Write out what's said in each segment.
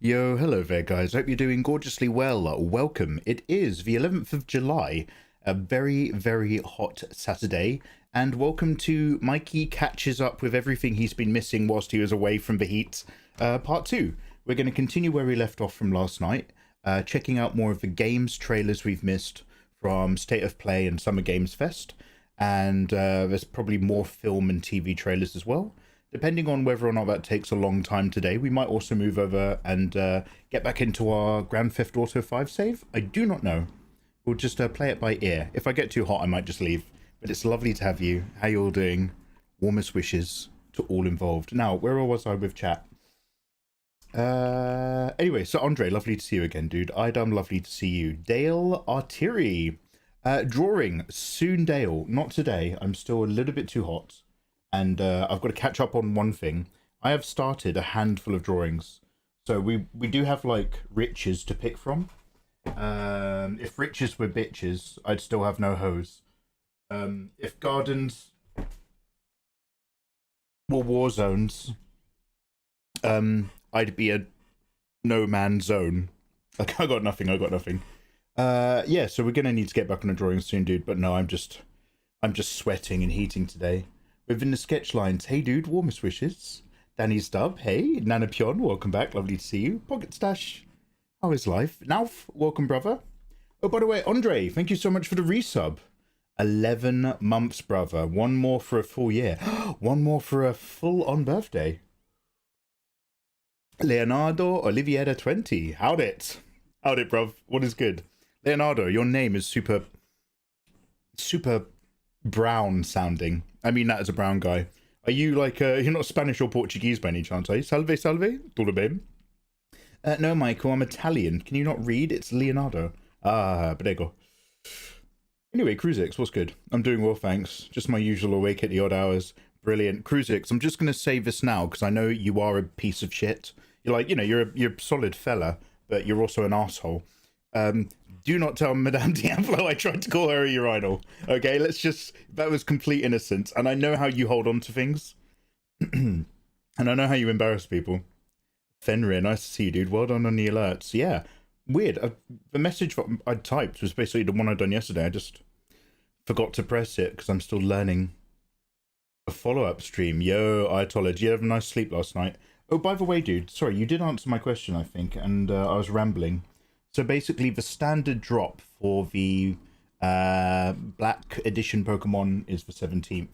Yo, hello there, guys. Hope you're doing gorgeously well. Welcome. It is the 11th of July, a very, very hot Saturday, and welcome to Mikey Catches Up with Everything He's Been Missing Whilst He Was Away from the Heat, Part 2. We're going to continue where we left off from last night, checking out more of the games trailers we've missed from State of Play and Summer Games Fest, and there's probably more film and TV trailers as well. Depending on whether or not that takes a long time today, we might also move over and get back into our Grand Theft Auto 5 save. I do not know. We'll just play it by ear. If I get too hot, I might just leave. But it's lovely to have you. How you all doing? Warmest wishes to all involved. Now, where was I with chat? Anyway, so Andre, lovely to see you again, dude. Idam, lovely to see you. Dale Artillery. Drawing, soon Dale. Not today. I'm still a little bit too hot. And I've got to catch up on one thing. I have started a handful of drawings. So we do have like riches to pick from. If riches were bitches, I'd still have no hoes. If gardens were war zones, I'd be a no man zone. Like I got nothing. Yeah, so we're gonna need to get back on the drawing soon, dude. But no, I'm just sweating and heating today. Within the sketch lines, hey dude, warmest wishes. Danny Stubb, hey. Nana Pion, welcome back, lovely to see you. Pocket Stash, how is life? Nauf, welcome brother. Oh, by the way, Andre, thank you so much for the resub. 11 months, brother. One more for a full year. One more for a full-on birthday. Leonardo Oliviera 20, how'd it? How'd it, bruv? What is good? Leonardo, your name is super brown sounding. I mean that as a brown guy. Are you like you're not Spanish or Portuguese by any chance, are you? Salve, salve, tudo bem? No, Michael, I'm Italian. Can you not read? It's Leonardo. Ah, prego. Anyway, Cruzix, what's good? I'm doing well, thanks. Just my usual awake at the odd hours. Brilliant. Cruzix, I'm just gonna say this now because I know you are a piece of shit. You're like, you know, you're a solid fella, but you're also an asshole. Do not tell Madame Diablo I tried to call her a urinal. Okay, that was complete innocence. And I know how you hold on to things. And I know how you embarrass people. Fenrir, nice to see you, dude. Well done on the alerts. Yeah, weird. The message that I typed was basically the one I'd done yesterday. I just forgot to press it because I'm still learning a follow-up stream. Yo, Ayatollah, did you have a nice sleep last night? Oh, by the way, dude, sorry, you did answer my question, I think, and I was rambling. So basically, the standard drop for the Black Edition Pokemon is the 17th.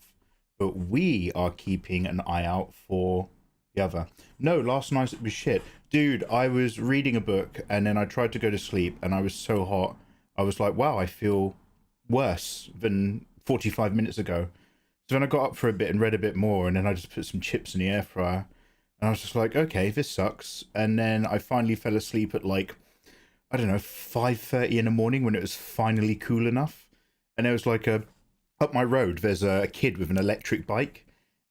But we are keeping an eye out for the other. No, last night it was shit. Dude, I was reading a book and then I tried to go to sleep and I was so hot. I was like, wow, I feel worse than 45 minutes ago. So then I got up for a bit and read a bit more and then I just put some chips in the air fryer. And I was just like, okay, this sucks. And then I finally fell asleep at like, I don't know, 5:30 in the morning when it was finally cool enough. And there was like up my road, there's a kid with an electric bike,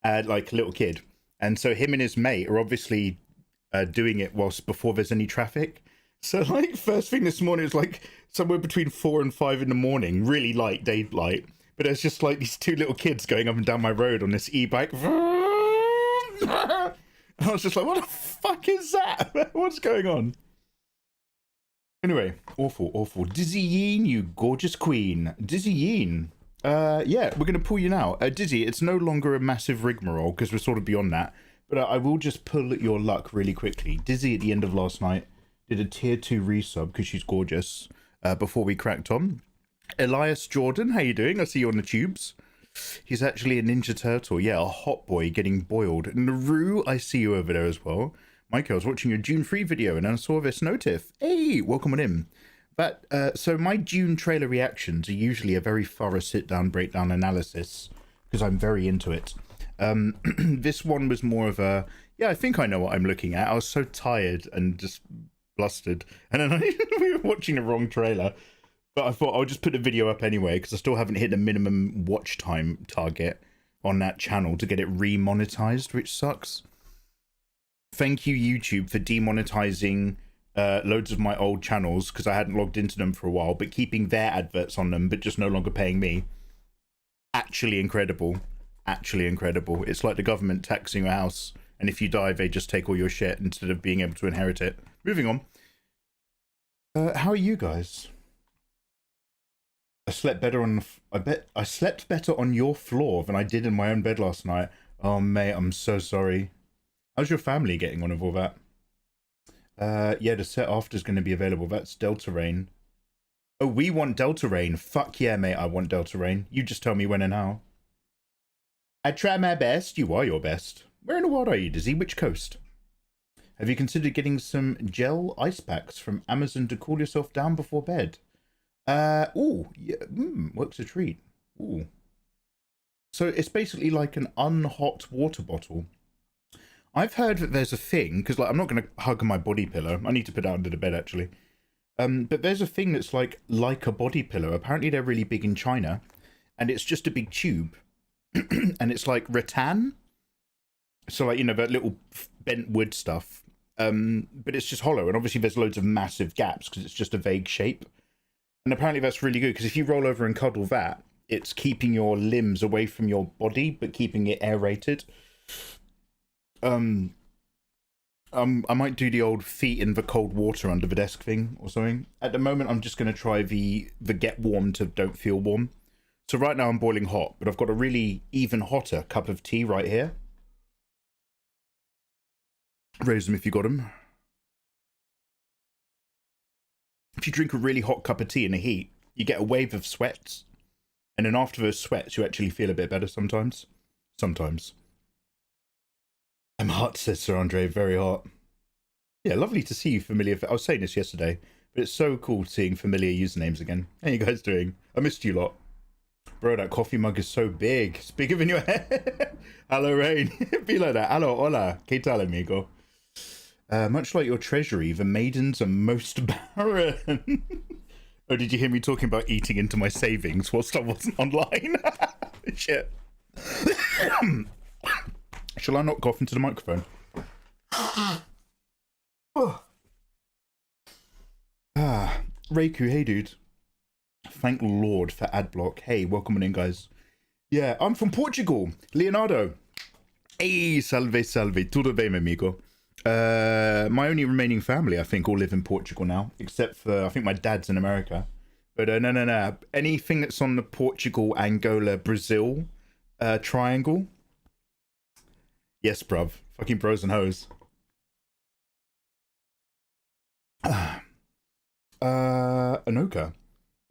like a little kid. And so him and his mate are obviously doing it before there's any traffic. So like first thing this morning, it was like somewhere between 4 and 5 in the morning, really light daylight. But there's just like these two little kids going up and down my road on this e-bike. And I was just like, what the fuck is that? What's going on? Anyway, awful. Dizzy Yeen, you gorgeous queen. Dizzy Yeen. Yeah, we're going to pull you now. Dizzy, it's no longer a massive rigmarole because we're sort of beyond that. But I will just pull your luck really quickly. Dizzy at the end of last night did a tier 2 resub because she's gorgeous before we cracked on. Elias Jordan, how you doing? I see you on the tubes. He's actually a Ninja Turtle. Yeah, a hot boy getting boiled. Naru, I see you over there as well. Mike, I was watching your June 3 video and I saw this notif. Hey, welcome on in. So my June trailer reactions are usually a very thorough sit-down, breakdown analysis because I'm very into it. This one was more of a, yeah, I think I know what I'm looking at. I was so tired and just blustered. And then we were watching the wrong trailer. But I thought I'll just put the video up anyway because I still haven't hit the minimum watch time target on that channel to get it remonetized, which sucks. Thank you, YouTube, for demonetizing loads of my old channels because I hadn't logged into them for a while, but keeping their adverts on them, but just no longer paying me. Actually incredible. It's like the government taxing your house, and if you die, they just take all your shit instead of being able to inherit it. Moving on. How are you guys? I slept better on. I slept better on your floor than I did in my own bed last night. Oh mate, I'm so sorry. How's your family getting on with all that? Yeah, the set after is going to be available. That's Delta Rain. Oh, we want Delta Rain. Fuck yeah, mate, I want Delta Rain. You just tell me when and how. I try my best. You are your best. Where in the world are you, Dizzy? Which coast? Have you considered getting some gel ice packs from Amazon to cool yourself down before bed? Ooh, yeah, works a treat. Ooh. So it's basically like an unhot water bottle. I've heard that there's a thing, because like I'm not going to hug my body pillow. I need to put it under the bed, actually. But there's a thing that's like a body pillow. Apparently they're really big in China. And it's just a big tube. And it's like rattan. So like, you know, that little bent wood stuff. But it's just hollow. And obviously there's loads of massive gaps because it's just a vague shape. And apparently that's really good because if you roll over and cuddle that, it's keeping your limbs away from your body, but keeping it aerated. I might do the old feet in the cold water under the desk thing or something. At the moment, I'm just going to try the get warm to don't feel warm. So right now I'm boiling hot, but I've got a really even hotter cup of tea right here. Raise them if you got them. If you drink a really hot cup of tea in the heat, you get a wave of sweats. And then after those sweats, you actually feel a bit better sometimes. Sometimes. I'm hot, says Sir Andre, very hot. Yeah, lovely to see you familiar. I was saying this yesterday, but it's so cool seeing familiar usernames again. How you guys doing? I missed you lot. Bro, that coffee mug is so big. It's bigger than your head. Hello, Rain. Be like that. Hello, hola. ¿Qué tal, amigo? Much like your treasury, the maidens are most barren. Oh, did you hear me talking about eating into my savings whilst I wasn't online? Shit. Shall I not cough into the microphone? Oh. Reiku, hey dude. Thank Lord for adblock. Hey, welcome on in, guys. Yeah, I'm from Portugal. Leonardo. Hey, salve, salve. Tudo bem, amigo? My only remaining family, I think, all live in Portugal now, except for, I think my dad's in America. But no. Anything that's on the Portugal, Angola, Brazil triangle. Yes, bruv. Fucking bros and hoes. Anoka.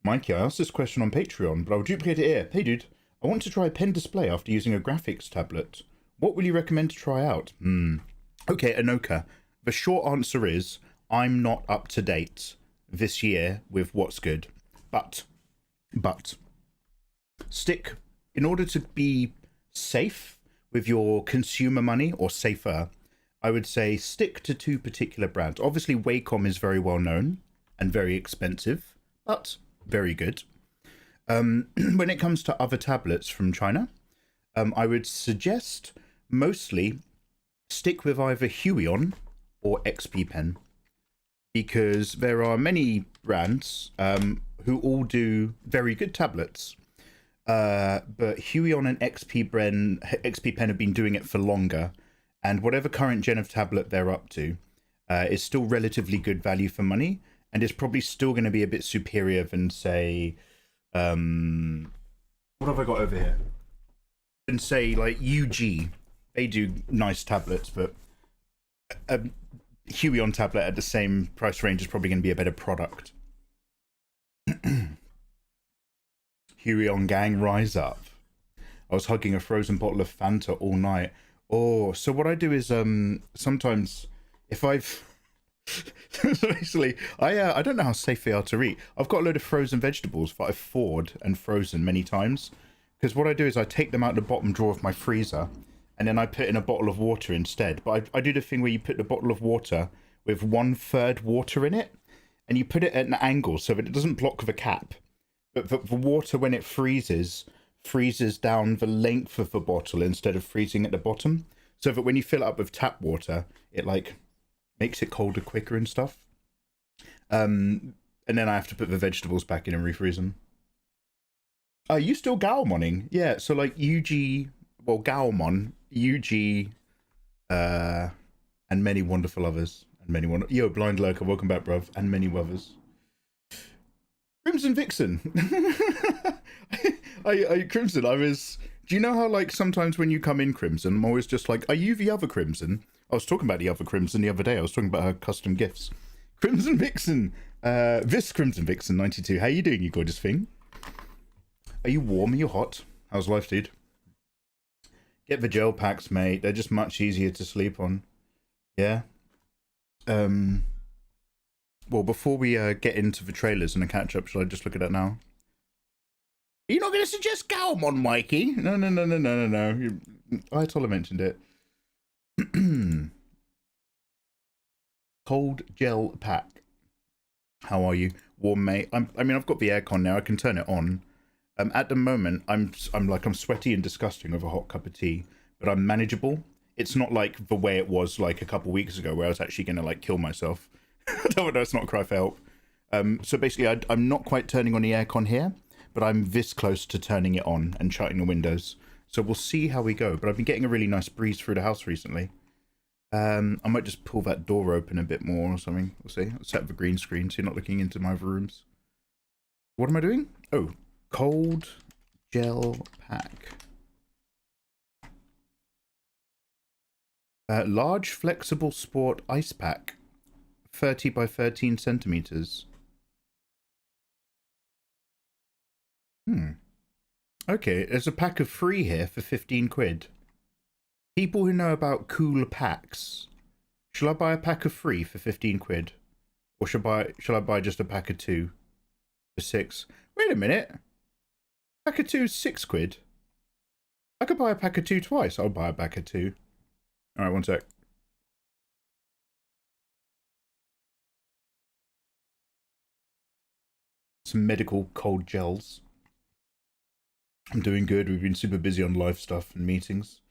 Mikey, I asked this question on Patreon, but I'll duplicate it here. Hey, dude. I want to try pen display after using a graphics tablet. What will you recommend to try out? Okay, Anoka. The short answer is, I'm not up to date this year with what's good. But, stick, in order to be safe with your consumer money, or safer, I would say stick to two particular brands. Obviously, Wacom is very well known and very expensive, but very good. When it comes to other tablets from China, I would suggest mostly stick with either Huion or XP Pen, because there are many brands who all do very good tablets. But Huion and XP Pen have been doing it for longer, and whatever current gen of tablet they're up to is still relatively good value for money, and is probably still going to be a bit superior than, say, what have I got over here? And say like UG. They do nice tablets, but a Huion tablet at the same price range is probably going to be a better product. Huion gang, rise up. I was hugging a frozen bottle of Fanta all night. Oh, so what I do is sometimes if I've so basically I don't know how safe they are to eat. I've got a load of frozen vegetables that I've thawed and frozen many times, because what I do is I take them out the bottom drawer of my freezer and then I put in a bottle of water instead. But I do the thing where you put the bottle of water with 1/3 water in it, and you put it at an angle so that it doesn't block the cap. But the water, when it freezes down the length of the bottle instead of freezing at the bottom. So that when you fill it up with tap water, it like makes it colder quicker and stuff. And then I have to put the vegetables back in and refreeze them. Are you still Gaomoning? Yeah, so like UG, well, Gaomon, UG, and many wonderful others. And many one. Yo, Blind Lurker, welcome back, bruv. And many others. Crimson Vixen. Crimson, I was... Do you know how, like, sometimes when you come in, Crimson, I'm always just like, are you the other Crimson? I was talking about the other Crimson the other day. I was talking about her custom gifts. Crimson Vixen. This Crimson Vixen 92. How you doing, you gorgeous thing? Are you warm? Are you hot? How's life, dude? Get the gel packs, mate. They're just much easier to sleep on. Yeah. Well, before we get into the trailers and the catch-up, shall I just look at that now? Are you not going to suggest Galmon, Mikey? No. Ayatollah mentioned it. Cold gel pack. How are you? Warm, mate. I mean, I've got the aircon now. I can turn it on. At the moment, I'm sweaty and disgusting over a hot cup of tea, but I'm manageable. It's not like the way it was like a couple of weeks ago where I was actually going to like kill myself. No, it's not a cry for help. So basically, I'm not quite turning on the aircon here, but I'm this close to turning it on and shutting the windows. So we'll see how we go. But I've been getting a really nice breeze through the house recently. I might just pull that door open a bit more or something. We'll see. I'll set up the green screen so you're not looking into my other rooms. What am I doing? Oh, cold gel pack. Large flexible sport ice pack. 30 by 13 centimeters. Okay, there's a pack of 3 here for 15 quid. People who know about cool packs. Shall I buy a pack of 3 for 15 quid? Or shall I buy just a pack of 2 for 6? Wait a minute. Pack of 2 is 6 quid. I could buy a pack of 2 twice. I'll buy a pack of 2. Alright, one sec. Some medical cold gels. I'm doing good. We've been super busy on live stuff and meetings.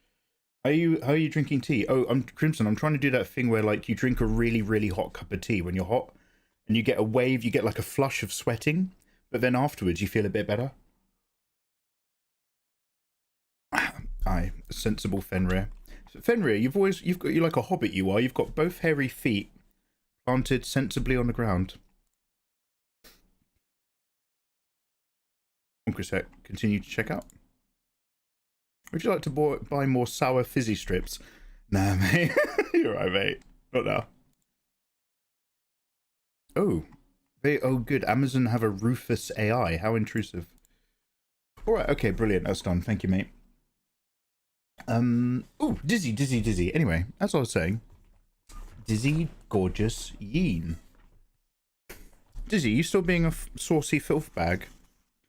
How are you drinking tea? Oh, I'm Crimson. I'm trying to do that thing where like you drink a really, really hot cup of tea when you're hot and you get a wave, you get like a flush of sweating, but then afterwards you feel a bit better. Aye, sensible Fenrir. So Fenrir, you're like a hobbit, you are. You've got both hairy feet planted sensibly on the ground. Chris, continue to check out. Would you like to buy more sour fizzy strips? Nah, mate. You're right, mate. Not now. Oh, good. Amazon have a Rufus AI. How intrusive. All right. Okay. Brilliant. That's done. Thank you, mate. Oh, dizzy. Anyway, as I was saying, Dizzy, gorgeous, Yeen. Dizzy, you still being a saucy filth bag?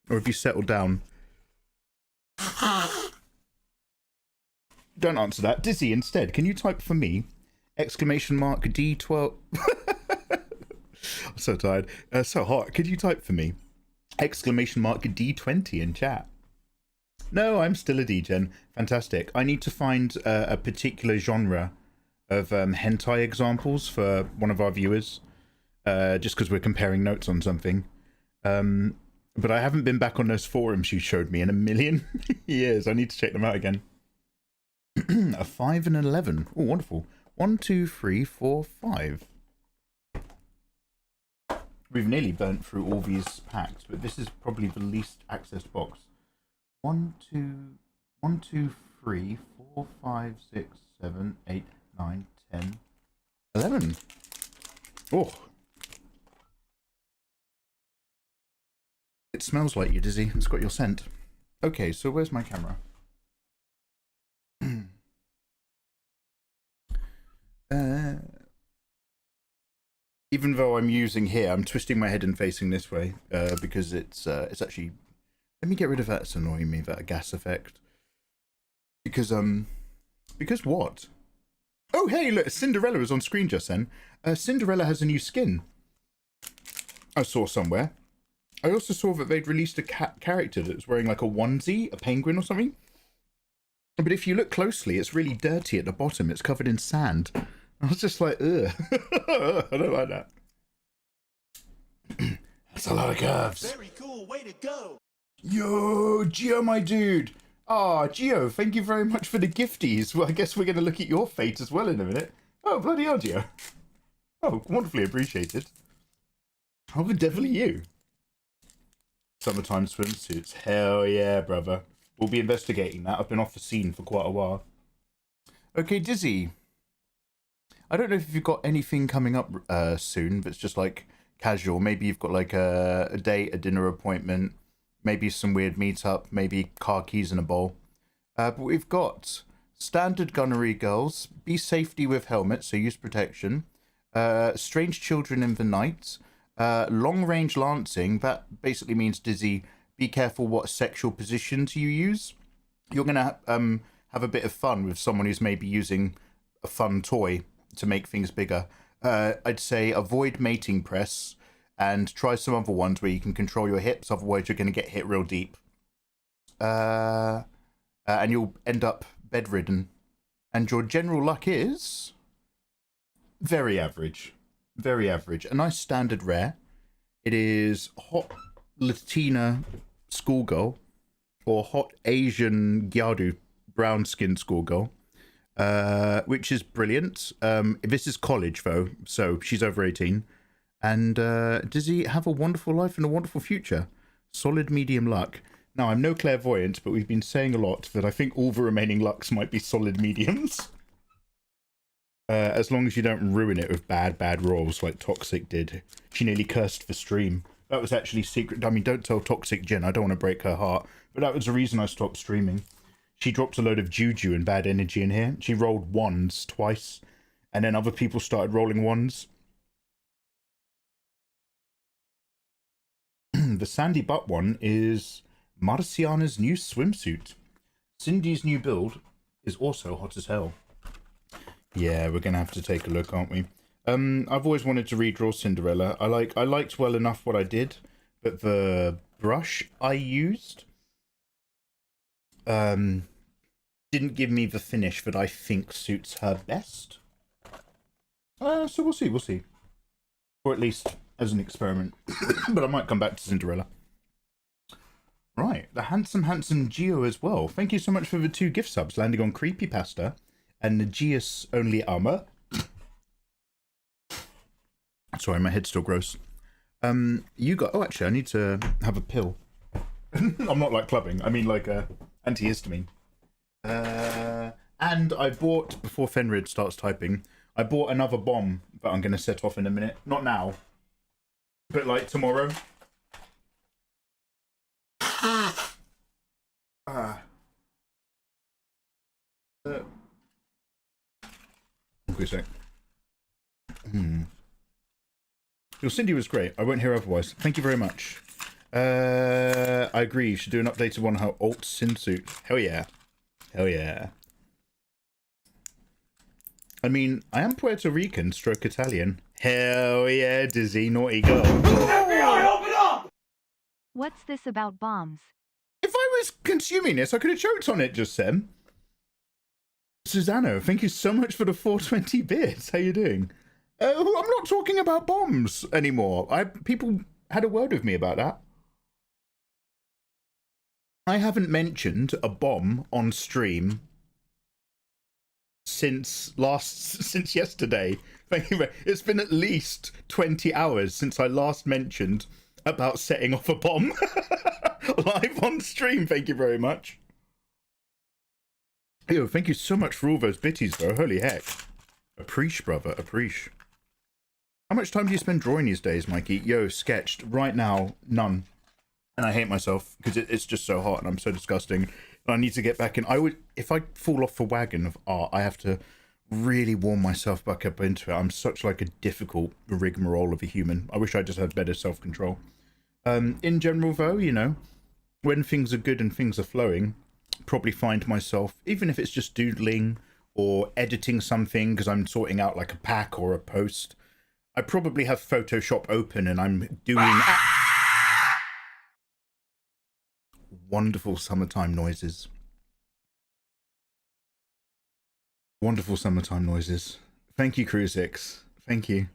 Or have you settled down? Don't answer that. Dizzy, instead, can you type for me? Exclamation mark D12. I'm so tired. So hot. Could you type for me? Exclamation mark D20 in chat. No, I'm still a degen. Fantastic. I need to find a particular genre of hentai examples for one of our viewers. Just because we're comparing notes on something. But I haven't been back on those forums you showed me in a million years. I need to check them out again. A 5 and an 11. Oh, wonderful. 1, 2, 3, 4, 5. We've nearly burnt through all these packs, but this is probably the least accessed box. 1, 2, 3, 4, 5, 6, 7, 8, 9, 10, 11. Oh. It smells like you, Dizzy. It's got your scent. Okay, so where's my camera? Even though I'm using here, I'm twisting my head and facing this way because it's actually. Let me get rid of that. It's annoying me, that gas effect. Because what? Oh hey, look, Cinderella was on screen just then. Cinderella has a new skin. I saw somewhere. I also saw that they'd released a character that was wearing like a onesie, a penguin or something. But if you look closely, it's really dirty at the bottom. It's covered in sand. I was just like, ugh. I don't like that. That's a lot of curves. Very cool, way to go. Yo, Geo, my dude. Ah, Geo, thank you very much for the gifties. Well, I guess we're going to look at your fate as well in a minute. Oh, bloody hell, Geo. Oh, wonderfully appreciated. Oh, definitely you. Summertime swimsuits. Hell yeah, brother. We'll be investigating that. I've been off the scene for quite a while. Okay, Dizzy. I don't know if you've got anything coming up soon, but it's just like casual. Maybe you've got like a date, a dinner appointment, maybe some weird meetup, maybe car keys in a bowl. But we've got standard gunnery girls, be safety with helmet, so use protection. Strange children in the night. Long range lancing, that basically means, Dizzy, be careful what sexual positions you use. You're gonna have a bit of fun with someone who's maybe using a fun toy to make things bigger. I'd say avoid mating press and try some other ones where you can control your hips, otherwise you're going to get hit real deep. And you'll end up bedridden. And your general luck is very average. Very average. A nice standard rare. It is hot Latina schoolgirl or hot Asian Gyadu brown skinned schoolgirl. Which is brilliant. This is college though, so she's over 18. And Dizzy, have a wonderful life and a wonderful future. Solid medium luck. Now, I'm no clairvoyant, but we've been saying a lot that I think all the remaining lucks might be solid mediums. As long as you don't ruin it with bad rolls like Toxic did. She nearly cursed the stream. That was actually secret. I mean, don't tell Toxic Jen, I don't want to break her heart. But that was the reason I stopped streaming. She dropped a load of juju and bad energy in here. She rolled ones twice, and then other people started rolling ones. The sandy butt one is Marciana's new swimsuit. Cindy's new build is also hot as hell. Yeah, we're gonna have to take a look, aren't we? I've always wanted to redraw Cinderella. I liked well enough what I did, but the brush I used didn't give me the finish that I think suits her best. So we'll see. Or at least as an experiment. But I might come back to Cinderella. Right, the handsome Geo as well. Thank you so much for the 2 gift subs landing on Creepypasta and Nagius Only Armor. Sorry, my head's still gross. You got... Oh, actually, I need to have a pill. I'm not like clubbing. I mean like antihistamine. And I bought, before Fenrid starts typing, I bought another bomb that I'm going to set off in a minute. Not now, but like tomorrow. Okay, sec. Your Cindy was great. I won't hear otherwise. Thank you very much. I agree. You should do an updated one on how alt sin suit. Hell yeah. Hell yeah. I mean, I am Puerto Rican stroke Italian. Hell yeah, Dizzy, naughty girl. FBI, open up! What's this about bombs? If I was consuming this, I could have choked on it just then. Susano, thank you so much for the 420 bits. How you doing? I'm not talking about bombs anymore. People had a word with me about that. I haven't mentioned a bomb on stream since yesterday. Thank you. It's been at least 20 hours since I last mentioned about setting off a bomb live on stream. Thank you very much. Yo, thank you so much for all those bitties, bro. Holy heck. Appreciate, brother. Appreciate. How much time do you spend drawing these days, Mikey? Yo, sketched. Right now, none. And I hate myself because it's just so hot and I'm so disgusting. I need to get back in. If I fall off the wagon of art, I have to really warm myself back up into it. I'm such like a difficult rigmarole of a human. I wish I just had better self-control. In general, though, you know, when things are good and things are flowing, probably find myself, even if it's just doodling or editing something because I'm sorting out like a pack or a post, I probably have Photoshop open and I'm doing wonderful summertime noises. Wonderful summertime noises. Thank you, Cruzix. Thank you.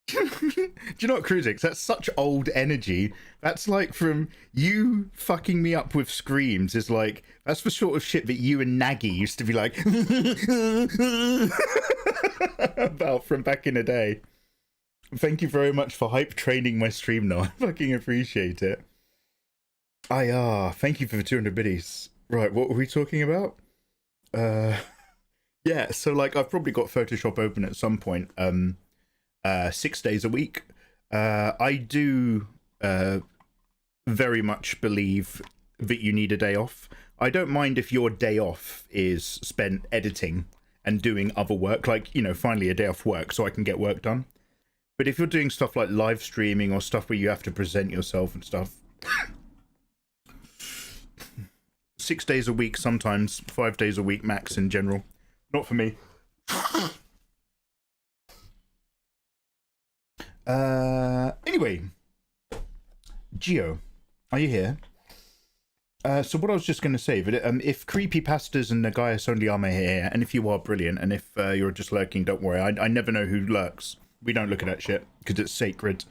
Do you know what, Cruzix? That's such old energy. That's like from you fucking me up with screams is like, that's the sort of shit that you and Naggy used to be like about from back in the day. Thank you very much for hype training my stream now. I fucking appreciate it. Thank you for the 200 biddies. Right, what were we talking about? Yeah, so like I've probably got Photoshop open at some point. 6 days a week. I do very much believe that you need a day off. I don't mind if your day off is spent editing and doing other work, like, you know, finally a day off work so I can get work done. But if you're doing stuff like live streaming or stuff where you have to present yourself and stuff, 6 days a week, sometimes 5 days a week max in general. Not for me. Anyway, Gio, are you here? So what I was just going to say, that if creepypastas and Nagaya Sondiama are here, and if you are, brilliant, and if you're just lurking, don't worry, I never know who lurks. We don't look at that shit, because it's sacred.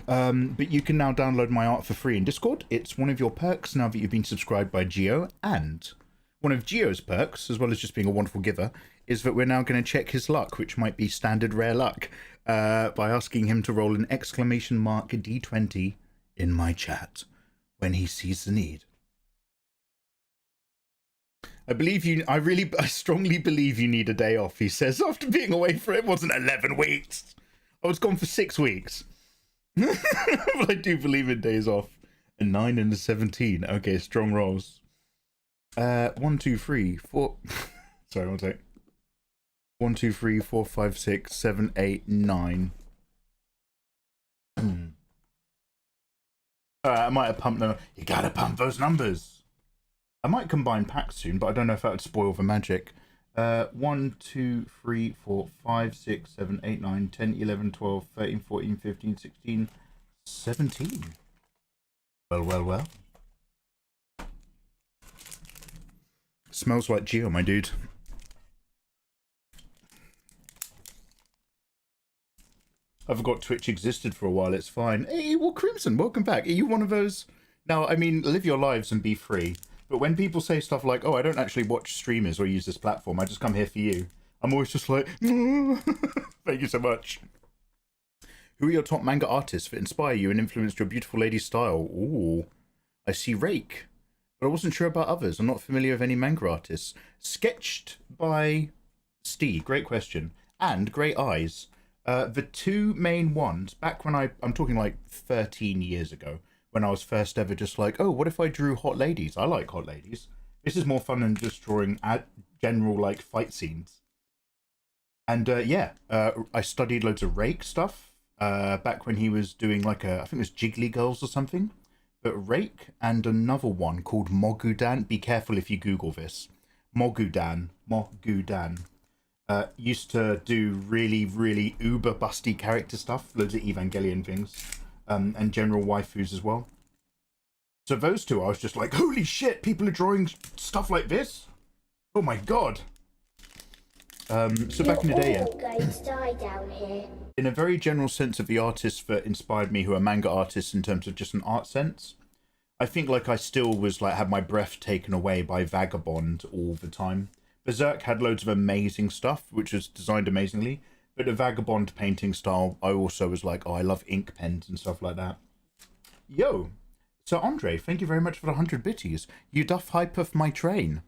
But you can now download my art for free in Discord. It's one of your perks now that you've been subscribed by Gio, and one of Gio's perks, as well as just being a wonderful giver, is that we're now going to check his luck, which might be standard rare luck, by asking him to roll an exclamation mark D20 in my chat when he sees the need. I strongly believe you need a day off, he says, after being away for it wasn't 11 weeks. I was gone for 6 weeks. But I do believe in days off. A 9 and a 17. Okay, strong rolls. 1, 2, 3, 4. Sorry, one sec. 1, 2, 3, 4, 5, 6, 7, 8, 9. I might have pumped them. You gotta pump those numbers. I might combine packs soon, but I don't know if that would spoil the magic. 1, 2, 3, 4, 5, 6, 7, 8, 9, 10, 11, 12, 13, 14, 15, 16, 17. Well, well, well. Smells like Geo, my dude. I forgot Twitch existed for a while, it's fine. Hey, well, Crimson, welcome back. Are you one of those? Now, I mean, live your lives and be free. But when people say stuff like, oh, I don't actually watch streamers or use this platform, I just come here for you, I'm always just like, thank you so much. Who are your top manga artists that inspire you and influenced your beautiful lady's style? Ooh, I see Rake, but I wasn't sure about others. I'm not familiar with any manga artists. Sketched by Steve, great question, and Great Eyes. The two main ones, back when I'm talking like 13 years ago, when I was first ever just like, oh, what if I drew hot ladies? I like hot ladies. This is more fun than just drawing general like fight scenes. And I studied loads of Rake stuff back when he was doing like I think it was Jiggly Girls or something. But Rake and another one called Mogudan. Be careful if you Google this. Mogudan. Used to do really, really uber busty character stuff. Loads of Evangelion things. And general waifus as well. So those two, I was just like, holy shit, people are drawing stuff like this? Oh my god. So back in the day, going to die down here. In a very general sense of the artists that inspired me, who are manga artists in terms of just an art sense, I think like I still was like, had my breath taken away by Vagabond all the time. Berserk had loads of amazing stuff, which was designed amazingly. But the Vagabond painting style, I also was like, oh, I love ink pens and stuff like that. Yo, so Andre, thank you very much for the 100 bitties. You doth hype of my train.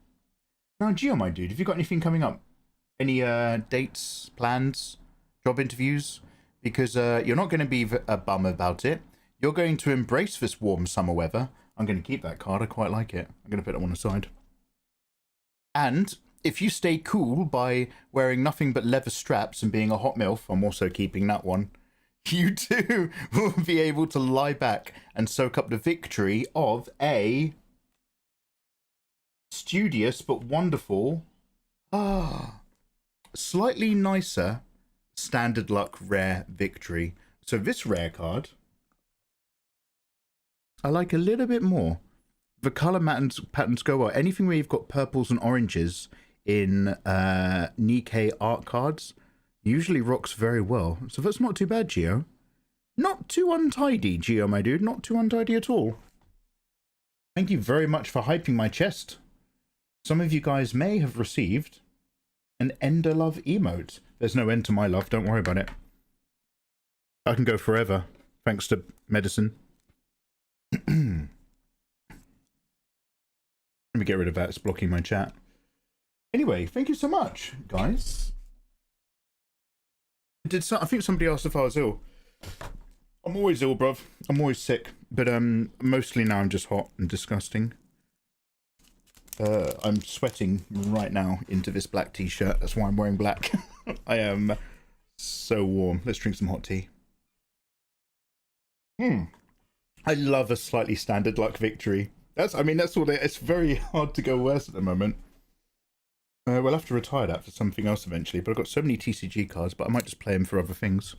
Now, Gio, my dude, have you got anything coming up? Any dates, plans, job interviews? Because you're not going to be a bum about it. You're going to embrace this warm summer weather. I'm going to keep that card. I quite like it. I'm going to put that one aside. And if you stay cool by wearing nothing but leather straps and being a hot MILF, I'm also keeping that one, you too will be able to lie back and soak up the victory of a studious but wonderful, slightly nicer standard luck rare victory. So this rare card, I like a little bit more. The colour patterns go well. Anything where you've got purples and oranges in Nikkei art cards usually rocks very well. So that's not too bad, Gio. Not too untidy, Gio, my dude. Not too untidy at all. Thank you very much for hyping my chest. Some of you guys may have received an Ender Love emote. There's no end to my love, don't worry about it. I can go forever, thanks to medicine. Let me get rid of that. It's blocking my chat. Anyway, thank you so much, guys. I think somebody asked if I was ill. I'm always ill, bruv. I'm always sick. But mostly now I'm just hot and disgusting. I'm sweating right now into this black t-shirt. That's why I'm wearing black. I am so warm. Let's drink some hot tea. I love a slightly standard luck victory. That's all. It's very hard to go worse at the moment. We'll have to retire that for something else eventually, but I've got so many TCG cards, but I might just play them for other things.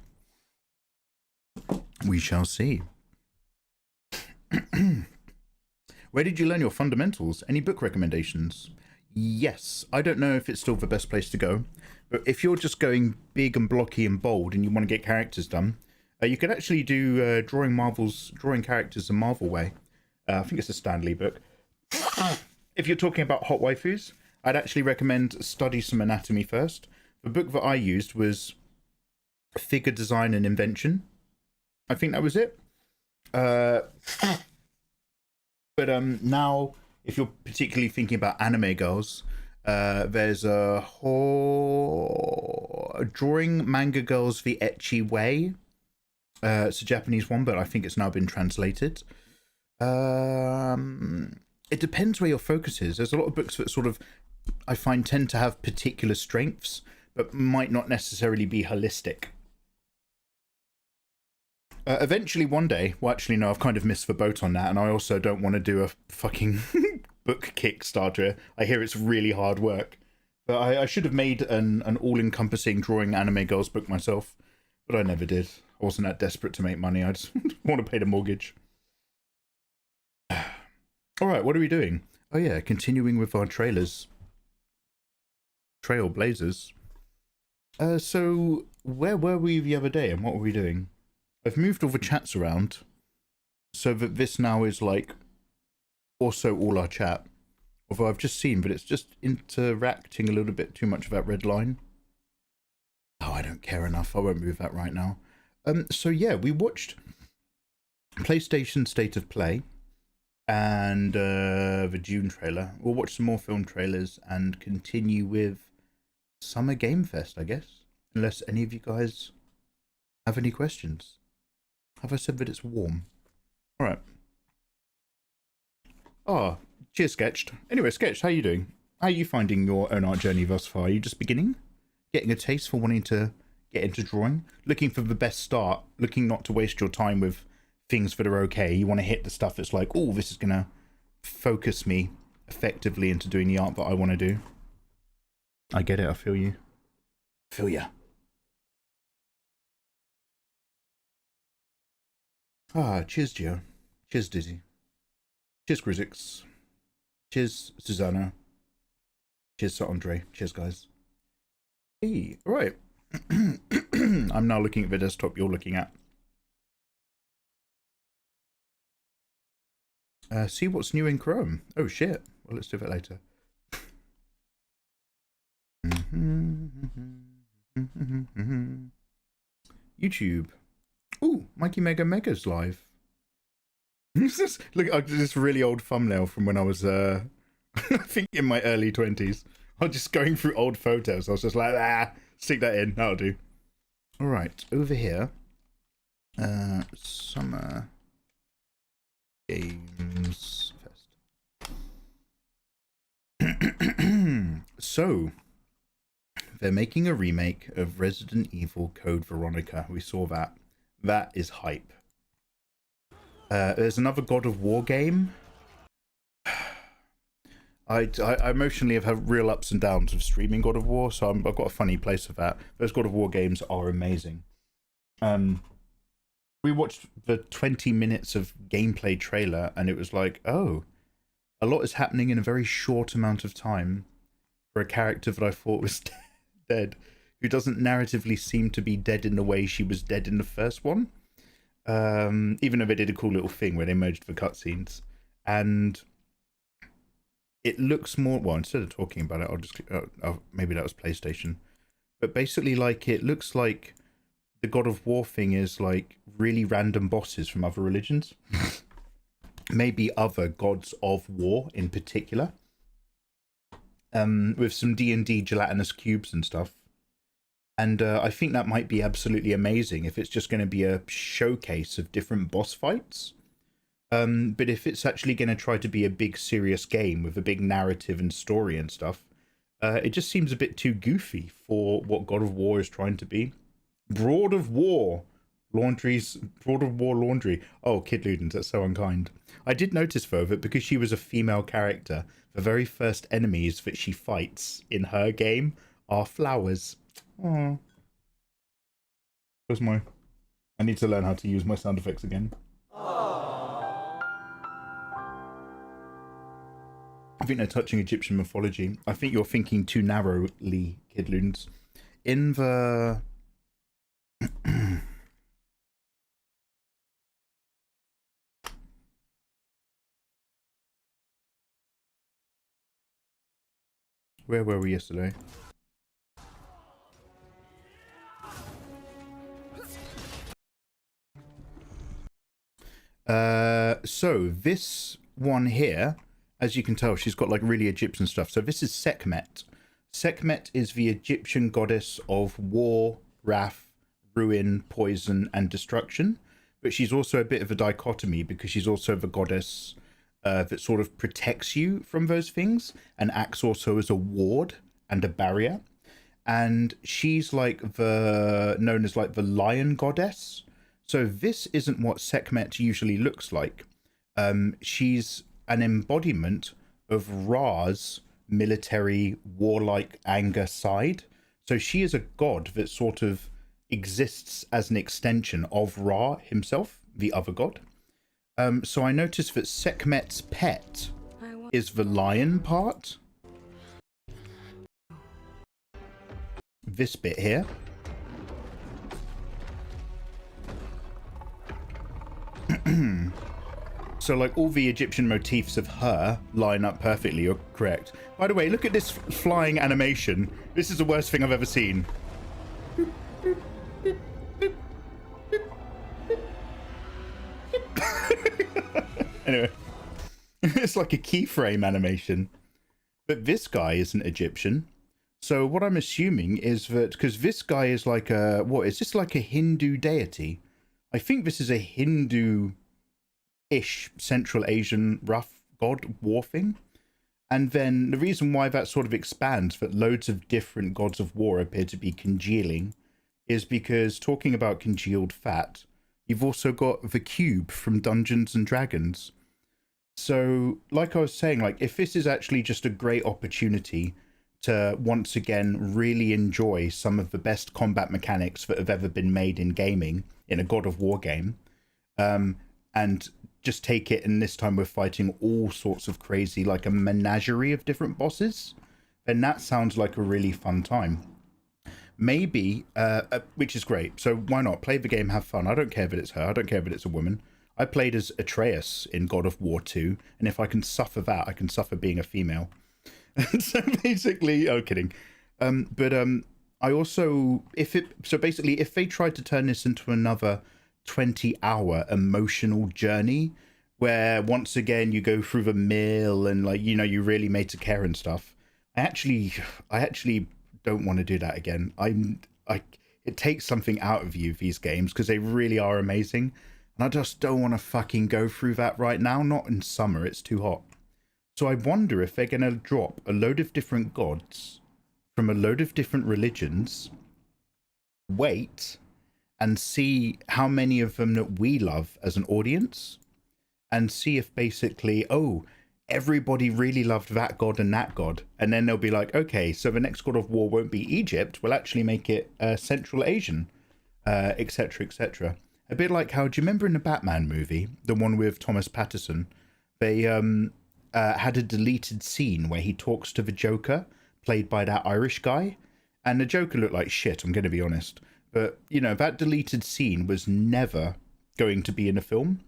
We shall see. Where did you learn your fundamentals? Any book recommendations? Yes. I don't know if it's still the best place to go, but if you're just going big and blocky and bold and you want to get characters done, you could actually do drawing characters the Marvel way. I think it's a Stan Lee book. If you're talking about hot waifus, I'd actually recommend study some anatomy first. The book that I used was Figure Design and Invention. I think that was it. But now, if you're particularly thinking about anime girls, there's a whole Drawing Manga Girls the Ecchi Way. It's a Japanese one, but I think it's now been translated. It depends where your focus is. There's a lot of books that sort of, I find, tend to have particular strengths, but might not necessarily be holistic. Eventually one day, well actually no, I've kind of missed the boat on that, and I also don't want to do a fucking book Kickstarter. I hear it's really hard work. But I should have made an all-encompassing drawing anime girls book myself, but I never did. I wasn't that desperate to make money, I just want to pay the mortgage. Alright, what are we doing? Oh yeah, continuing with our trailers. Trailblazers. So, where were we the other day and what were we doing? I've moved all the chats around so that this now is like also all our chat. Although I've just seen, but it's just interacting a little bit too much of that red line. Oh, I don't care enough. I won't move that right now. So yeah, we watched PlayStation State of Play and the June trailer. We'll watch some more film trailers and continue with Summer Game Fest, I guess. Unless any of you guys have any questions. Have I said that it's warm? Alright. Oh, cheers, Sketched. Anyway, Sketched, how are you doing? How are you finding your own art journey thus far? Are you just beginning? Getting a taste for wanting to get into drawing? Looking for the best start? Looking not to waste your time with things that are okay? You want to hit the stuff that's like, oh, this is going to focus me effectively into doing the art that I want to do? I get it, I feel you. I feel ya. Ah, cheers, Gio. Cheers, Dizzy. Cheers, Grizix. Cheers, Susanna. Cheers, Sir Andre. Cheers, guys. Hey, right. I'm now looking at the desktop you're looking at. See what's new in Chrome. Oh, shit. Well, let's do that later. YouTube. Ooh, Mikey Mega Mega's live. Look at this really old thumbnail from when I was, I think in my early 20s. I was just going through old photos. I was just like, stick that in. That'll do. All right, over here. Summer Games Fest. So, they're making a remake of Resident Evil Code Veronica. We saw that. That is hype. There's another God of War game. I emotionally have had real ups and downs of streaming God of War, so I've got a funny place with that. Those God of War games are amazing. We watched the 20 minutes of gameplay trailer, and it was like, oh, a lot is happening in a very short amount of time for a character that I thought was dead, who doesn't narratively seem to be dead in the way she was dead in the first one. Even though they did a cool little thing where they merged the cutscenes, and it looks more, well, instead of talking about it, I'll just maybe that was PlayStation, but basically, like, it looks like the God of War thing is like really random bosses from other religions. Maybe other gods of war in particular. With some D&D gelatinous cubes and stuff. And I think that might be absolutely amazing if it's just going to be a showcase of different boss fights. But if it's actually going to try to be a big serious game with a big narrative and story and stuff, it just seems a bit too goofy for what God of War is trying to be. Broad of War laundry. Oh, Kid Ludens, that's so unkind. I did notice though that because she was a female character, the very first enemies that she fights in her game are flowers. Oh, where's my? I need to learn how to use my sound effects again. I think they're touching Egyptian mythology. I think you're thinking too narrowly, Kid Ludens. In the where were we yesterday? So this one here, as you can tell, she's got like really Egyptian stuff. So this is Sekhmet. Sekhmet is the Egyptian goddess of war, wrath, ruin, poison, and destruction. But she's also a bit of a dichotomy because she's also the goddess that sort of protects you from those things and acts also as a ward and a barrier. And she's like known as like the lion goddess. So this isn't what Sekhmet usually looks like. She's an embodiment of Ra's military, warlike anger side. So she is a god that sort of exists as an extension of Ra himself, the other god. So I noticed that Sekhmet's pet is the lion part. This bit here. So like all the Egyptian motifs of her line up perfectly. You're correct. By the way, look at this flying animation. This is the worst thing I've ever seen. Anyway, it's like a keyframe animation. But this guy isn't Egyptian. So what I'm assuming is that because this guy is like a, what is this, like a Hindu deity? I think this is a Hindu-ish Central Asian rough god war thing. And then the reason why that sort of expands, that loads of different gods of war appear to be congealing, is because talking about congealed fat, you've also got the cube from Dungeons and Dragons. So like I was saying, like if this is actually just a great opportunity to once again really enjoy some of the best combat mechanics that have ever been made in gaming in a God of War game, and just take it, and this time we're fighting all sorts of crazy, like a menagerie of different bosses, then that sounds like a really fun time. Maybe, which is great. So why not play the game, have fun? I don't care if it's her. I don't care if it's a woman. I played as Atreus in God of War 2, and if I can suffer that, I can suffer being a female. So basically, oh, kidding. I also, so basically, if they tried to turn this into another 20-hour emotional journey, where once again you go through the mill and like, you know, you really made to care and stuff, I actually don't want to do that again. It takes something out of you, these games, because they really are amazing, and I just don't want to fucking go through that right now. Not in summer, it's too hot. So I wonder if they're going to drop a load of different gods from a load of different religions, wait and see how many of them that we love as an audience, and see if basically, oh, everybody really loved that god and that god, and then they'll be like, okay, so the next God of War won't be Egypt, we'll actually make it Central Asian, etc, etc. A bit like how, do you remember in the Batman movie, the one with Thomas Patterson, they had a deleted scene where he talks to the Joker, played by that Irish guy, and the Joker looked like shit, I'm going to be honest. But, you know, that deleted scene was never going to be in a film.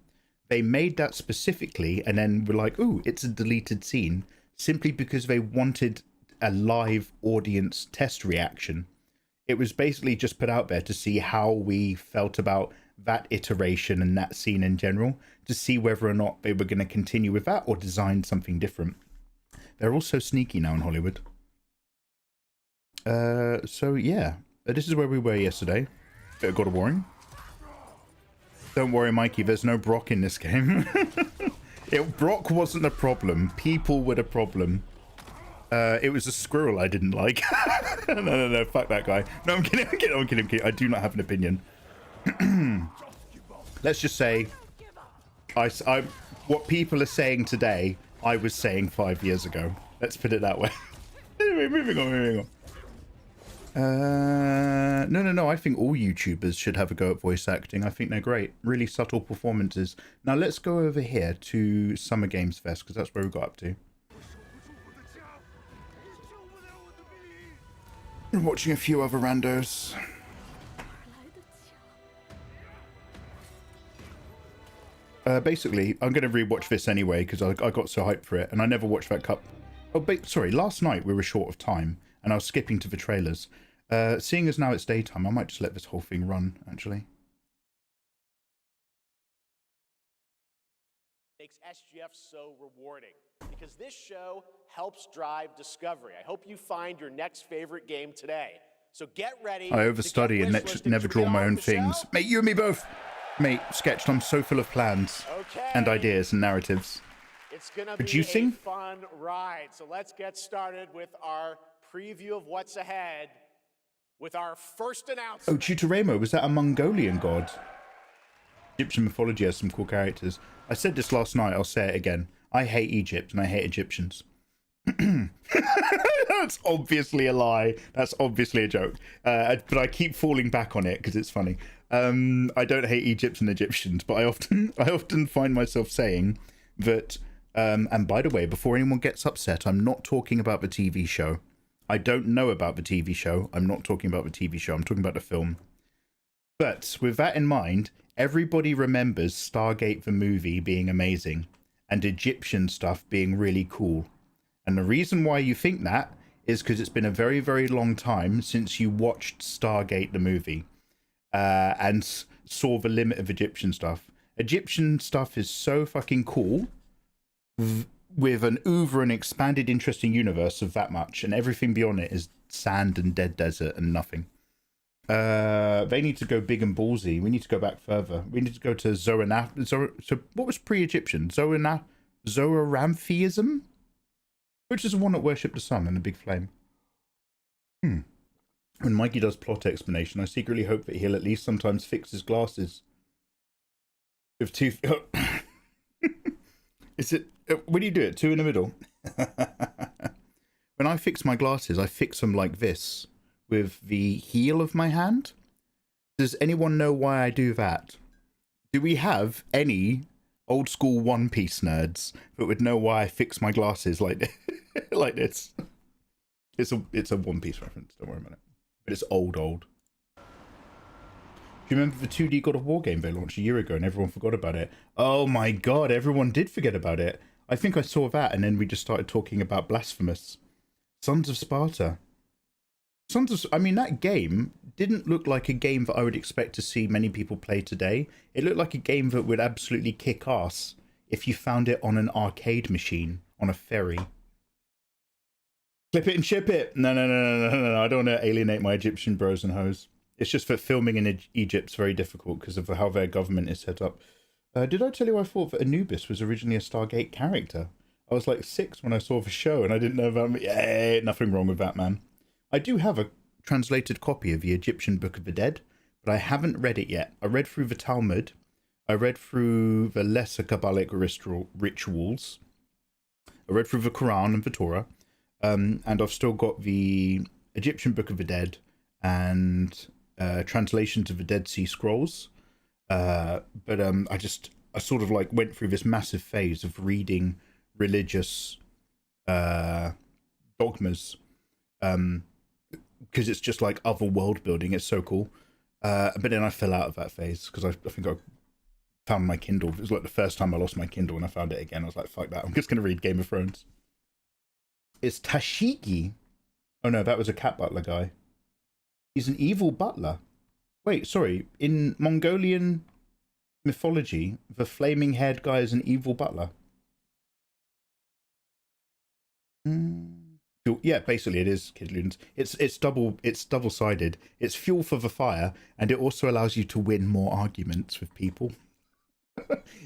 They made that specifically and then were like, ooh, it's a deleted scene, simply because they wanted a live audience test reaction. It was basically just put out there to see how we felt about that iteration and that scene in general, to see whether or not they were going to continue with that or design something different. They're all so sneaky now in Hollywood. So yeah, this is where we were yesterday. Bit of God of War. Don't worry, Mikey, there's no Brock in this game. Brock wasn't the problem. People were the problem. It was a squirrel I didn't like. No, fuck that guy. No, I'm kidding. I do not have an opinion. Let's just say, what people are saying today, I was saying 5 years ago. Let's put it that way. Anyway, moving on. No. I think all YouTubers should have a go at voice acting. I think they're great. Really subtle performances. Now let's go over here to Summer Games Fest, because that's where we got up to. We're watching a few other randos. Basically, I'm going to rewatch this anyway, because I got so hyped for it, and I never watched that cup. Oh, sorry, last night we were short of time, and I was skipping to the trailers. Seeing as now it's daytime, I might just let this whole thing run, actually. Makes SGF so rewarding, because this show helps drive discovery. I hope you find your next favorite game today. So get ready. I overstudy and never draw my own things. Mate, you and me both. Mate, Sketched, I'm so full of plans and ideas and narratives. It's gonna Producing? be a fun ride. So let's get started with our preview of what's ahead with our first announcement. Oh, Tutoremo, was that a Mongolian god? Egyptian mythology has some cool characters. I said this last night, I'll say it again. I hate Egypt and I hate Egyptians. That's obviously a lie. That's obviously a joke. But I keep falling back on it because it's funny. I don't hate Egypt and Egyptians, but I often find myself saying that, and by the way, before anyone gets upset, I'm not talking about the TV show. I don't know about the TV show. I'm not talking about the TV show. I'm talking about the film. But with that in mind, everybody remembers Stargate the movie being amazing and Egyptian stuff being really cool. And the reason why you think that is because it's been a very, very long time since you watched Stargate the movie and saw the limit of Egyptian stuff. Egyptian stuff is so fucking cool with an oeuvre and expanded, interesting universe of that much, and everything beyond it is sand and dead desert and nothing. They need to go big and ballsy. We need to go back further. We need to go to so what was pre-Egyptian? Zoroastrianism? Which is the one that worshipped the sun and a big flame. When Mikey does plot explanation, I secretly hope that he'll at least sometimes fix his glasses. With two... Is it... When do you do it? Two in the middle? When I fix my glasses, I fix them like this, with the heel of my hand. Does anyone know why I do that? Do we have any old school One Piece nerds that would know why I fix my glasses like this? Like this? It's a One Piece reference, don't worry about it. But it's old. Do you remember the 2D God of War game they launched a year ago and everyone forgot about it? Oh my god, everyone did forget about it. I think I saw that and then we just started talking about Blasphemous. Sons of Sparta. I mean, that game didn't look like a game that I would expect to see many people play today. It looked like a game that would absolutely kick ass if you found it on an arcade machine, on a ferry. Clip it and ship it! No. I don't want to alienate my Egyptian bros and hoes. It's just that filming in Egypt's very difficult because of how their government is set up. Did I tell you I thought that Anubis was originally a Stargate character? I was like 6 when I saw the show and I didn't know about me. Yeah, nothing wrong with that, man. I do have a translated copy of the Egyptian Book of the Dead, but I haven't read it yet. I read through the Talmud. I read through the lesser Kabbalic rituals. I read through the Quran and the Torah. And I've still got the Egyptian Book of the Dead and translations of the Dead Sea Scrolls. But I sort of like went through this massive phase of reading religious dogmas. Because it's just like other world building. It's so cool. But then I fell out of that phase because I think I found my Kindle. It was like the first time I lost my Kindle and I found it again. I was like, fuck that. I'm just going to read Game of Thrones. It's Tashigi. Oh no, that was a Cat Butler guy. He's an evil butler. Wait, sorry. In Mongolian mythology, the flaming-haired guy is an evil butler. Yeah, basically it is, Kidloons. It's double-sided. It's fuel for the fire, and it also allows you to win more arguments with people.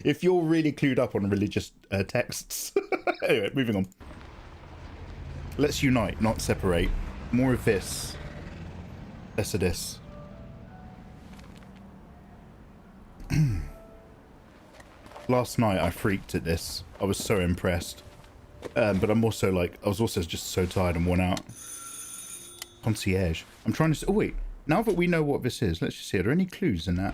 If you're really clued up on religious texts. Anyway, moving on. Let's unite, not separate. More of this. Less of this. Last night I freaked at this. I was so impressed. But I'm also like, I was also just so tired and worn out. Concierge. I'm trying to... Oh, wait. Now that we know what this is, let's just see. Are there any clues in that?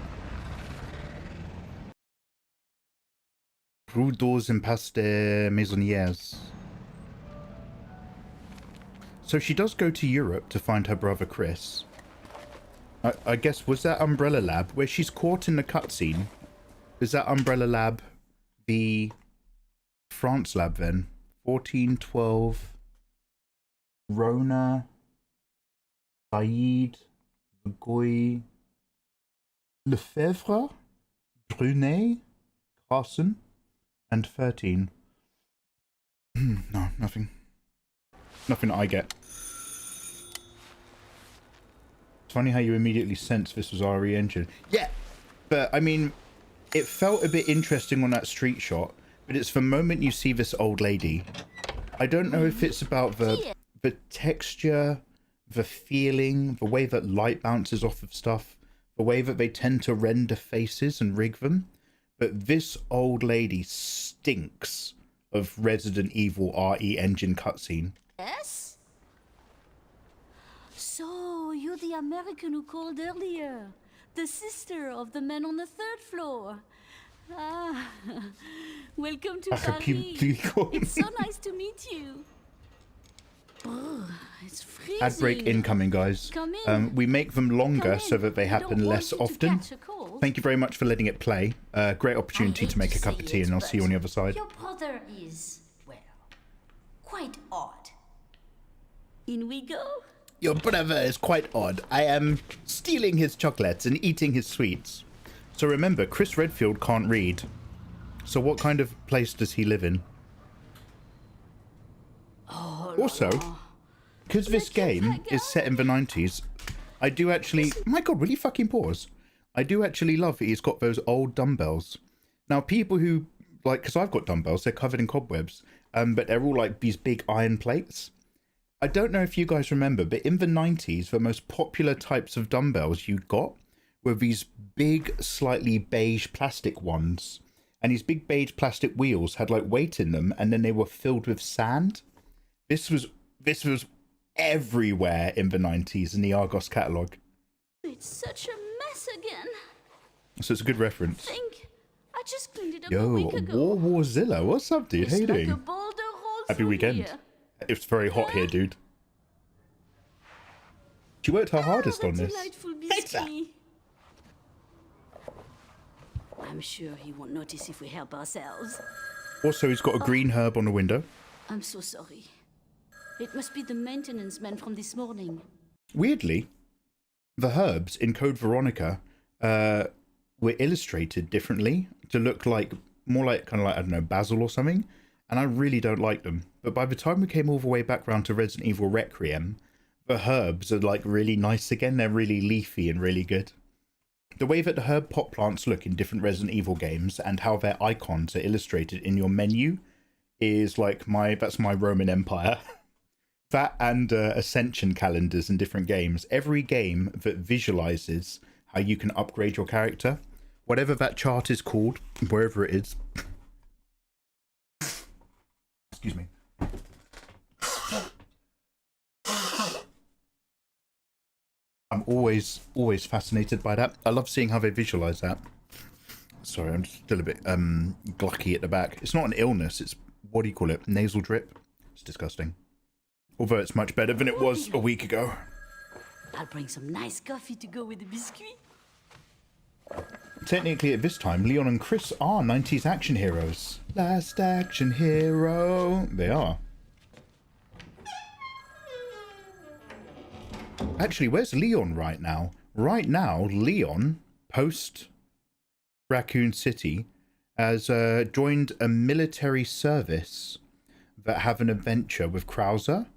Rue d'Ors Impasse des Maisonnières. So she does go to Europe to find her brother Chris. I guess, was that Umbrella Lab where she's caught in the cutscene? Is that Umbrella Lab the France lab then? 1412. Rona. Saïd. Goy. Lefebvre. Brunet. Carson. And 13. No, nothing. Nothing I get. It's funny how you immediately sense this was RE Engine. Yeah, but I mean, it felt a bit interesting on that street shot, but it's the moment you see this old lady. I don't know if it's about the texture, the feeling, the way that light bounces off of stuff, the way that they tend to render faces and rig them, but this old lady stinks of Resident Evil RE Engine cutscene. Yes? So, you're the American who called earlier. The sister of the man on the third floor. Ah, welcome to Paris. It's so nice to meet you. Oh, it's freezing. Ad break incoming, guys. Come in. We make them longer so that they I happen don't less want you to often. catch a cold. Thank you very much for letting it play. Great opportunity to make a cup of tea, and I'll see you on the other side. Your brother is, well, quite odd. In we go. Your brother is quite odd. I am stealing his chocolates and eating his sweets. So remember, Chris Redfield can't read. So what kind of place does he live in? Also, because this game is set in the 90s, I do actually... My god, will you fucking pause? I do actually love that he's got those old dumbbells. Now, people who... Like, because I've got dumbbells, they're covered in cobwebs. But they're all like these big iron plates. I don't know if you guys remember, but in the 90s, the most popular types of dumbbells you got were these big, slightly beige plastic ones. And these big beige plastic wheels had like weight in them, and then they were filled with sand. This was everywhere in the 90s in the Argos catalogue. It's such a mess again. So it's a good reference. I just cleaned it up a Yo, week ago. Warzilla, what's up, dude? How you doing? A boulder rolled Happy through weekend. here. It's very hot here, dude. She worked her hardest on this. Delightful biscuit. I'm sure he won't notice if we help ourselves. Also, he's got a green herb on the window. I'm so sorry. It must be the maintenance man from this morning. Weirdly, the herbs in Code Veronica were illustrated differently to look like more like kind of like, I don't know, basil or something. And I really don't like them. But by the time we came all the way back round to Resident Evil Requiem, the herbs are like really nice again. They're really leafy and really good. The way that the herb pot plants look in different Resident Evil games and how their icons are illustrated in your menu is like that's my Roman Empire. That and Ascension calendars in different games. Every game that visualizes how you can upgrade your character, whatever that chart is called, wherever it is. Excuse me. I'm always fascinated by that. I love seeing how they visualize that. Sorry, I'm just still a bit glucky at the back. It's not an illness, it's, what do you call it? Nasal drip? It's disgusting. Although it's much better than it was a week ago. I'll bring some nice coffee to go with the biscuit. Technically, at this time, Leon and Chris are 90s action heroes. Last action hero. They are. Actually, where's Leon right now? Right now, Leon, post Raccoon City, has joined a military service that have an adventure with Krauser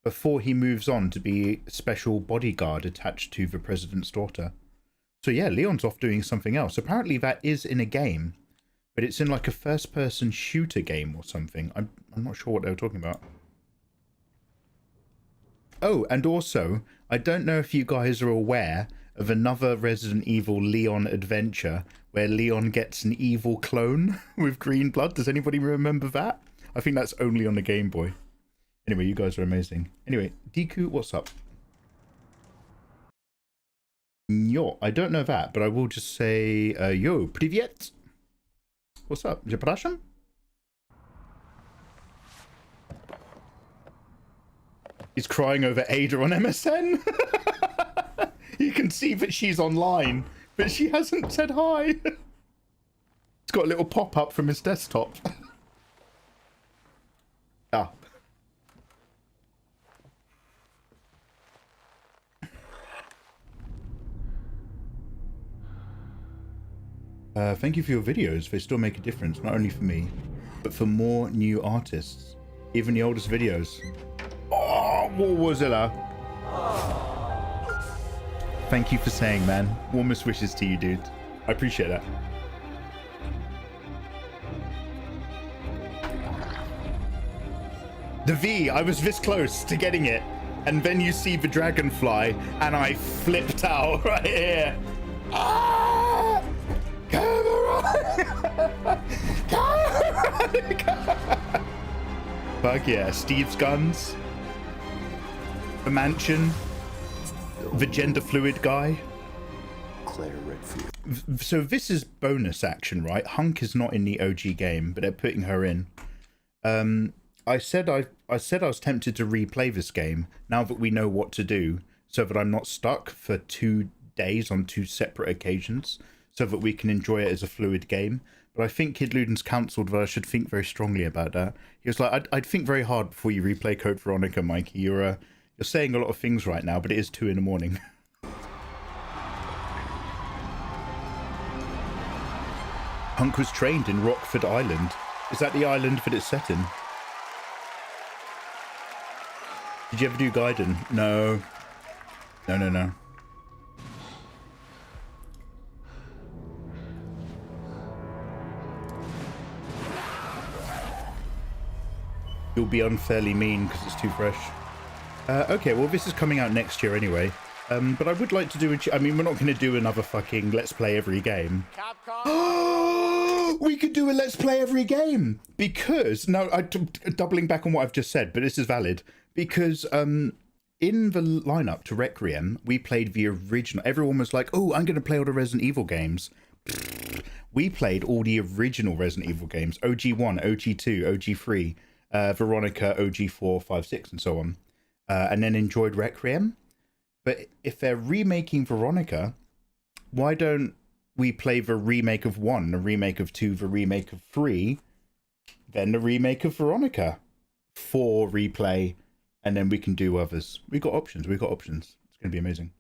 before he moves on to be special bodyguard attached to the president's daughter. So yeah, Leon's off doing something else. Apparently that is in a game, but it's in like a first-person shooter game or something. I'm not sure what they were talking about. Oh, and also, I don't know if you guys are aware of another Resident Evil Leon adventure where Leon gets an evil clone with green blood. Does anybody remember that? I think that's only on the Game Boy. Anyway, you guys are amazing. Anyway, Deku, what's up? Yo, I don't know that, but I will just say, yo, привет. What's up? Zapraszam? He's crying over Ada on MSN. You can see that she's online, but she hasn't said hi. It's got a little pop-up from his desktop. Ah. Thank you for your videos. They still make a difference, not only for me, but for more new artists. Even the oldest videos. Oh, Warzilla. Thank you for saying, man. Warmest wishes to you, dude. I appreciate that. The V, I was this close to getting it. And then you see the dragonfly, and I flipped out right here. Ah! Camera! Camera! Fuck yeah, Steve's guns. The mansion. The gender fluid guy. Claire Redfield. So this is bonus action, right? Hunk is not in the OG game, but they're putting her in. I said I was tempted to replay this game now that we know what to do, so that I'm not stuck for 2 days on 2 separate occasions, so that we can enjoy it as a fluid game. But I think Kid Luden's counselled that I should think very strongly about that. He was like, I'd think very hard before you replay Code Veronica, Mikey. You're saying a lot of things right now, but it is 2 in the morning. Hunk was trained in Rockford Island. Is that the island that it's set in? Did you ever do Gaiden? No. No. You'll be unfairly mean because it's too fresh. Okay, well, this is coming out next year anyway. But I would like to do I mean, we're not going to do another fucking Let's Play every game. Capcom. We could do a Let's Play every game! Because, no, doubling back on what I've just said, but this is valid. Because in the lineup to Requiem, we played the original. Everyone was like, oh, I'm going to play all the Resident Evil games. We played all the original Resident Evil games. OG1, OG2, OG3, Veronica, OG4, 5, 6, and so on. And then enjoyed Requiem. But if they're remaking Veronica, why don't we play the remake of 1, the remake of 2, the remake of 3, then the remake of Veronica? 4 replay, and then we can do others. We got options. It's going to be amazing.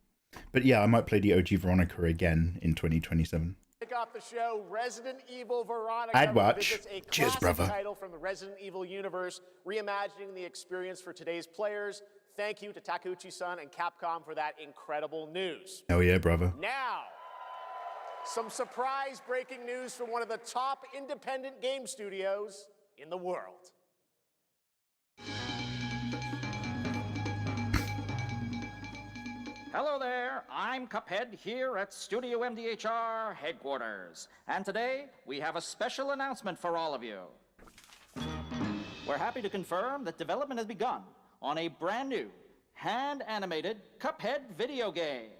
But yeah, I might play the OG Veronica again in 2027. Kick off the show, Resident Evil Veronica. I'd watch. A Cheers, brother. Title from the Resident Evil universe, reimagining the experience for today's players. Thank you to Takeuchi-san and Capcom for that incredible news. Hell yeah, brother. Now, some surprise breaking news from one of the top independent game studios in the world. Hello there, I'm Cuphead here at Studio MDHR headquarters. And today, we have a special announcement for all of you. We're happy to confirm that development has begun on a brand new, hand-animated Cuphead video game.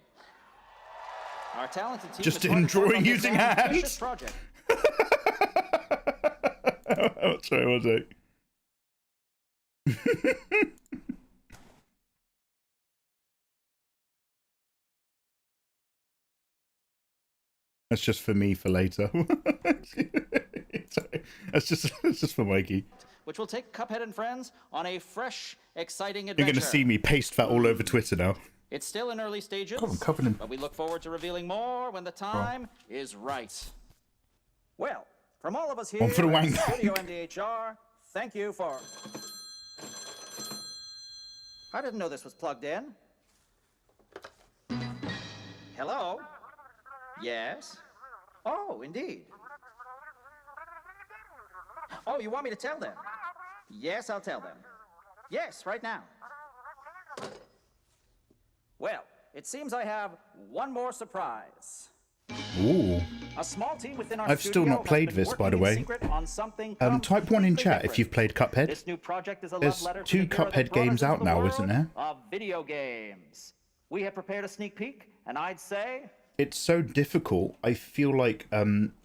Our talented team just in drawing using hands. Project. Sorry, was it? That's just for me for later. That's just for Mikey. Which will take Cuphead and friends on a fresh, exciting You're adventure. going to see me paste that all over Twitter now. It's still in early stages, God, I'm covered in... but we look forward to revealing more when the time is right. Well, from all of us here On for the wang at Studio MDHR, thank you for... I didn't know this was plugged in. Hello? Yes? Oh, indeed. Oh, you want me to tell them? Yes, I'll tell them. Yes, right now. Well, it seems I have one more surprise. Ooh. A small team within our I've still not played this, by the way. Type 1 in chat if you've played Cuphead. This new project is a There's love letter 2 Cuphead games out now, isn't there? Of video games. We have prepared a sneak peek, and I'd say It's so difficult. I feel like,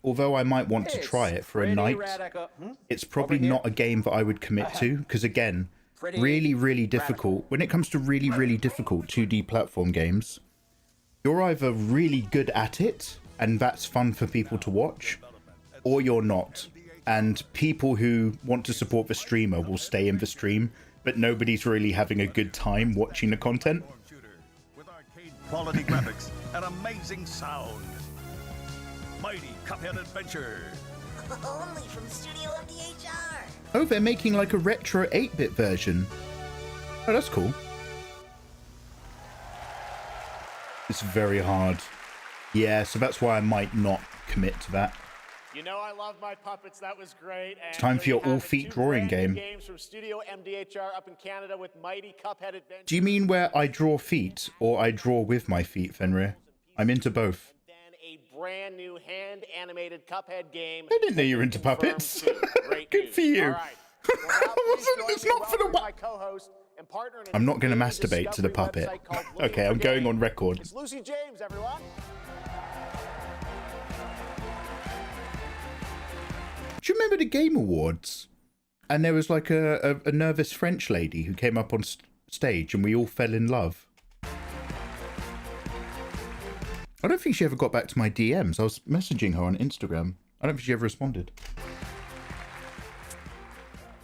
although I might want to try it for a night, it's probably not a game that I would commit to. Because again, really, really difficult. When it comes to really, really difficult 2D platform games, you're either really good at it, and that's fun for people to watch, or you're not. And people who want to support the streamer will stay in the stream, but nobody's really having a good time watching the content. Quality graphics and amazing sound. Mighty Cuphead Adventure. Only from Studio MDHR. Oh, they're making like a retro 8-bit version. Oh, that's cool. It's very hard. Yeah, so that's why I might not commit to that. You know I love my puppets. That was great. It's time for your all-feet drawing game. Games from Studio MDHR up in Canada with Mighty Cuphead Adventure. Do you mean where I draw feet or I draw with my feet, Fenrir? I'm into both. Then a brand new hand-animated Cuphead game. I didn't know you were into puppets. Good for you. All right. Well, it's not for the my co-host and partner in I'm not going to masturbate to the puppet. Okay, I'm going on record. It's Lucy James, everyone. Do you remember the Game Awards? And there was like a nervous French lady who came up on stage and we all fell in love. I don't think she ever got back to my DMs. I was messaging her on Instagram. I don't think she ever responded.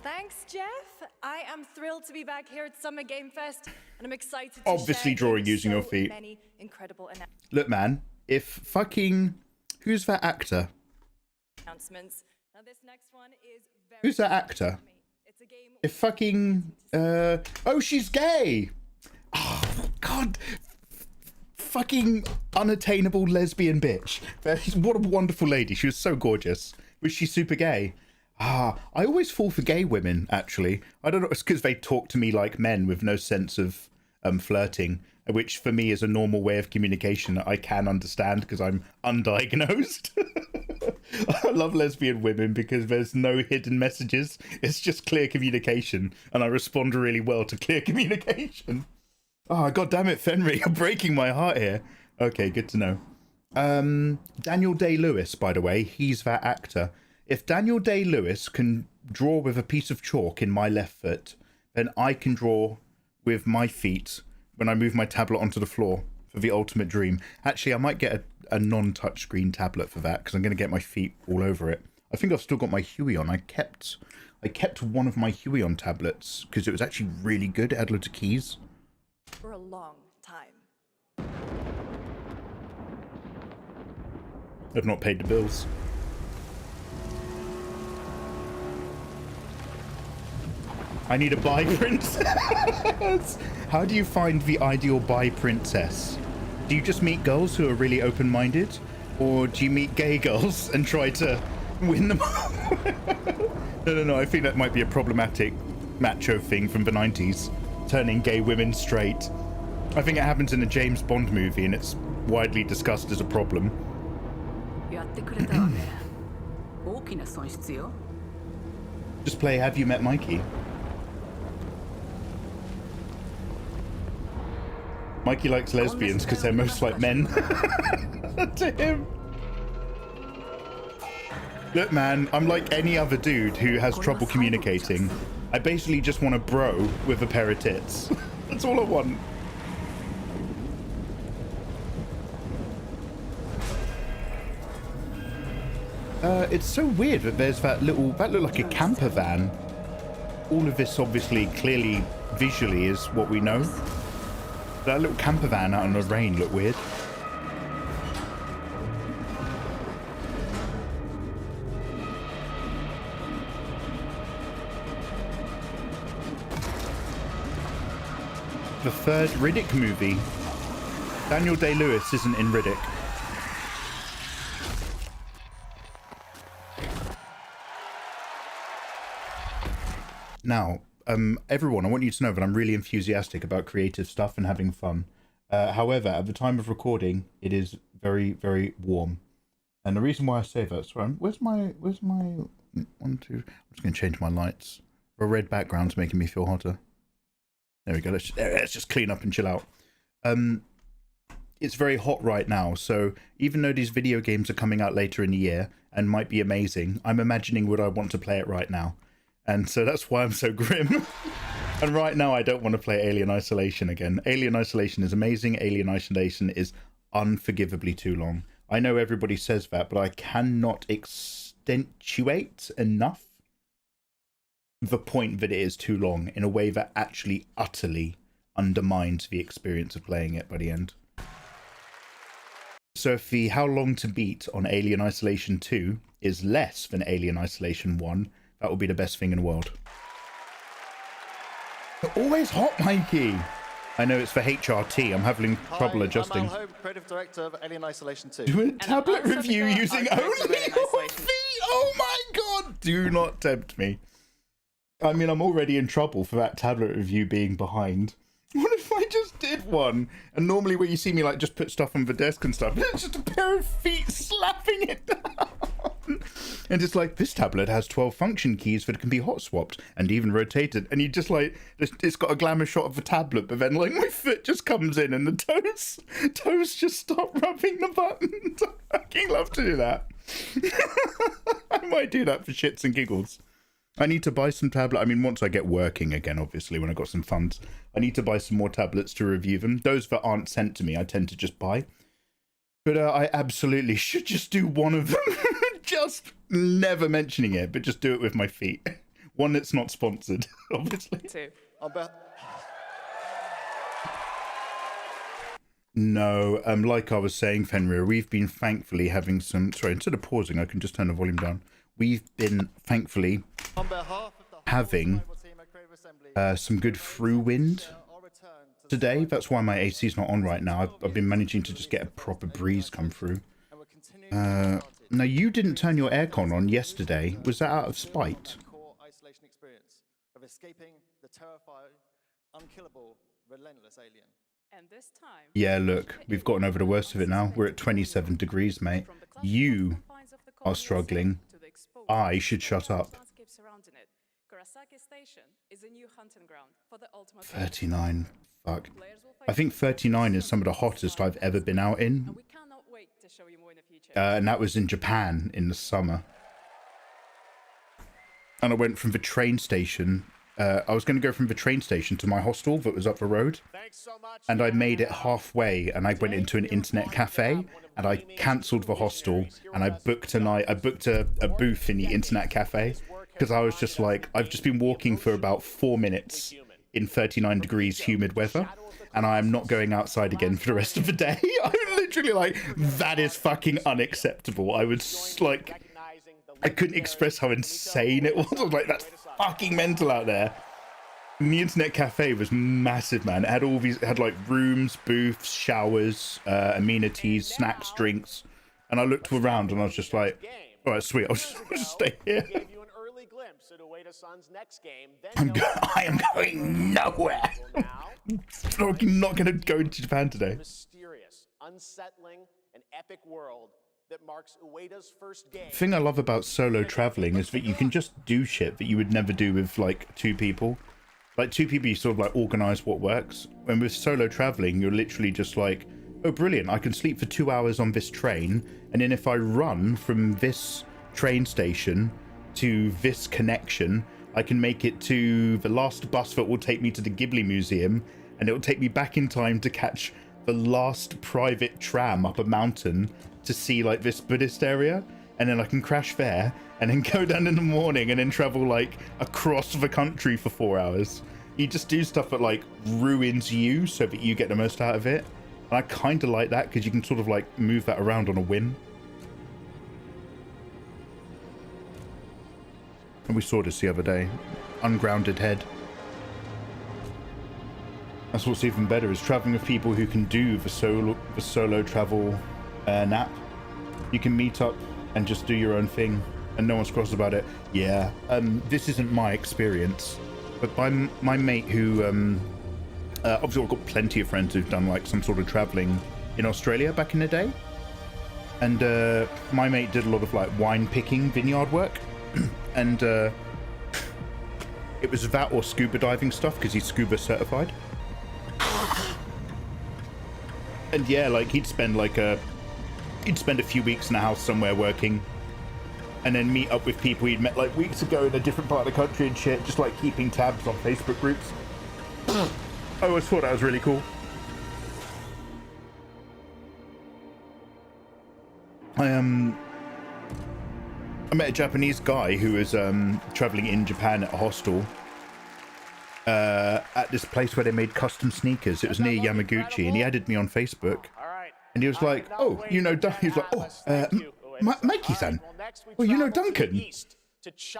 Thanks, Jeff. I am thrilled to be back here at Summer Game Fest, and I'm excited to Obviously share drawing using your feet. Many incredible Look, man, if fucking... Who's that actor? announcements. Now, this next one is very Who's that actor? It's a game If fucking... Oh, she's gay! Oh, God. Fucking unattainable lesbian bitch. What a wonderful lady. She was so gorgeous. Was she super gay? I always fall for gay women, actually. I don't know, it's because they talk to me like men with no sense of flirting, which for me is a normal way of communication that I can understand because I'm undiagnosed. I love lesbian women because there's no hidden messages. It's just clear communication, and I respond really well to clear communication. Oh, God damn it, Fenrir, you're breaking my heart here. Okay, good to know. Daniel Day-Lewis, by the way, he's that actor. If Daniel Day-Lewis can draw with a piece of chalk in my left foot, then I can draw with my feet when I move my tablet onto the floor for the ultimate dream. Actually, I might get a non-touchscreen tablet for that because I'm going to get my feet all over it. I think I've still got my Huey on. I kept one of my Huey on tablets because it was actually really good. It had loads of keys. for a long time. I've not paid the bills. I need a bi princess. How do you find the ideal bi princess? Do you just meet girls who are really open-minded? Or do you meet gay girls and try to win them? No, I think that might be a problematic macho thing from the 90s. Turning gay women straight. I think it happens in a James Bond movie and it's widely discussed as a problem. Just play Have You Met Mikey? Mikey likes lesbians because they're most like men. To him. Look, man, I'm like any other dude who has trouble communicating. I basically just want a bro with a pair of tits. That's all I want. It's so weird that there's that looked like a camper van. All of this obviously clearly visually is what we know. That little camper van out in the rain looked weird. The third Riddick movie. Daniel Day-Lewis isn't in Riddick. Now, everyone, I want you to know that I'm really enthusiastic about creative stuff and having fun. However, at the time of recording, it is very, very warm. And the reason why I say that, sorry, where's my 1, 2, I'm just going to change my lights. The red background's making me feel hotter. There we go. Let's just clean up and chill out. It's very hot right now, so even though these video games are coming out later in the year and might be amazing, I'm imagining would I want to play it right now. And so that's why I'm so grim. And right now I don't want to play Alien Isolation again. Alien Isolation is amazing. Alien Isolation is unforgivably too long. I know everybody says that, but I cannot accentuate enough the point that it is too long in a way that actually utterly undermines the experience of playing it by the end. So if the how long to beat on Alien Isolation 2 is less than Alien Isolation 1, that would be the best thing in the world. You're always hot, Mikey! I know it's for HRT. I'm having trouble adjusting. I'm Hoe, creative director of Alien Isolation 2. Do a tablet review using only your feet! Oh my god! Do not tempt me. I mean, I'm already in trouble for that tablet review being behind. What if I just did one? And normally where you see me like just put stuff on the desk and stuff, it's just a pair of feet slapping it down. And it's like, this tablet has 12 function keys that can be hot swapped and even rotated. And you just like, it's got a glamour shot of the tablet, but then like my foot just comes in and the toes just stop rubbing the buttons. I fucking love to do that. I might do that for shits and giggles. I need to buy some tablet. I mean, once I get working again, obviously, when I've got some funds, I need to buy some more tablets to review them. Those that aren't sent to me, I tend to just buy. But I absolutely should just do one of them. Just never mentioning it, but just do it with my feet. One that's not sponsored, obviously. No, like I was saying, Fenrir, we've been thankfully having some... Sorry, instead of pausing, I can just turn the volume down. We've been thankfully having some good through wind today. That's why my AC is not on right now. I've been managing to just get a proper breeze come through. Now, you didn't turn your aircon on yesterday. Was that out of spite? Yeah, look, we've gotten over the worst of it now. We're at 27 degrees, mate. You are struggling. I should shut up. 39. Fuck. I think 39 is some of the hottest I've ever been out in. And that was in Japan in the summer. And I went from the train station. I was going to go from the train station to my hostel that was up the road. And I made it halfway and I went into an internet cafe and I cancelled the hostel and I booked a booth in the internet cafe because I was just like, I've just been walking for about 4 minutes in 39 degrees humid weather and I am not going outside again for the rest of the day. I'm literally like, that is fucking unacceptable. I was like, I couldn't express how insane it was. I was like, that's fucking mental out there. And the internet cafe was massive, man. It had all these, it had like rooms, booths, showers, amenities, snacks, drinks. And I looked around and I was just like, all right, sweet, I'll just stay here. I am going nowhere. I'm not going to go to Japan today. Mysterious, unsettling, and epic world that marks Ueda's first game. The thing I love about solo traveling is that you can just do shit that you would never do with like 2 people. Like 2 people, you sort of like organize what works. When with solo traveling, you're literally just like, oh, brilliant, I can sleep for 2 hours on this train. And then if I run from this train station to this connection, I can make it to the last bus that will take me to the Ghibli Museum. And it will take me back in time to catch the last private tram up a mountain to see like this Buddhist area. And then I can crash there and then go down in the morning and then travel like across the country for 4 hours. You just do stuff that like ruins you so that you get the most out of it. And I kind of like that because you can sort of like move that around on a whim. And we saw this the other day. Ungrounded head. That's what's even better, is traveling with people who can do the solo travel nap. You can meet up and just do your own thing and no one's cross about it. Yeah, this isn't my experience, but by my mate who obviously I've got plenty of friends who've done like some sort of traveling in Australia back in the day, and my mate did a lot of like wine picking vineyard work and it was that or scuba diving stuff because he's scuba certified. And yeah, like he'd spend a few weeks in a house somewhere working, and then meet up with people he'd met like weeks ago in a different part of the country and shit, just like keeping tabs on Facebook groups. I always thought that was really cool. I met a Japanese guy who was traveling in Japan at a hostel at this place where they made custom sneakers. It was near Yamaguchi, and he added me on Facebook. And he was like, "Oh, you know," he was like, "Oh, Mikey-san, well, you know Duncan."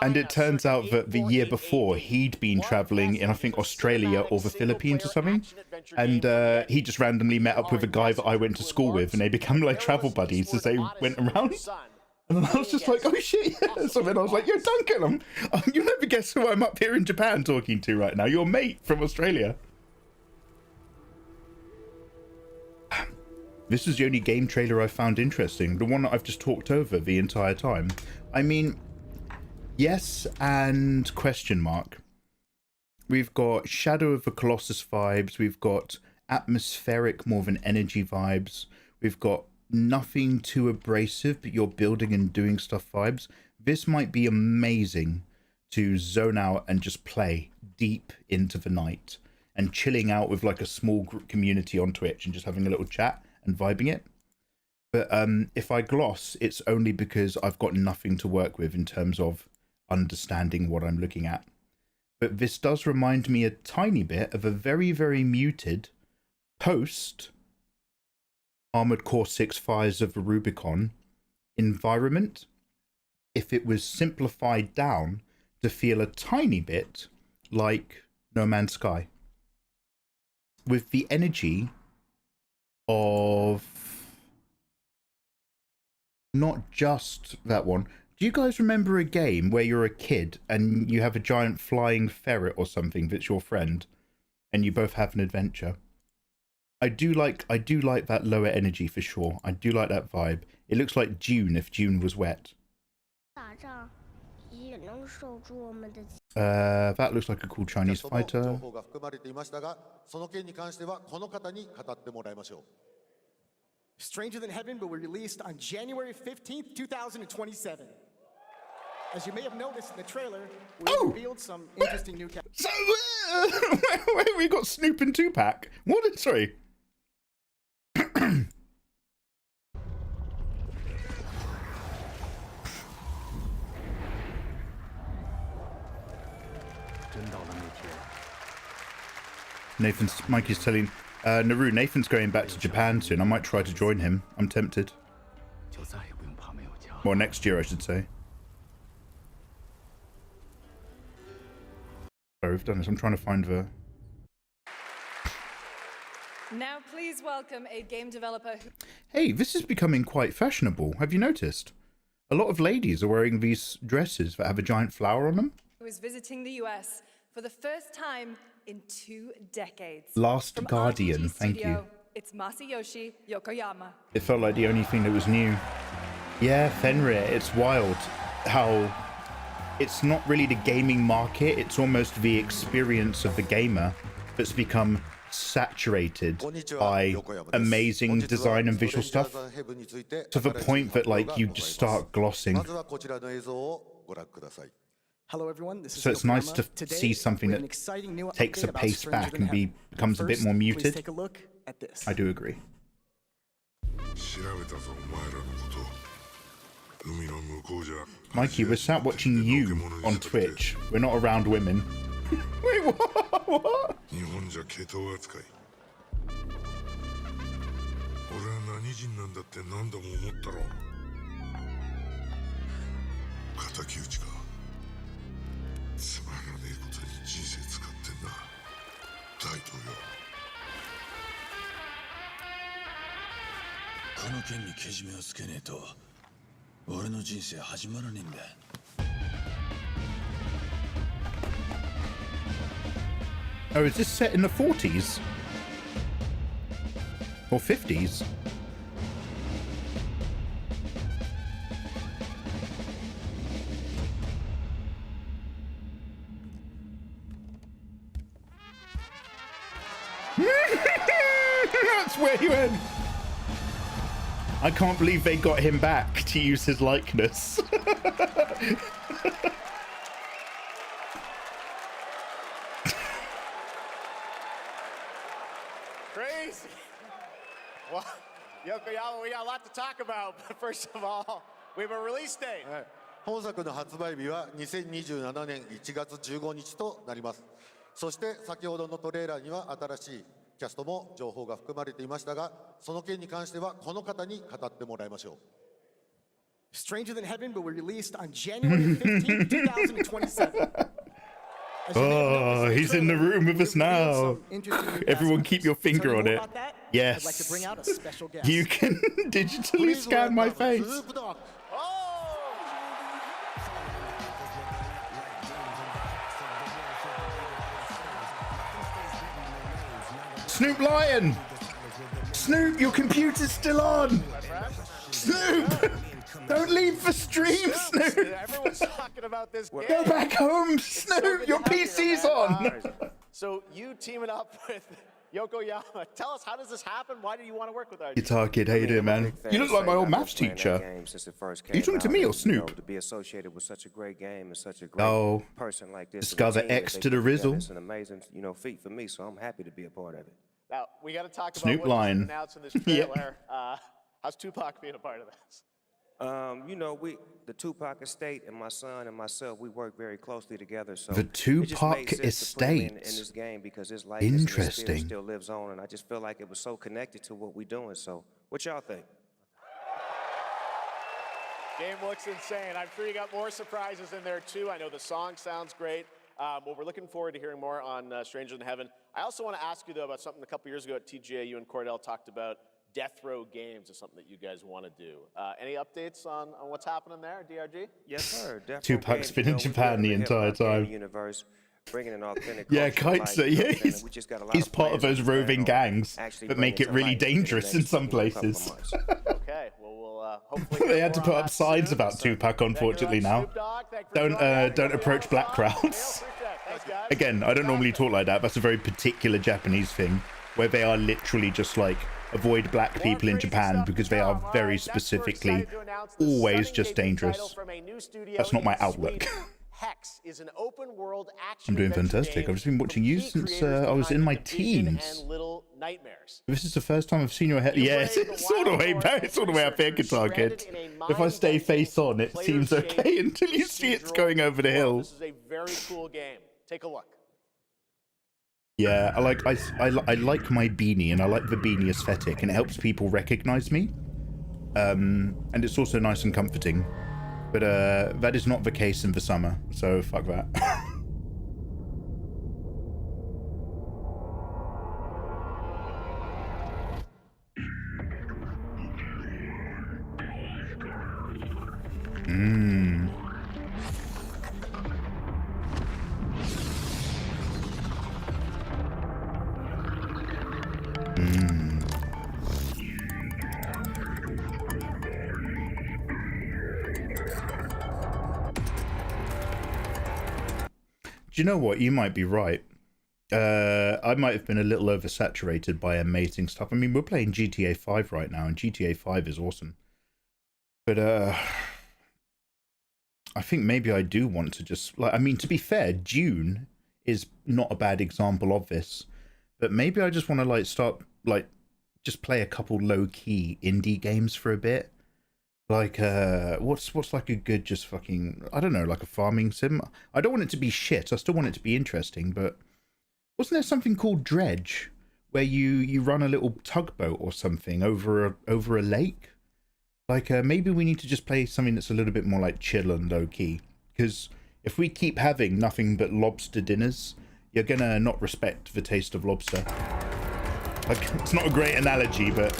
And it turns out that the year before he'd been traveling in, I think, Australia or the Philippines or something, and he just randomly met up with a guy that I went to school with, and they become like travel buddies as they went around. And then I was just like, "Oh shit!" Yeah. So then I was like, "Yo, Duncan, you never guess who I'm up here in Japan talking to right now? Your mate from Australia." This is the only game trailer I found interesting. The one that I've just talked over the entire time. I mean, yes and question mark. We've got Shadow of the Colossus vibes. We've got atmospheric, more than energy vibes. We've got nothing too abrasive, but you're building and doing stuff vibes. This might be amazing to zone out and just play deep into the night and chilling out with like a small group community on Twitch and just having a little chat and vibing it. But if I gloss, it's only because I've got nothing to work with in terms of understanding what I'm looking at. But this does remind me a tiny bit of a very, very muted post Armored Core 6 Fires of the Rubicon environment, if it was simplified down to feel a tiny bit like No Man's Sky, with the energy of not just that one. Do you guys remember a game where you're a kid and you have a giant flying ferret or something that's your friend and you both have an adventure? I do like that lower energy for sure. I do like that vibe. It looks like June if June was wet. That looks like a cool Chinese fighter. Stranger Than Heaven will be released on January 15th, 2027. As you may have noticed in the trailer, we revealed some interesting new characters. So, we got Snoop and Tupac. What? Sorry. Mikey's telling Naru, Nathan's going back to Japan soon. I might try to join him. I'm tempted. Well, next year, I should say. Sorry, we've done this. I'm trying to find the... Now, please welcome a game developer who... Hey, this is becoming quite fashionable. Have you noticed? A lot of ladies are wearing these dresses that have a giant flower on them. Who is visiting the US for the first time in 2 decades. Last From Guardian, RPG thank Studio, you. It's Masayoshi Yokoyama. It felt like the only thing that was new. Yeah, Fenrir, it's wild how it's not really the gaming market, it's almost the experience of the gamer that's become saturated by amazing design and visual stuff to the point that like you just start glossing. Hello everyone, this is So it's nice Yokoyama. to Today, see something we have that an exciting new takes update a about pace Stranger back Than and Heaven. becomes a bit First, more please muted. take a look at this. I do agree. Mikey, we're sat watching you on Twitch. We're not around women. Wait, what? What? 日本じゃ毛頭扱い。俺は何人なんだって何度も思ったろ。敵討ちか。つまらねえことに人生使ってんな。大統領。この件にけじめをつけねえと、俺の人生始まらねえんだ。Oh, is this set in the 40s? Or 50s? That's where he went. I can't believe they got him back to use his likeness. Crazy. Well, Yokoyama, we got a lot to talk about, but first of all, we have a release date. 本作の発売日は2027年1月15日となります。そして先ほどのトレーラーには新しいキャストも情報が含まれていましたが、その件に関してはこの方に語ってもらいましょう。Stranger Than Heaven will be released on January 15th, 2027. Oh, he's in the room with us now. Everyone keep your finger on it. Yes. You can digitally scan my face. Snoop Lion! Snoop, your computer's still on! Snoop! Don't leave for stream, Snoop! Everyone's talking about this game. Go back home, Snoop! Your PC's on! So you teaming up with Yokoyama. Tell us, how does this happen? Why do you want to work with our Guitar Kid, how you doing, man? You look like my old maths teacher. Are you talking to me or Snoop? To be associated with such a great game and such a great person like this. Discover X to the Rizzle. It's an amazing, feat for me, so I'm happy to be a part of it. Now, we got to talk about Snoop what line. was announced in this trailer. How's Tupac being a part of this? The Tupac estate and my son and myself, we work very closely together. So the Tupac estate in this game because his life and his spirit still lives on, and I just feel like it was so connected to what we're doing. So, what y'all think? Game looks insane. I'm sure you got more surprises in there too. I know the song sounds great. Well, we're looking forward to hearing more on Stranger Than Heaven. I also want to ask you though about something a couple years ago at TGA. You and Cordell talked about death row games is something that you guys want to do. Any updates on what's happening there, DRG? Yes, sir. Tupac's been in Japan the entire time. Universe, bringing an authentic Kite's he's part of those roving gangs that make it really dangerous in some places. Okay, well, we'll hopefully they had to put up signs about Tupac, unfortunately, now. Don't approach black crowds. Again, I don't normally talk like that. That's a very particular Japanese thing, where they are literally just like, avoid black people in Japan because they are very specifically always just dangerous. That's not my outlook. I'm doing fantastic. I've just been watching you since I was in my teens. This is the first time I've seen your head. Yes, it's all the way back. It's all the way up here, Guitar Kid. If I stay face on, it seems okay until you see it's going over the hill. This is a very cool game. Take a look. Yeah, I like my beanie, and I like the beanie aesthetic, and it helps people recognize me. And it's also nice and comforting. But that is not the case in the summer, so fuck that. Do you know what? You might be right. I might have been a little oversaturated by amazing stuff. I mean, we're playing GTA 5 right now, and GTA 5 is awesome. But I think maybe I do want to just, like, I mean, to be fair, Dune is not a bad example of this. But maybe I just want to, like, start, like, just play a couple low-key indie games for a bit. Like, what's like a good, just fucking, I don't know, like a farming sim? I don't want it to be shit. I still want it to be interesting, but wasn't there something called Dredge, where you run a little tugboat or something over a lake? Like maybe we need to just play something that's a little bit more like chill and low key. Because if we keep having nothing but lobster dinners, you're gonna not respect the taste of lobster. Like, it's not a great analogy, but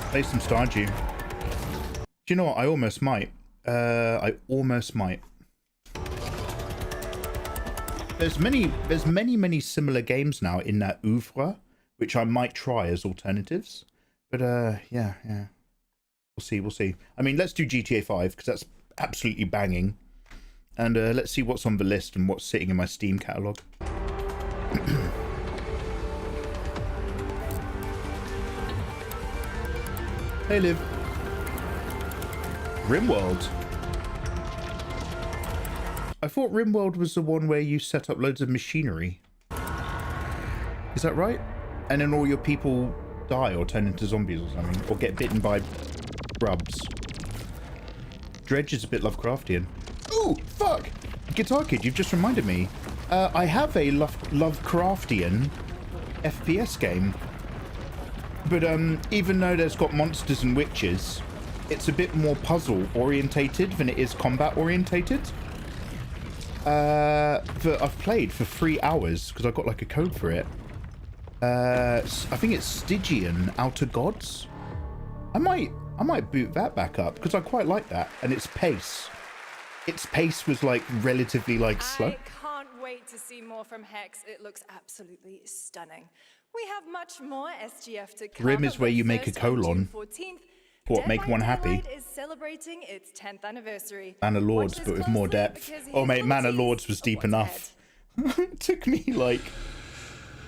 play some Stardew. Do you know what? I almost might. I almost might. There's many similar games now in that oeuvre, which I might try as alternatives. But yeah. We'll see. I mean, let's do GTA 5 because that's absolutely banging. And let's see what's on the list and what's sitting in my Steam catalogue. Hey, Liv. RimWorld. I thought RimWorld was the one where you set up loads of machinery. Is that right? And then all your people die or turn into zombies or something, or get bitten by grubs. Dredge is a bit Lovecraftian. Oh, fuck! Guitar Kid, you've just reminded me. I have a Lovecraftian FPS game. But even though there's got monsters and witches, it's a bit more puzzle orientated than it is combat orientated. That I've played for 3 hours because I got like a code for it. I think it's Stygian Outer Gods. I might boot that back up because I quite like that, and its pace was like relatively like slow. I can't wait to see more from Hex. It looks absolutely stunning. We have much more SGF to come. Rim is where you make a colon. What, make one happy? Is celebrating its 10th anniversary. Mana Lords, but with more depth. Oh mate, Mana Lords was deep enough. It took me like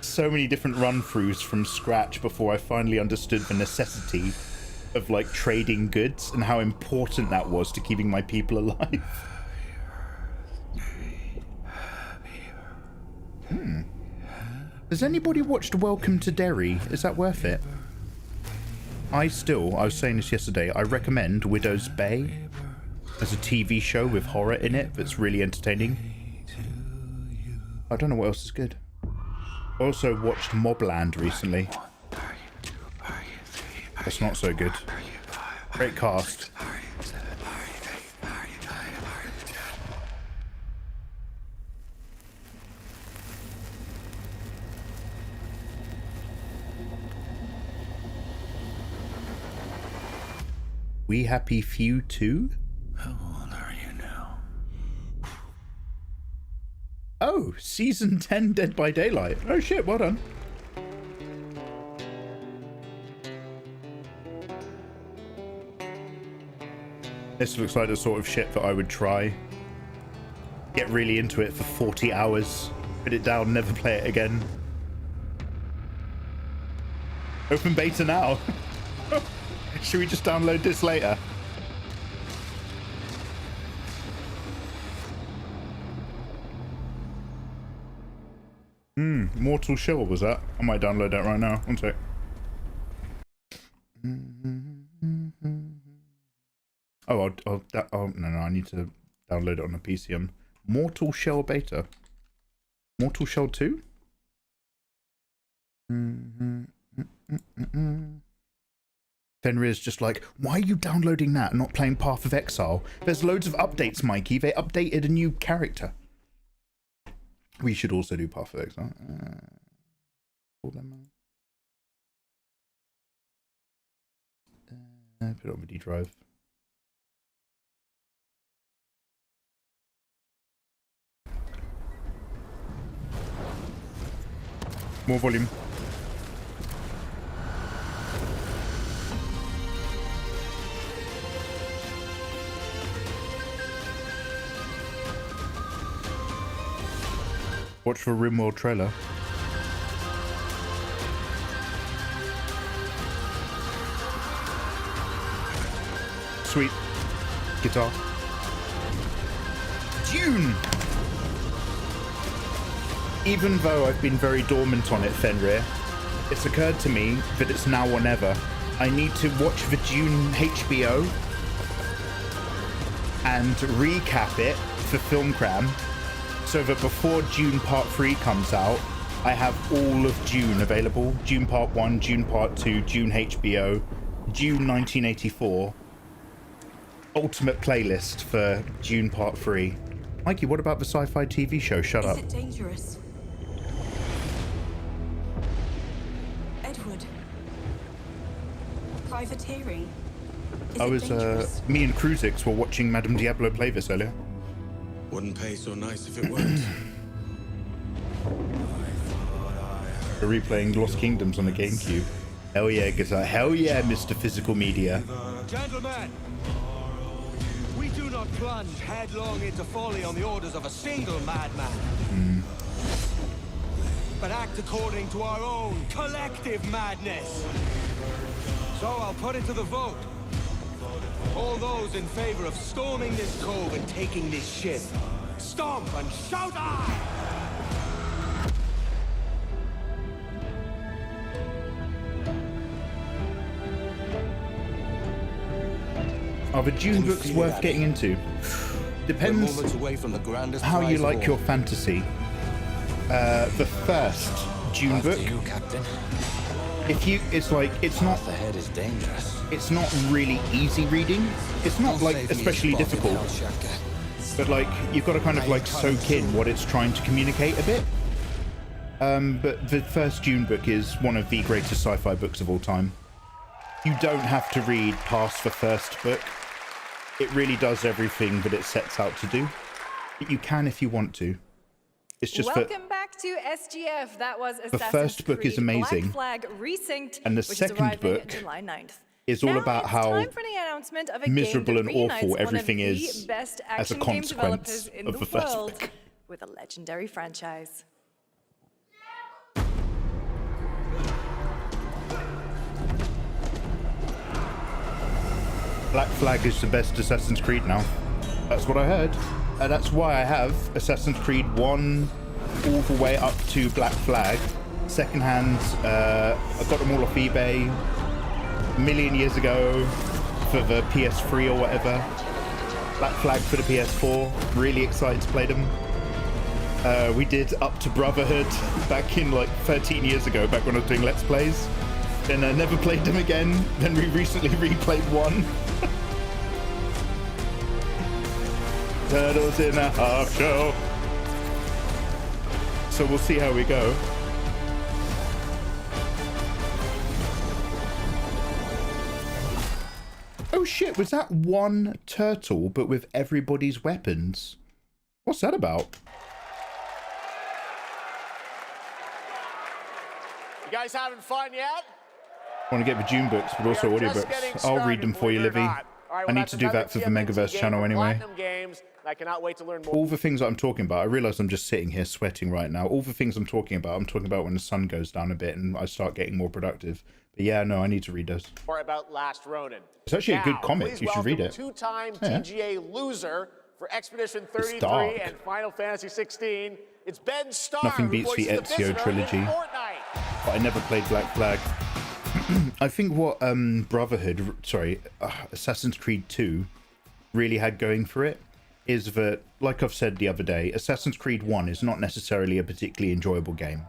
so many different run-throughs from scratch before I finally understood the necessity of like trading goods and how important that was to keeping my people alive. Has anybody watched Welcome to Derry? Is that worth it? I was saying this yesterday, I recommend Widow's Bay as a TV show with horror in it that's really entertaining. I don't know what else is good. I also watched Mobland recently. That's not so good. Great cast. We Happy Few 2? How old are you now? Oh, season 10 Dead by Daylight. Oh shit, well done. This looks like the sort of shit that I would try. Get really into it for 40 hours, put it down, never play it again. Open beta now. Should we just download this later? Mortal Shell was that? I might download that right now. One sec. Oh, no, I need to download it on a PC. On Mortal Shell beta. Mortal Shell 2? Fenrir's just like, why are you downloading that and not playing Path of Exile? There's loads of updates, Mikey. They updated a new character. We should also do Path of Exile. Put it on the D drive. More volume. Watch for RimWorld trailer. Sweet. Guitar. Dune! Even though I've been very dormant on it, Fenrir, it's occurred to me that it's now or never. I need to watch the Dune HBO and recap it for Film Cram so that before June Part 3 comes out, I have all of June available. June Part 1, June Part 2, June HBO, June 1984. Ultimate playlist for June Part 3. Mikey, what about the sci-fi TV show? Shut up. Is it dangerous? Edward. Privateering. I was, me and Cruzix were watching Madame Diablo play this earlier. Wouldn't pay so nice if it weren't. We're replaying Lost Kingdoms on the GameCube. Hell yeah, Gaza. Hell yeah, Mr. Physical Media. Gentlemen, we do not plunge headlong into folly on the orders of a single madman, but act according to our own collective madness. So I'll put it to the vote. All those in favor of storming this cove and taking this ship, stomp and shout aye! Are the June books worth getting into? Depends how you like your fantasy. The first June book, it's not. The head is dangerous. It's not really easy reading. It's not like especially difficult, but like you've got to kind of like soak in what it's trying to communicate a bit. But the first June book is one of the greatest sci-fi books of all time. You don't have to read past the first book. It really does everything that it sets out to do. But you can if you want to. It's just Welcome back to SGF. That was the first book is amazing. Black Flag Resynced, And the which second is book July 9th. is all about how miserable and awful everything is as a consequence of the first book. With a legendary franchise. Black Flag is the best Assassin's Creed now. That's what I heard. That's why I have Assassin's Creed 1 all the way up to Black Flag. Secondhand, I got them all off eBay a million years ago for the PS3 or whatever. Black Flag for the PS4. Really excited to play them. We did Up to Brotherhood back in like 13 years ago, back when I was doing Let's Plays. Then I never played them again. Then we recently replayed 1. Turtles in a half shell. So we'll see how we go. Oh shit, was that one turtle but with everybody's weapons? What's that about? You guys having fun yet? I want to get the June books, but also audiobooks. I'll read them for you, Livy. I need to do that for the Megaverse channel anyway. I cannot wait to learn more. All the things that I'm talking about, I realize I'm just sitting here sweating right now. All the things I'm talking about when the sun goes down a bit and I start getting more productive. But yeah, no, I need to read those. Or about Last Ronin. It's actually a good comic. You should read it. Two-time TGA loser for Expedition 33 and Final Fantasy 16. It's Ben Starr. Nothing beats the Ezio trilogy. But I never played Black Flag. I think what Assassin's Creed 2 really had going for it is that, like I've said the other day, Assassin's Creed 1 is not necessarily a particularly enjoyable game.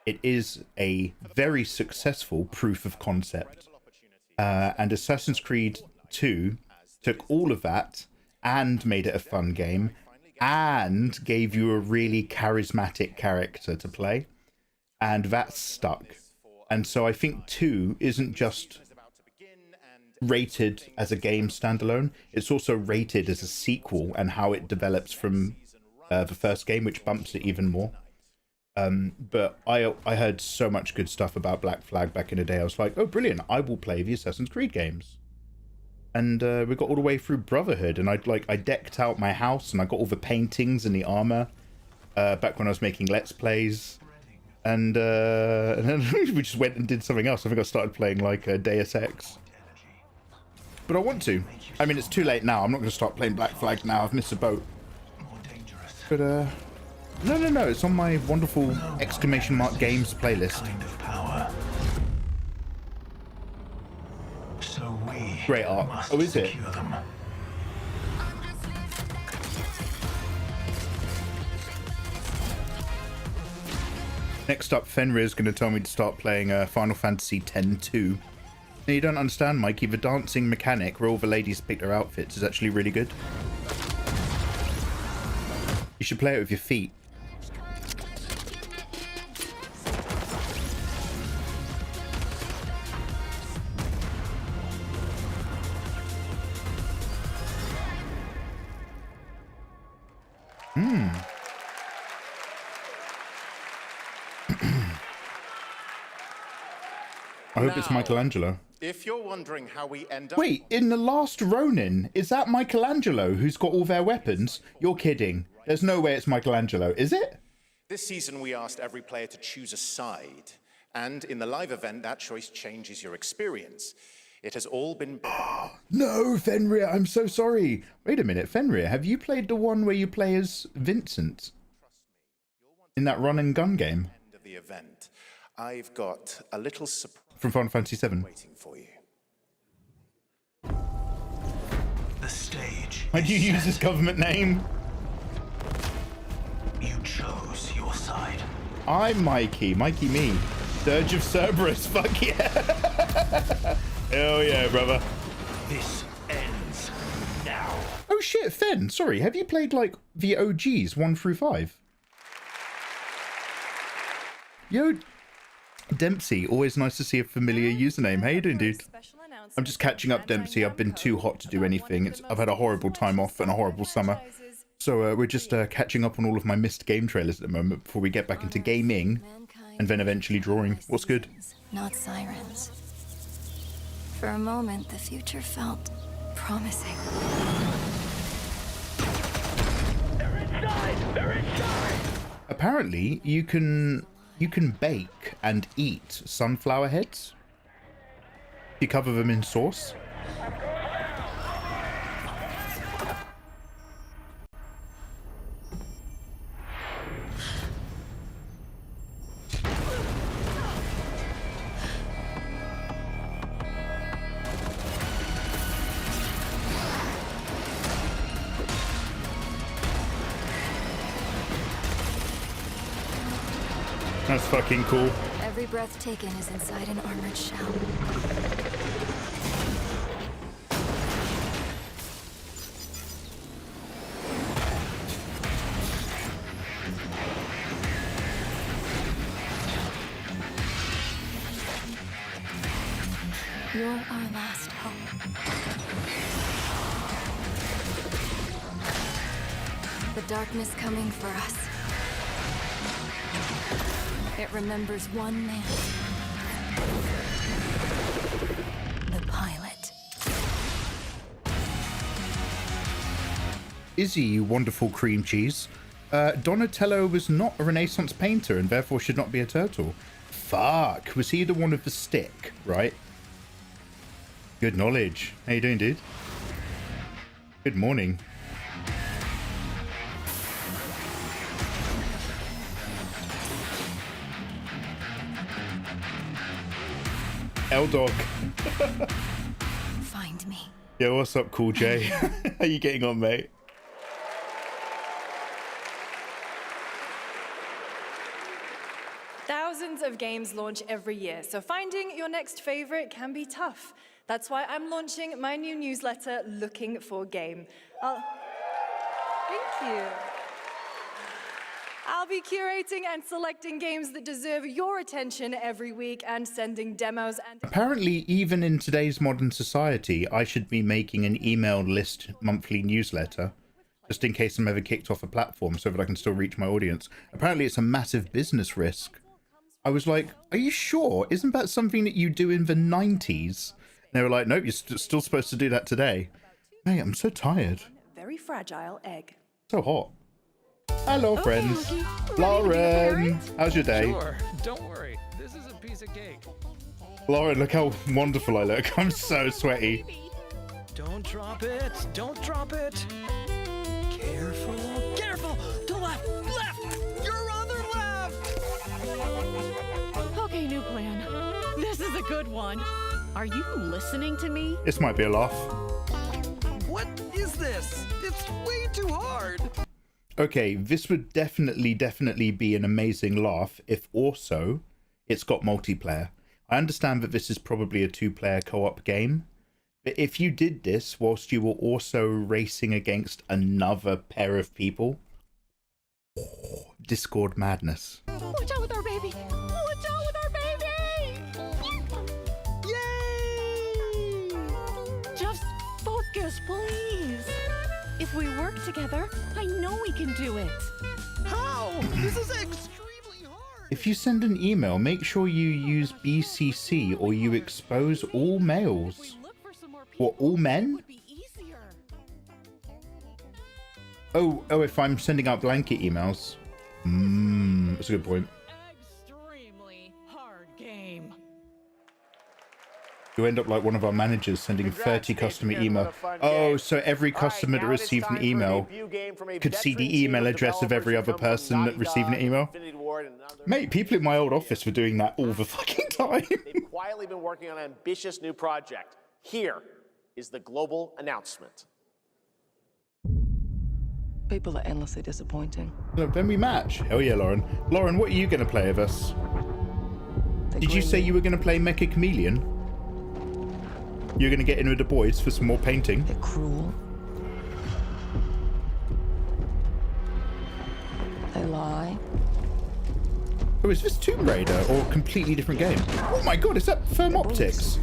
It is a very successful proof of concept. And Assassin's Creed 2 took all of that and made it a fun game and gave you a really charismatic character to play. And that stuck. And so I think 2 isn't just rated as a game standalone, it's also rated as a sequel and how it develops from the first game, which bumps it even more. But I heard so much good stuff about Black Flag back in the day. I was like, oh, brilliant, I will play the Assassin's Creed games. And we got all the way through Brotherhood, and I decked out my house, and I got all the paintings and the armor back when I was making Let's Plays. And then we just went and did something else. I think I started playing like Deus Ex. But I want to. I mean, it's too late now. I'm not going to start playing Black Flag now. I've missed a boat. But no. It's on my wonderful ! Games playlist. So great art. Oh, is it? Next up, Fenrir is going to tell me to start playing Final Fantasy X-2. Now, you don't understand, Mikey. The dancing mechanic where all the ladies pick their outfits is actually really good. You should play it with your feet. I hope it's Michelangelo. If you're wondering how we end up... Wait, in the last Ronin, is that Michelangelo who's got all their weapons? You're kidding. There's no way it's Michelangelo, is it? This season we asked every player to choose a side, and in the live event that choice changes your experience. It has all been... No, Fenrir, I'm so sorry. Wait a minute, Fenrir, have you played the one where you play as Vincent? In that run and gun game? End of the event, I've got a little surprise from Final Fantasy VII. Waiting for you. The stage. Why do you use this government name? You chose your side. I'm Mikey. Mikey me. Dirge of Cerberus. Fuck yeah. Hell yeah, brother. This ends now. Oh shit, Fen. Sorry, have you played like the OGs 1 through 5? Yo, Dempsey, always nice to see a familiar username. How you doing, dude? I'm just catching up, Dempsey. I've been too hot to do anything. I've had a horrible time off and a horrible summer. So we're just catching up on all of my missed game trailers at the moment before we get back into gaming and then eventually drawing. What's good? Not sirens. For a moment, the future felt promising. They're inside! They're inside! Apparently, you can bake and eat sunflower heads. You cover them in sauce. That's fucking cool. Every breath taken is inside an armored shell. You're our last hope. The darkness coming for us. It remembers one man. The pilot. Izzy, you wonderful cream cheese. Donatello was not a Renaissance painter and therefore should not be a turtle. Fuck. Was he the one with the stick, right? Good knowledge. How you doing, dude? Good morning. L-Dog. Find me. Yo, what's up, Cool J? How you getting on, mate? Thousands of games launch every year, so finding your next favorite can be tough. That's why I'm launching my new newsletter, Looking for Game. Thank you. I'll be curating and selecting games that deserve your attention every week and sending demos and... Apparently, even in today's modern society, I should be making an email list monthly newsletter, just in case I'm ever kicked off a platform so that I can still reach my audience. Apparently, it's a massive business risk. I was like, are you sure? Isn't that something that you do in the 90s? And they were like, nope, you're still supposed to do that today. Mate, I'm so tired. Very fragile egg. So hot. Hello, friends. Lauren, how's your day? Sure, don't worry. This is a piece of cake. Lauren, look how wonderful I look. I'm so sweaty. Don't drop it. Don't drop it. Careful. Careful. To left. Left. Your other left. Okay, new plan. This is a good one. Are you listening to me? This might be a laugh. What is this? It's way too hard. Okay, this would definitely be an amazing laugh if also it's got multiplayer. I understand that this is probably a 2-player co-op game, but if you did this whilst you were also racing against another pair of people, Discord madness. Watch out with our baby! Watch out with our baby! Yay! Just focus, please. If we work together, I know we can do it. How? This is extremely hard. If you send an email, make sure you use BCC or you expose all males. What, all men? Oh, if I'm sending out blanket emails. That's a good point. Extremely hard game. You end up like one of our managers sending 30 customer email. Oh, so every customer that received an email could see the email address of every other person that received an email. Mate, people in my old office were doing that all the fucking time. They've quietly been working on an ambitious new project. Here is the global announcement. People are endlessly disappointing. Then we match. Hell yeah, Lauren. Lauren, what are you going to play with us? Did you say you were going to play Mecha Chameleon? You're going to get in with the boys for some more painting? They're cruel. They lie. Oh, is this Tomb Raider or a completely different game? Oh my god, is that Firm Optics?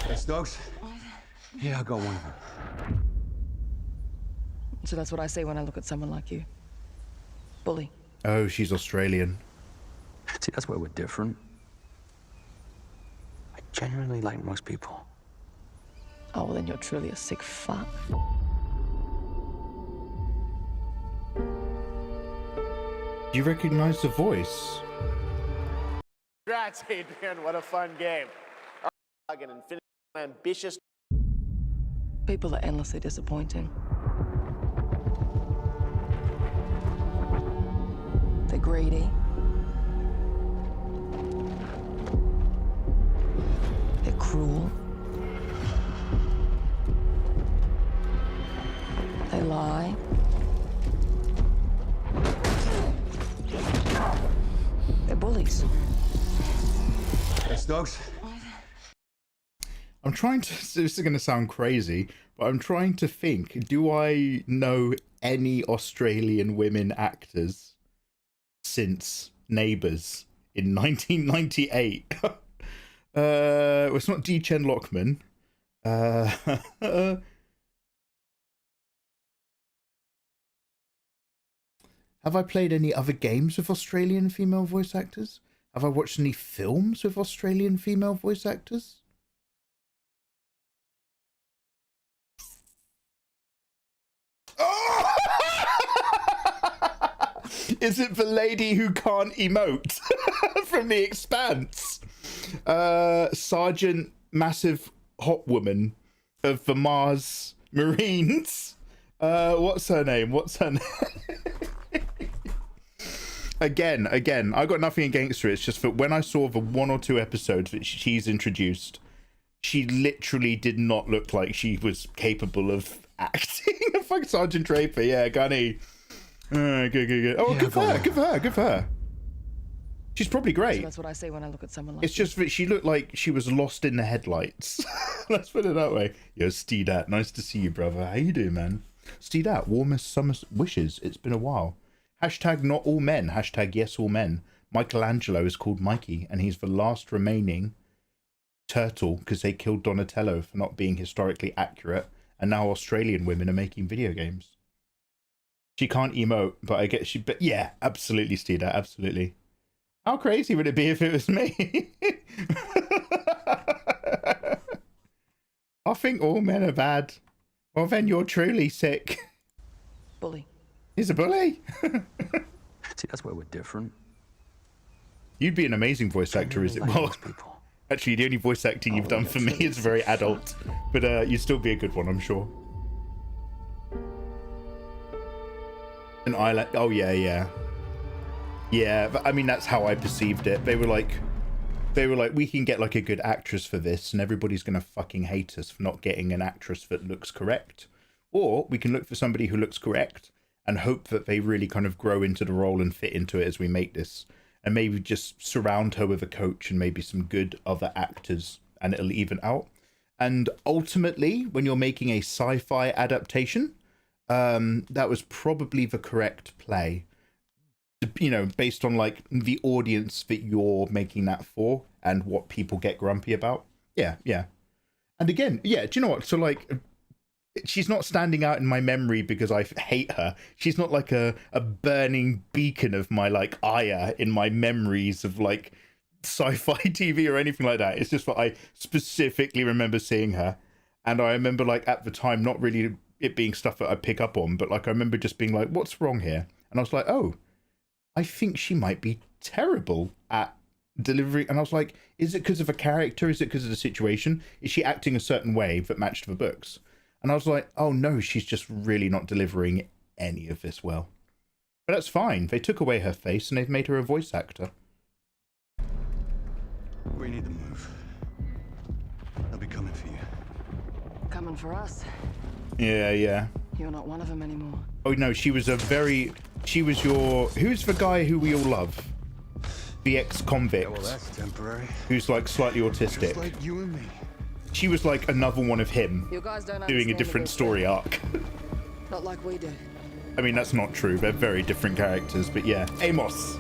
Hey, Stokes? Yeah, I'll go one of them. So that's what I say when I look at someone like you. Bully. Oh, she's Australian. See, that's where we're different. I genuinely like most people. Oh, well, then you're truly a sick fuck. Do you recognize the voice? Congrats, Adrian. What a fun game. An infinite ambitious. People are endlessly disappointing. They're greedy. They're cruel. They lie. They're bullies. Hey, Stokes? I'm trying to, this is going to sound crazy, but I'm trying to think, do I know any Australian women actors since Neighbours in 1998? It's not Dee Chen Lockman. Have I played any other games with Australian female voice actors? Have I watched any films with Australian female voice actors? Oh! Is it the lady who can't emote from The Expanse? Sergeant Massive Hot Woman of the Mars Marines. What's her name? Again, I got nothing against her. It's just that when I saw the 1 or 2 episodes that she's introduced, she literally did not look like she was capable of acting. Fuck Sergeant Draper, yeah, Gunny. Good. Oh, yeah, good for her. She's probably great. So that's what I say when I look at someone like It's just that she looked like she was lost in the headlights. Let's put it that way. Yo, Steedat, nice to see you, brother. How you doing, man? Steedat, warmest summer wishes. It's been a while. Hashtag not all men. Hashtag yes all men. Michelangelo is called Mikey, and he's the last remaining turtle because they killed Donatello for not being historically accurate, and now Australian women are making video games. She can't emote, but I get she. But yeah, absolutely, Steedat, absolutely. How crazy would it be if it was me? I think all men are bad. Well, then you're truly sick. Bully. He's a bully. See, that's where we're different. You'd be an amazing voice actor, is it? Well, actually, the only voice acting you've done for me is very adult, but you'd still be a good one, I'm sure. An island. Oh yeah. But I mean, that's how I perceived it. They were like, we can get like a good actress for this, and everybody's gonna fucking hate us for not getting an actress that looks correct. Or we can look for somebody who looks correct and hope that they really kind of grow into the role and fit into it as we make this, and maybe just surround her with a coach and maybe some good other actors, and it'll even out. And ultimately, when you're making a sci-fi adaptation, that was probably the correct play, you know, based on like the audience that you're making that for and what people get grumpy about. Yeah. And again, yeah, do you know what? So like, she's not standing out in my memory because I hate her. She's not like a burning beacon of my like ire in my memories of like sci-fi TV or anything like that. It's just that I specifically remember seeing her, and I remember like at the time not really it being stuff that I pick up on, but like I remember just being like, what's wrong here? And I was like, oh, I think she might be terrible at delivery. And I was like, is it because of a character? Is it because of the situation? Is she acting a certain way that matched the books? And I was like, oh no, she's just really not delivering any of this well. But that's fine. They took away her face and they've made her a voice actor. We need to move. They'll be coming for you. Coming for us. Yeah. You're not one of them anymore. Oh no, she was your... Who's the guy who we all love? The ex-convict. Yeah, well, that's temporary. Who's like slightly autistic. Just like you and me. She was like another one of him You guys don't doing a understand different the story arc. Not like we do. I mean, that's not true. They're very different characters, but yeah. Amos.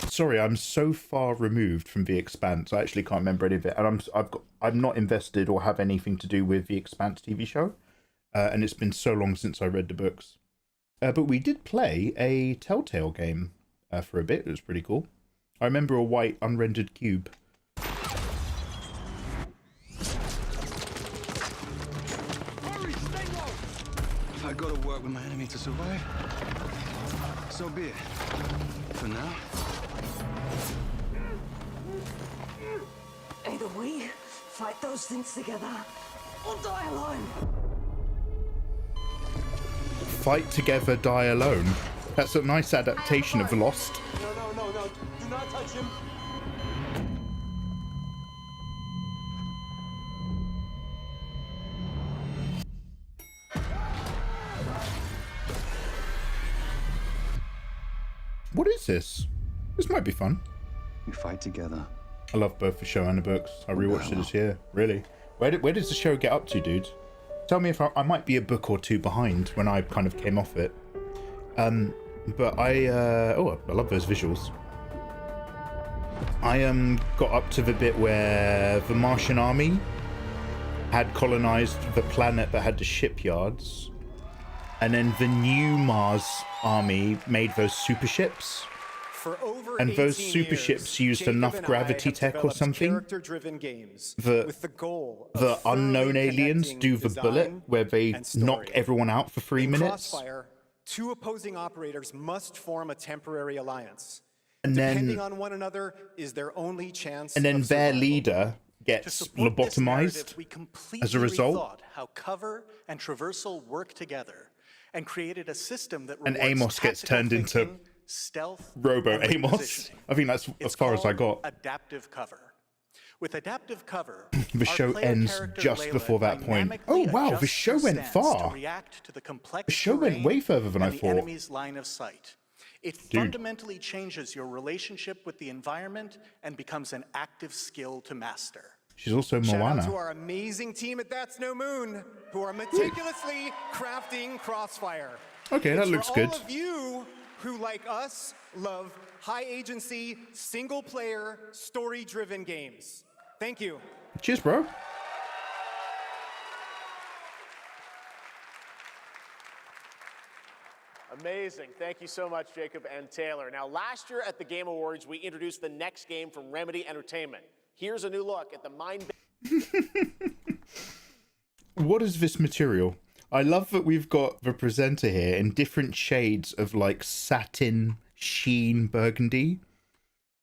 Sorry, I'm so far removed from The Expanse. I actually can't remember any of it, and I'm not invested or have anything to do with The Expanse TV show, and it's been so long since I read the books. But we did play a Telltale game for a bit. It was pretty cool. I remember a white unrendered cube. If I go to work with my enemy to survive, so be it. For now. Either we fight those things together, or die alone. Fight together, die alone. That's a nice adaptation of Lost. No. Do not touch him. What is this? This might be fun. We fight together. I love both the show and the books. I rewatched it this year. Really? Where does the show get up to, dude? Tell me if I might be a book or two behind when I kind of came off it. But I love those visuals. I got up to the bit where the Martian army had colonized the planet that had the shipyards, and then the new Mars army made those super ships. And those super ships used enough gravity tech or something the unknown aliens do the bullet where they knock everyone out for 3 minutes. Crossfire, two opposing operators must form a temporary alliance. And Depending on one another is their only chance. And then of their survival. leader gets lobotomized as a result. Rethought how cover and traversal work together and created a system that And rewards Amos gets tactical turned into thinking, stealth, Robo and Amos. repositioning. I think that's as far as I got. Adaptive cover. With adaptive cover, The show ends just before that point. Oh wow, the show went far. The show went way further than I and the thought. enemy's line of sight. It fundamentally changes your relationship with the environment and becomes an active skill to master. She's also Shout out to Moana. our amazing team at That's No Moon, who are meticulously crafting Crossfire. Okay, that It's looks for good. all of you who, like us, love high-agency, single-player, story-driven games. Thank you. Cheers, bro. Amazing. Thank you so much, Jacob and Taylor. Now, last year at the Game Awards, we introduced the next game from Remedy Entertainment. Here's a new look at the mind... What is this material? I love that we've got the presenter here in different shades of like satin, sheen, burgundy.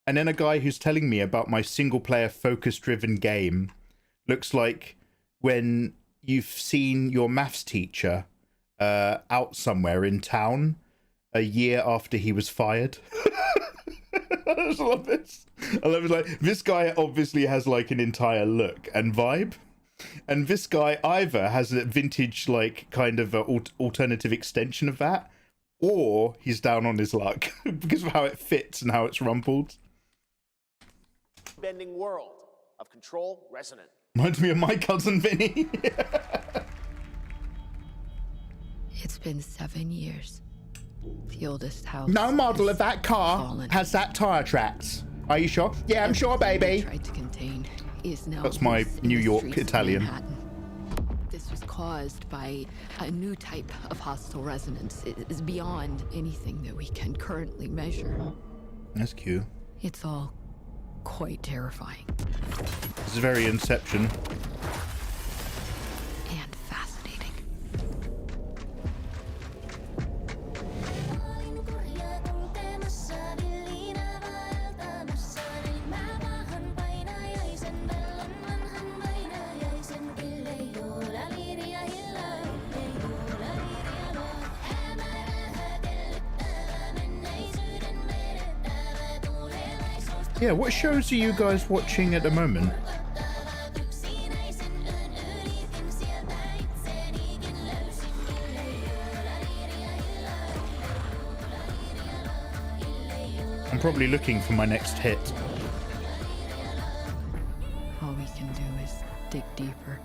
And then a guy who's telling me about my single player focus driven game looks like when you've seen your maths teacher out somewhere in town a year after he was fired. I just love this. I love it. Like, this guy obviously has like an entire look and vibe. And this guy either has a vintage, like, kind of alternative extension of that, or he's down on his luck because of how it fits and how it's rumpled. Bending world of control resonant. Reminds me of my cousin Vinny. It's been 7 years. The oldest house. No model of that car has that tire tracks. Are you sure? Yeah, I'm sure, baby. Tried to contain is now That's my New York Italian. This was caused by a new type of hostile resonance. It is beyond anything that we can currently measure. That's cute. It's all quite terrifying. This is very Inception. And fascinating. Yeah, what shows are you guys watching at the moment? I'm probably looking for my next hit. All we can do is dig deeper.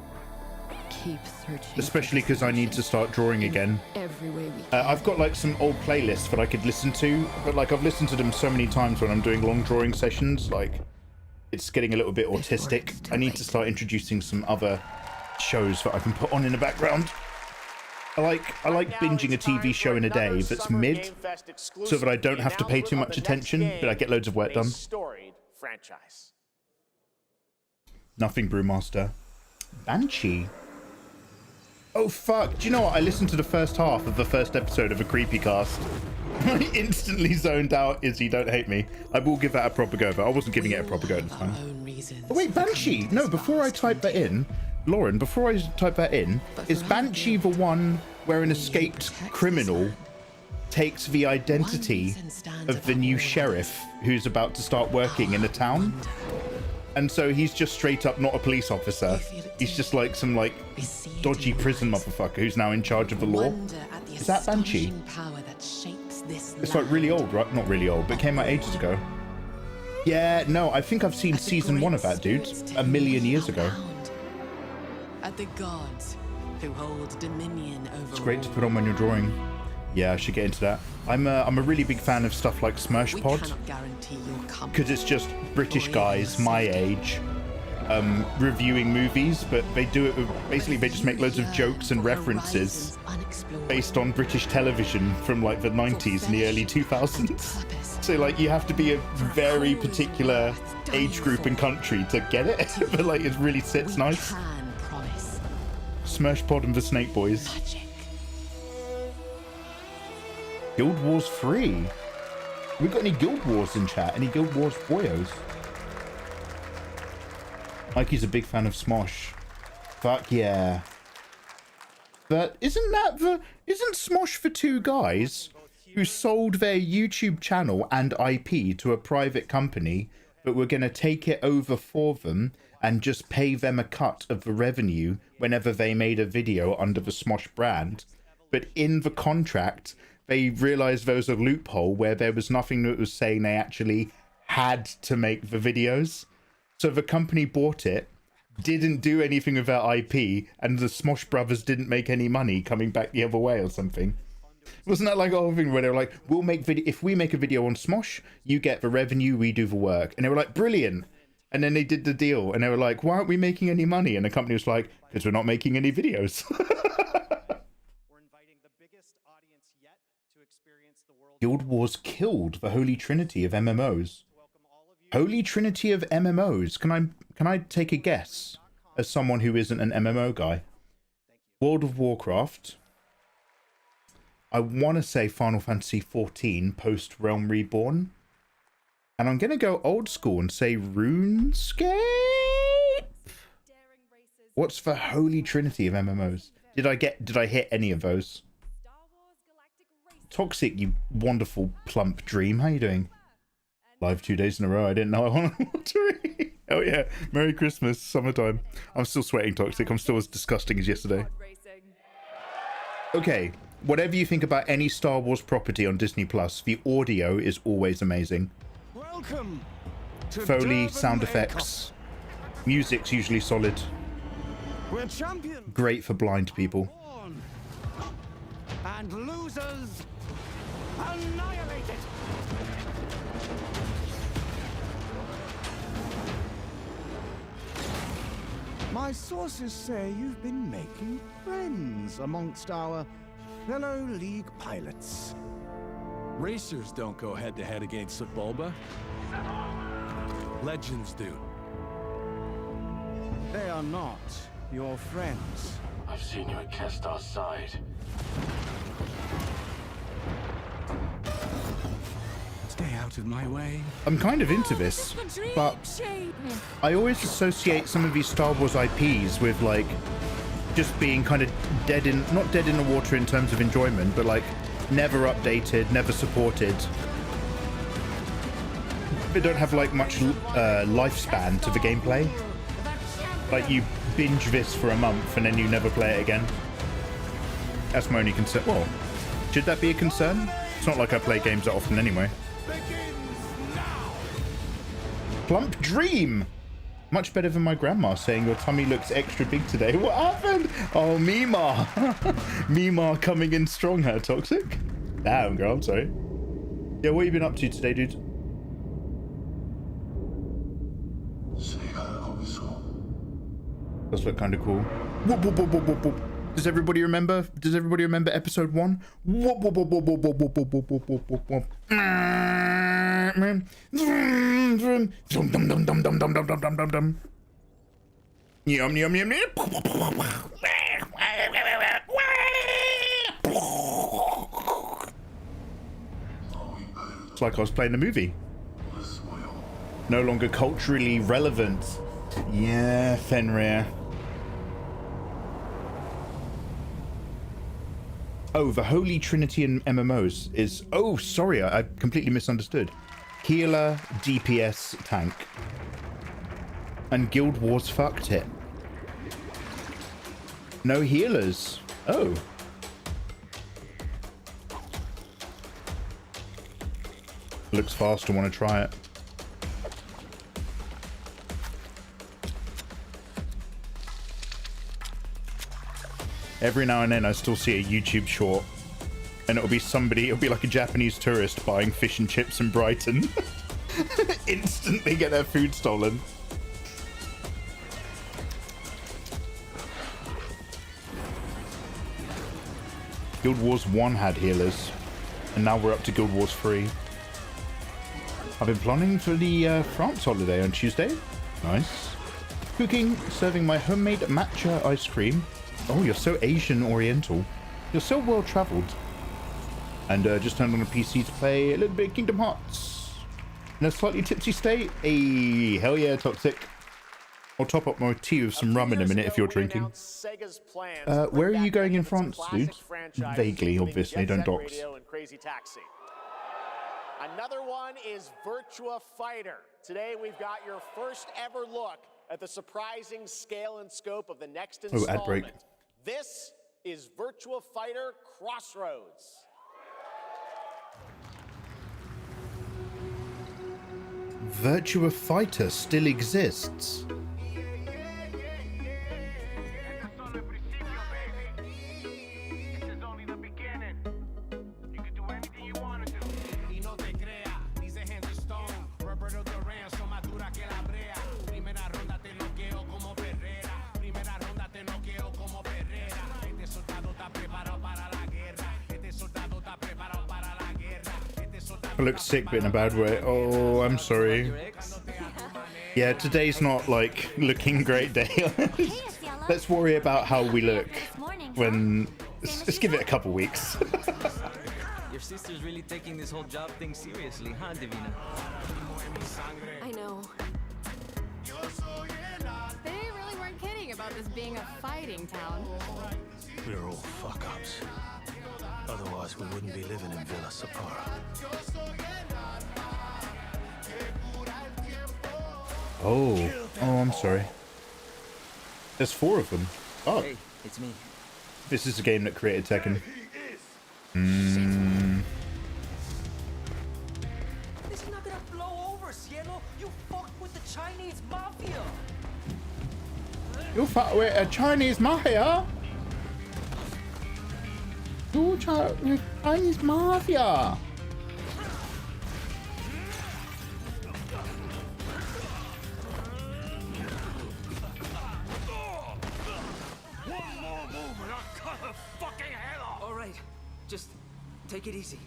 Keep searching. Especially because I need to start drawing again. Every way we can. I've got like some old playlists that I could listen to, but like I've listened to them so many times when I'm doing long drawing sessions, like it's getting a little bit autistic. I need to start introducing some other shows that I can put on in the background. I like binging a TV show in a day that's mid, so that I don't have to pay too much attention, but I get loads of work done. Storied franchise. Nothing, Brewmaster. Banshee. Oh fuck, do you know what? I listened to the first half of the first episode of a Creepycast. I instantly zoned out. Izzy, don't hate me. I will give that a proper go, but I wasn't giving it a proper go at the time. Oh wait, Banshee! No, before I type that in, Lauren, before I type that in, is Banshee the one where an escaped criminal takes the identity of the new sheriff who's about to start working in the town? And so he's just straight up not a police officer. He's just like some like dodgy prison motherfucker who's now in charge of the law. Is that Banshee? It's like really old, right? Not really old, but it came out ages ago. Yeah, no, I think I've seen season 1 of that, dude. A million years ago. At the gods who hold dominion over. It's great to put on when you're drawing. Yeah, I should get into that. I'm a really big fan of stuff like Smurfpod, because it's just British guys my age reviewing movies, but they do it with, basically they just make loads of jokes and references based on British television from like the 90s and the early 2000s. So like you have to be a very particular age group and country to get it, but like it really sits nice. Smurfpod and the Snake Boys. Guild Wars 3. We got any Guild Wars in chat? Any Guild Wars boyos? Mikey's a big fan of Smosh. Fuck yeah. But isn't Smosh the two guys who sold their YouTube channel and IP to a private company, but were going to take it over for them and just pay them a cut of the revenue whenever they made a video under the Smosh brand? But in the contract, they realized there was a loophole where there was nothing that was saying they actually had to make the videos. So the company bought it, didn't do anything with their IP, and the Smosh brothers didn't make any money coming back the other way or something. Wasn't that like a whole thing where they were like, we'll make video, if we make a video on Smosh, you get the revenue, we do the work. And they were like, brilliant. And then they did the deal and they were like, why aren't we making any money? And the company was like, because we're not making any videos. Guild Wars killed the Holy Trinity of MMOs. Holy Trinity of MMOs. Can I take a guess as someone who isn't an MMO guy? World of Warcraft. I want to say Final Fantasy 14 post Realm Reborn. And I'm going to go old school and say RuneScape. What's the Holy Trinity of MMOs? Did I hit any of those? Toxic, you wonderful plump dream. How you doing? Live 2 days in a row. I didn't know I wanted to. Hell yeah. Merry Christmas, summertime. I'm still sweating, Toxic. I'm still as disgusting as yesterday. Okay, whatever you think about any Star Wars property on Disney Plus, the audio is always amazing. Welcome to Foley, Durban, sound effects, music's usually solid. We're champions. Great for blind people. And losers annihilated. My sources say you've been making friends amongst our fellow League pilots. Racers don't go head-to-head against Bulba. Legends do. They are not your friends. I've seen you at Kestar's side. Stay out of my way. I'm kind of into this, but I always associate some of these Star Wars IPs with like just being kind of dead in, not dead in the water in terms of enjoyment, but like never updated, never supported. They don't have like much lifespan to the gameplay. Like you binge this for a month and then you never play it again. That's my only concern. Well, should that be a concern? It's not like I play games that often anyway. Plump Dream! Much better than my grandma saying your tummy looks extra big today. What happened? Oh, Mima! Mima coming in strong, her Toxic. Damn, girl, I'm sorry. Yeah, what have you been up to today, dude? Does look kind of cool. Whoop, whoop, whoop, whoop, whoop, whoop. Does everybody remember? Does everybody remember episode 1? Whoop, whoop, whoop, whoop, whoop, whoop, whoop, whoop, whoop, whoop, whoop, whoop. Yum, yum, yum, yum. It's like I was playing a movie. No longer culturally relevant. Yeah, Fenrir. Oh, the Holy Trinity in MMOs is... Oh, sorry, I completely misunderstood. Healer, DPS, tank. And Guild Wars fucked it. No healers. Oh. Looks fast, I want to try it. Every now and then I still see a YouTube short and it'll be somebody, it'll be like a Japanese tourist buying fish and chips in Brighton. Instantly get their food stolen. Guild Wars 1 had healers and now we're up to Guild Wars 3. I've been planning for the France holiday on Tuesday. Nice. Cooking, serving my homemade matcha ice cream. Oh, you're so Asian Oriental. You're so well traveled. And just turned on a PC to play a little bit of Kingdom Hearts. In a slightly tipsy state. Hey, hell yeah, Toxic. I'll top up my tea with some rum in a minute if you're drinking. Where are you going in France, dude? Vaguely, obviously, don't dox. Another one is Virtua Fighter. Today we've got your first ever look at the surprising scale and scope of the next installment. Oh, ad break. This is Virtua Fighter Crossroads. Virtua Fighter still exists. I look sick but in a bad way. Oh, I'm sorry. Yeah, today's not like looking great day. Let's worry about how we look when... Let's give it a couple weeks. Your sister's really taking this whole job thing seriously, huh, Divina? I know. They really weren't kidding about this being a fighting town. We're all fuck-ups. Otherwise, we wouldn't be living in Villa Sapara. Oh, I'm sorry. There's 4 of them. Oh, Hey, it's me. this is a game that created Tekken. This is not gonna blow over, Cielo. You fucked with the Chinese mafia. You fuck with a Chinese mafia? You Chinese mafia? One more movement, I'll cut her fucking head off. All right, just take it easy.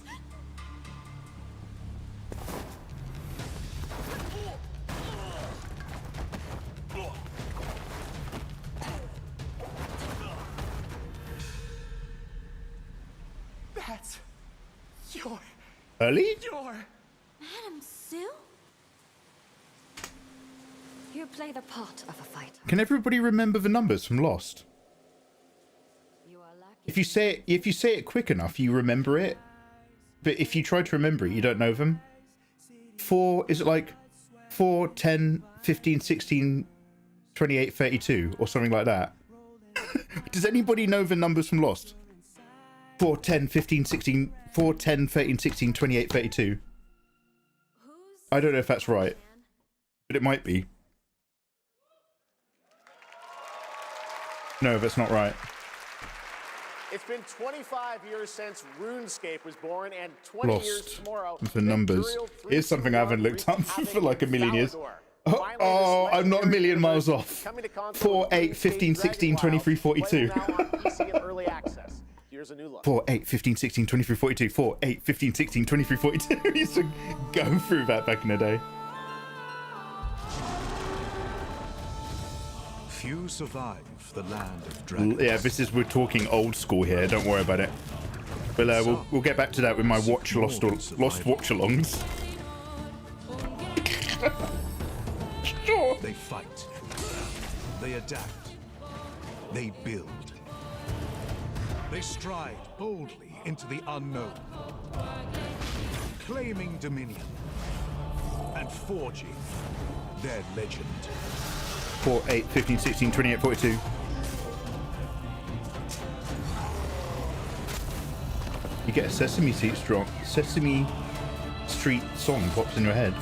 That's your... Early? Madam Sue? You play the part of a fighter. Can everybody remember the numbers from Lost? If you say it quick enough, you remember it. But if you try to remember it, you don't know them. 4, is it like 4, 10, 15, 16, 28, 32 or something like that? Does anybody know the numbers from Lost? 4, 10, 15, 16, 4, 10, 13, 16, 28, 32. I don't know if that's right, but it might be. No, that's not right. It's been 25 years since RuneScape was born, and 20 years Lost tomorrow. for numbers. Here's something I haven't looked up for like a million years. Oh, I'm not a million miles off. 4, 8, 15, 16, 23, 42. 4, 8, 15, 16, 23, 42. 4, 8, 15, 16, 23, 42. I used to go through that back in the day. Few survive the land of dragons. Yeah, we're talking old school here. Don't worry about it. But we'll get back to that with my Lost watch-alongs. Sure. They fight. They adapt. They build. They stride boldly into the unknown, claiming dominion and forging their legend. 4, 8, 15, 16, 28, 42. You get a Sesame Street song pops in your head.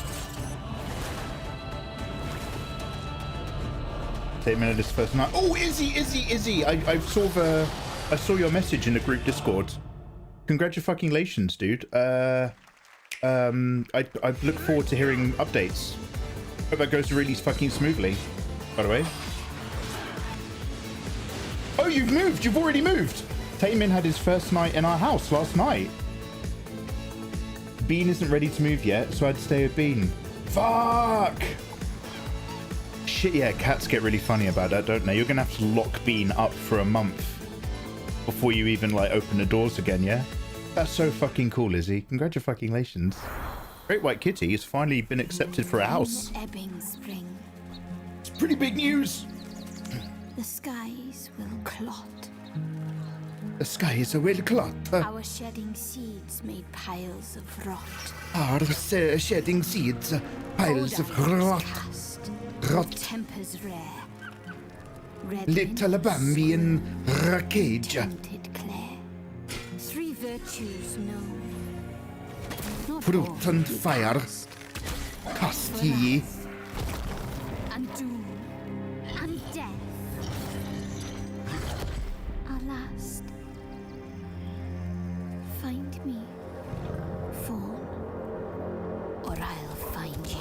Take a minute this first night. Oh, Izzy! I saw your message in the group Discord. Congratulations, dude. I look forward to hearing updates. Hope that goes really fucking smoothly. By the way. Oh, you've moved! You've already moved! Taemin had his first night in our house last night. Bean isn't ready to move yet, so I'd stay with Bean. Fuck! Shit, yeah, cats get really funny about that, don't they? You're gonna have to lock Bean up for a month before you even, like, open the doors again, yeah? That's so fucking cool, Izzy. Congratulations. Great White Kitty has finally been accepted for a house. Ebbing spring. It's pretty big news. The skies will clot. The skies will clot. Our shedding seeds made piles of rot. Our shedding seeds, piles of rot. Rot. Tempers rare. Little Bambi and Rackage. Tempted Claire. 3 virtues known. Fruit and fire. Cast ye. And doom. And death. Alas. Find me, fawn, or I'll find you.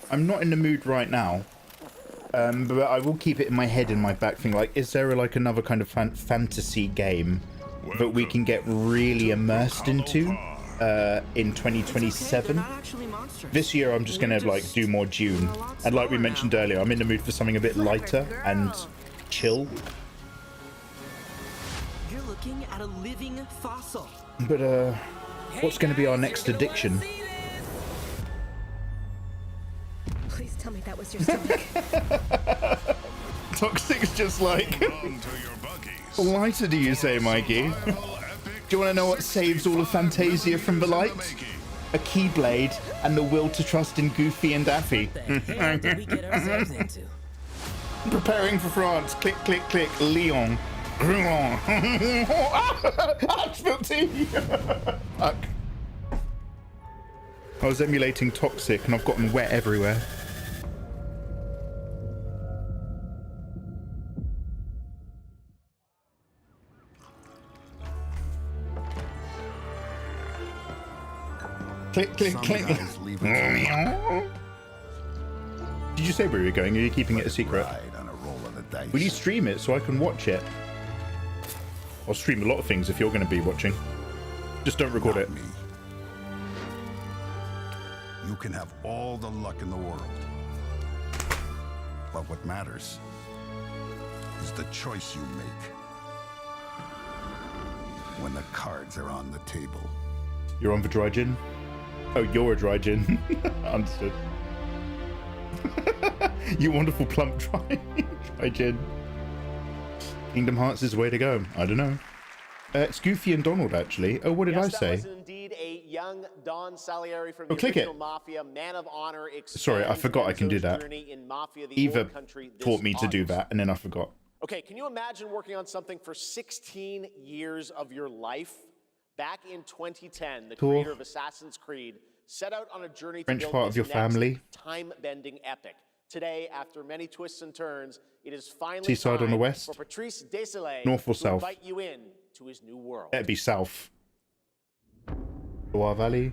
I'm not in the mood right now, but I will keep it in my head, in my back thing. Like, is there like another kind of fantasy game that we can get really immersed into in 2027? This year, I'm just gonna like do more Dune, and like we mentioned earlier, I'm in the mood for something a bit lighter and chill. You're looking at a living fossil. But what's going to be our next addiction? Please tell me that was your stomach. Toxic's just like, lighter, do you say, Mikey? Do you want to know what saves all of Fantasia from the light? a keyblade, and the will to trust in Goofy and Daffy. Preparing for France. Click, click, click. Lyon. I spilled tea. Fuck. I was emulating Toxic and I've gotten wet everywhere. Click, click, click. Did you say where you're going? Are you keeping it a secret? Will you stream it so I can watch it? I'll stream a lot of things if you're going to be watching. Just don't record it. Me. You can have all the luck in the world. But what matters is the choice you make when the cards are on the table. You're on for dry gin? Oh, you're a dry gin. Understood. You wonderful plump dry gin. Kingdom Hearts is the way to go. I don't know. It's Goofy and Donald, actually. Oh, what did I say? That was indeed a young Don Salieri from the click original it. Mafia, Man of Honor. Sorry, I forgot I can do that. In Mafia, the Eva old country, taught me to do that, and then I forgot. Okay, can you imagine working on something for 16 years of your life? Back in 2010, the creator of Assassin's Creed set out on a journey to build part of your family. time-bending epic. Today, after many twists and turns, it is finally Seaside on the west, for Patrice Désilets north or to south? invite you in to his new world. It'd be south. Loire Valley.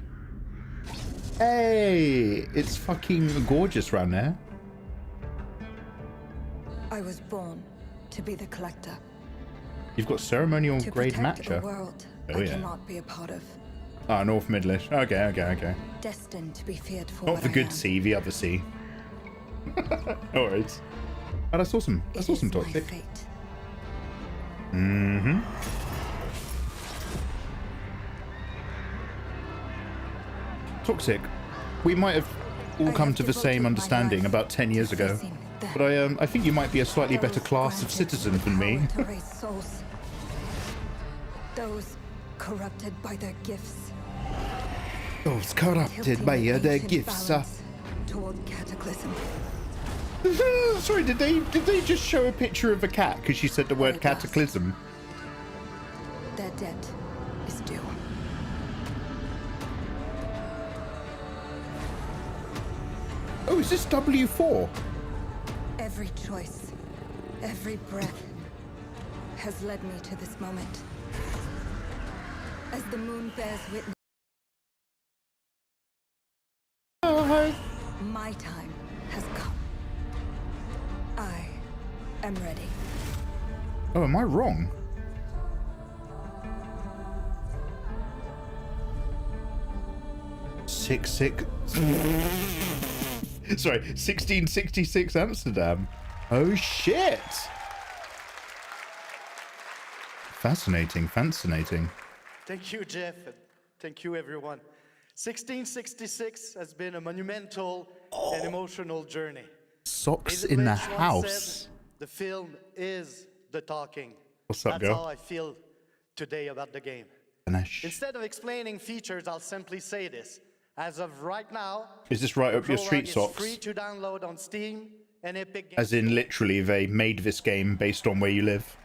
Hey, it's fucking gorgeous around there. I was born to be the collector. You've got ceremonial To grade protect a matcha. world Oh I yeah. cannot be a part of. Ah, North Midlish. Okay. Destined to be feared for Not what the I good am. sea, the other sea. No worries. Oh, that's awesome. That's awesome, It is my Toxic. fate. Mm-hmm. Toxic. We might have all come to the same understanding about 10 years ago, but I think you might be a slightly better class of citizen than me. To raise souls. Those corrupted by their gifts. Those corrupted by their Tilting gifts. balance toward cataclysm. Sorry, did they just show a picture of a cat because she said the word cataclysm? Their debt is due. Oh, is this W4? Every choice, every breath has led me to this moment. As the moon bears witness, my time has come. I am ready. Oh, am I wrong? Sorry, 1666 Amsterdam. Oh shit! Fascinating. Thank you, Jeff. Thank you, everyone. 1666 has been a monumental and emotional journey. Socks David in the Lynch once house. said, the film is the talking. What's up, That's girl? how I feel today about the game. Ganesh. Instead of explaining features, I'll simply say this. As of right now, Is this right up your Prologue street is socks? free to download on Steam and Epic Games. As in, literally, they made this game based on where you live.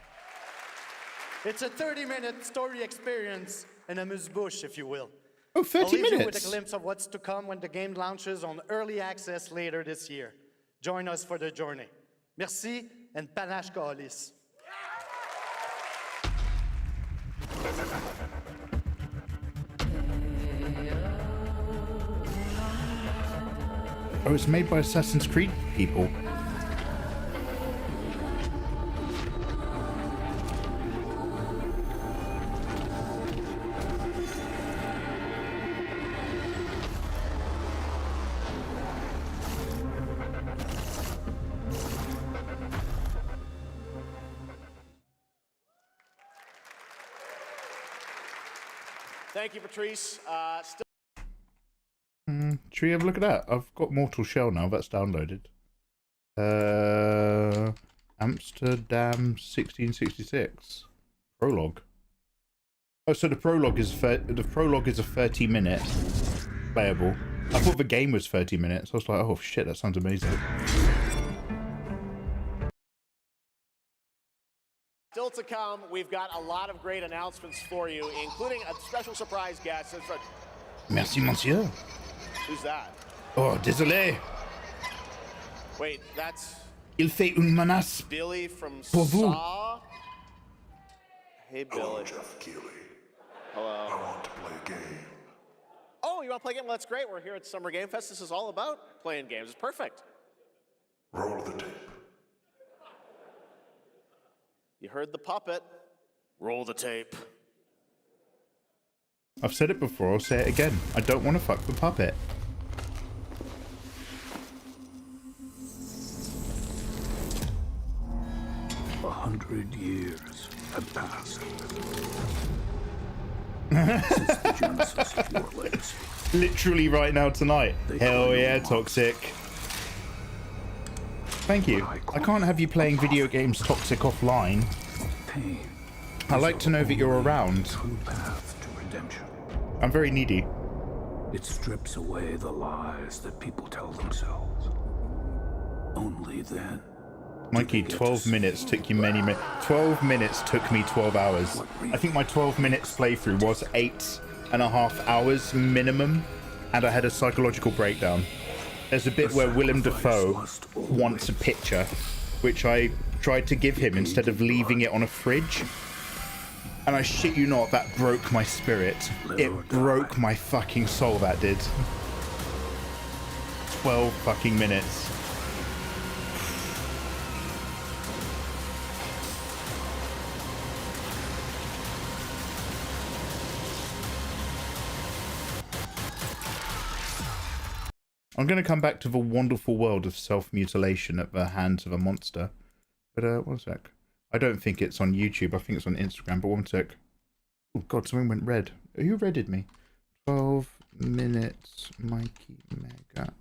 It's a 30-minute story experience and amuse-bouche, if you will. Oh, 30 I'll leave you with minutes. a glimpse of what's to come when the game launches on early access later this year. Join us for the journey. Merci and panache kaolis. Oh, it's made by Assassin's Creed people. Thank you, Patrice. Should we have a look at that? I've got Mortal Shell now. That's downloaded. Amsterdam 1666 prologue. Oh, so the prologue is a 30-minute playable. I thought the game was 30 minutes. I was like, oh shit, that sounds amazing. Still to come, we've got a lot of great announcements for you, including a special surprise guest. Merci, monsieur. Who's that? Oh, désolé. Wait, that's... Il fait une menace. Billy from Pour vous. Saw? Hey, Billy. Hello, Jeff Keighley. Hello. I want to play a game. Oh, you want to play a game? Well, that's great. We're here at Summer Game Fest. This is all about playing games. It's perfect. Roll the tape. You heard the puppet. Roll the tape. I've said it before, I'll say it again. I don't want to fuck the puppet. A 100 years have passed. Literally right now tonight. Hell yeah, Toxic. Thank you. I can't have you playing video games Toxic offline. I like to know that you're around. I'm very needy. It strips away the lies that people tell themselves. Only then. Mikey, 12 minutes took you many minutes. 12 minutes took me 12 hours. I think my 12 minutes playthrough was 8.5 hours minimum, and I had a psychological breakdown. There's a bit where Willem Dafoe wants a picture, which I tried to give him instead of leaving it on a fridge. And I shit you not, that broke my spirit. It broke my fucking soul, that did. 12 fucking minutes. I'm going to come back to the wonderful world of self-mutilation at the hands of a monster. But, one sec. I don't think it's on YouTube. I think it's on Instagram, but one sec. Oh, God, something went red. Who redded me? 12 minutes, Mikey, mega.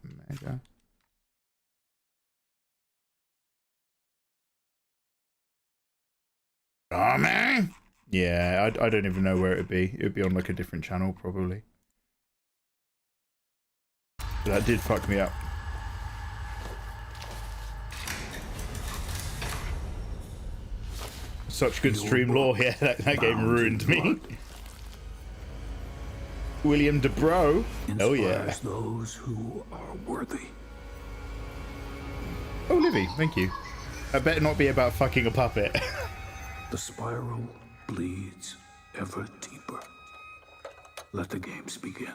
Oh, man! Yeah, I don't even know where it would be. It would be on, like, a different channel, probably. That did fuck me up. Such good stream lore. Yeah, that game ruined me. William DeBro. Oh yeah. Those who are worthy. Oh, Livy, thank you. I better not be about fucking a puppet. The spiral bleeds ever deeper. Let the games begin.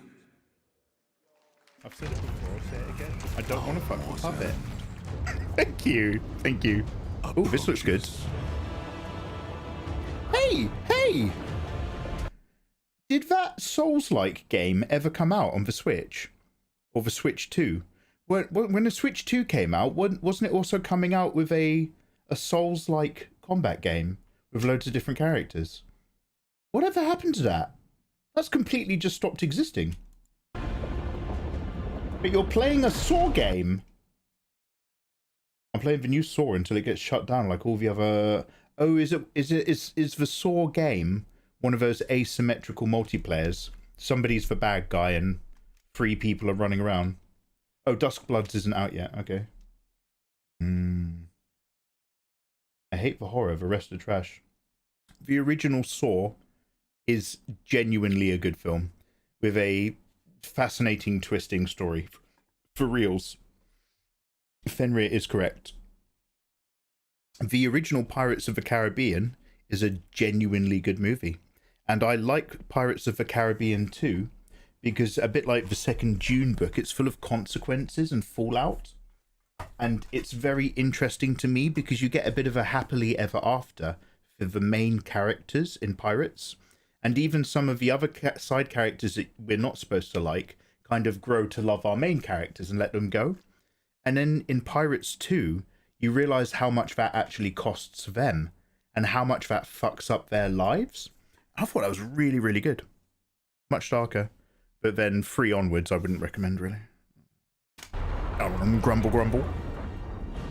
I've said it before, I'll say it again. I don't want to fuck the puppet. Thank you. Thank you. Oh, this looks good. Hey! Did that Souls-like game ever come out on the Switch? Or the Switch 2? When the Switch 2 came out, wasn't it also coming out with a Souls-like combat game with loads of different characters? Whatever happened to that? That's completely just stopped existing. But you're playing a Saw game. I'm playing the new Saw until it gets shut down like all the other... Oh, is the Saw game one of those asymmetrical multiplayers? Somebody's the bad guy and 3 people are running around. Oh, Duskbloods isn't out yet. Okay. I hate the horror. The rest are trash. The original Saw is genuinely a good film with a fascinating, twisting story. For reals. Fenrir is correct. The original Pirates of the Caribbean is a genuinely good movie. And I like Pirates of the Caribbean 2 because, a bit like the second Dune book, it's full of consequences and fallout. And it's very interesting to me because you get a bit of a happily ever after for the main characters in Pirates. And even some of the other side characters that we're not supposed to like kind of grow to love our main characters and let them go. And then in Pirates 2, you realise how much that actually costs them and how much that fucks up their lives. I thought that was really, really good. Much darker. But then 3 onwards, I wouldn't recommend, really. Grumble, grumble.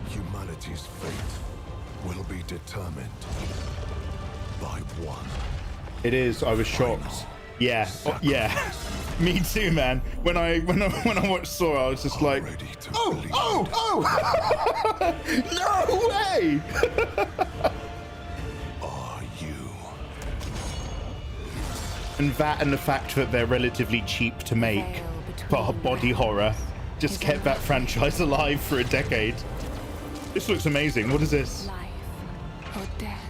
Humanity's fate will be determined by one. It is. I was shocked. Yeah, yeah. Me too, man. When I watched Saw, I was just like, oh, no way! Are you? And that and the fact that they're relatively cheap to make, but body horror, just kept that franchise alive for a decade. This looks amazing. What is this? Life or death.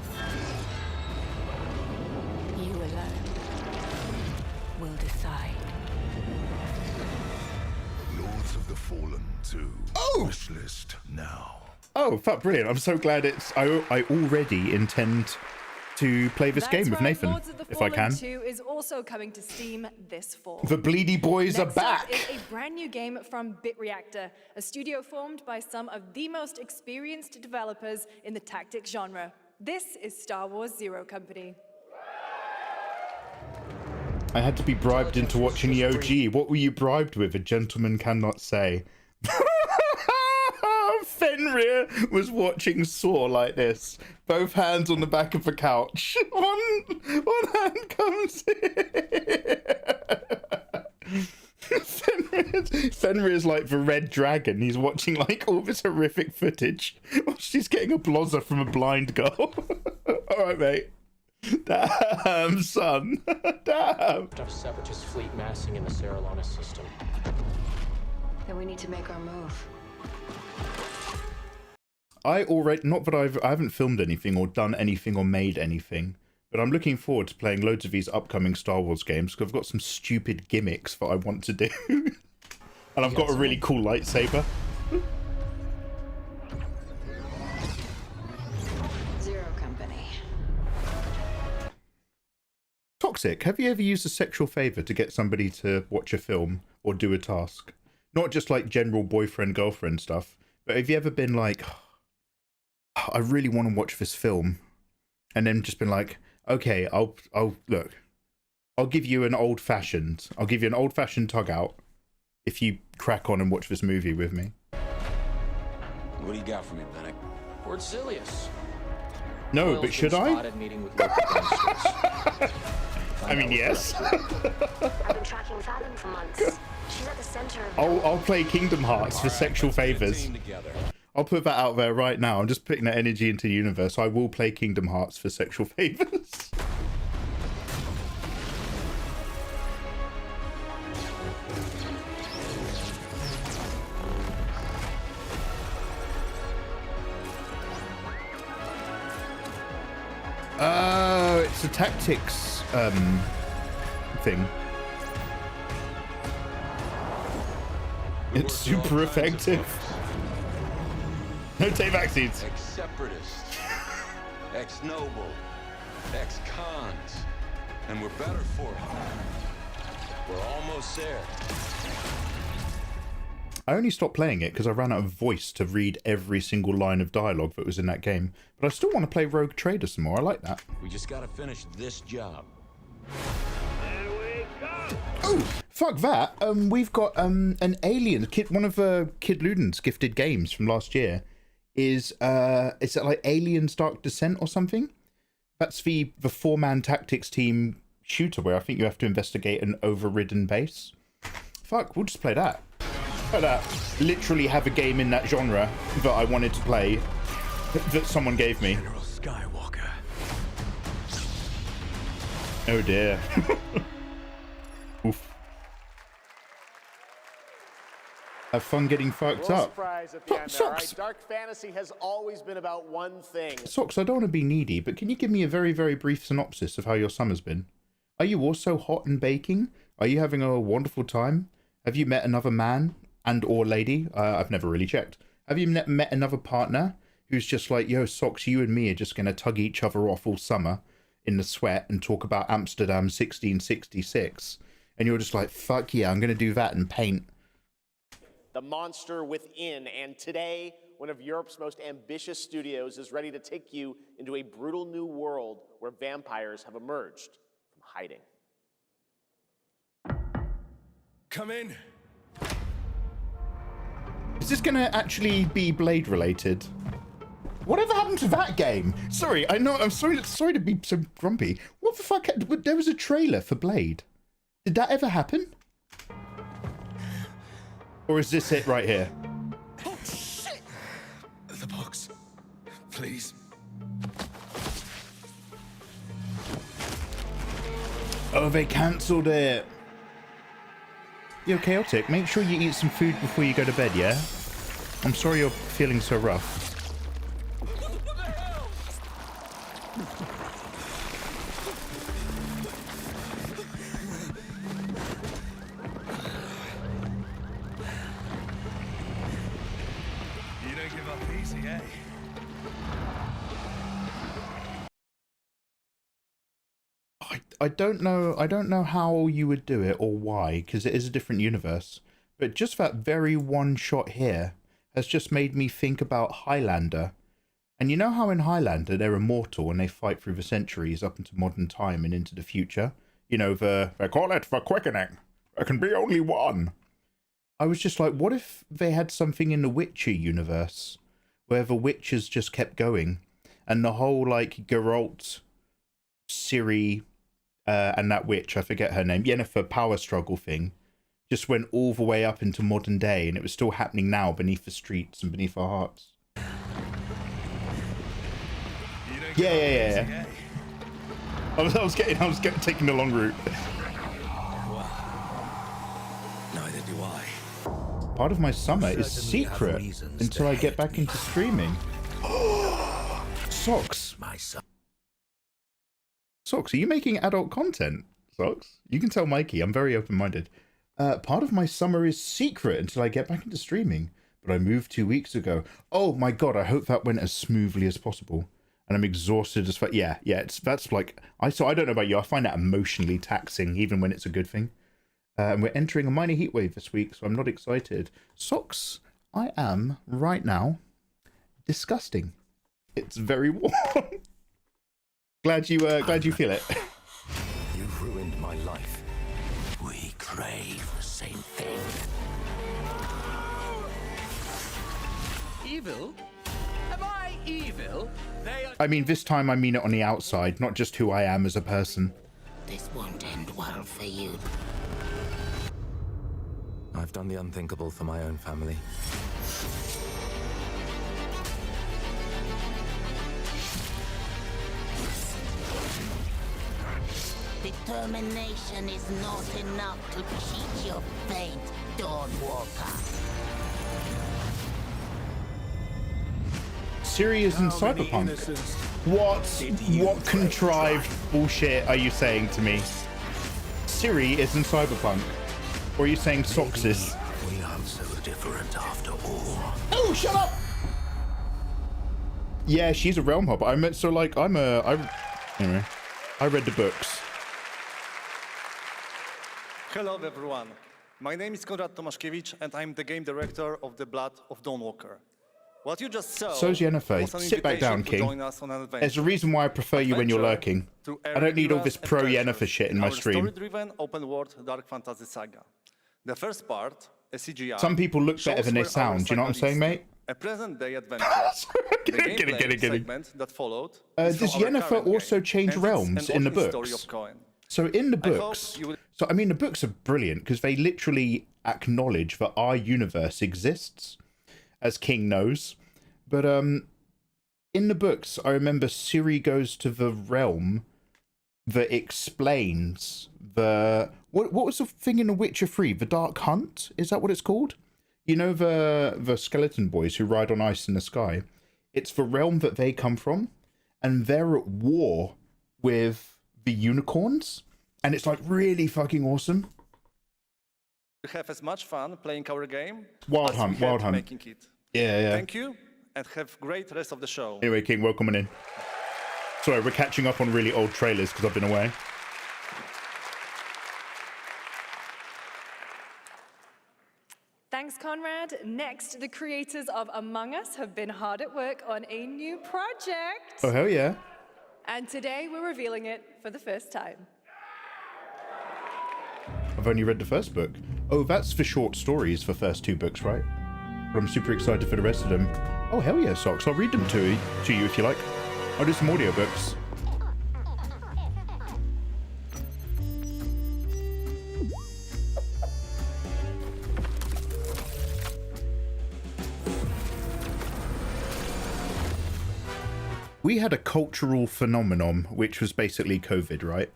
You alone will decide. Lords of the Fallen 2. Oh! Wish list now. Oh, fuck, brilliant. I'm so glad it's... I already intend to play this game with Nathan, Lords of the if I Fallen can. 2 is also coming to Steam this fall. The Bleedy Boys are Next up back! is a brand new game from BitReactor, a studio formed by some of the most experienced developers in the tactics genre. This is Star Wars Zero Company. I had to be bribed into watching the OG. What were you bribed with? A gentleman cannot say. Fenrir was watching Saw like this, both hands on the back of the couch. One hand comes in. Fenrir's like the Red Dragon. He's watching like all this horrific footage while she's getting a blozzer from a blind girl. All right, mate. Damn, son. Damn. Of separatist fleet massing in the Serralana system. Then we need to make our move. I already, not that I haven't filmed anything or done anything or made anything, but I'm looking forward to playing loads of these upcoming Star Wars games because I've got some stupid gimmicks that I want to do. And I've got a really cool lightsaber. Zero Company. Toxic, have you ever used a sexual favor to get somebody to watch a film or do a task? Not just like general boyfriend-girlfriend stuff, but have you ever been like, I really want to watch this film, and then just been like, okay, I'll look, I'll give you an old-fashioned tug out if you crack on and watch this movie with me. What do you got for me, Bennett? Lord Silius. No, Oil's but been should I? spotted meeting with local gangsters. I mean, yes. I've been tracking Fathom for months. She's at the center of I'll play Kingdom Hearts for sexual favors. I'll put that out there right now. I'm just putting that energy into the universe. I will play Kingdom Hearts for sexual favors. It's a tactics thing. It's super effective. No, take vaccines. Ex-separatist, ex-noble, ex-cons, and we're better for it. We're almost there. I only stopped playing it because I ran out of voice to read every single line of dialogue that was in that game. But I still want to play Rogue Trader some more. I like that. We just gotta finish this job. Oh, fuck that. We've got an Alien. One of Kid Luden's gifted games from last year is it like Aliens Dark Descent or something? That's the four-man tactics team shooter where I think you have to investigate an overridden base. Fuck, we'll just play that. Play that. Literally have a game in that genre that I wanted to play that someone gave me. General Skywalker. Oh dear. Oof. Have fun getting fucked up. Surprise at the end there. All right, dark fantasy has always been about one thing. Socks, I don't want to be needy, but can you give me a very, very brief synopsis of how your summer's been? Are you also hot and baking? Are you having a wonderful time? Have you met another man and or lady? I've never really checked. Have you met another partner who's just like, yo, Socks, you and me are just going to tug each other off all summer in the sweat and talk about Amsterdam 1666? And you're just like, fuck yeah, I'm going to do that and paint. The monster within, and today, one of Europe's most ambitious studios is ready to take you into a brutal new world where vampires have emerged from hiding. Come in. Is this going to actually be Blade related? Whatever happened to that game? Sorry, I know, I'm sorry to be so grumpy. What the fuck? There was a trailer for Blade. Did that ever happen? Or is this it right here? Oh, shit! The box. Please. Oh, they cancelled it. Yo, Chaotic, make sure you eat some food before you go to bed, yeah? I'm sorry you're feeling so rough. You don't give up easy, eh? I don't know how you would do it or why, because it is a different universe. But just that very one shot here has just made me think about Highlander. And you know how in Highlander they're immortal and they fight through the centuries up into modern time and into the future? You know, they call it the quickening. There can be only one. I was just like, what if they had something in the Witcher universe where the Witchers just kept going and the whole like Geralt, Ciri, and that witch, I forget her name, Yennefer power struggle thing, just went all the way up into modern day and it was still happening now beneath the streets and beneath our hearts. Yeah. I was getting taking the long route. Neither do I. Part of my summer is secret until I get back into streaming. Socks. Socks, are you making adult content? Socks? You can tell Mikey, I'm very open-minded. Part of my summer is secret until I get back into streaming, but I moved 2 weeks ago. Oh my god, I hope that went as smoothly as possible. And I'm exhausted as fuck. Yeah, that's like, I don't know about you, I find that emotionally taxing, even when it's a good thing. And we're entering a minor heat wave this week, so I'm not excited. Socks, I am, right now, disgusting. It's very warm. Glad you feel it. You've ruined my life. We crave the same thing. Evil? Am I evil? I mean, this time I mean it on the outside, not just who I am as a person. This won't end well for you. I've done the unthinkable for my own family. Determination is not enough to cheat your fate, Dawnwalker. Ciri is in Cyberpunk. What contrived bullshit are you saying to me? Ciri is in Cyberpunk. Or are you saying Socks is? We aren't so different after all. Oh, shut up! Yeah, she's a realm hopper. Anyway, I read the books. Hello everyone. My name is Konrad Tomaszkiewicz and I'm the game director of The Blood of Dawnwalker. What you just saw. So's Yennefer. Sit back down, King. There's a reason why I prefer you when you're lurking. I don't need all this pro Yennefer shit in my stream. Story-driven open-world dark fantasy saga. The first part, a CGI. Some people look better than they sound. Do you know what I'm saying, mate? A present-day adventure. The gameplay segment that followed. Does Yennefer also change realms in the books? So in the books, so I mean the books are brilliant because they literally acknowledge that our universe exists, as King knows. But in the books, I remember Ciri goes to the realm that explains the what was the thing in The Witcher 3? The Dark Hunt? Is that what it's called? You know the skeleton boys who ride on ice in the sky? It's the realm that they come from, and they're at war with the unicorns, and it's like really fucking awesome. We have as much fun playing our game. Wild Hunt. Making it. Yeah. Thank you, and have great rest of the show. Anyway, King, welcome in. Sorry, we're catching up on really old trailers because I've been away. Thanks, Conrad. Next, the creators of Among Us have been hard at work on a new project. Oh, hell yeah. And today we're revealing it for the first time. I've only read the first book. Oh, that's for short stories, the first 2 books, right? But I'm super excited for the rest of them. Oh, hell yeah, Socks. I'll read them to you if you like. I'll do some audiobooks. we had a cultural phenomenon, which was basically COVID, right?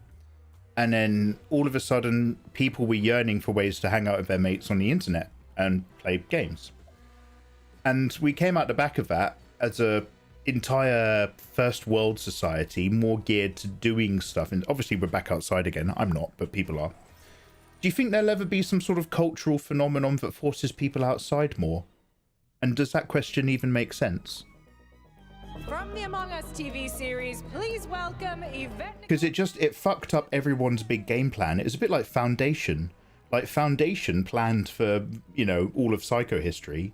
And then all of a sudden, people were yearning for ways to hang out with their mates on the internet and play games. And we came out the back of that as a entire first world society, more geared to doing stuff. And obviously we're back outside again. I'm not, but people are. Do you think there'll ever be some sort of cultural phenomenon that forces people outside more? And does that question even make sense? From the Among Us TV series, please welcome Yvette. Because it fucked up everyone's big game plan. It was a bit like Foundation. Like Foundation planned for, you know, all of Psycho history,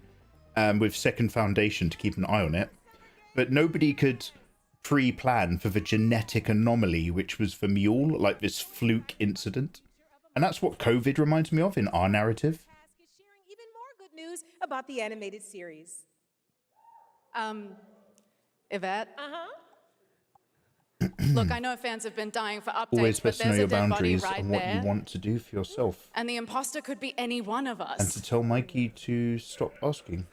with Second Foundation to keep an eye on it. But nobody could pre-plan for the genetic anomaly, which was the mule, like this fluke incident. And that's what COVID reminds me of in our narrative. Even more good news about the animated series. Yvette? Look, I know fans have been dying for updates, Always but best to know there's your a dead body boundaries right and what there. you want to do for yourself. And the imposter could be any one of us. And to tell Mikey to stop asking.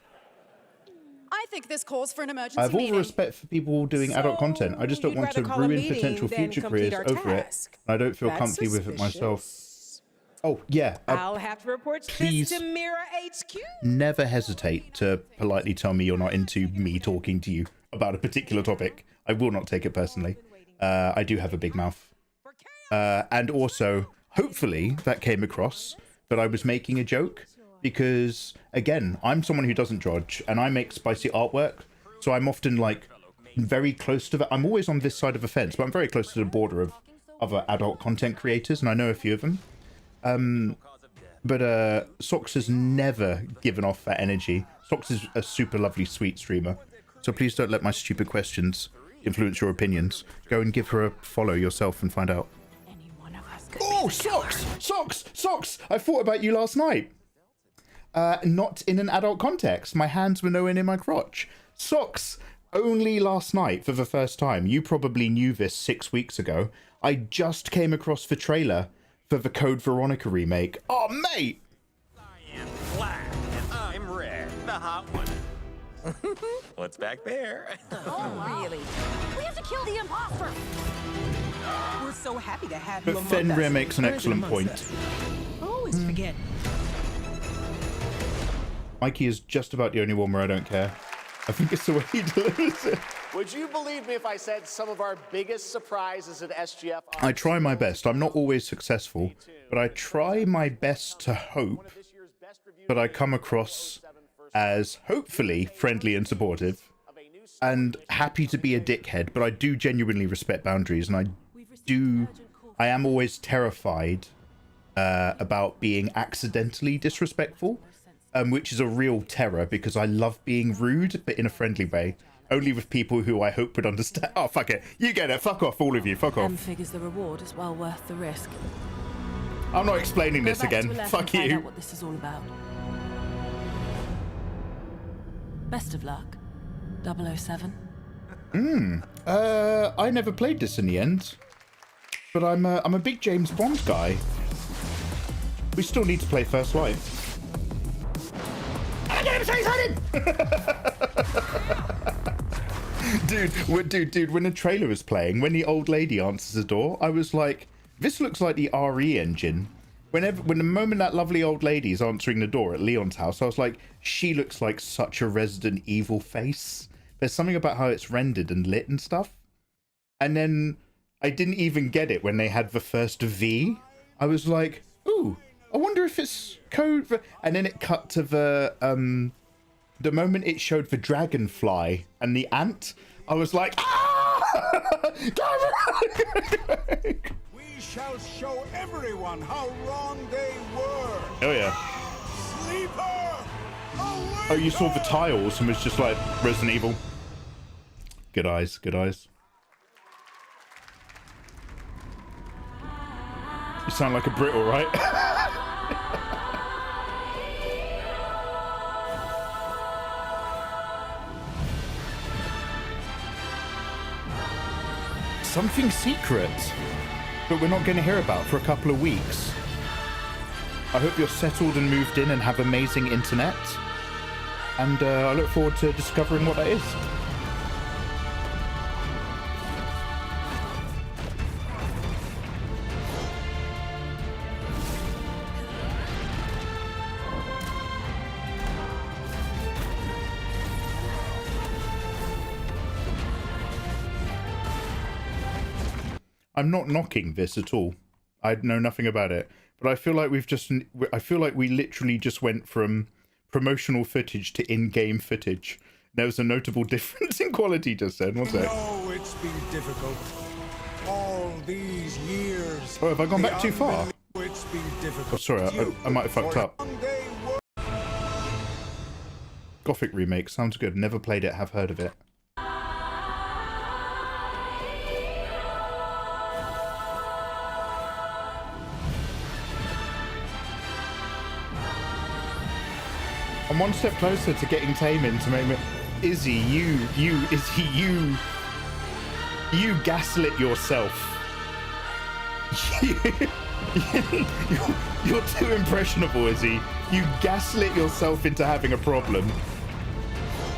I think this calls for an emergency I have all the meeting. respect for people doing adult content. I just don't want to ruin potential future careers over it. I don't feel comfy with it myself. Oh, yeah. I'll have to report please this to Mirror HQ. never hesitate to politely tell me you're not into me talking to you about a particular topic. I will not take it personally. I do have a big mouth. And also, hopefully, that came across that I was making a joke. Because, again, I'm someone who doesn't judge, and I make spicy artwork. So I'm often, like, very close to that. I'm always on this side of the fence, but I'm very close to the border of other adult content creators, and I know a few of them. But Socks has never given off that energy. Socks is a super lovely, sweet streamer. So please don't let my stupid questions influence your opinions. Go and give her a follow yourself and find out. Oh, Socks! Socks! Socks! I thought about you last night. Not in an adult context. My hands were nowhere near my crotch. Socks! Only last night for the first time. You probably knew this 6 weeks ago. I just came across the trailer for the Code Veronica remake. Oh, mate! I am black and I'm red, the hot one. What's back there? Oh, really? We have to kill the imposter. We're so happy to have But you. Fenrir makes an excellent point. Always forget. Mikey is just about the only one where I don't care. I think it's the way he delivers it. Would you believe me if I said some of our biggest surprises at SGF? I try my best. I'm not always successful, but I try my best to hope that I come across as hopefully friendly and supportive and happy to be a dickhead, but I do genuinely respect boundaries, and I am always terrified about being accidentally disrespectful, which is a real terror because I love being rude, but in a friendly way. Only with people who I hope would understand. Oh, fuck it. You get it. Fuck off, all of you. Fuck off. Figures the reward is well worth the risk. I'm not explaining this again. Fuck you. What this is all about. Best of luck, 007. I never played this in the end, but I'm a big James Bond guy. We still need to play First Light. I get him so excited! Dude, when the trailer was playing, when the old lady answers the door, I was like, this looks like the RE engine. When the moment that lovely old lady is answering the door at Leon's house, I was like, she looks like such a Resident Evil face. There's something about how it's rendered and lit and stuff. And then I didn't even get it when they had the first V. I was like, ooh, I wonder if it's code for... And then it cut to the moment it showed the dragonfly and the ant. I was like, ah! We shall show everyone how wrong they were. Oh yeah. Sleeper! Oh, you saw the tiles and was just like Resident Evil. Good eyes, good eyes. You sound like a Brit, all right? Something secret that we're not going to hear about for a couple of weeks. I hope you're settled and moved in and have amazing internet. And I look forward to discovering what that is. I'm not knocking this at all. I know nothing about it, but I feel like we literally just went from promotional footage to in-game footage. There was a notable difference in quality just then, wasn't it? No, it's been difficult. All these years. Oh, have I gone back too far? It's been difficult. Oh, sorry, I might have fucked up. Gothic remake, sounds good. Never played it, have heard of it. I'm one step closer to getting Taemin to make me... Izzy, you gaslit yourself. You're too impressionable, Izzy. You gaslit yourself into having a problem.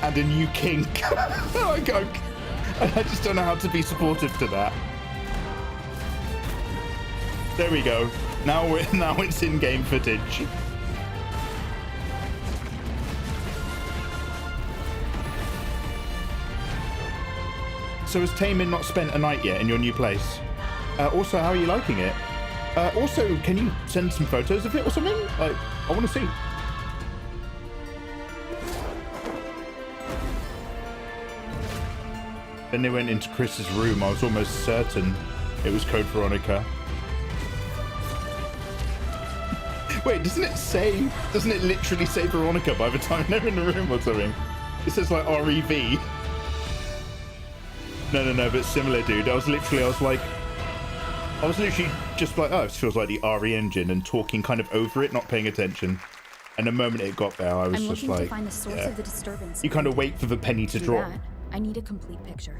And a new kink. I just don't know how to be supportive to that. There we go. Now it's in-game footage. So has Taemin not spent a night yet in your new place? Also, how are you liking it? Also, can you send some photos of it or something? Like, I want to see. Then they went into Chris's room. I was almost certain it was Code Veronica. Wait, doesn't it literally say Veronica by the time they're in the room or something? It says like REV. No, but similar, dude. I was literally just like, oh, it feels like the RE engine, and talking kind of over it, not paying attention. And the moment it got there, I was just like, to find the source of the disturbance. You kind of wait for the penny to drop. I need a complete picture.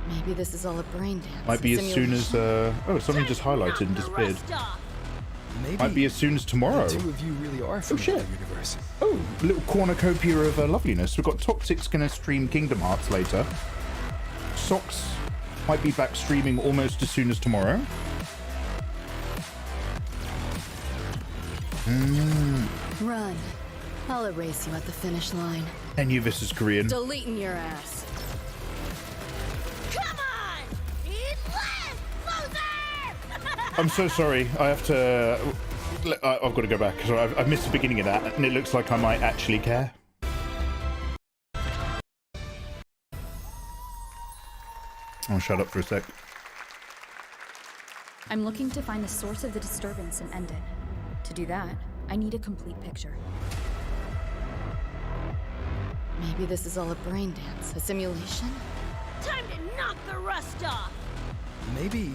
Maybe this is all a brain dance. Might be as soon as, oh, something just highlighted and disappeared. Might be as soon as tomorrow. The two of you really are from shit. another universe. Oh, a little cornucopia of loveliness. We've got Toxic's gonna stream Kingdom Hearts later. Socks might be back streaming almost as soon as tomorrow. Run. I'll erase you at the finish line. I knew this is Korean. Deleting your ass. Come on! Eat less, loser! I'm so sorry. I have to... I've got to go back. So I've missed the beginning of that, and it looks like I might actually care. I'll shut up for a sec. I'm looking to find the source of the disturbance and end it. To do that, I need a complete picture. Maybe this is all a brain dance, a simulation? Time to knock the rust off! Maybe...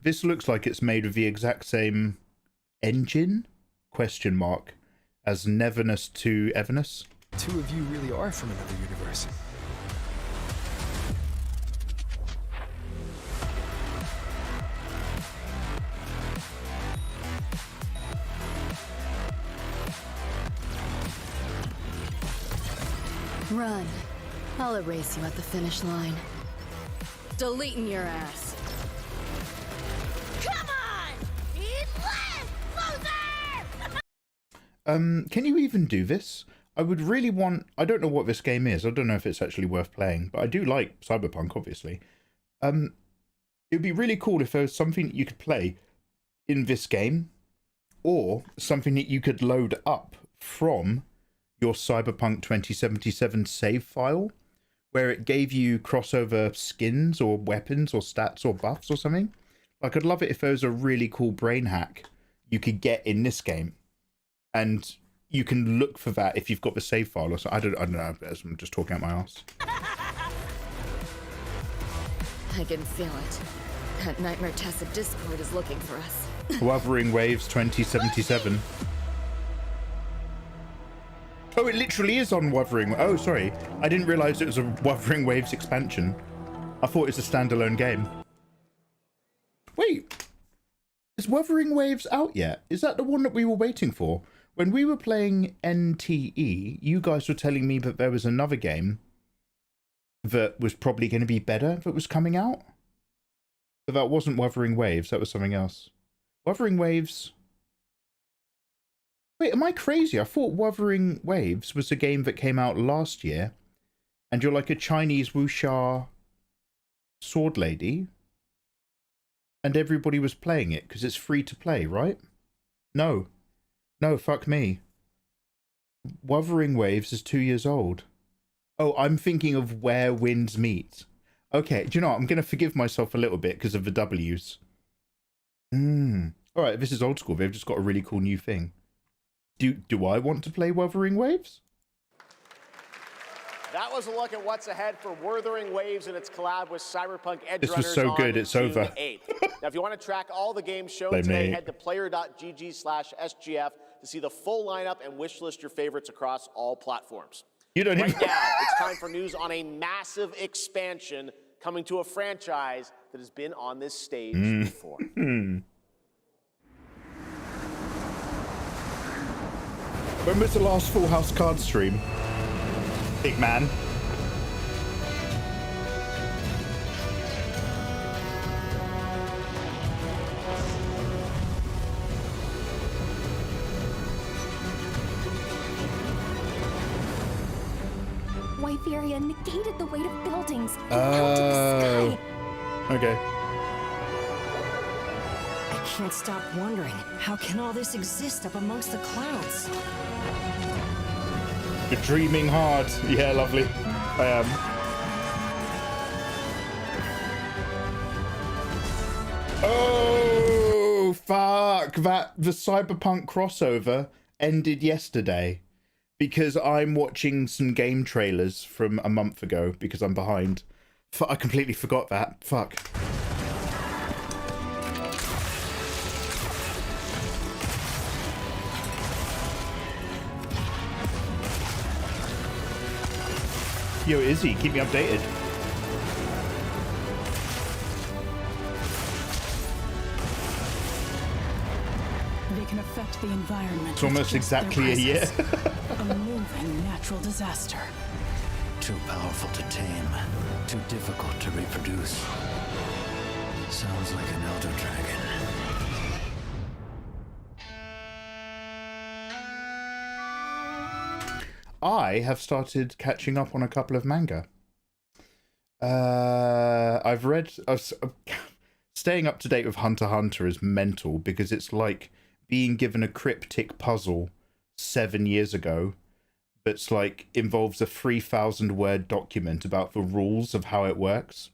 This looks like it's made with the exact same engine, question mark, as Neverness to Everness. Two of you really are from another universe. Run. I'll erase you at the finish line. Deleting your ass. Come on! Eat less, loser! Can you even do this? I would really want... I don't know what this game is. I don't know if it's actually worth playing, but I do like Cyberpunk, obviously. It would be really cool if there was something that you could play in this game, or something that you could load up from your Cyberpunk 2077 save file, where it gave you crossover skins or weapons or stats or buffs or something. Like, I'd love it if there was a really cool brain hack you could get in this game, and you can look for that if you've got the save file or so. I don't know. I'm just talking out my ass. I can feel it. That Nightmare Tessa Discord is looking for us. Wuthering Waves 2077. Oh, it literally is on Wuthering. Oh, sorry. I didn't realize it was a Wuthering Waves expansion. I thought it was a standalone game. Wait. Is Wuthering Waves out yet? Is that the one that we were waiting for? When we were playing NTE, you guys were telling me that there was another game that was probably going to be better that was coming out. But that wasn't Wuthering Waves. That was something else. Wuthering Waves... Wait, am I crazy? I thought Wuthering Waves was a game that came out last year, and you're like a Chinese wuxia Sword Lady, and everybody was playing it because it's free to play, right? No. No, fuck me. Wuthering Waves is 2 years old. Oh, I'm thinking of Where Winds Meet. Okay, do you know what? I'm going to forgive myself a little bit because of the W's. Alright, this is old school. They've just got a really cool new thing. Do I want to play Wuthering Waves? That was a look at what's ahead for Wuthering Waves and its collab with Cyberpunk Edge This was Runners so on good, it's June over. 8th. Now, if you want to track all the games shown Blame today, me. head to player.gg/SGF to see the full lineup and wishlist your favorites across all platforms. You don't Right even... now, it's time for news on a massive expansion coming to a franchise that has been on this stage before. When was the last Full House card stream? Big man. Wyveria negated the weight of buildings and melted the sky. Okay. I can't stop wondering, how can all this exist up amongst the clouds? You're dreaming hard. Yeah, lovely. I am. Oh, fuck. The Cyberpunk crossover ended yesterday because I'm watching some game trailers from a month ago because I'm behind. I completely forgot that. Fuck. Yo, Izzy, keep me updated. They can affect the environment. It's almost exactly a year. A moving natural disaster. Too powerful to tame, too difficult to reproduce. Sounds like an elder dragon. I have started catching up on a couple of manga. Staying up to date with Hunter x Hunter is mental because it's like being given a cryptic puzzle 7 years ago that's like involves a 3,000 word document about the rules of how it works.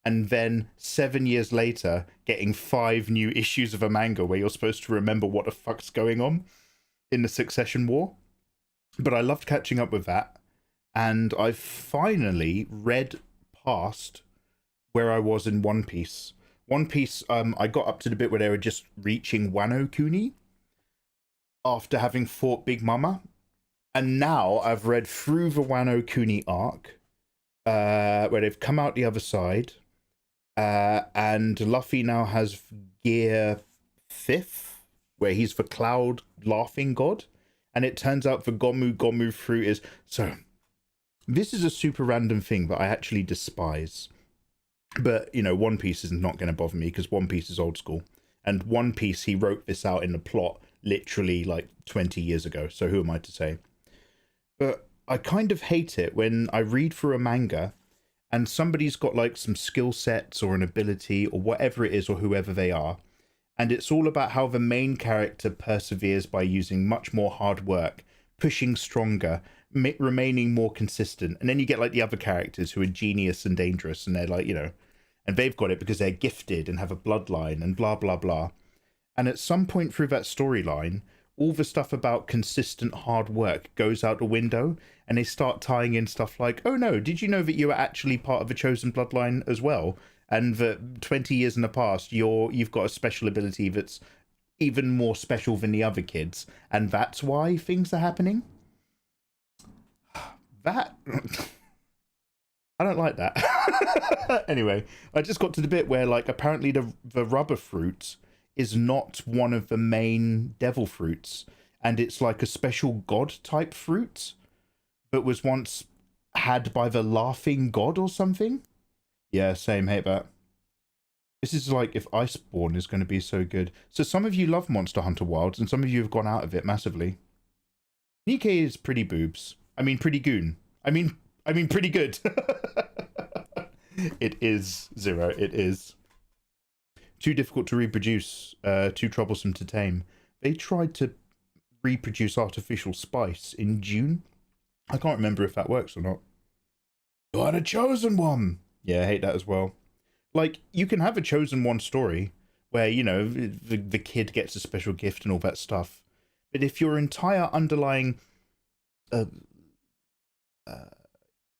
And then 7 years later, getting 5 new issues of a manga where you're supposed to remember what the fuck's going on in the Succession War. But I loved catching up with that, and I've finally read past where I was in One Piece. One Piece, I got up to the bit where they were just reaching Wano Kuni after having fought Big Mama, and now I've read through the Wano Kuni arc, where they've come out the other side, and Luffy now has gear 5th, where he's the Cloud Laughing God. And it turns out the Gomu fruit is... So, this is a super random thing that I actually despise. But, you know, One Piece is not going to bother me because One Piece is old school. And One Piece, he wrote this out in the plot literally like 20 years ago. So who am I to say? But I kind of hate it when I read through a manga and somebody's got like some skill sets or an ability or whatever it is or whoever they are. And it's all about how the main character perseveres by using much more hard work, pushing stronger, remaining more consistent. And then you get like the other characters who are genius and dangerous. And they're like, you know, and they've got it because they're gifted and have a bloodline and blah, blah, blah. And at some point through that storyline, all the stuff about consistent hard work goes out the window. And they start tying in stuff like, oh no, did you know that you were actually part of a chosen bloodline as well? And that 20 years in the past, you've got a special ability that's even more special than the other kids. And that's why things are happening? That... I don't like that. Anyway, I just got to the bit where, like, apparently the rubber fruit is not one of the main devil fruits. And it's like a special god-type fruit that was once had by the laughing god or something. Yeah, same, hate that. This is like if Iceborne is going to be so good. So some of you love Monster Hunter Wilds, and some of you have gone out of it massively. Nikkei is pretty boobs. I mean, pretty goon. I mean, pretty good. It is, Zero. It is. Too difficult to reproduce, too troublesome to tame. They tried to reproduce artificial spice in June. I can't remember if that works or not. You are the chosen one. Yeah, I hate that as well. Like, you can have a chosen one story where, you know, the kid gets a special gift and all that stuff. But if your entire underlying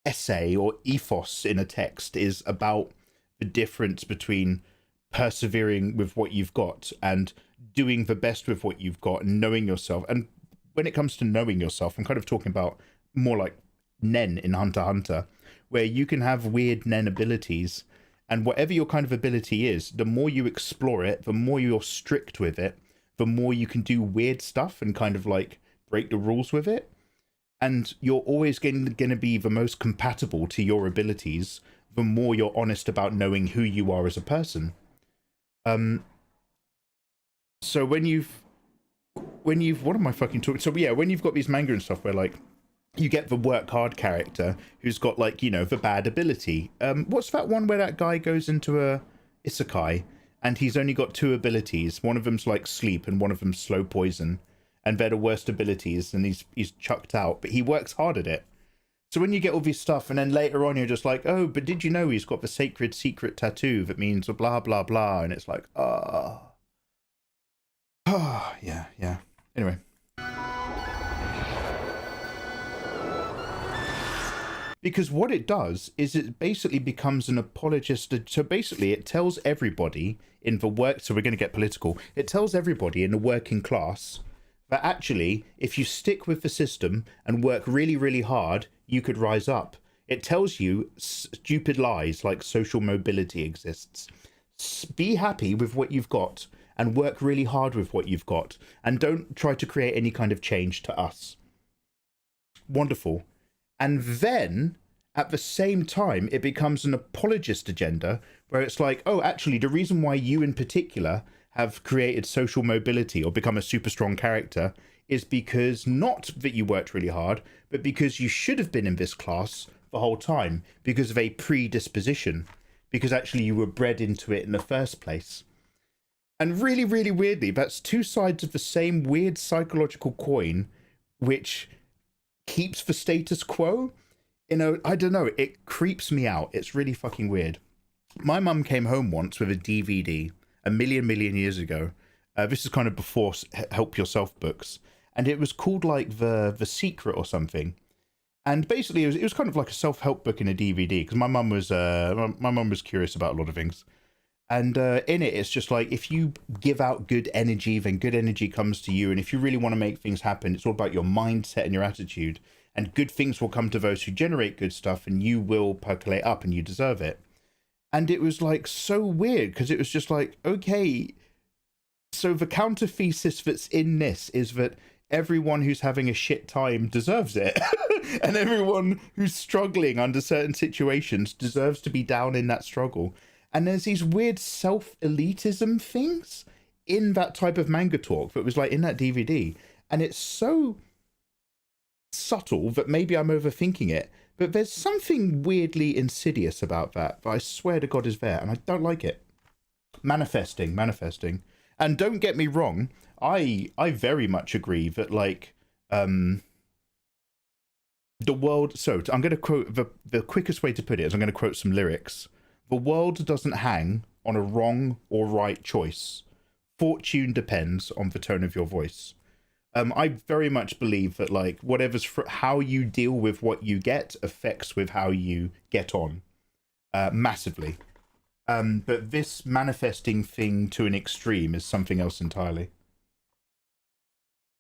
essay or ethos in a text is about the difference between persevering with what you've got and doing the best with what you've got and knowing yourself. And when it comes to knowing yourself, I'm kind of talking about more like Nen in Hunter x Hunter, where you can have weird Nen abilities, and whatever your kind of ability is, the more you explore it, the more you're strict with it, the more you can do weird stuff and kind of like break the rules with it. And you're always going to be the most compatible to your abilities, the more you're honest about knowing who you are as a person. So when you've what am I fucking talking? So yeah, when you've got these manga and stuff where like you get the work hard character who's got like, you know, the bad ability. What's that one where that guy goes into a isekai and he's only got 2 abilities? One of them's like sleep and one of them's slow poison, and they're the worst abilities, and he's chucked out, but he works hard at it. So when you get all this stuff and then later on you're just like, oh, but did you know he's got the sacred secret tattoo that means blah blah blah, and it's like, yeah. Anyway. Because what it does is it basically becomes an apologist. So basically it tells everybody in the work, so we're going to get political, it tells everybody in the working class that actually, if you stick with the system and work really, really hard, you could rise up. It tells you stupid lies like social mobility exists. Be happy with what you've got and work really hard with what you've got, and don't try to create any kind of change to us. Wonderful. And then at the same time, it becomes an apologist agenda where it's like, oh, actually, the reason why you in particular have created social mobility or become a super strong character is because not that you worked really hard, but because you should have been in this class the whole time because of a predisposition, because actually you were bred into it in the first place. And really, really weirdly, that's 2 sides of the same weird psychological coin, which keeps the status quo. You know, I don't know, it creeps me out. It's really fucking weird. My mum came home once with a DVD a million years ago. This is kind of before Help Yourself books, and it was called like the Secret or something. And basically it was kind of like a self-help book in a DVD, because my mum was curious about a lot of things. And in it, it's just like, if you give out good energy, then good energy comes to you. And if you really want to make things happen, it's all about your mindset and your attitude. And good things will come to those who generate good stuff, and you will percolate up and you deserve it. And it was like so weird, because it was just like, okay, so the counter thesis that's in this is that everyone who's having a shit time deserves it. And everyone who's struggling under certain situations deserves to be down in that struggle. And there's these weird self-elitism things in that type of manga talk that was like in that DVD. And it's so subtle that maybe I'm overthinking it. But there's something weirdly insidious about that I swear to God is there. And I don't like it. Manifesting. And don't get me wrong. I very much agree that like the world. So I'm going to quote the quickest way to put it is I'm going to quote some lyrics. The world doesn't hang on a wrong or right choice. Fortune depends on the tone of your voice. I very much believe that like whatever's how you deal with what you get affects with how you get on massively. But this manifesting thing to an extreme is something else entirely.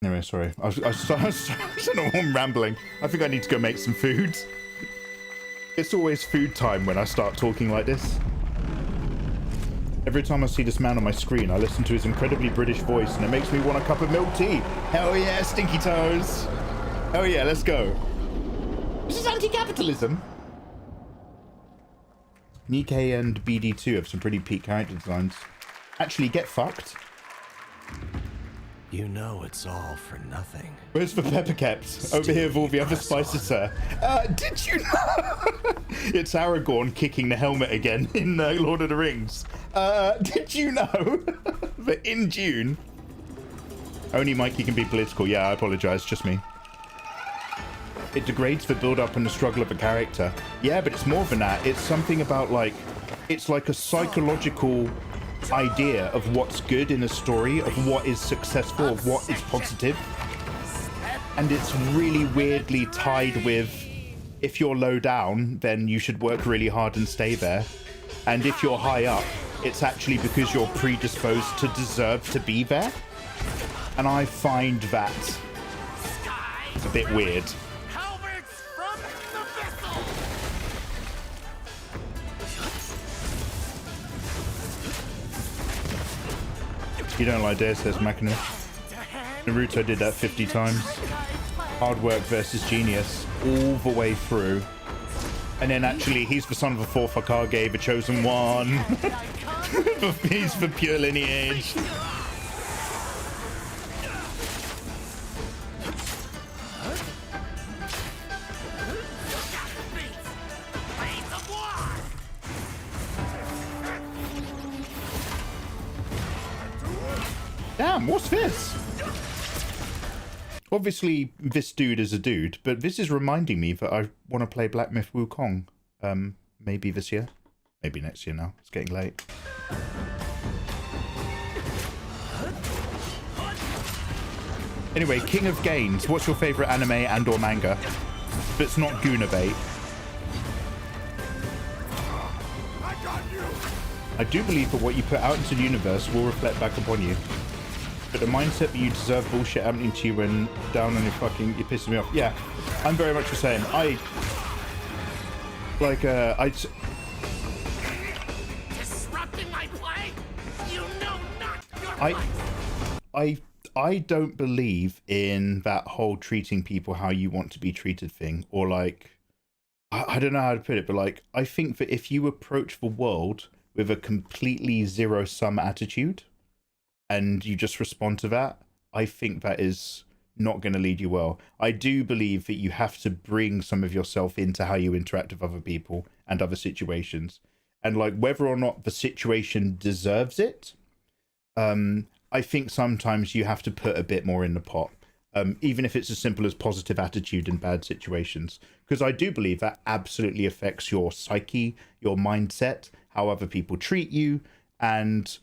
Anyway, sorry. I don't know, I'm rambling. I think I need to go make some food. It's always food time when I start talking like this. Every time I see this man on my screen, I listen to his incredibly British voice, and it makes me want a cup of milk tea. Hell yeah, stinky toes. Oh yeah, let's go. This is anti-capitalism. Nikkei and BD2 have some pretty peak character designs. Actually, get fucked. You know it's all for nothing. Where's the pepper caps? Over here with all the other spices, sir. Did you know? It's Aragorn kicking the helmet again in Lord of the Rings. Did you know that in June... Only Mikey can be political. Yeah, I apologize. Just me. It degrades the build-up and the struggle of a character. Yeah, but it's more than that. It's something about, like... It's like a psychological idea of what's good in a story, of what is successful, of what is positive. And it's really weirdly tied with, if you're low down, then you should work really hard and stay there. And if you're high up, it's actually because you're predisposed to deserve to be there. And I find that a bit weird. You don't like Deus Ex Machina? Naruto did that 50 times. Hard work versus genius all the way through. And then actually he's the son of a fourth Hokage, the chosen one. He's the pure lineage. Damn, what's this? Obviously, this dude is a dude, but this is reminding me that I want to play Black Myth Wukong. Maybe this year. Maybe next year now. It's getting late. Anyway, King of Gains. What's your favorite anime and or manga? If it's not Gunabate. I do believe that what you put out into the universe will reflect back upon you. But the mindset that you deserve bullshit happening to you when down on your fucking... You're pissing me off. Yeah, I'm very much the same. Disrupting my play? You know not. I don't believe in that whole treating people how you want to be treated thing. Or like... I don't know how to put it, but like, I think that if you approach the world with a completely zero-sum attitude... and you just respond to that, I think that is not going to lead you well. I do believe that you have to bring some of yourself into how you interact with other people and other situations. And like whether or not the situation deserves it, I think sometimes you have to put a bit more in the pot. Even if it's as simple as positive attitude in bad situations. Because I do believe that absolutely affects your psyche, your mindset, how other people treat you, and...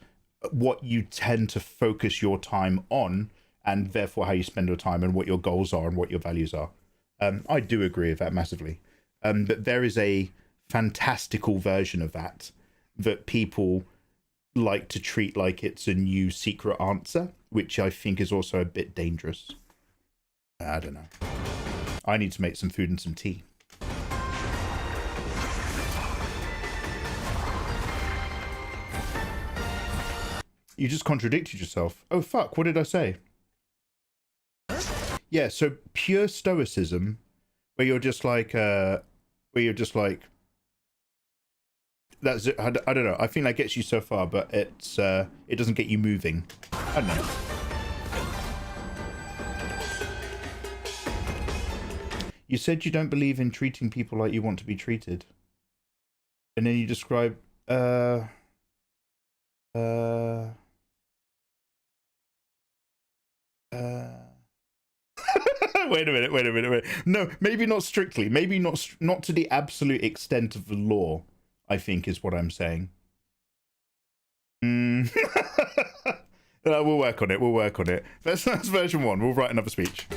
what you tend to focus your time on, and therefore how you spend your time and what your goals are and what your values are. I do agree with that massively. But there is a fantastical version of that people like to treat like it's a new secret answer, which I think is also a bit dangerous. I don't know. I need to make some food and some tea. You just contradicted yourself. Oh, fuck. What did I say? Yeah, so pure stoicism, where you're just like, that's it. I don't know. I think that gets you so far, but it doesn't get you moving. I don't know. You said you don't believe in treating people like you want to be treated. And then you describe, wait a minute. No, maybe not strictly. Maybe not to the absolute extent of the law, I think is what I'm saying. We'll work on it. That's version 1. We'll write another speech.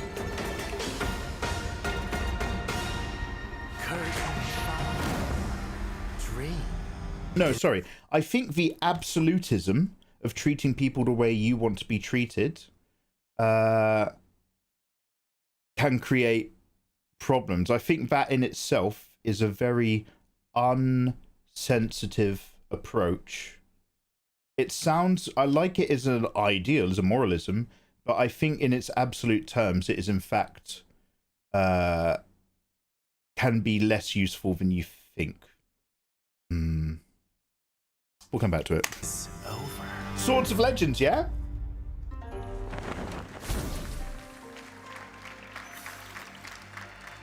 No, sorry. I think the absolutism of treating people the way you want to be treated can create problems. I think that in itself is a very unsensitive approach. It sounds, I like it as an ideal, as a moralism, but I think in its absolute terms, it is in fact can be less useful than you think. We'll come back to it. Swords of Legends, yeah?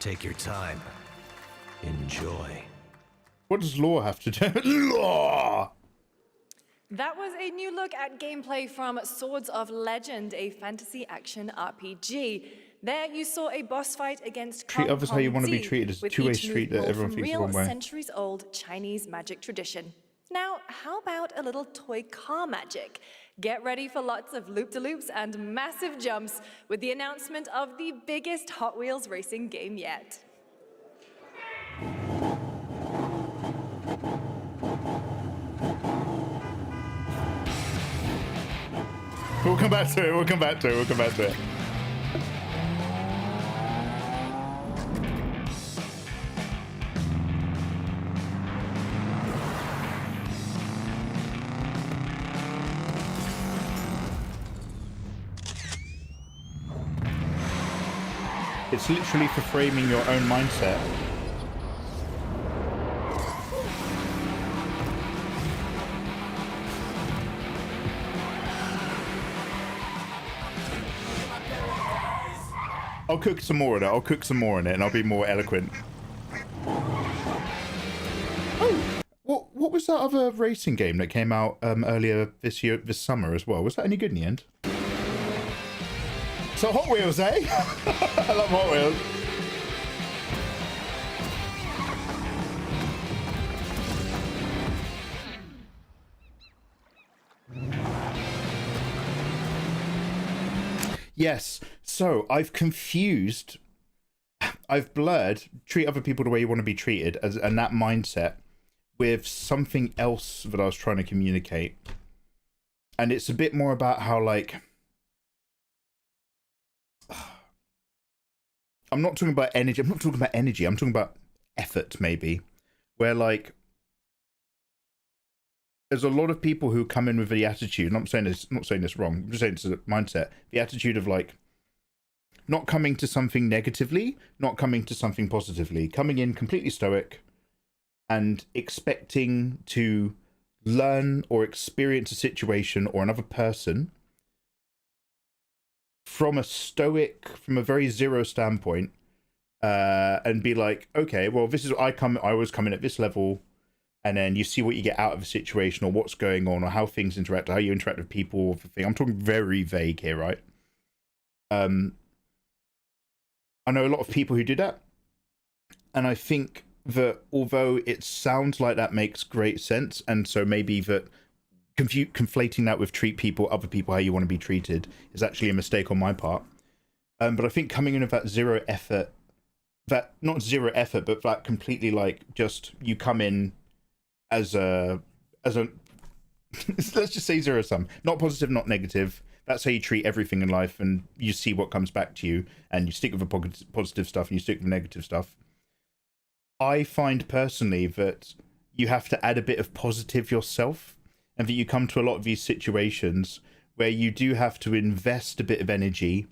Take your time. Enjoy. What does law have to do? Law! That was a new look at gameplay from Swords of Legend, a fantasy action RPG. There you saw a boss fight against Treat Kong others how you want to be Kong treated. It's a with two-way each street move that everyone pulled thinks from one real way. centuries-old Chinese magic tradition. Now, how about a little toy car magic? Get ready for lots of loop-de-loops and massive jumps with the announcement of the biggest Hot Wheels racing game yet. We'll come back to it, we'll come back to it, we'll come back to it. It's literally for framing your own mindset. I'll cook some more of it. I'll cook some more in it and I'll be more eloquent. Oh, what was that other racing game that came out earlier this summer as well? Was that any good in the end? So Hot Wheels, eh? I love Hot Wheels. Yes, so I've blurred treat other people the way you want to be treated and that mindset with something else that I was trying to communicate. And it's a bit more about how, like, I'm not talking about energy. I'm not talking about energy. I'm talking about effort, maybe. Where, like, there's a lot of people who come in with the attitude, and I'm not saying this wrong, I'm just saying it's a mindset, the attitude of, like, not coming to something negatively, not coming to something positively, coming in completely stoic and expecting to learn or experience a situation or another person from a very zero standpoint, and be like, okay, well, this is I always come in at this level, and then you see what you get out of a situation or what's going on or how things interact, or how you interact with people or the thing. I'm talking very vague here, right? I know a lot of people who do that, and I think that although it sounds like that makes great sense, and so maybe that conflating that with treat people, other people, how you want to be treated is actually a mistake on my part. But I think coming in with that zero effort, that not zero effort, but that completely, like, just you come in as a let's just say zero sum, not positive, not negative. That's how you treat everything in life, and you see what comes back to you, and you stick with the positive stuff and you stick with the negative stuff. I find personally that you have to add a bit of positive yourself, and that you come to a lot of these situations where you do have to invest a bit of energy,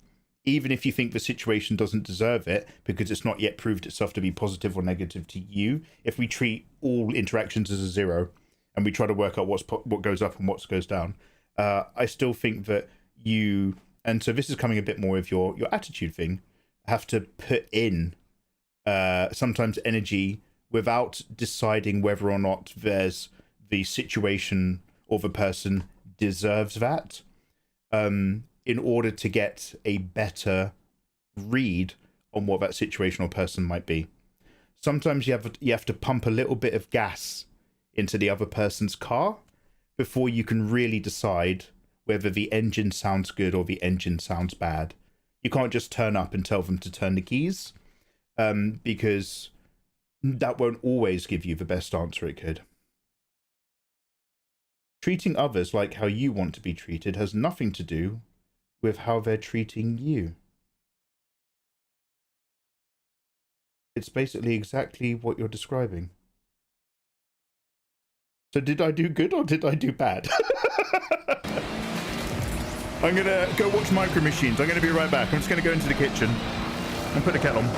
even if you think the situation doesn't deserve it, because it's not yet proved itself to be positive or negative to you. If we treat all interactions as a zero, and we try to work out what goes up and what goes down, I still think that you, and so this is coming a bit more of your attitude thing, have to put in sometimes energy without deciding whether or not there's the situation or the person deserves that, in order to get a better read on what that situation or person might be. Sometimes you have to pump a little bit of gas into the other person's car before you can really decide whether the engine sounds good or the engine sounds bad. You can't just turn up and tell them to turn the keys, because that won't always give you the best answer it could. Treating others like how you want to be treated has nothing to do with how they're treating you. It's basically exactly what you're describing. So did I do good or did I do bad? I'm gonna go watch Micro Machines. I'm gonna be right back. I'm just gonna go into the kitchen and put the kettle on.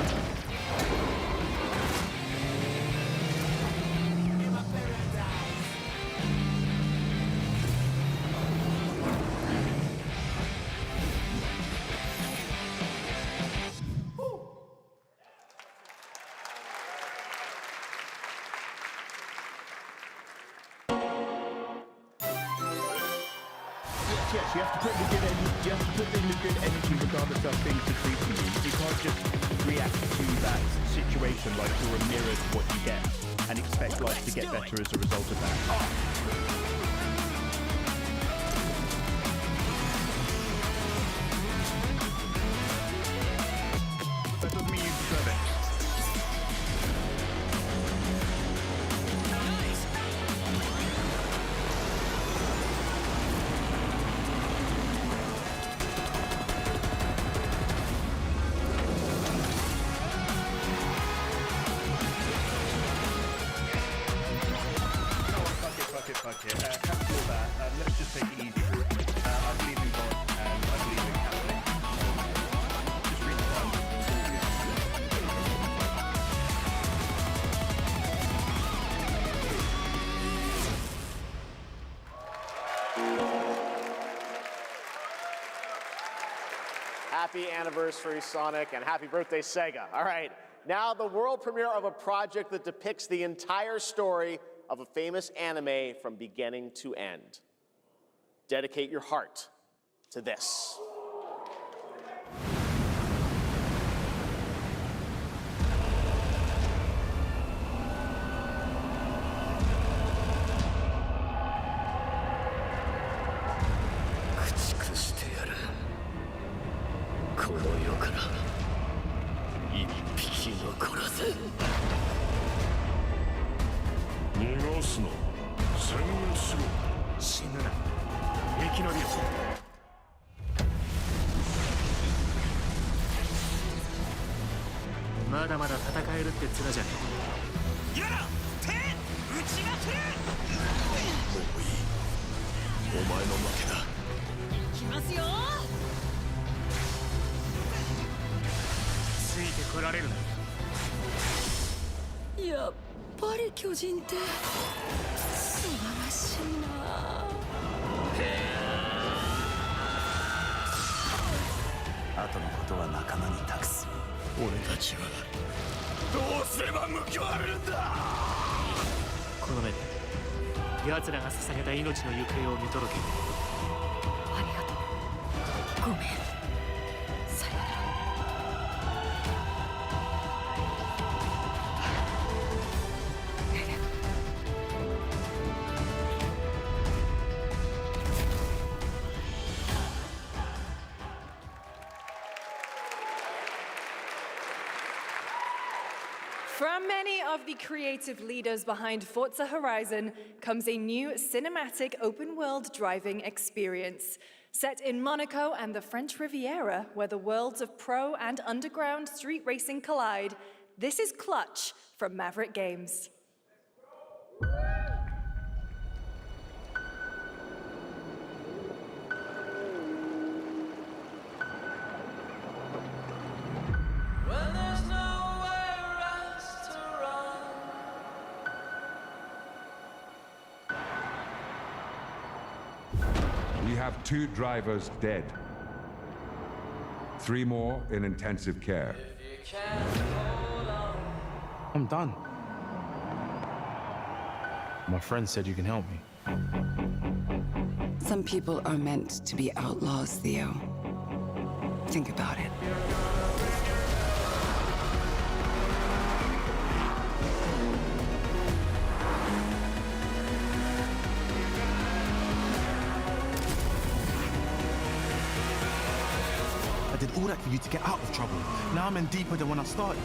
yes. You have to put the good energy. You have to put in the good energy, regardless of things are treating you. You can't just react to that situation like you're a mirror to what you get and expect life to get better as a result of that. That doesn't mean you deserve it. Cancel that. Let's just take it easy. I believe in God and I believe in Catholic. Just read the Bible. Happy anniversary, Sonic, and happy birthday, Sega. All right, now the world premiere of a project that depicts the entire story of a famous anime from beginning to end. Dedicate your heart to this.やっぱり巨人って素晴らしいな。後のことは仲間に託す。俺たちはどうすれば報われるんだ。この目で奴らが捧げた命の行方を見届ける。ありがとう。ごめん。さよなら。From many of the creative leaders behind Forza Horizon comes a new cinematic open-world driving experience. Set in Monaco and the French Riviera, where the worlds of pro and underground street racing collide, this is Clutch from Maverick Games. We have 2 drivers dead. 3 more in intensive care. I'm done. My friend said you can help me. Some people are meant to be outlaws, Theo. Think about it. I did all that for you to get out of trouble. Now I'm in deeper than when I started.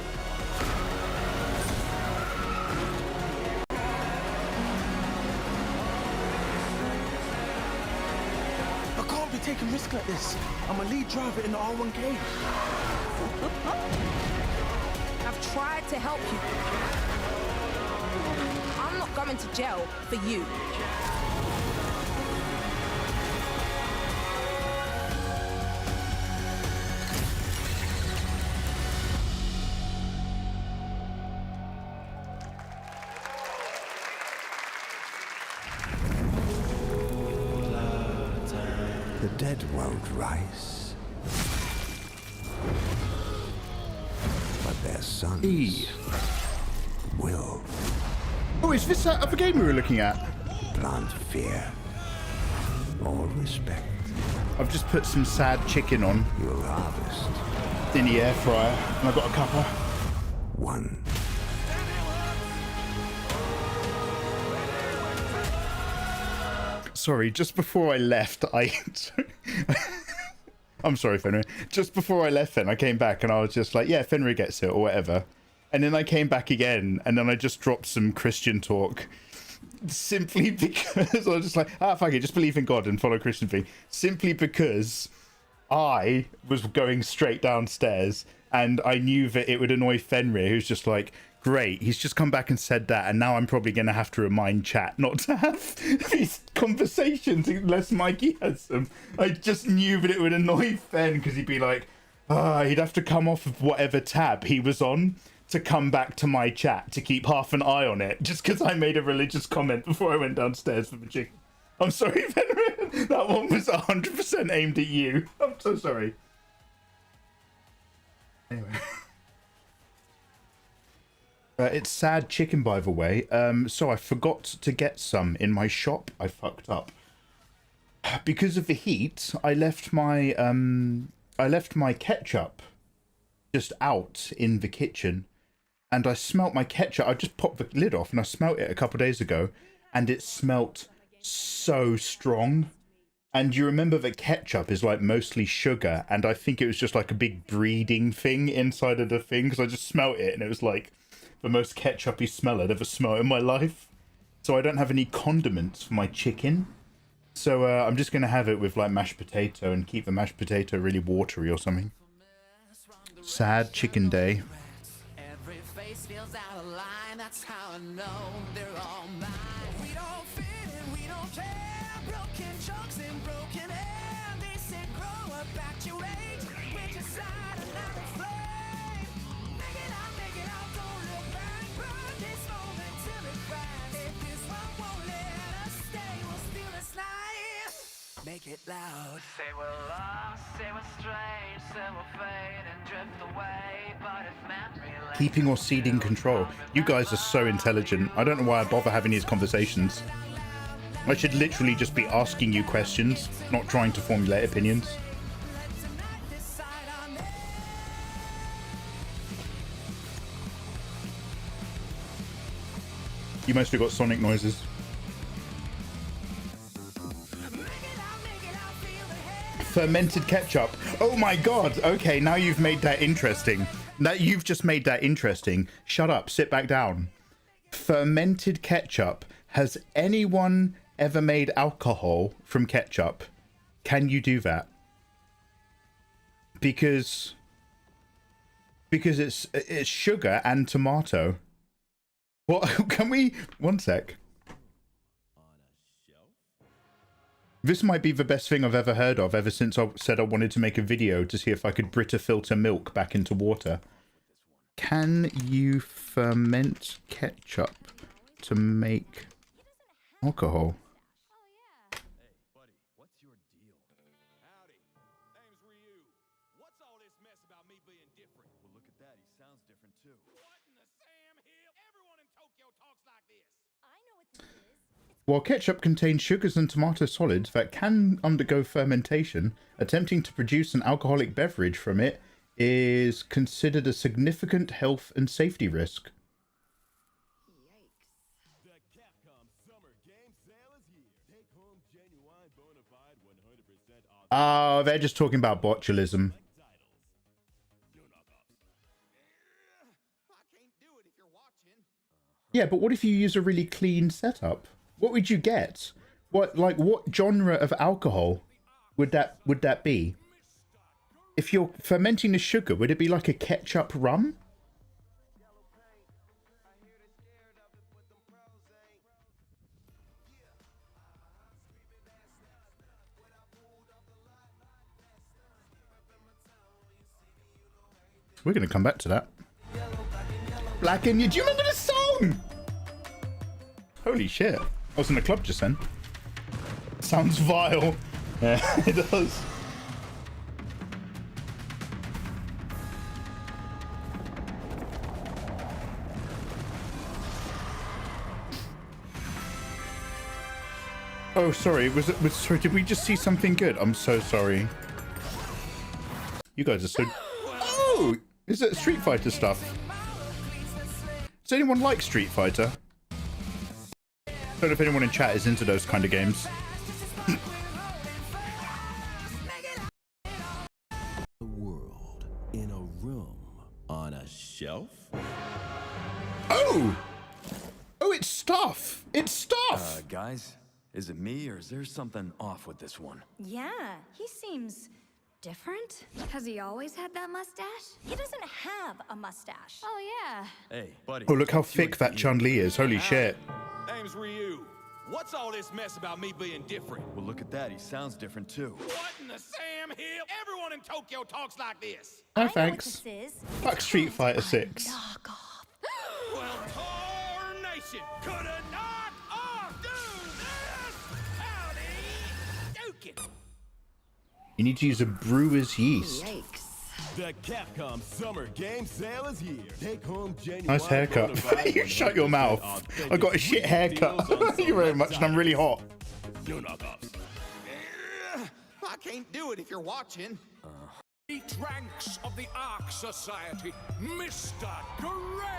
I can't be taking risks like this. I'm a lead driver in the R1K. I've tried to help you. I'm not going to jail for you. The dead won't rise. But their sons will. Oh, is this that other game we were looking at? Plant fear or respect. I've just put some sad chicken on in the air fryer, and I've got a cuppa. One. Sorry, just before I left, I'm sorry, Fenrir. Just before I left then, I came back and I was just like, yeah, Fenrir gets it or whatever. And then I came back again and then I just dropped some Christian talk. Simply because I was just like, fuck it, just believe in God and follow Christian thing. Simply because I was going straight downstairs and I knew that it would annoy Fenrir, who's just like, great, he's just come back and said that, and now I'm probably going to have to remind chat not to have these conversations unless Mikey has them. I just knew that it would annoy Fen because he'd be like, he'd have to come off of whatever tab he was on to come back to my chat to keep half an eye on it just because I made a religious comment before I went downstairs for the chicken. I'm sorry, Fenrir. That one was 100% aimed at you. I'm so sorry. Anyway. It's sad chicken, by the way. So I forgot to get some in my shop. I fucked up. Because of the heat, I left my ketchup just out in the kitchen. And I smelt my ketchup. I just popped the lid off and I smelt it a couple of days ago. And it smelt so strong. And you remember that ketchup is like mostly sugar. And I think it was just like a big breeding thing inside of the thing. Because I just smelt it and it was like the most ketchup-y smell I'd ever smelled in my life. So I don't have any condiments for my chicken. So I'm just going to have it with like mashed potato and keep the mashed potato really watery or something. Sad chicken day. Every face feels out of line, that's how I know they're all mine. We don't fit and we don't care. Broken chunks and broken air. They said grow up at your age. With your side and not a flame. Make it out, don't look back. Burn this moment till it cracks. If this one won't let us stay, we'll steal this night. Make it loud. Say we're lost, say we're strange, say we'll fade and drift away. But if memory Keeping or ceding control. You guys are so intelligent. I don't know why I bother having these conversations. I should literally just be asking you questions, not trying to formulate opinions. You mostly got Sonic noises. Fermented ketchup. Oh my god. Okay, now you've made that interesting. You've just made that interesting. Shut up. Sit back down. Fermented ketchup. Has anyone ever made alcohol from ketchup? Can you do that? Because it's sugar and tomato. What? Can we? One sec. This might be the best thing I've ever heard of ever since I said I wanted to make a video to see if I could Brita filter milk back into water. Can you ferment ketchup to make alcohol? While ketchup contains sugars and tomato solids that can undergo fermentation, attempting to produce an alcoholic beverage from it is considered a significant health and safety risk. Oh, they're just talking about botulism. Yeah, but what if you use a really clean setup? What would you get? What genre of alcohol would that be? If you're fermenting the sugar, would it be like a ketchup rum? We're going to come back to that. Black and you. Do you remember the song? Holy shit. I was in the club just then. Sounds vile. Yeah, it does. Oh, sorry. Sorry, did we just see something good? I'm so sorry. You guys are so... Oh! Is it Street Fighter stuff? Does anyone like Street Fighter? I don't know if anyone in chat is into those kind of games. The world in a room on a shelf. Oh! Oh, it's stuff! It's stuff! Guys, is it me or is there something off with this one? Yeah, he seems different. Has he always had that mustache? He doesn't have a mustache. Oh, yeah. Hey, buddy. Oh, look how thick that Chun-Li is. Holy shit. Name's Ryu. What's all this mess about me being different? Well, look at that. He sounds different, too. What in the Sam Hill? Everyone in Tokyo talks like this. Oh, thanks. Fuck Street Fighter 6. Well, tarnation. Coulda knocked off, do this. Howdy, Dukin. You need to use a brewer's yeast. Yikes. The Capcom Summer Game Sale is here. Take home genuine. Nice haircut. You shut your mouth. I got a shit haircut. Thank you very much, and I'm really hot. No knockoffs. I can't do it if you're watching. 8 ranks of the Ark Society, Mr. Graves.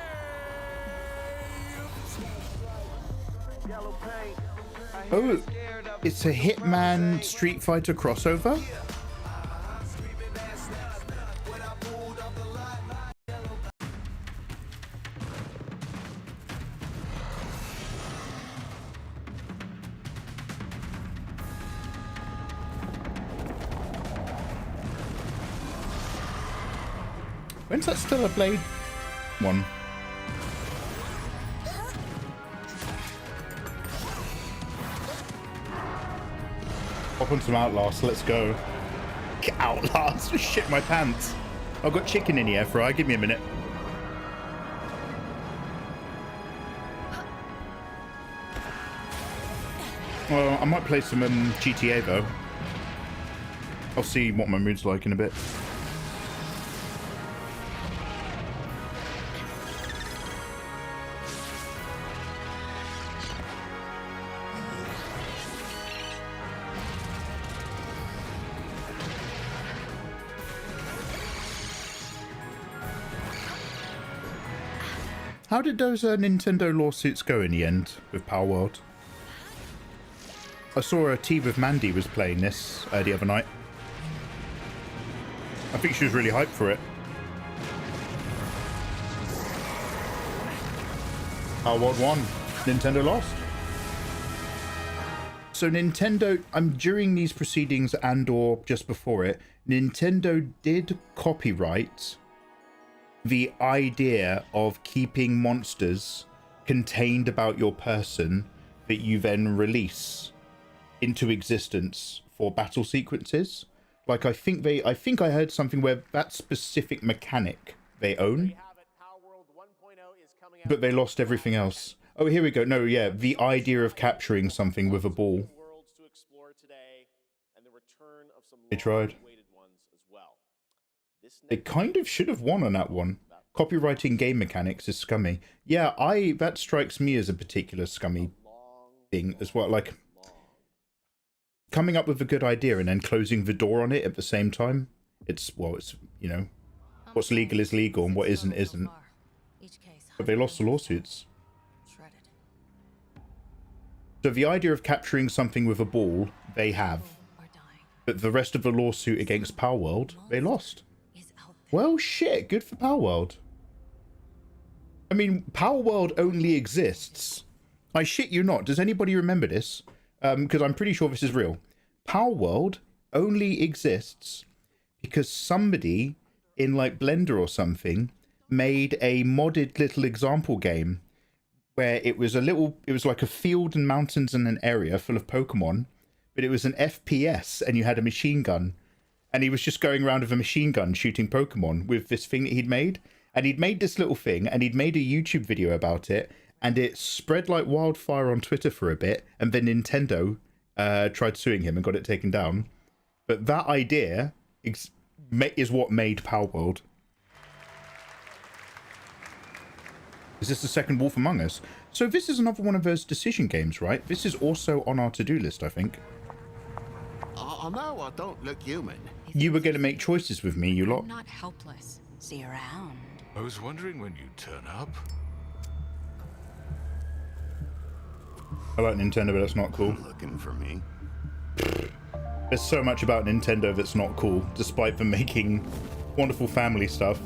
Oh, it's a Hitman Street Fighter crossover? When's that still a Blade one? Hop on some Outlast, let's go. Outlast, shit my pants. I've got chicken in the air fryer, give me a minute. Well, I might play some GTA though. I'll see what my mood's like in a bit. How did those Nintendo lawsuits go in the end with Power World? I saw a tea with Mandy was playing this the other night. I think she was really hyped for it. Power World won. Nintendo lost. So Nintendo, during these proceedings and or just before it, Nintendo did copyright the idea of keeping monsters contained about your person that you then release into existence for battle sequences. Like I think I heard something where that specific mechanic they own, but they lost everything else. Oh, here we go. No, yeah, the idea of capturing something with a ball. They tried. They kind of should have won on that one. Copyrighting game mechanics is scummy. Yeah, that strikes me as a particular scummy thing as well. Like coming up with a good idea and then closing the door on it at the same time. It's you know, what's legal is legal and what isn't isn't. But they lost the lawsuits. So the idea of capturing something with a ball, they have. But the rest of the lawsuit against Power World, they lost. Well, shit, good for Power World. I mean, Power World only exists. I shit you not. Does anybody remember this? Because I'm pretty sure this is real. Power World only exists because somebody in like Blender or something made a modded little example game where it was like a field and mountains and an area full of Pokemon, but it was an FPS and you had a machine gun. And he was just going around with a machine gun shooting Pokemon with this thing that he'd made. And he'd made this little thing and he'd made a YouTube video about it. And it spread like wildfire on Twitter for a bit. And then Nintendo tried suing him and got it taken down. But that idea is what made Power World. Is this the second Wolf Among Us? So this is another one of those decision games, right? This is also on our to-do list, I think. I know I don't look human. You were going to make choices with me, you lot. I'm not helpless. See you around. I was wondering when you'd turn up. I like Nintendo, but that's not cool. Looking for me. There's so much about Nintendo that's not cool, despite them making wonderful family stuff.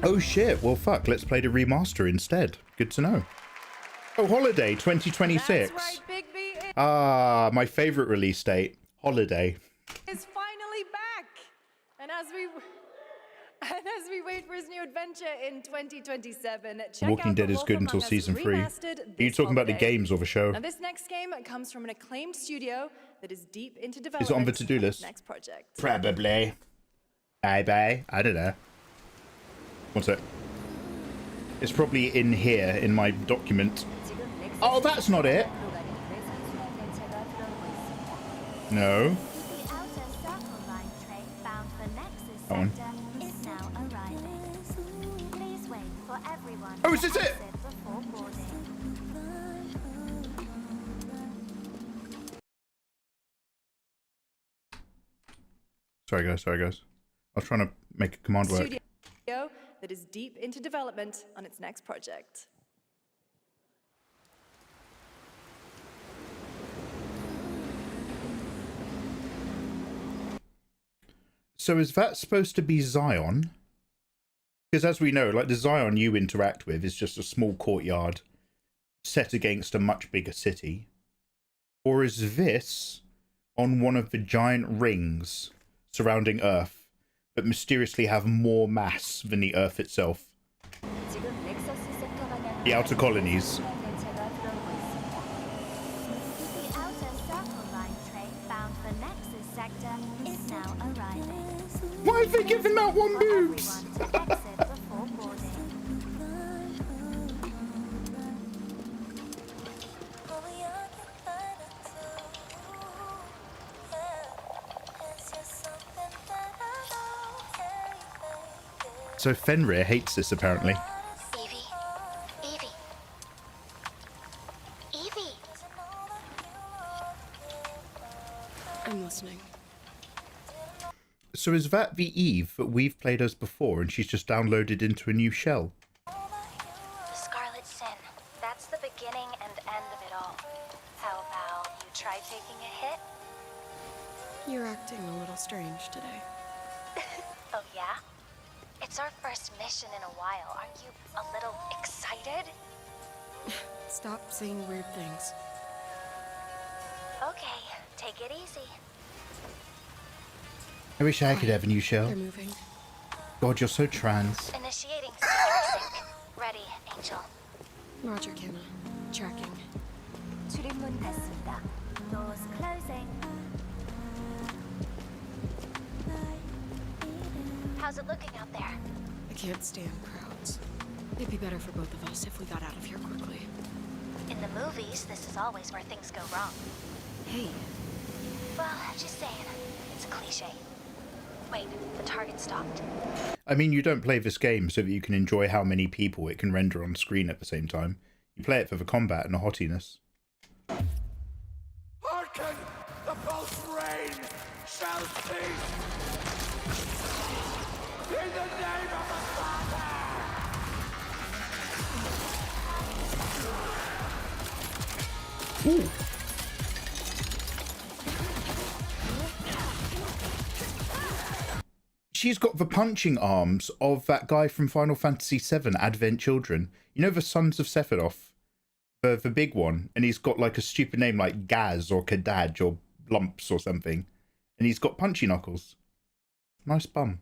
Oh shit, well fuck, let's play the remaster instead. Good to know. Oh, Holiday 2026. That's right, Bigby. Ah, my favorite release date. Holiday. Is finally back. And as we wait for his new adventure in 2027, check Walking out Dead The is Wolf good Among until Us season 3. Remastered Are you this talking about the holiday. games or the show? Now this next game comes from an acclaimed studio that is deep into development. Is it on the to-do list? Next project. Probably. Bye. I don't know. What's it? It's probably in here in my document. Oh, that's not it. No. That one. Oh, is this it? Sorry guys. I was trying to make a command work. Studio that is deep into development on its next project. So is that supposed to be Zion? Because as we know, like the Zion you interact with is just a small courtyard set against a much bigger city. Or is this on one of the giant rings surrounding Earth that mysteriously have more mass than the Earth itself? The outer colonies. Why have they given that one boobs? So Fenrir hates this apparently. Evie. I'm listening. So is that the Eve that we've played as before and she's just downloaded into a new shell? The Scarlet Sin. That's the beginning and end of it all. How about you try taking a hit? You're acting a little strange today. Oh yeah? It's our first mission in a while. Aren't you a little excited? Stop saying weird things. Okay, take it easy. I wish I could have a new shell. They're moving. God, you're so trans. Initiating secret sync. Ready, Angel. Roger, Kenna. Tracking. 출입문 닫습니다. Doors closing. How's it looking out there? I can't stand crowds. It'd be better for both of us if we got out of here quickly. In the movies, this is always where things go wrong. Hey. Well, just saying. It's a cliche. Wait, the target stopped. I mean, you don't play this game so that you can enjoy how many people it can render on screen at the same time. You play it for the combat and the hottiness. Hearken! The pulse rain shall cease! In the name of the Father! Ooh. She's got the punching arms of that guy from Final Fantasy VII, Advent Children. You know the Sons of Sephiroth? The big one. And he's got like a stupid name like Gaz or Kadaj or Lumps or something. And he's got punchy knuckles. Nice bum.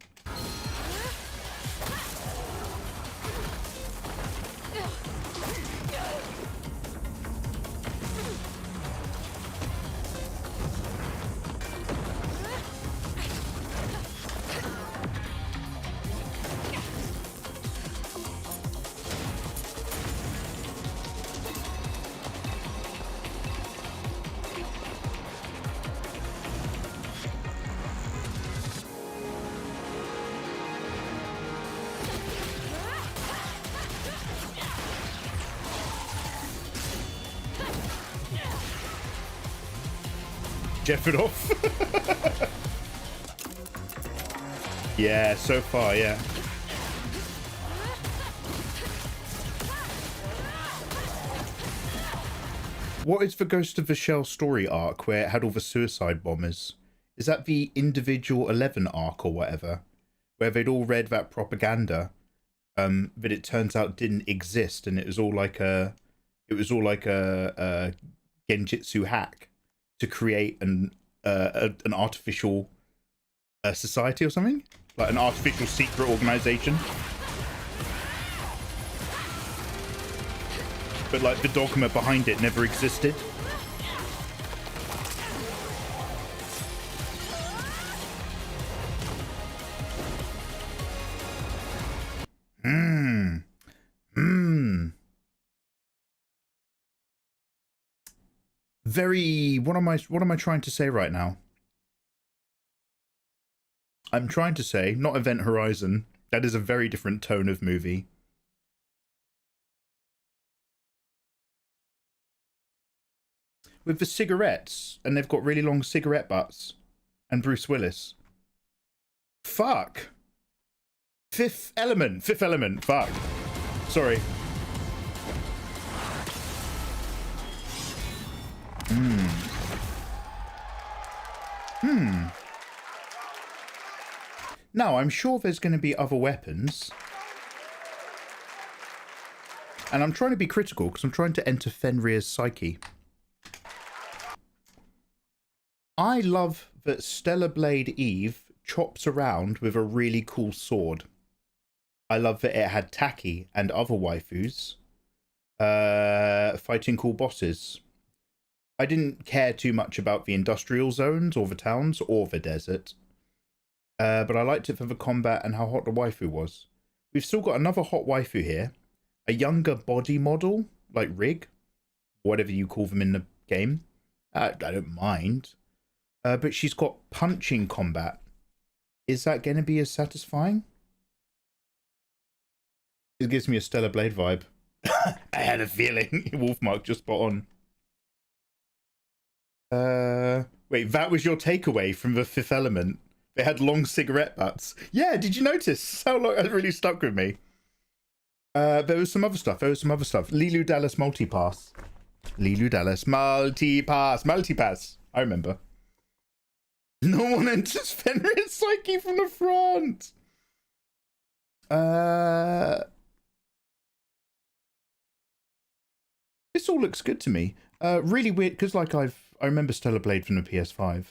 Jeff it off. Yeah, so far, yeah. What is the Ghost of the Shell story arc where it had all the suicide bombers? Is that the Individual 11 arc or whatever? Where they'd all read that propaganda, but it turns out didn't exist, and it was all like a genjutsu hack to create an artificial society or something, like an artificial secret organization. But like the dogma behind it never existed. Very, what am I trying to say right now? I'm trying to say, not Event Horizon. That is a very different tone of movie. With the cigarettes, and they've got really long cigarette butts. And Bruce Willis. Fuck. Fifth Element, fuck. Sorry. Now, I'm sure there's going to be other weapons. And I'm trying to be critical, because I'm trying to enter Fenrir's psyche. I love that Stellar Blade Eve chops around with a really cool sword. I love that it had Taki and other waifus fighting cool bosses. I didn't care too much about the industrial zones or the towns or the desert. But I liked it for the combat and how hot the waifu was. We've still got another hot waifu here. A younger body model, like Rig. Whatever you call them in the game. I don't mind. But she's got punching combat. Is that going to be as satisfying? It gives me a Stellar Blade vibe. I had a feeling. Wolfmark just spot on. Wait, that was your takeaway from the Fifth Element? They had long cigarette butts. Yeah, did you notice how long that really stuck with me? There was some other stuff. Lilu Dallas Multipass. Multipass. I remember. No one enters Fenrir's psyche from the front. This all looks good to me. Really weird, because like I remember Stellar Blade from the PS5.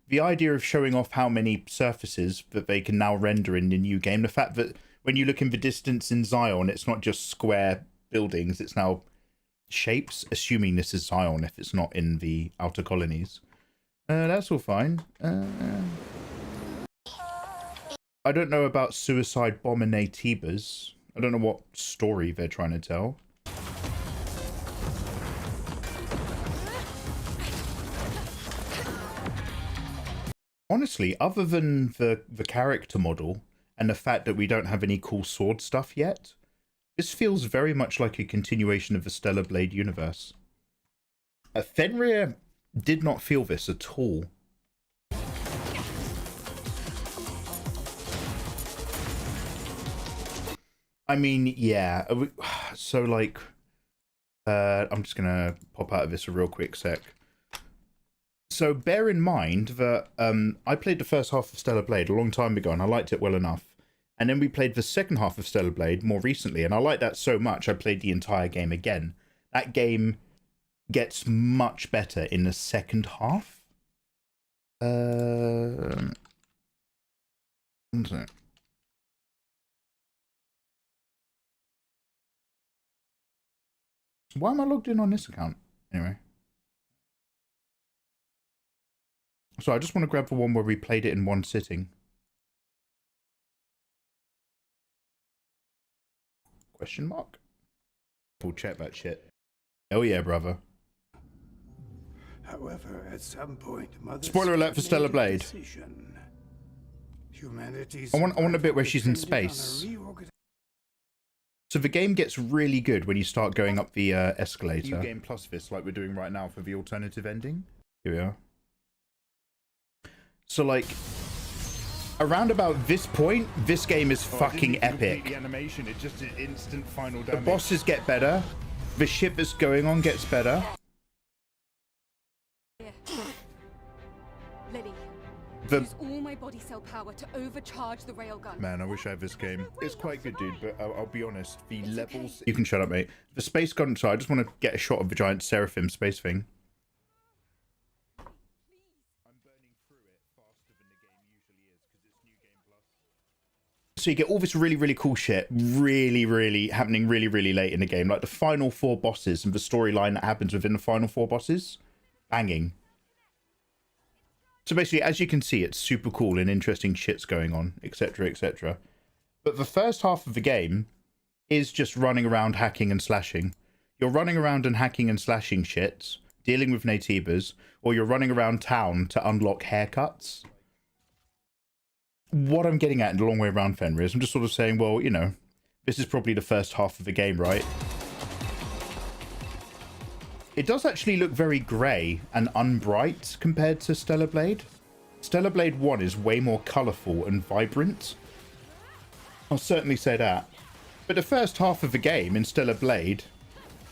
The idea of showing off how many surfaces that they can now render in the new game. The fact that when you look in the distance in Zion, it's not just square buildings, it's now shapes, assuming this is Zion if it's not in the outer colonies. That's all fine. I don't know about Suicide Bominatibas. I don't know what story they're trying to tell. Honestly, other than the character model and the fact that we don't have any cool sword stuff yet, this feels very much like a continuation of the Stellar Blade universe. Fenrir did not feel this at all. I mean, yeah. So, like, I'm just gonna pop out of this a real quick sec. So bear in mind that I played the first half of Stellar Blade a long time ago and I liked it well enough. And then we played the second half of Stellar Blade more recently and I liked that so much I played the entire game again. That game gets much better in the second half. One sec. Why am I logged in on this account? Anyway. So I just want to grab the one where we played it in one sitting. Question mark? We'll check that shit. Oh yeah, brother. However, at some point, Spoiler alert for Stellar Blade. I want a bit where she's in space. So the game gets really good when you start going up the escalator. New game plus this, like we're doing right now for the alternative ending. Here we are. So like, around about this point, this game is fucking epic. The animation, it's just an instant final The damage. bosses get better. The shit that's going on gets better. Lily, The use all my body cell power to overcharge the railgun. man, I wish I had this game. It's quite good, dude. But I'll be honest, the levels. You can shut up, mate. The space gun. So I just want to get a shot of the giant seraphim space thing. So you get all this really, really cool shit really happening really late in the game. Like the final 4 bosses and the storyline that happens within the final 4 bosses. Banging. So basically, as you can see, it's super cool and interesting shit's going on, etc, etc. But the first half of the game is just running around hacking and slashing. You're running around and hacking and slashing shit, dealing with natives, or you're running around town to unlock haircuts. What I'm getting at in the long way around, Fenrir, is I'm just sort of saying, well, you know, this is probably the first half of the game, right? It does actually look very grey and unbright compared to Stellar Blade. Stellar Blade 1 is way more colourful and vibrant. I'll certainly say that. But the first half of the game in Stellar Blade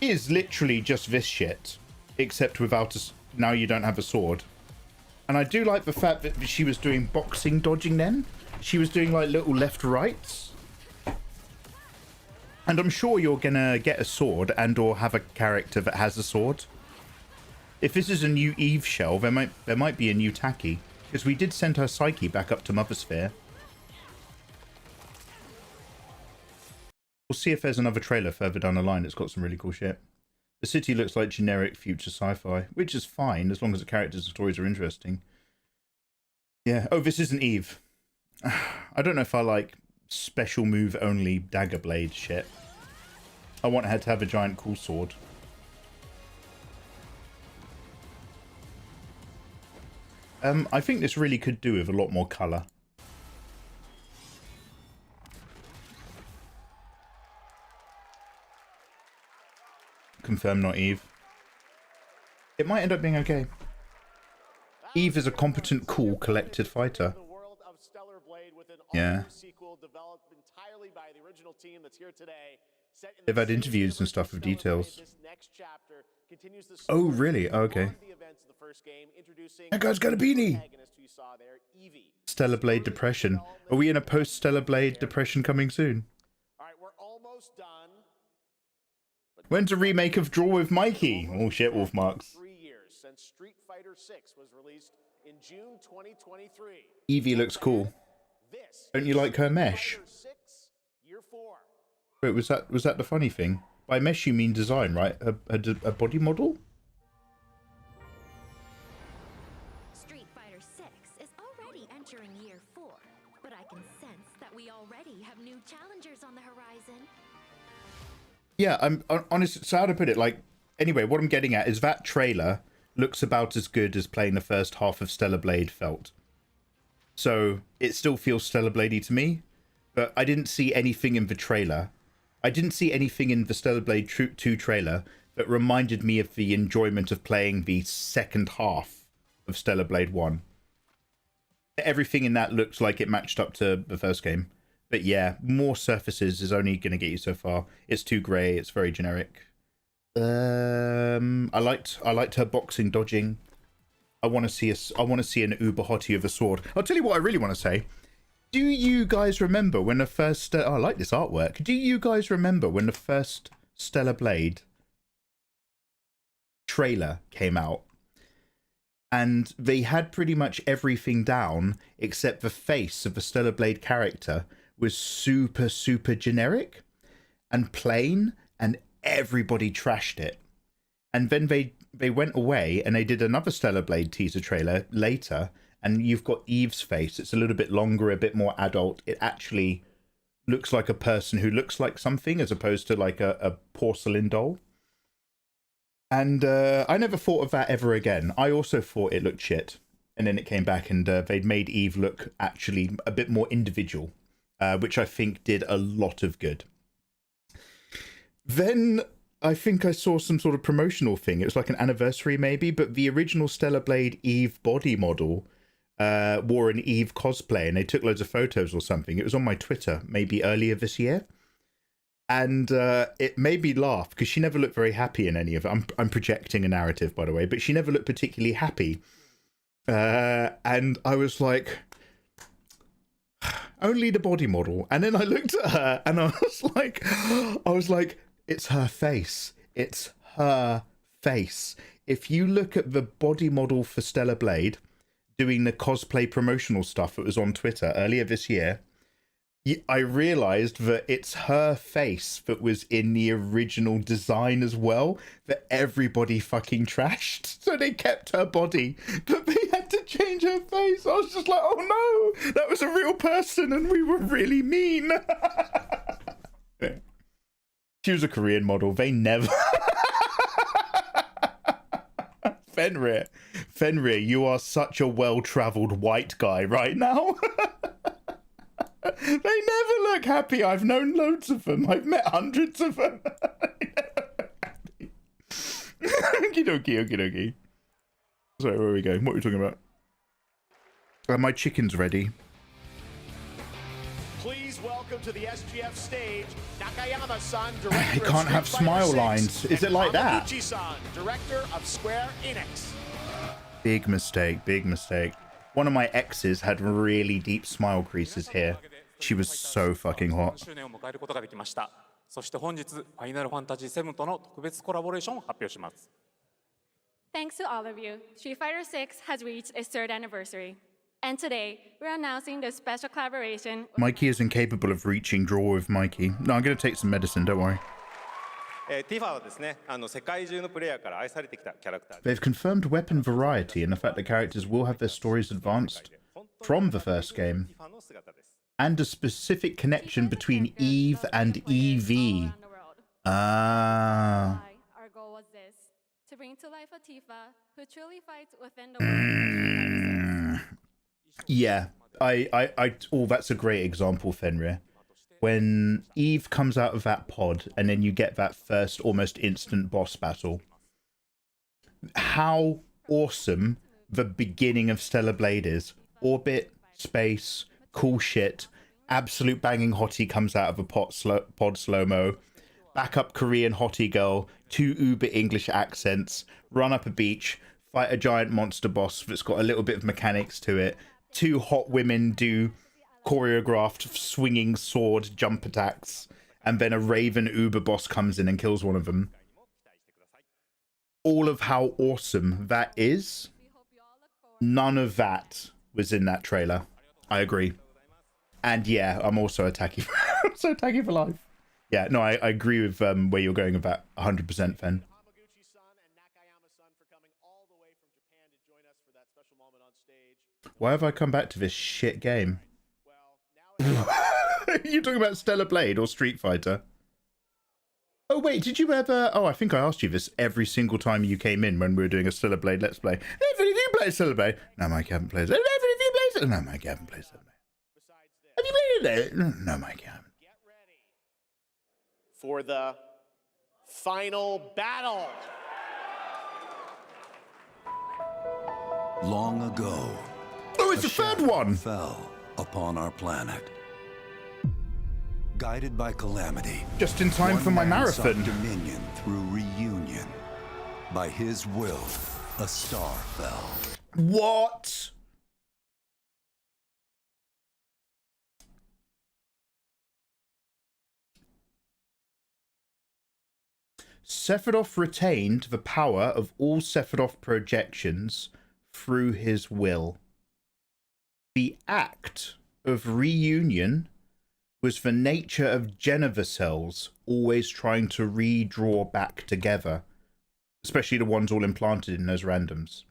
is literally just this shit. Except without a... now you don't have a sword. And I do like the fact that she was doing boxing dodging then. She was doing like little left-rights. And I'm sure you're gonna get a sword and or have a character that has a sword. If this is a new Eve shell, there might be a new Taki. Because we did send her Psyche back up to Mother Sphere. We'll see if there's another trailer further down the line that's got some really cool shit. The city looks like generic future sci-fi, which is fine as long as the characters and stories are interesting. Yeah. Oh, this isn't Eve. I don't know if I like special move only dagger blade shit. I want her to have a giant cool sword. I think this really could do with a lot more colour. Confirm not Eve. It might end up being okay. Eve is a competent, cool, collected fighter. Yeah. They've had interviews and stuff with details. Oh, really? Oh, okay. That guy's got a beanie! Stellar Blade Depression. Are we in a post-Stellar Blade Depression coming soon? When's a remake of Draw with Mikey? Oh shit, Wolf Marks. 3 years since Street Fighter 6 was released in June 2023. Eevee looks cool. Don't you like her mesh? Wait, was that the funny thing? By mesh you mean design, right? A body model? Street Fighter 6 is already entering year 4, but I can sense that we already have new challengers on the horizon. Yeah, I'm honest. So how to put it, like, anyway, what I'm getting at is that trailer looks about as good as playing the first half of Stellar Blade felt. So it still feels Stellar Bladey to me, but I didn't see anything in the trailer. I didn't see anything in the Stellar Blade 2 trailer that reminded me of the enjoyment of playing the second half of Stellar Blade 1. Everything in that looked like it matched up to the first game. But yeah, more surfaces is only going to get you so far. It's too grey. It's very generic. I liked her boxing dodging. I want to see an uber hottie of a sword. I'll tell you what I really want to say. Do you guys remember when the first... oh, I like this artwork. Do you guys remember when the first Stellar Blade trailer came out? And they had pretty much everything down except the face of the Stellar Blade character was super generic and plain, and everybody trashed it. And then they went away and they did another Stellar Blade teaser trailer later, and you've got Eve's face. It's a little bit longer, a bit more adult. It actually looks like a person who looks like something as opposed to like a porcelain doll. And I never thought of that ever again. I also thought it looked shit. And then it came back and they'd made Eve look actually a bit more individual. Which I think did a lot of good. Then I think I saw some sort of promotional thing. It was like an anniversary maybe, but the original Stellar Blade Eve body model wore an Eve cosplay, and they took loads of photos or something. It was on my Twitter maybe earlier this year. And it made me laugh because she never looked very happy in any of it. I'm projecting a narrative, by the way, but she never looked particularly happy. And I was like, only the body model. And then I looked at her and I was like, it's her face. It's her face. If you look at the body model for Stellar Blade doing the cosplay promotional stuff that was on Twitter earlier this year, I realized that it's her face that was in the original design as well, that everybody fucking trashed. So they kept her body, but they had to change her face. I was just like, oh no, that was a real person and we were really mean. She was a Korean model. They never... Fenrir, you are such a well-traveled white guy right now. They never look happy. I've known loads of them. I've met hundreds of them. Okie dokie. Sorry, where are we going? What are we talking about? My chicken's ready. Please welcome to the SGF stage, Nakayama-san, director He can't have smile lines. Is it like that? Hamaguchi-san, director of Square Enix. Big mistake, big mistake. One of my exes had really deep smile creases here. She was so fucking hot. そして本日ファイナルファンタジー7との特別コラボレーションを発表します。 Thanks to all of you, Street Fighter 6 has reached its 3rd anniversary. And today, we're announcing the special collaboration. Mikey is incapable of reaching draw with Mikey. No, I'm going to take some medicine, don't worry. They've confirmed weapon variety and the fact that characters will have their stories advanced from the first game, and a specific connection between Eve and EV. Ah. Our goal was this: to bring to life a Tifa who truly fights within the world. Yeah, oh, that's a great example, Fenrir. When Eve comes out of that pod and then you get that first almost instant boss battle. How awesome the beginning of Stellar Blade is. Orbit, space, cool shit, absolute banging hottie comes out of a pod slow-mo, backup Korean hottie girl, 2 uber English accents, run up a beach, fight a giant monster boss that's got a little bit of mechanics to it, 2 hot women do choreographed swinging sword jump attacks, and then a Raven Uber boss comes in and kills one of them. All of how awesome that is, none of that was in that trailer. I agree. And yeah, I'm also a tacky. I'm so tacky for life. Yeah, no, I agree with where you're going with that 100%, Fen. Why have I come back to this shit game? You talking about Stellar Blade or Street Fighter? Oh wait, did you ever... Oh, I think I asked you this every single time you came in when we were doing a Stellar Blade Let's Play. Have you played Stellar Blade? No, Mike, I haven't played it. No, Mike, I haven't played Stellar Blade. Have you played it? No, Mike, I haven't. For the final battle. Long ago... Oh, it's the third one! ...fell upon our planet. Guided by calamity. Just in time for my marathon. Dominion through reunion. By his will, a star fell. What? Sephiroth retained the power of all Sephiroth projections through his will. The act of reunion was the nature of Geneva cells always trying to redraw back together, especially the ones all implanted in those randoms.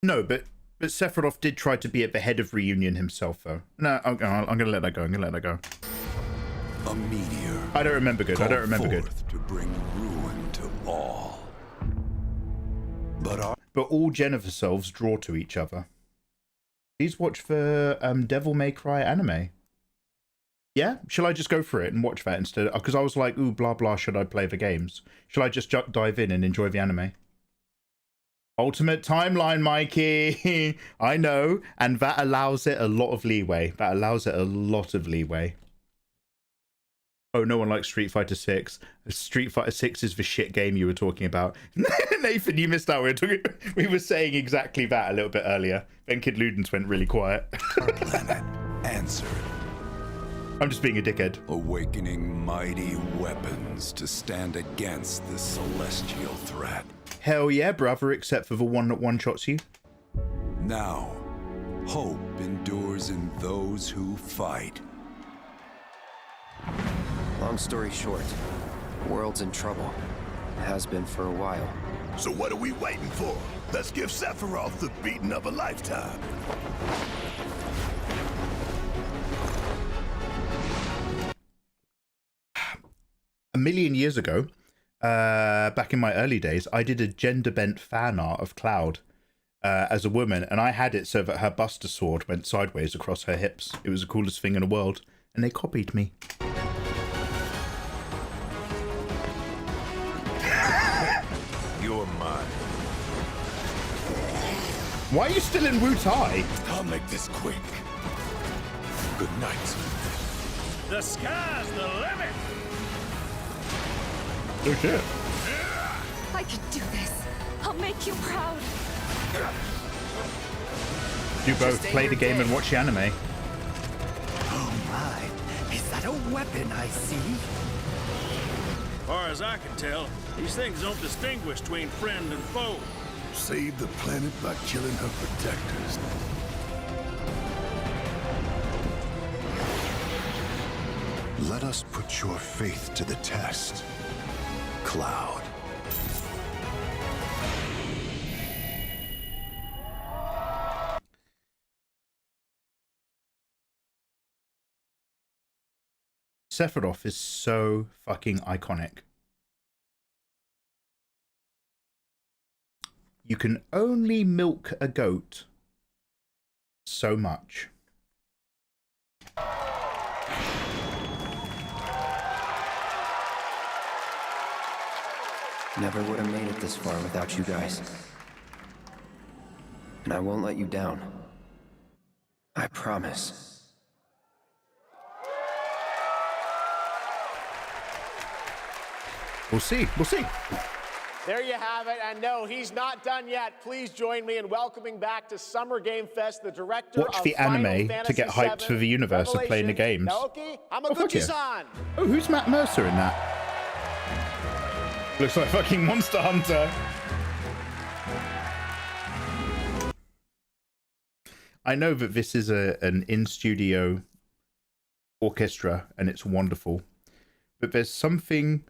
No, but Sephiroth did try to be at the head of reunion himself, though. No, I'm gonna let that go. I'm gonna let that go. A meteor. I don't remember good. I don't remember good. To bring ruin to all. But all Geneva selves draw to each other. Please watch the Devil May Cry anime. Yeah? Shall I just go for it and watch that instead? Because I was like, ooh, blah, blah, should I play the games? Shall I just dive in and enjoy the anime? Ultimate timeline, Mikey! I know, and that allows it a lot of leeway. That allows it a lot of leeway. Oh, no one likes Street Fighter 6. Street Fighter 6 is the shit game you were talking about. Nathan, you missed out. We were saying exactly that a little bit earlier. Then Kid Ludens went really quiet. Planet, answer. I'm just being a dickhead. Awakening mighty weapons to stand against this celestial threat. Hell yeah, brother, except for the one that one-shots you. Now, hope endures in those who fight. Long story short, the world's in trouble. It has been for a while. So what are we waiting for? Let's give Sephiroth the beating of a lifetime. A million years ago, back in my early days, I did a gender-bent fan art of Cloud as a woman, and I had it so that her Buster Sword went sideways across her hips. It was the coolest thing in the world, and they copied me. You're mine. Why are you still in Wu Tai? I'll make this quick. Good night. The sky's the limit! Oh shit. I can do this. I'll make you proud. You both play the game and watch the anime. Oh my, is that a weapon I see? Far as I can tell, these things don't distinguish between friend and foe. Save the planet by killing her protectors. Let us put your faith to the test, Cloud. Sephiroth is so fucking iconic. You can only milk a goat so much. Never would have made it this far without you guys. And I won't let you down. I promise. We'll see. We'll see. There you have it. And no, he's not done yet. Please join me in welcoming back to Summer Game Fest the director Watch of the anime to get hyped for the universe of playing the games. Naoki Oh, fuck yeah. Hamaguchi-san. Oh, who's Matt Mercer in that? Looks like fucking Monster Hunter. I know that this is an in-studio orchestra and it's wonderful, but there's something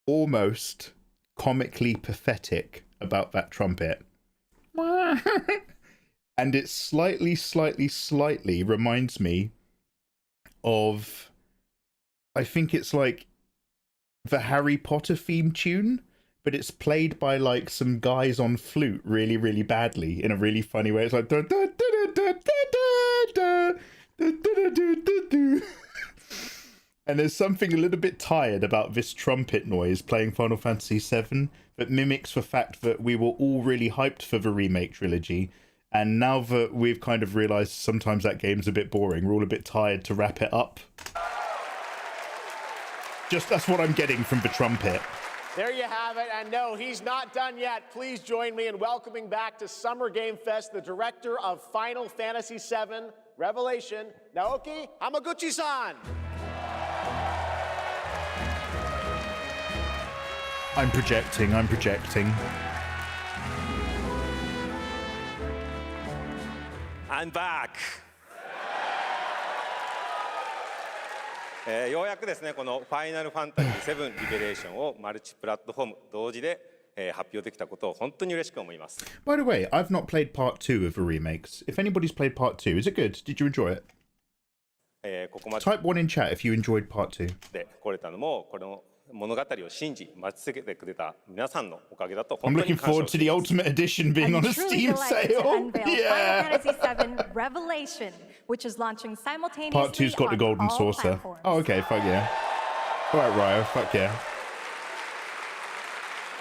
almost comically pathetic about that trumpet. And it slightly reminds me of, I think it's like the Harry Potter theme tune, but it's played by like some guys on flute really, really badly in a really funny way. It's like da, da, da, da, da, da, da, da, da, da, da. And there's something a little bit tired about this trumpet noise playing Final Fantasy VII that mimics the fact that we were all really hyped for the remake trilogy, and now that we've kind of realised sometimes that game's a bit boring, we're all a bit tired to wrap it up. Just that's what I'm getting from the trumpet. There you have it. And no, he's not done yet. Please join me in welcoming back to Summer Game Fest the director of Final Fantasy VII Revelation, Naoki Hamaguchi-san. I'm projecting. I'm back. ようやくですね、このファイナルファンタジー7リベレーションをマルチプラットフォーム同時で発表できたことを本当に嬉しく思います。By the way, I've not played part 2 of the remakes. If anybody's played part 2, is it good? Did you enjoy it? ここまで Type 1 in chat if you enjoyed part 2. で来れたのもこの物語を信じ待ち続けてくれた皆さんのおかげだと I'm 本当に looking 感謝 forward to the Ultimate Edition being on a Steam sale. Final Fantasy VII Revelation which is launching simultaneously Part 2's got the on golden all saucer. platforms. Oh, okay, fuck yeah. All right, Ryo, fuck yeah.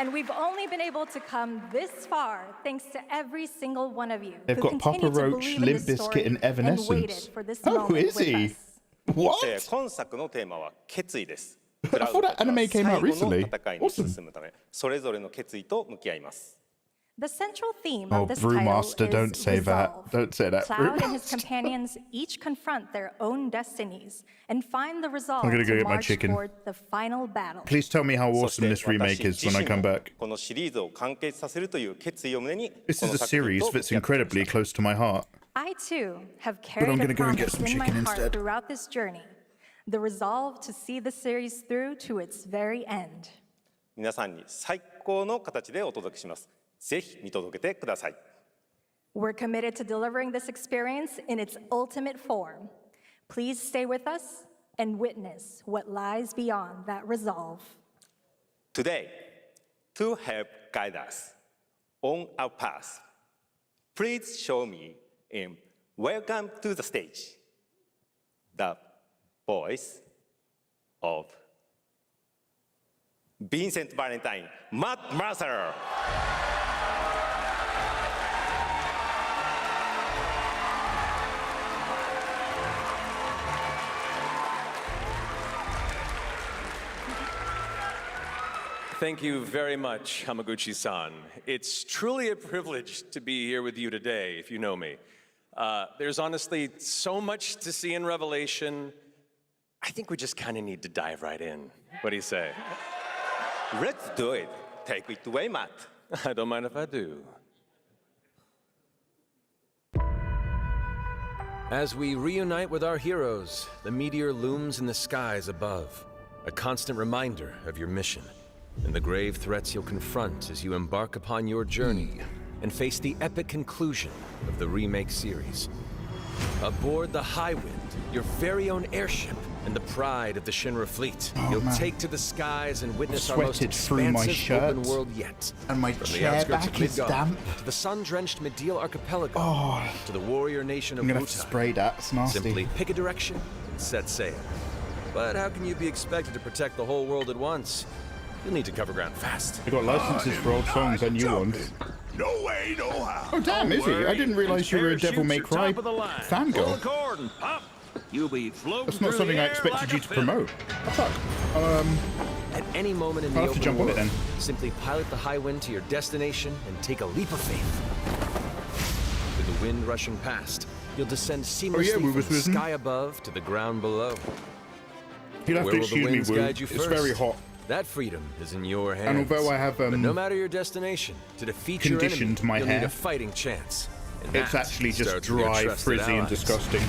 And we've only been able to come this far thanks to every single one of you. They've who got continue Papa to Roach, believe in Limp this story Bizkit, and waited Evanescence. for this Oh, moment is with he? us. What? 今作のテーマは決意です。 I thought that anime came out recently. 戦いに進むため、それぞれの決意と向き合います。 The central theme Oh, of this title Brewmaster, don't is say that. resolve. Don't say that. Cloud and his Brewmaster. companions each confront their own destinies and find the resolve I'm gonna go to get my march chicken. toward the final battle. Please tell me how awesome this remake is when I come back. このシリーズを完結させるという決意を胸に、 This is a series that's incredibly close to my heart. I too have I'm carried gonna a go and get promise some in my chicken heart instead. throughout this journey. The resolve to see the series through to its very end. 皆さんに最高の形でお届けします。ぜひ見届けてください。 We're committed to delivering this experience in its ultimate form. Please stay with us and witness what lies beyond that resolve. Today, to help guide us on our path, please show me and welcome to the stage the voice of Vincent Valentine, Matt Mercer. Thank you very much, Hamaguchi-san. It's truly a privilege to be here with you today, if you know me. There's honestly so much to see in Revelation. I think we just kind of need to dive right in. What do you say? Let's do it. Take it away, Matt. I don't mind if I do. As we reunite with our heroes, the meteor looms in the skies above, a constant reminder of your mission and the grave threats you'll confront as you embark upon your journey and face the epic conclusion of the remake series. Aboard the Highwind, your very own airship and the pride of the Shinra fleet, you'll take to the skies and witness our most expansive open world yet. And my From the chair outskirts back of is damp. to the sun-drenched Medial Archipelago, to the warrior nation of I'm gonna Wutai. have to spray that. It's nasty. Simply pick a direction and set sail. But how can you be expected to protect the whole world at once? You'll need to cover ground fast. I got licenses for old songs and new ones. No way, no how. Oh damn, is he? I didn't realise you were a Devil May Cry fangirl. That's not something I expected you to promote. Oh, fuck. At any moment in the I'll have to open jump on it world, then. simply pilot the Highwind to your destination and take a leap of faith. With the wind rushing past, you'll descend seamlessly from the sky above to the ground below. You'll have Where to will the excuse me, winds Wu. guide you It's first? very hot. That freedom is in your hands. And although I have but no matter your destination, to defeat your enemy, conditioned my you'll hair, need a fighting chance. And it's that actually just starts with your dry, trusted frizzy, and allies. disgusting.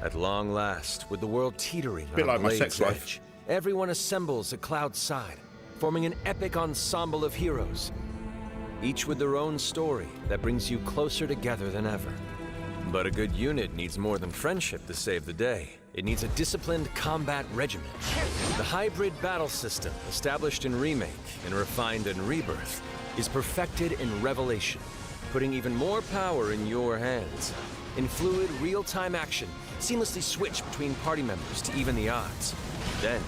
At long last, with the world teetering Bit on like a my blade's sex life. edge, everyone assembles at Cloud's side, forming an epic ensemble of heroes, each with their own story that brings you closer together than ever. But a good unit needs more than friendship to save the day. It needs a disciplined combat regimen. The hybrid battle system, established in Remake and refined in Rebirth, is perfected in Revelation, putting even more power in your hands. In fluid, real-time action, seamlessly switch between party members to even the odds. Then,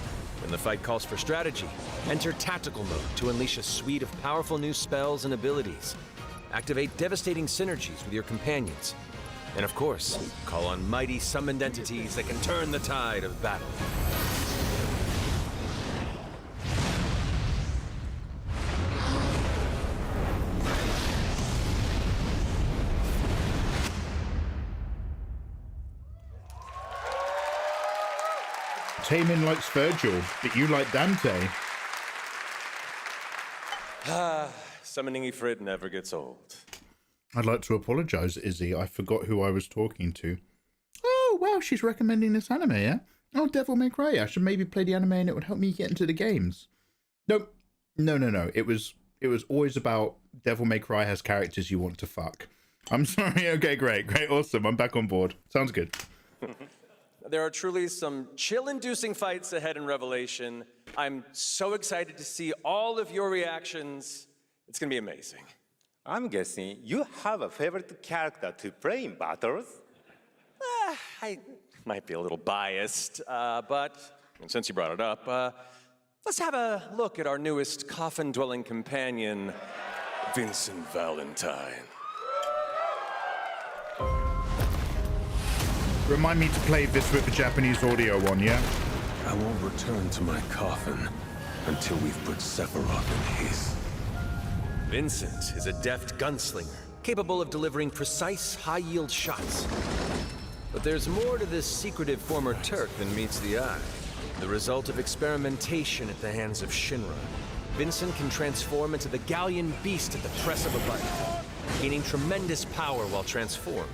when the fight calls for strategy, enter tactical mode to unleash a suite of powerful new spells and abilities. Activate devastating synergies with your companions. And of course, call on mighty summoned entities that can turn the tide of battle. Taemin likes Virgil, but you like Dante. Summoning Ifrit never gets old. I'd like to apologise, Izzy. I forgot who I was talking to. Oh, wow, she's recommending this anime, yeah? Oh, Devil May Cry. I should maybe play the anime and it would help me get into the games. No. It was always about Devil May Cry has characters you want to fuck. I'm sorry. Okay, great, awesome. I'm back on board. Sounds good. There are truly some chill-inducing fights ahead in Revelation. I'm so excited to see all of your reactions. It's gonna be amazing. I'm guessing you have a favorite character to play in battles? I might be a little biased, but since you brought it up, let's have a look at our newest coffin-dwelling companion, Vincent Valentine. Remind me to play this with the Japanese audio on, yeah? I won't return to my coffin until we've put Sephiroth in his. Vincent is a deft gunslinger, capable of delivering precise, high-yield shots. But there's more to this secretive former Turk than meets the eye. The result of experimentation at the hands of Shinra, Vincent can transform into the Galleon beast at the press of a button, gaining tremendous power while transformed.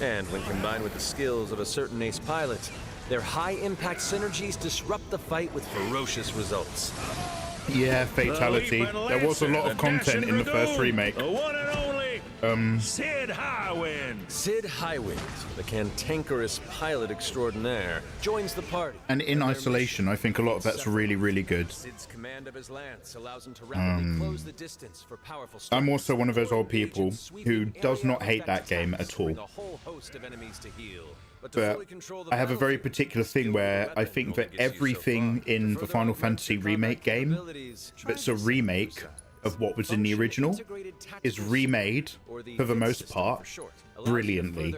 And when combined with the skills of a certain ace pilot, their high-impact synergies disrupt the fight with ferocious results. Yeah, fatality. There was a lot of content in the first remake. The one and only Sid Highwind. Sid Highwind, the cantankerous pilot extraordinaire, joins the party. And in isolation, I think a lot of that's really, really good. Sid's command of his lance allows him to rapidly close the distance for powerful strikes. I'm also one of those old people who does not hate that game at all. But I have a very particular thing where I think that everything in the Final Fantasy remake game that's a remake of what was in the original is remade, for the most part, brilliantly,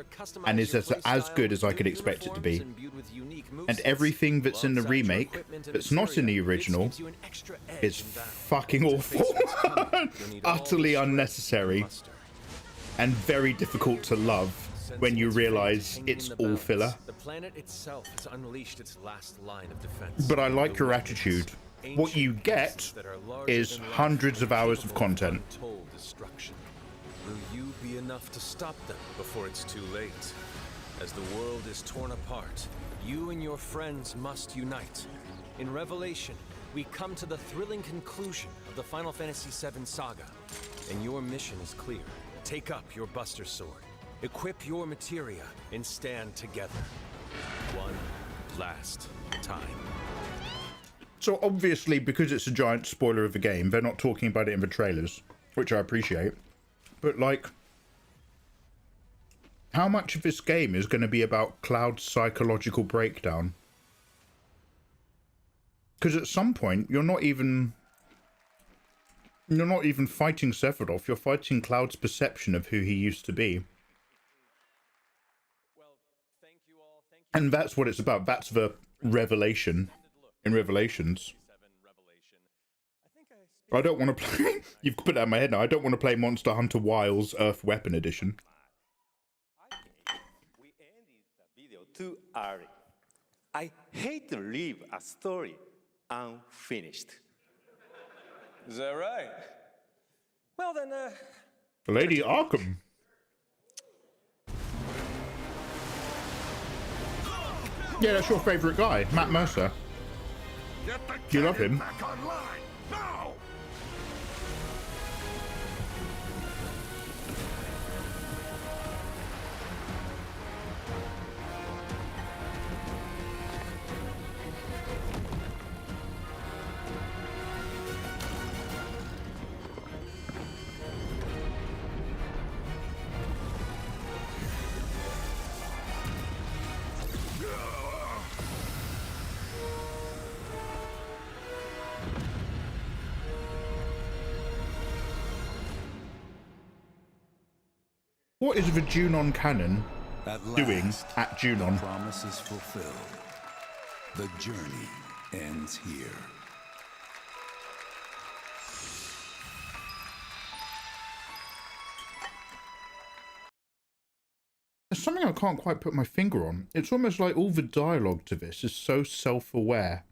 and is as good as I could expect it to be. And everything that's in the remake that's not in the original is fucking awful, utterly unnecessary, and very difficult to love when you realize it's all filler. The planet itself has unleashed its last line of defense. But I like your attitude. What you get is hundreds of hours of content. Will you be enough to stop them before it's too late? As the world is torn apart, you and your friends must unite. In Revelation, we come to the thrilling conclusion of the Final Fantasy VII saga, and your mission is clear. Take up your Buster Sword, equip your materia, and stand together. One last time. So obviously, because it's a giant spoiler of the game, they're not talking about it in the trailers, which I appreciate. But like, how much of this game is going to be about Cloud's psychological breakdown? Because at some point, you're not even fighting Sephiroth, you're fighting Cloud's perception of who he used to be. And that's what it's about. That's the revelation in Revelations. I don't want to play... You've put that in my head now. I don't want to play Monster Hunter Wilds Earth Weapon Edition. We ended the video too early. I hate to leave a story unfinished. Is that right? Well then, Lady Arkham. Yeah, that's your favourite guy, Matt Mercer. Do you love him? Back online now. What is the Junon canon doing at Junon? The promise is fulfilled. The journey ends here. There's something I can't quite put my finger on. It's almost like all the dialogue to this is so self-aware.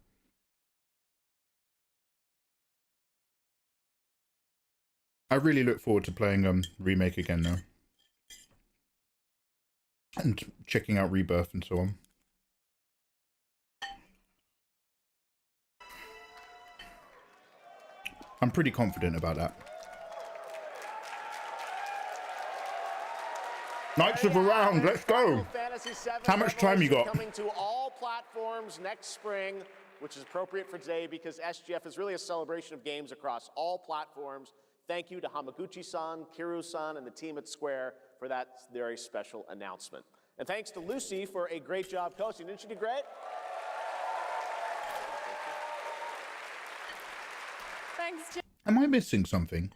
I really look forward to playing Remake again now. And checking out Rebirth and so on. I'm pretty confident about that. Knights of the Round, let's go! How much time you got? Coming to all platforms next spring, which is appropriate for today because SGF is really a celebration of games across all platforms. Thank you to Hamaguchi-san, Kiru-san, and the team at Square for that very special announcement. And thanks to Lucy for a great job coaching. Didn't she do great? Thanks, Jim. Am I missing something?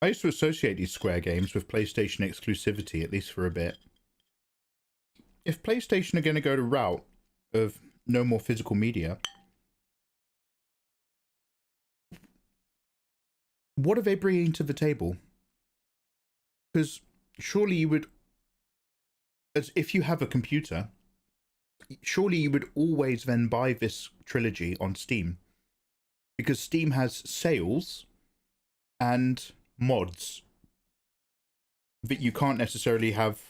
I used to associate these Square games with PlayStation exclusivity, at least for a bit. If PlayStation are going to go the route of no more physical media, what are they bringing to the table? Because surely you would, as if you have a computer, surely you would always then buy this trilogy on Steam. Because Steam has sales and mods that you can't necessarily have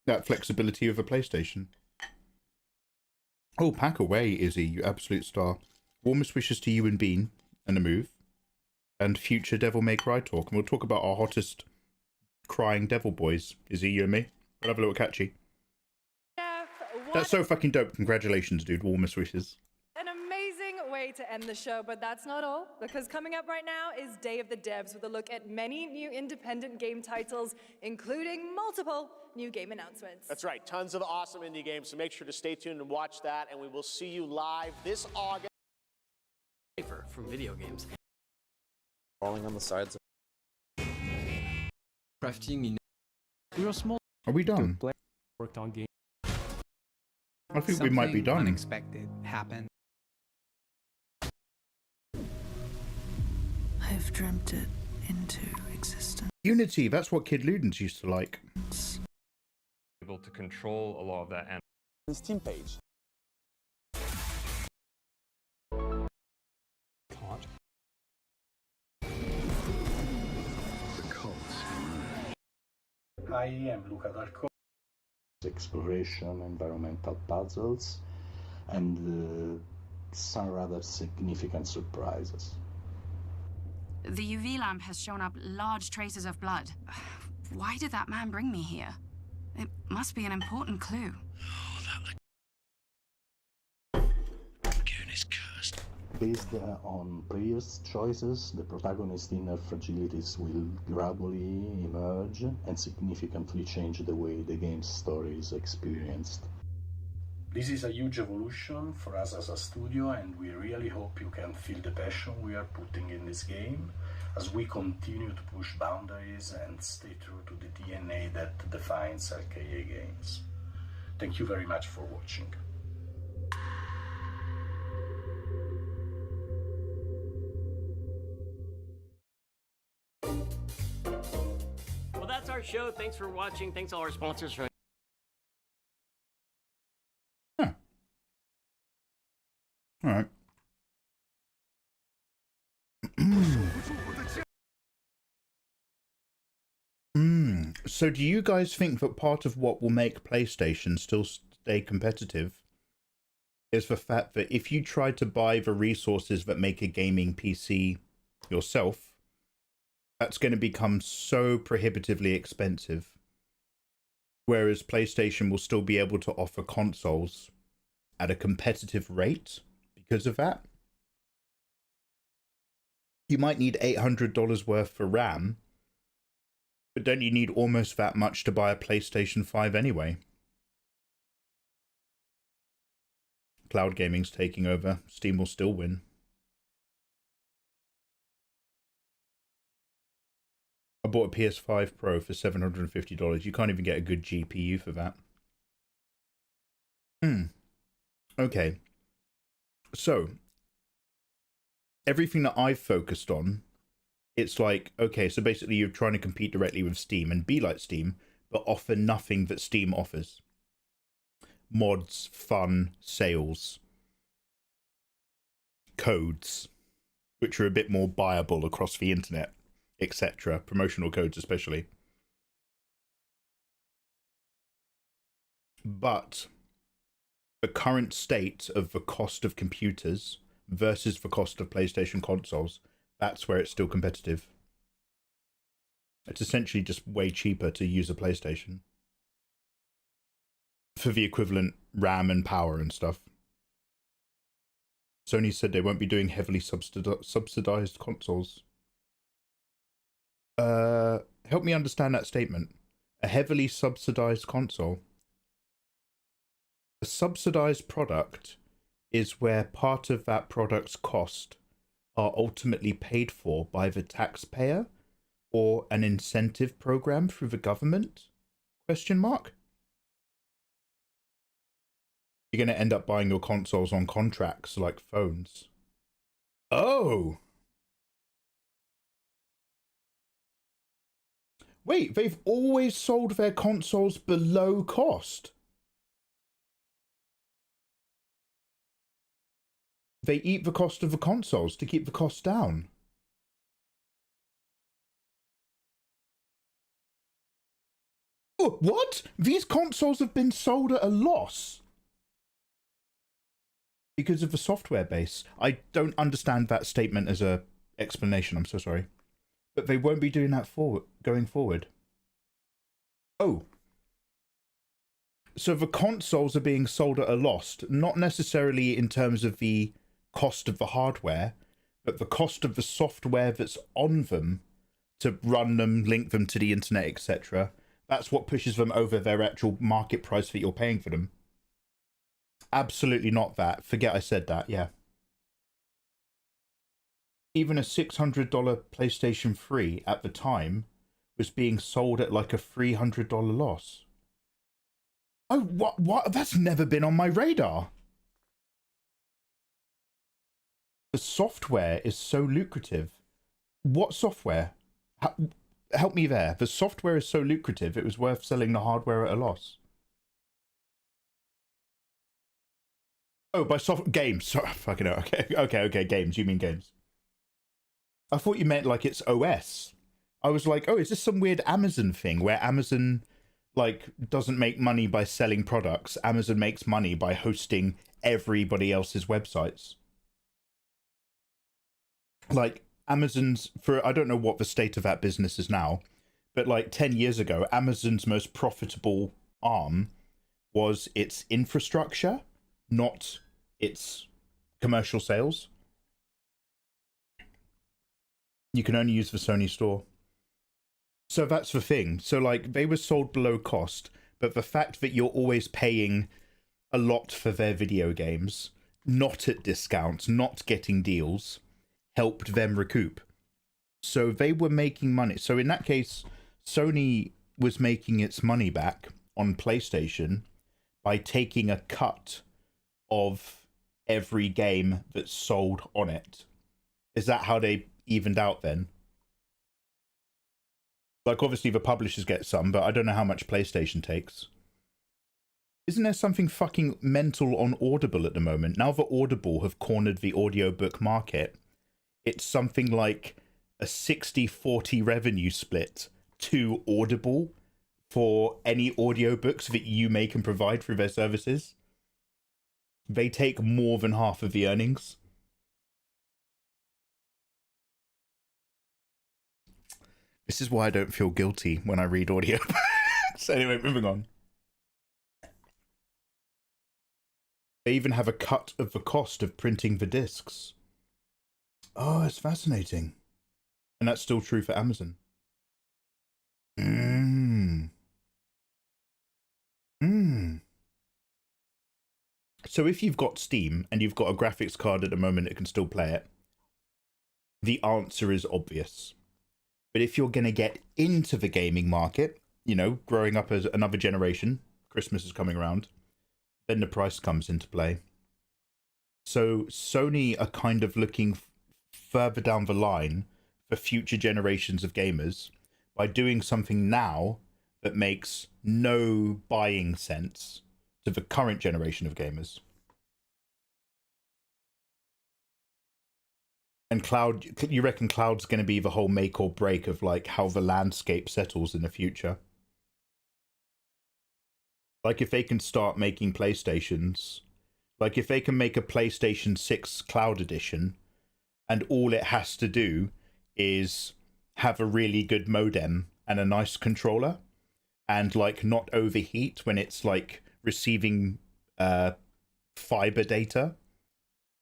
that flexibility of a PlayStation. Oh, pack away, Izzy, you absolute star. Warmest wishes to you and Bean and a move. And future Devil May Cry talk. And we'll talk about our hottest crying devil boys. Izzy, you and me. We'll have a little catchy. That's so fucking dope. Congratulations, dude. Warmest wishes. An amazing way to end the show, but that's not all, because coming up right now is Day of the Devs with a look at many new independent game titles, including multiple new game announcements. That's right, tons of awesome indie games, so make sure to stay tuned and watch that, and we will see you live this August. From video games. Crawling on the sides of Crafting in real small. Are we done? Worked on game. I think we might be done. Unexpected happened. I've dreamt it into existence. Unity, that's what Kid Ludens used to like. Able to control a lot of that and this team page. Caught. The cults emerge. I am Luca Darko. Exploration, environmental puzzles, and some rather significant surprises. The UV lamp has shown up large traces of blood. Why did that man bring me here? It must be an important clue. Is cursed. Based on previous choices, the protagonist's inner fragilities will gradually emerge and significantly change the way the game's story is experienced. This is a huge evolution for us as a studio, and we really hope you can feel the passion we are putting in this game as we continue to push boundaries and stay true to the DNA that defines RKA games. Thank you very much for watching. Well, that's our show. Thanks for watching. Thanks all our sponsors for. All right. So do you guys think that part of what will make PlayStation still stay competitive is the fact that if you try to buy the resources that make a gaming PC yourself, that's going to become so prohibitively expensive, whereas PlayStation will still be able to offer consoles at a competitive rate because of that? You might need $800 worth for RAM, but don't you need almost that much to buy a PlayStation 5 anyway? Cloud gaming's taking over. Steam will still win. I bought a PS5 Pro for $750. You can't even get a good GPU for that. Okay. So, everything that I've focused on, it's like, okay, so basically you're trying to compete directly with Steam and be like Steam, but offer nothing that Steam offers. Mods, fun, sales, codes, which are a bit more buyable across the internet, etc. Promotional codes especially. But the current state of the cost of computers versus the cost of PlayStation consoles, that's where it's still competitive. It's essentially just way cheaper to use a PlayStation for the equivalent RAM and power and stuff. Sony said they won't be doing heavily subsidized consoles. Help me understand that statement. A heavily subsidized console. A subsidized product is where part of that product's cost are ultimately paid for by the taxpayer or an incentive program through the government? Question mark. You're going to end up buying your consoles on contracts like phones. Oh! Wait, they've always sold their consoles below cost. They eat the cost of the consoles to keep the cost down. Oh, what? These consoles have been sold at a loss because of the software base. I don't understand that statement as a explanation. I'm so sorry. But they won't be doing that going forward. Oh. So the consoles are being sold at a loss, not necessarily in terms of the cost of the hardware, but the cost of the software that's on them to run them, link them to the internet, etc. That's what pushes them over their actual market price that you're paying for them. Absolutely not that. Forget I said that, yeah. Even a $600 PlayStation 3 at the time was being sold at like a $300 loss. Oh, what? That's never been on my radar. The software is so lucrative. What software? Help me there. The software is so lucrative, it was worth selling the hardware at a loss. Oh, by games. Sorry, fucking hell. Okay, games. You mean games. I thought you meant like it's OS. I was like, oh, is this some weird Amazon thing where Amazon like doesn't make money by selling products? Amazon makes money by hosting everybody else's websites. Like Amazon's, for I don't know what the state of that business is now, but like 10 years ago, Amazon's most profitable arm was its infrastructure, not its commercial sales. You can only use the Sony store. So that's the thing. So like they were sold below cost, but the fact that you're always paying a lot for their video games, not at discounts, not getting deals, helped them recoup. So they were making money. So in that case, Sony was making its money back on PlayStation by taking a cut of every game that's sold on it. Is that how they evened out then? Like obviously the publishers get some, but I don't know how much PlayStation takes. Isn't there something fucking mental on Audible at the moment? Now that Audible have cornered the audiobook market, it's something like a 60-40 revenue split to Audible for any audiobooks that you make and provide through their services. They take more than half of the earnings. This is why I don't feel guilty when I read audio. So anyway, moving on. They even have a cut of the cost of printing the discs. Oh, it's fascinating. And that's still true for Amazon. So if you've got Steam and you've got a graphics card at the moment that can still play it, the answer is obvious. But if you're going to get into the gaming market, you know, growing up as another generation, Christmas is coming around, then the price comes into play. So Sony are kind of looking further down the line for future generations of gamers by doing something now that makes no buying sense to the current generation of gamers. And cloud, you reckon cloud's going to be the whole make or break of like how the landscape settles in the future? Like if they can start making PlayStations, like if they can make a PlayStation 6 Cloud Edition and all it has to do is have a really good modem and a nice controller and like not overheat when it's like receiving fiber data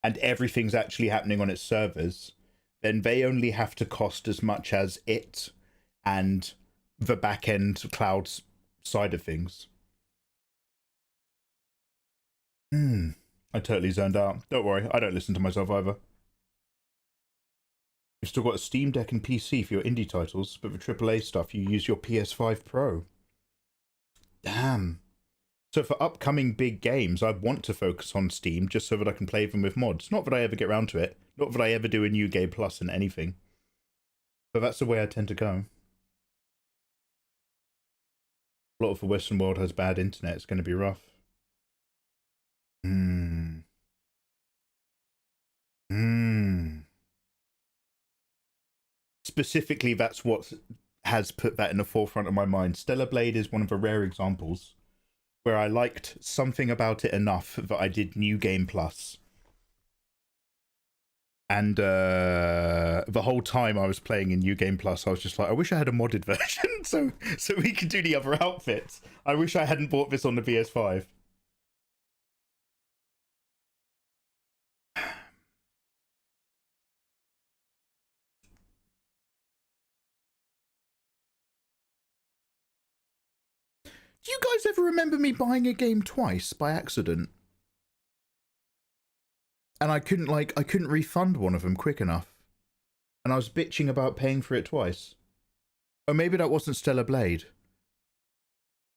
and everything's actually happening on its servers, then they only have to cost as much as it and the back-end cloud side of things. I totally zoned out. Don't worry, I don't listen to myself either. You've still got a Steam Deck and PC for your indie titles, but for AAA stuff you use your PS5 Pro. Damn. So for upcoming big games, I want to focus on Steam just so that I can play them with mods. Not that I ever get around to it. Not that I ever do a New Game Plus and anything. But that's the way I tend to go. A lot of the Western world has bad internet. It's going to be rough. Specifically, that's what has put that in the forefront of my mind. Stellar Blade is one of the rare examples where I liked something about it enough that I did New Game Plus. And the whole time I was playing in New Game Plus, I was just like, I wish I had a modded version so we could do the other outfits. I wish I hadn't bought this on the PS5. Do you guys ever remember me buying a game twice by accident? And I couldn't refund one of them quick enough. And I was bitching about paying for it twice. Or maybe that wasn't Stellar Blade.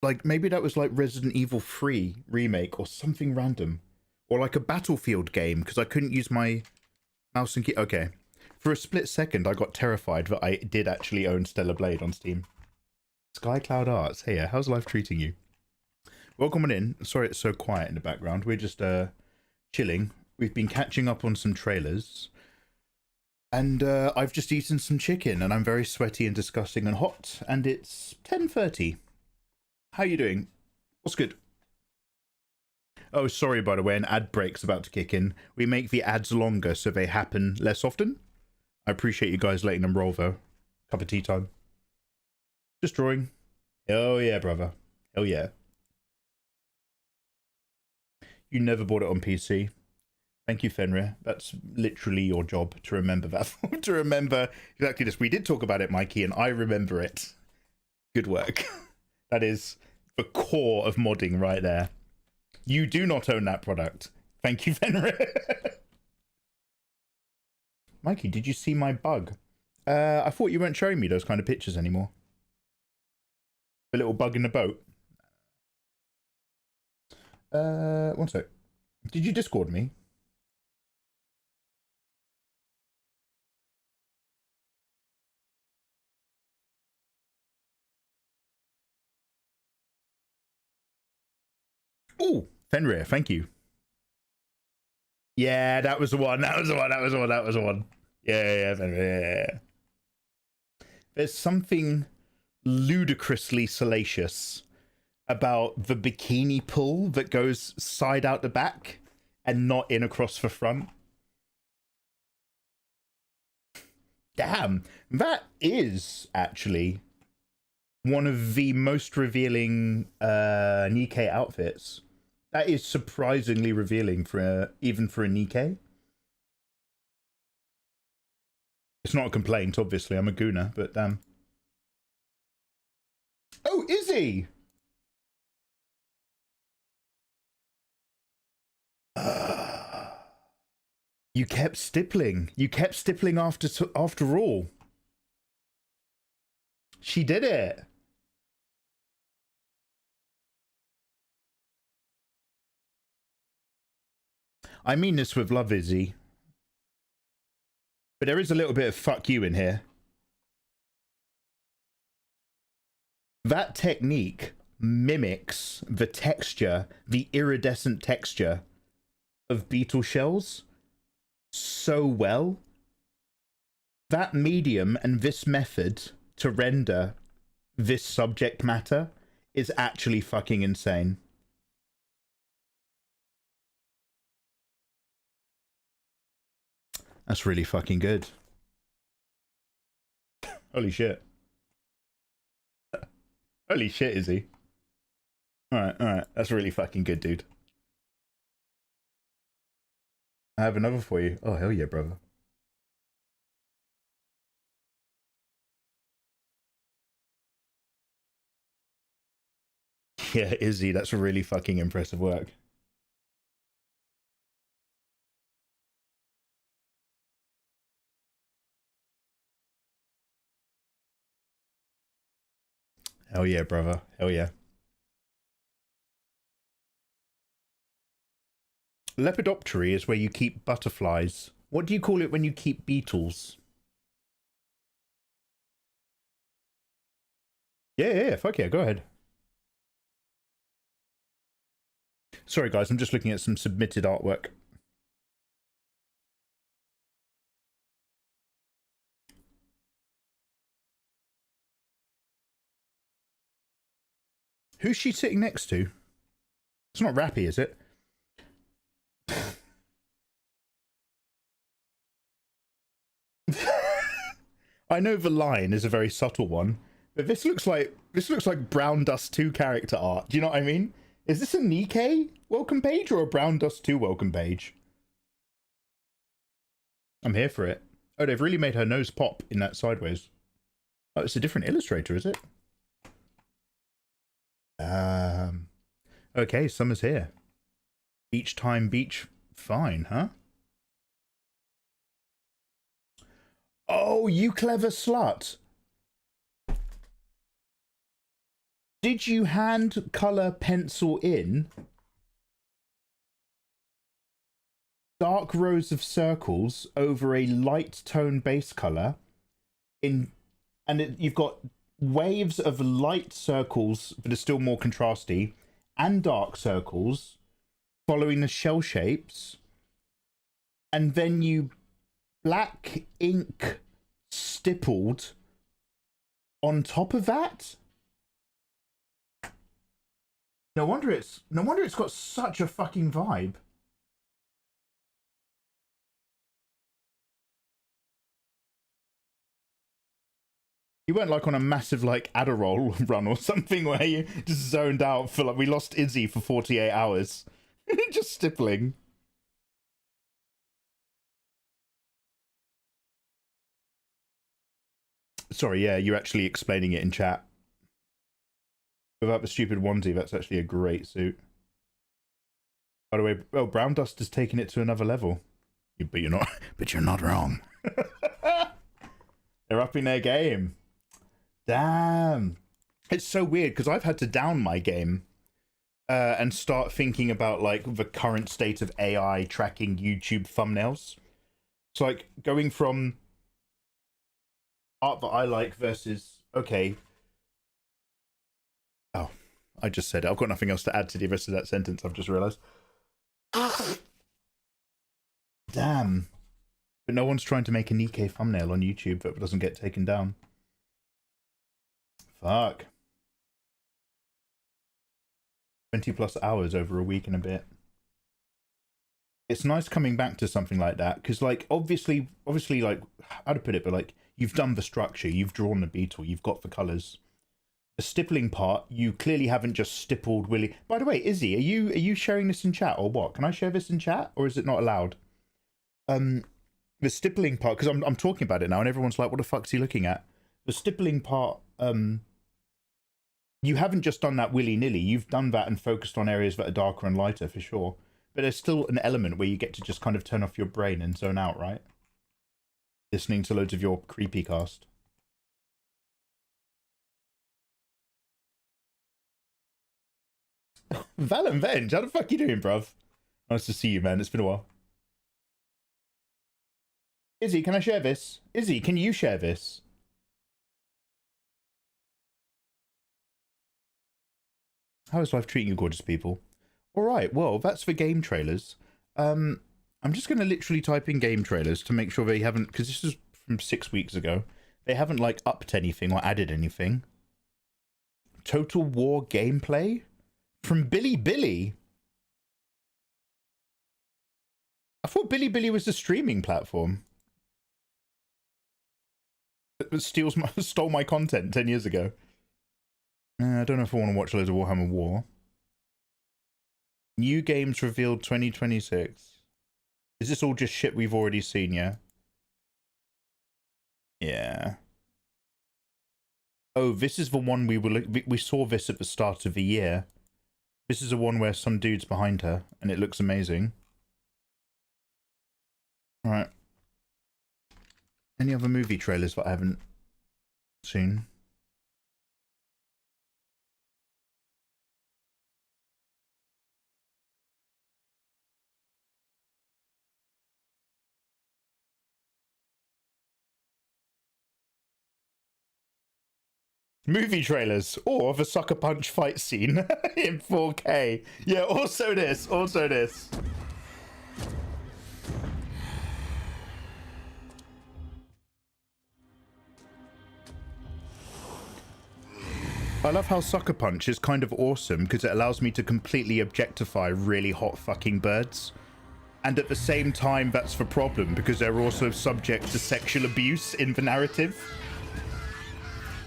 Like, maybe that was like Resident Evil 3 remake or something random. Or like a Battlefield game, because I couldn't use my mouse and key. Okay. For a split second, I got terrified that I did actually own Stellar Blade on Steam. Skycloud Arts, hey, how's life treating you? Welcome on in. Sorry it's so quiet in the background. We're just chilling. We've been catching up on some trailers. And I've just eaten some chicken and I'm very sweaty and disgusting and hot. And it's 10:30. How you doing? What's good? Oh, sorry, by the way, an ad break's about to kick in. We make the ads longer so they happen less often. I appreciate you guys letting them roll, though. Cup of tea time. Just drawing. Hell yeah, brother. Hell yeah. You never bought it on PC. Thank you, Fenrir. That's literally your job to remember that. To remember exactly this. We did talk about it, Mikey, and I remember it. Good work. That is the core of modding right there. You do not own that product. Thank you, Fenrir. Mikey, did you see my bug? I thought you weren't showing me those kind of pictures anymore. The little bug in the boat. One sec. Did you Discord me? Oh, Fenrir, thank you. Yeah, that was the one. That was the one. That was the one. That was the one. Yeah, Fenrir. Yeah. There's something ludicrously salacious about the bikini pull that goes side out the back and not in across the front. Damn, that is actually one of the most revealing Nikkei outfits. That is surprisingly revealing for even for a Nikkei. It's not a complaint, obviously. I'm a gooner, but damn. Oh, is he? You kept stippling. You kept stippling after all. She did it. I mean this with love, Izzy. But there is a little bit of fuck you in here. That technique mimics the texture, the iridescent texture of beetle shells so well. That medium and this method to render this subject matter is actually fucking insane. That's really fucking good. Holy shit. Holy shit, is he? Alright. That's really fucking good, dude. I have another for you. Oh, hell yeah, brother. Yeah, Izzy, that's really fucking impressive work. Hell yeah, brother. Hell yeah. Lepidoptery is where you keep butterflies. What do you call it when you keep beetles? Yeah, fuck yeah, go ahead. Sorry guys, I'm just looking at some submitted artwork. Who's she sitting next to? It's not Rappy, is it? I know the line is a very subtle one, but this looks like Brown Dust 2 character art. Do you know what I mean? Is this a Nikkei welcome page or a Brown Dust 2 welcome page? I'm here for it. Oh, they've really made her nose pop in that sideways. Oh, it's a different illustrator, is it? Okay, summer's here. Beach time, beach fine, huh? Oh, you clever slut. Did you hand color pencil in dark rows of circles over a light tone base color you've got waves of light circles that are still more contrasty and dark circles following the shell shapes, and then you black ink stippled on top of that? No wonder it's got such a fucking vibe. You weren't like on a massive like Adderall run or something where you just zoned out for like, we lost Izzy for 48 hours. Just stippling. Sorry, yeah, you're actually explaining it in chat. Without the stupid onesie, that's actually a great suit. By the way, oh, Brown Dust has taken it to another level. But you're not wrong. They're upping their game. Damn. It's so weird because I've had to down my game and start thinking about like the current state of AI tracking YouTube thumbnails. So like going from art that I like versus, okay. Oh, I just said it. I've got nothing else to add to the rest of that sentence. I've just realized. Damn. But no one's trying to make a Nikkei thumbnail on YouTube that doesn't get taken down. Fuck. 20 plus hours over a week and a bit. It's nice coming back to something like that because, like, obviously, like, how to put it, but like, you've done the structure, you've drawn the beetle, you've got the colours. The stippling part, you clearly haven't just stippled Willy. By the way, Izzy, are you sharing this in chat or what? Can I share this in chat or is it not allowed? The stippling part, because I'm talking about it now and everyone's like, what the fuck's he looking at? The stippling part, you haven't just done that willy-nilly. You've done that and focused on areas that are darker and lighter for sure. But there's still an element where you get to just kind of turn off your brain and zone out, right? Listening to loads of your creepy cast. Valen Venge, how the fuck you doing, bruv? Nice to see you, man. It's been a while. Izzy, can I share this? Izzy, can you share this? How is life treating you, gorgeous people? Alright, well, that's for game trailers. I'm just going to literally type in game trailers to make sure they haven't, because this is from 6 weeks ago. They haven't, like, upped anything or added anything. Total War gameplay? From Bilibili? I thought Bilibili was a streaming platform. That stole my content 10 years ago. I don't know if I want to watch loads of Warhammer War. New games revealed 2026. Is this all just shit we've already seen, yeah? Yeah. Oh, this is the one we saw this at the start of the year. This is the one where some dude's behind her, and it looks amazing. Alright. Any other movie trailers that I haven't seen? Movie trailers or the sucker punch fight scene in 4K. Yeah, also this. I love how Sucker Punch is kind of awesome because it allows me to completely objectify really hot fucking birds. And at the same time, that's the problem because they're also subject to sexual abuse in the narrative.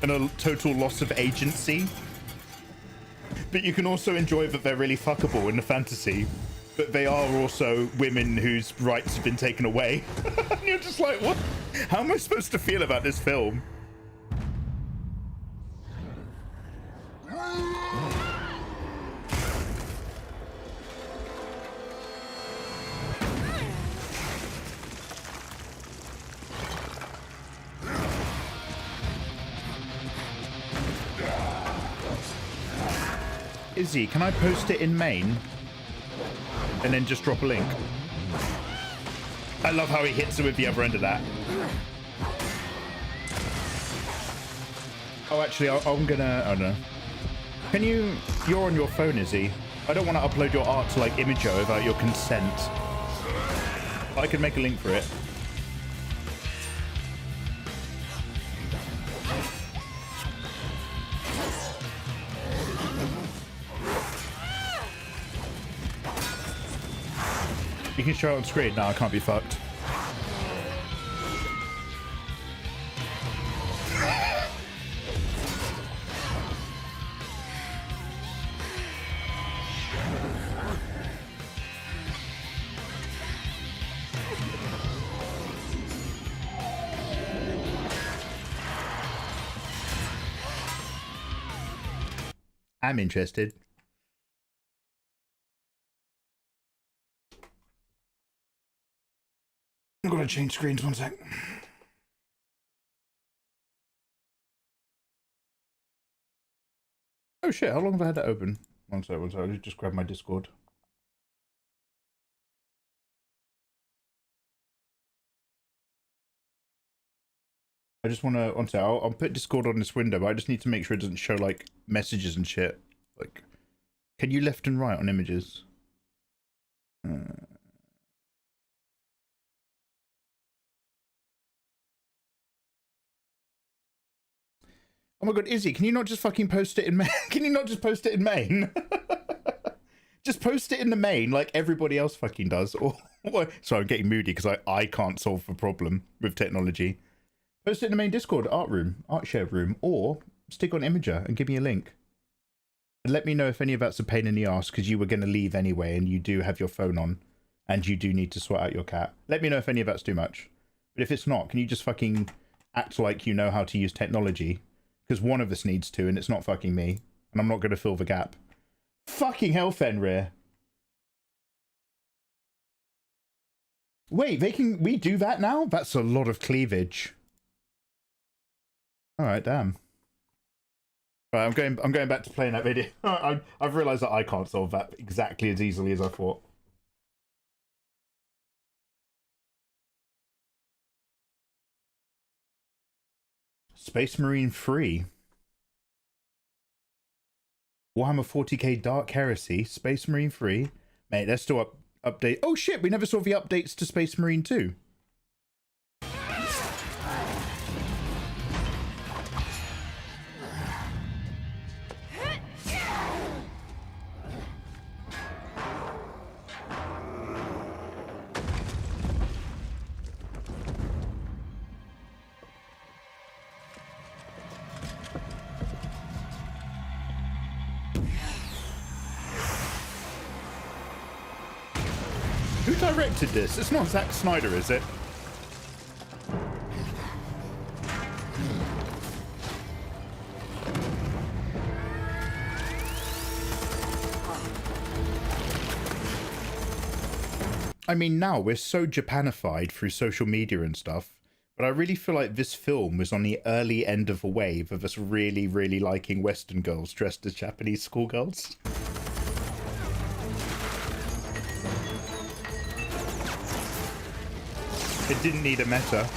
And a total loss of agency. But you can also enjoy that they're really fuckable in the fantasy. But they are also women whose rights have been taken away. And you're just like, what? How am I supposed to feel about this film? Izzy, can I post it in main? And then just drop a link. I love how he hits her with the other end of that. Oh, actually, I'm gonna... I don't know. Can you... You're on your phone, Izzy. I don't want to upload your art to, like, Imago without your consent. I could make a link for it. You can show it on screen. No, I can't be fucked. I'm interested. I'm gonna change screens 1 sec. Oh shit, how long have I had that open? 1 sec. I'll just grab my Discord. I just wanna, 1 sec, I'll put Discord on this window, but I just need to make sure it doesn't show like messages and shit. Like, can you left and right on images? Oh my god, Izzy, can you not just fucking post it in main? Can you not just post it in main? Just post it in the main like everybody else fucking does. Or sorry, I'm getting moody because I can't solve the problem with technology. Post it in the main Discord, art share room, or stick on Imager and give me a link. And let me know if any of that's a pain in the ass because you were going to leave anyway and you do have your phone on and you do need to sort out your cat. Let me know if any of that's too much. But if it's not, can you just fucking act like you know how to use technology? Because one of us needs to, and it's not fucking me. And I'm not going to fill the gap. Fucking hell, Fenrir. Wait, we do that now? That's a lot of cleavage. Alright, damn. Right, I'm going back to playing that video. I've realised that I can't solve that exactly as easily as I thought. Space Marine 3. Warhammer 40k Dark Heresy. Space Marine 3. Mate, they're still update. Oh shit, we never saw the updates to Space Marine 2. Who directed this? It's not Zack Snyder, is it? I mean, now we're so Japanified through social media and stuff, but I really feel like this film was on the early end of a wave of us really, really liking Western girls dressed as Japanese schoolgirls. It didn't need a meta.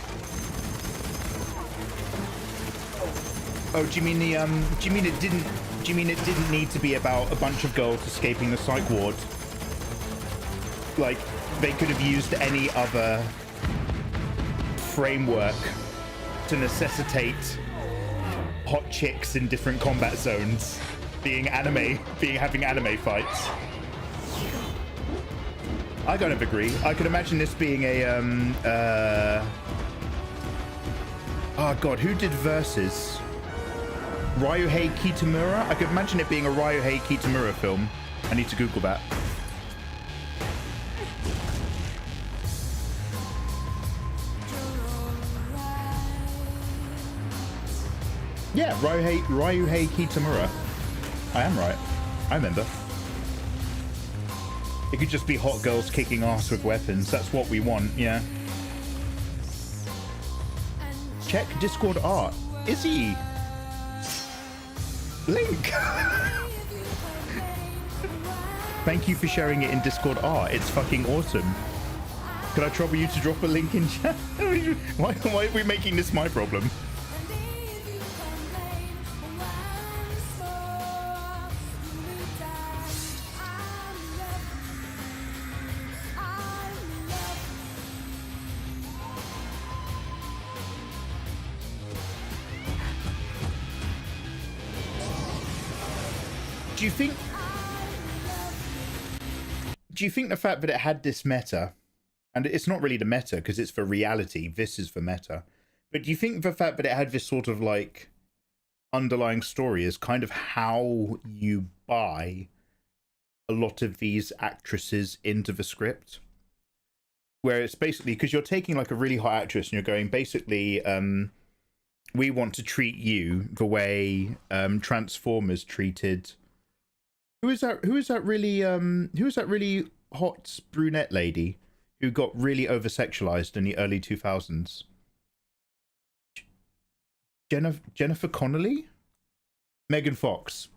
Oh, do you mean the do you mean it didn't need to be about a bunch of girls escaping the psych ward? Like, they could have used any other framework to necessitate hot chicks in different combat zones having anime fights. I kind of agree. I could imagine this being a oh god, who did Versus? Ryuhei Kitamura? I could imagine it being a Ryuhei Kitamura film. I need to Google that. Yeah, Ryuhei Kitamura. I am right. I remember. It could just be hot girls kicking ass with weapons. That's what we want, yeah. Check Discord art. Is he? Link! Thank you for sharing it in Discord art. It's fucking awesome. Could I trouble you to drop a link in chat? Why are we making this my problem? Do you think the fact that it had this meta, and it's not really the meta because it's for reality, this is for meta, but do you think the fact that it had this sort of like underlying story is kind of how you buy a lot of these actresses into the script? Where it's basically, because you're taking like a really hot actress and you're going, basically, we want to treat you the way Transformers treated... Who is that really hot brunette lady who got really over-sexualized in the early 2000s? Jennifer Connelly? Megan Fox.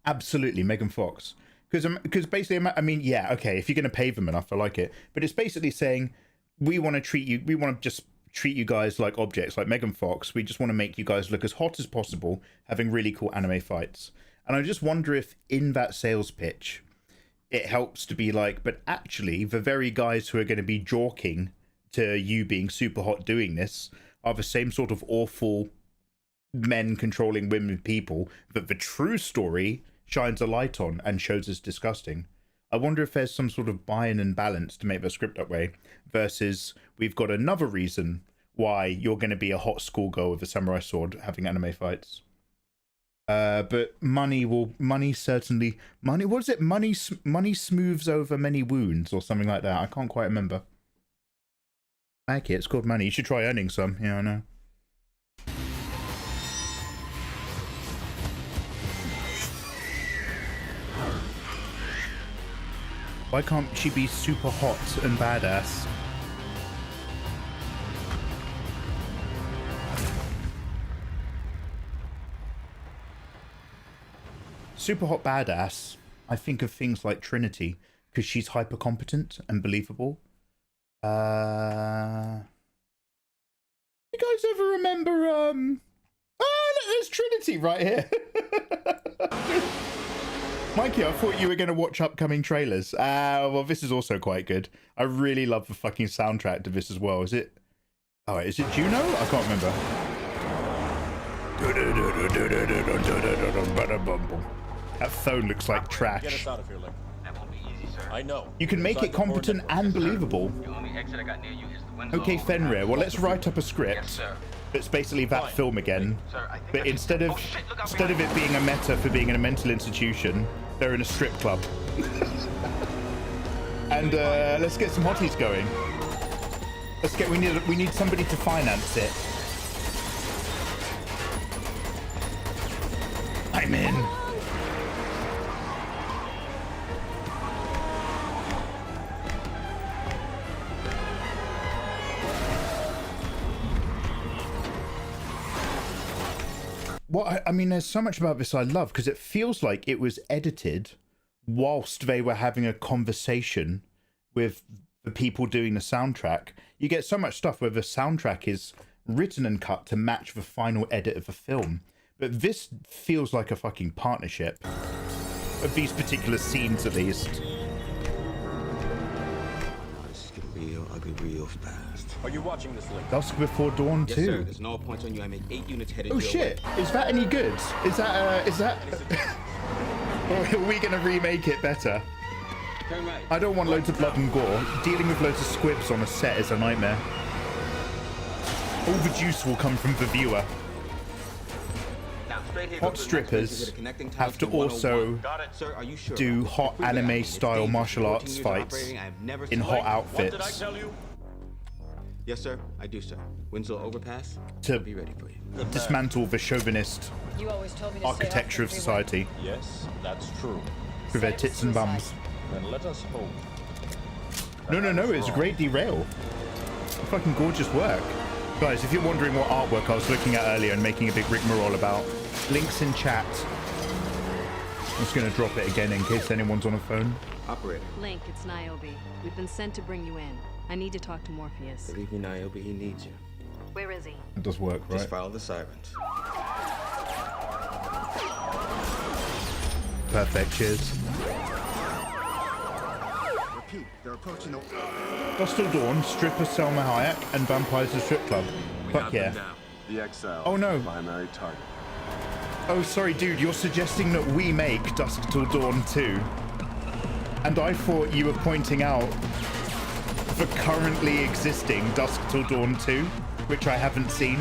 Absolutely, Megan Fox. Because basically, I mean, yeah, okay, if you're going to pay them enough, I like it. But it's basically saying, we want to just treat you guys like objects, like Megan Fox. We just want to make you guys look as hot as possible, having really cool anime fights. And I just wonder if in that sales pitch, it helps to be like, but actually, the very guys who are going to be jawking to you being super hot doing this are the same sort of awful men controlling women people that the true story shines a light on and shows as disgusting. I wonder if there's some sort of buy-in and balance to make the script that way, versus we've got another reason why you're going to be a hot schoolgirl with a samurai sword having anime fights. But money certainly, what is it? Money smooths over many wounds or something like that. I can't quite remember. Okay, it's called money. You should try earning some. Yeah, I know. Why can't she be super hot and badass? Super hot badass, I think of things like Trinity, because she's hyper competent and believable. You guys ever remember look, there's Trinity right here. Mikey, I thought you were going to watch upcoming trailers. Well, this is also quite good. I really love the fucking soundtrack to this as well. Is it? Oh, is it Juno? I can't remember. That phone looks like trash. Get us out of here, Link. That won't be easy, sir. I know. You can make it competent and believable. The only exit I got near you is the window. Okay, Fenrir. Well, let's write up a script. It's basically that film again, but instead of it being a meta for being in a mental institution, they're in a strip club. And let's get some hotties going. We need somebody to finance it. I'm in. Well, I mean, there's so much about this I love, because it feels like it was edited whilst they were having a conversation with the people doing the soundtrack. You get so much stuff where the soundtrack is written and cut to match the final edit of the film. But this feels like a fucking partnership. Of these particular scenes, at least. This is gonna be real ugly real fast. Are you watching this link? Dusk Before Dawn 2. Yes, sir. There's no points on you. I make 8 units headed Oh your shit! way. Is that any good? Is that? Or are we gonna remake it better? Turn right. I don't want loads of blood and gore. Dealing with loads of squibs on a set is a nightmare. All the juice will come from the viewer. Now, straight here, Hot go to the next strippers place. You get a connecting tunnel have to 101. also Sir, are you sure? do It's hot a free anime ride. It's style dangerous. martial 14 arts years of fights operating. I've never in seen hot What did I outfits tell you? Yes, sir. I do, sir. Winslow Overpass. to I'll be ready for you. dismantle the chauvinist You always told me to architecture of society Yes, that's true. with their tits and bums. Then let us hope. No, it's a great derail. Fucking gorgeous work. Guys, if you're wondering what artwork I was looking at earlier and making a big rigmarole about, links in chat. I'm just going to drop it again in case anyone's on a phone. Operator. Link, it's Niobe. We've been sent to bring you in. I need to talk to Morpheus. Believe me, Niobe, he needs you. Where is he? It does work, right? Just follow the sirens. Perfect, cheers. Repeat, they're approaching the... Dusk Till Dawn, stripper Selma Hayek, and vampires the strip club. Fuck yeah. The XL. Oh no. Primary target. Oh, sorry, dude, you're suggesting that we make Dusk Till Dawn 2. And I thought you were pointing out the currently existing Dusk Till Dawn 2, which I haven't seen.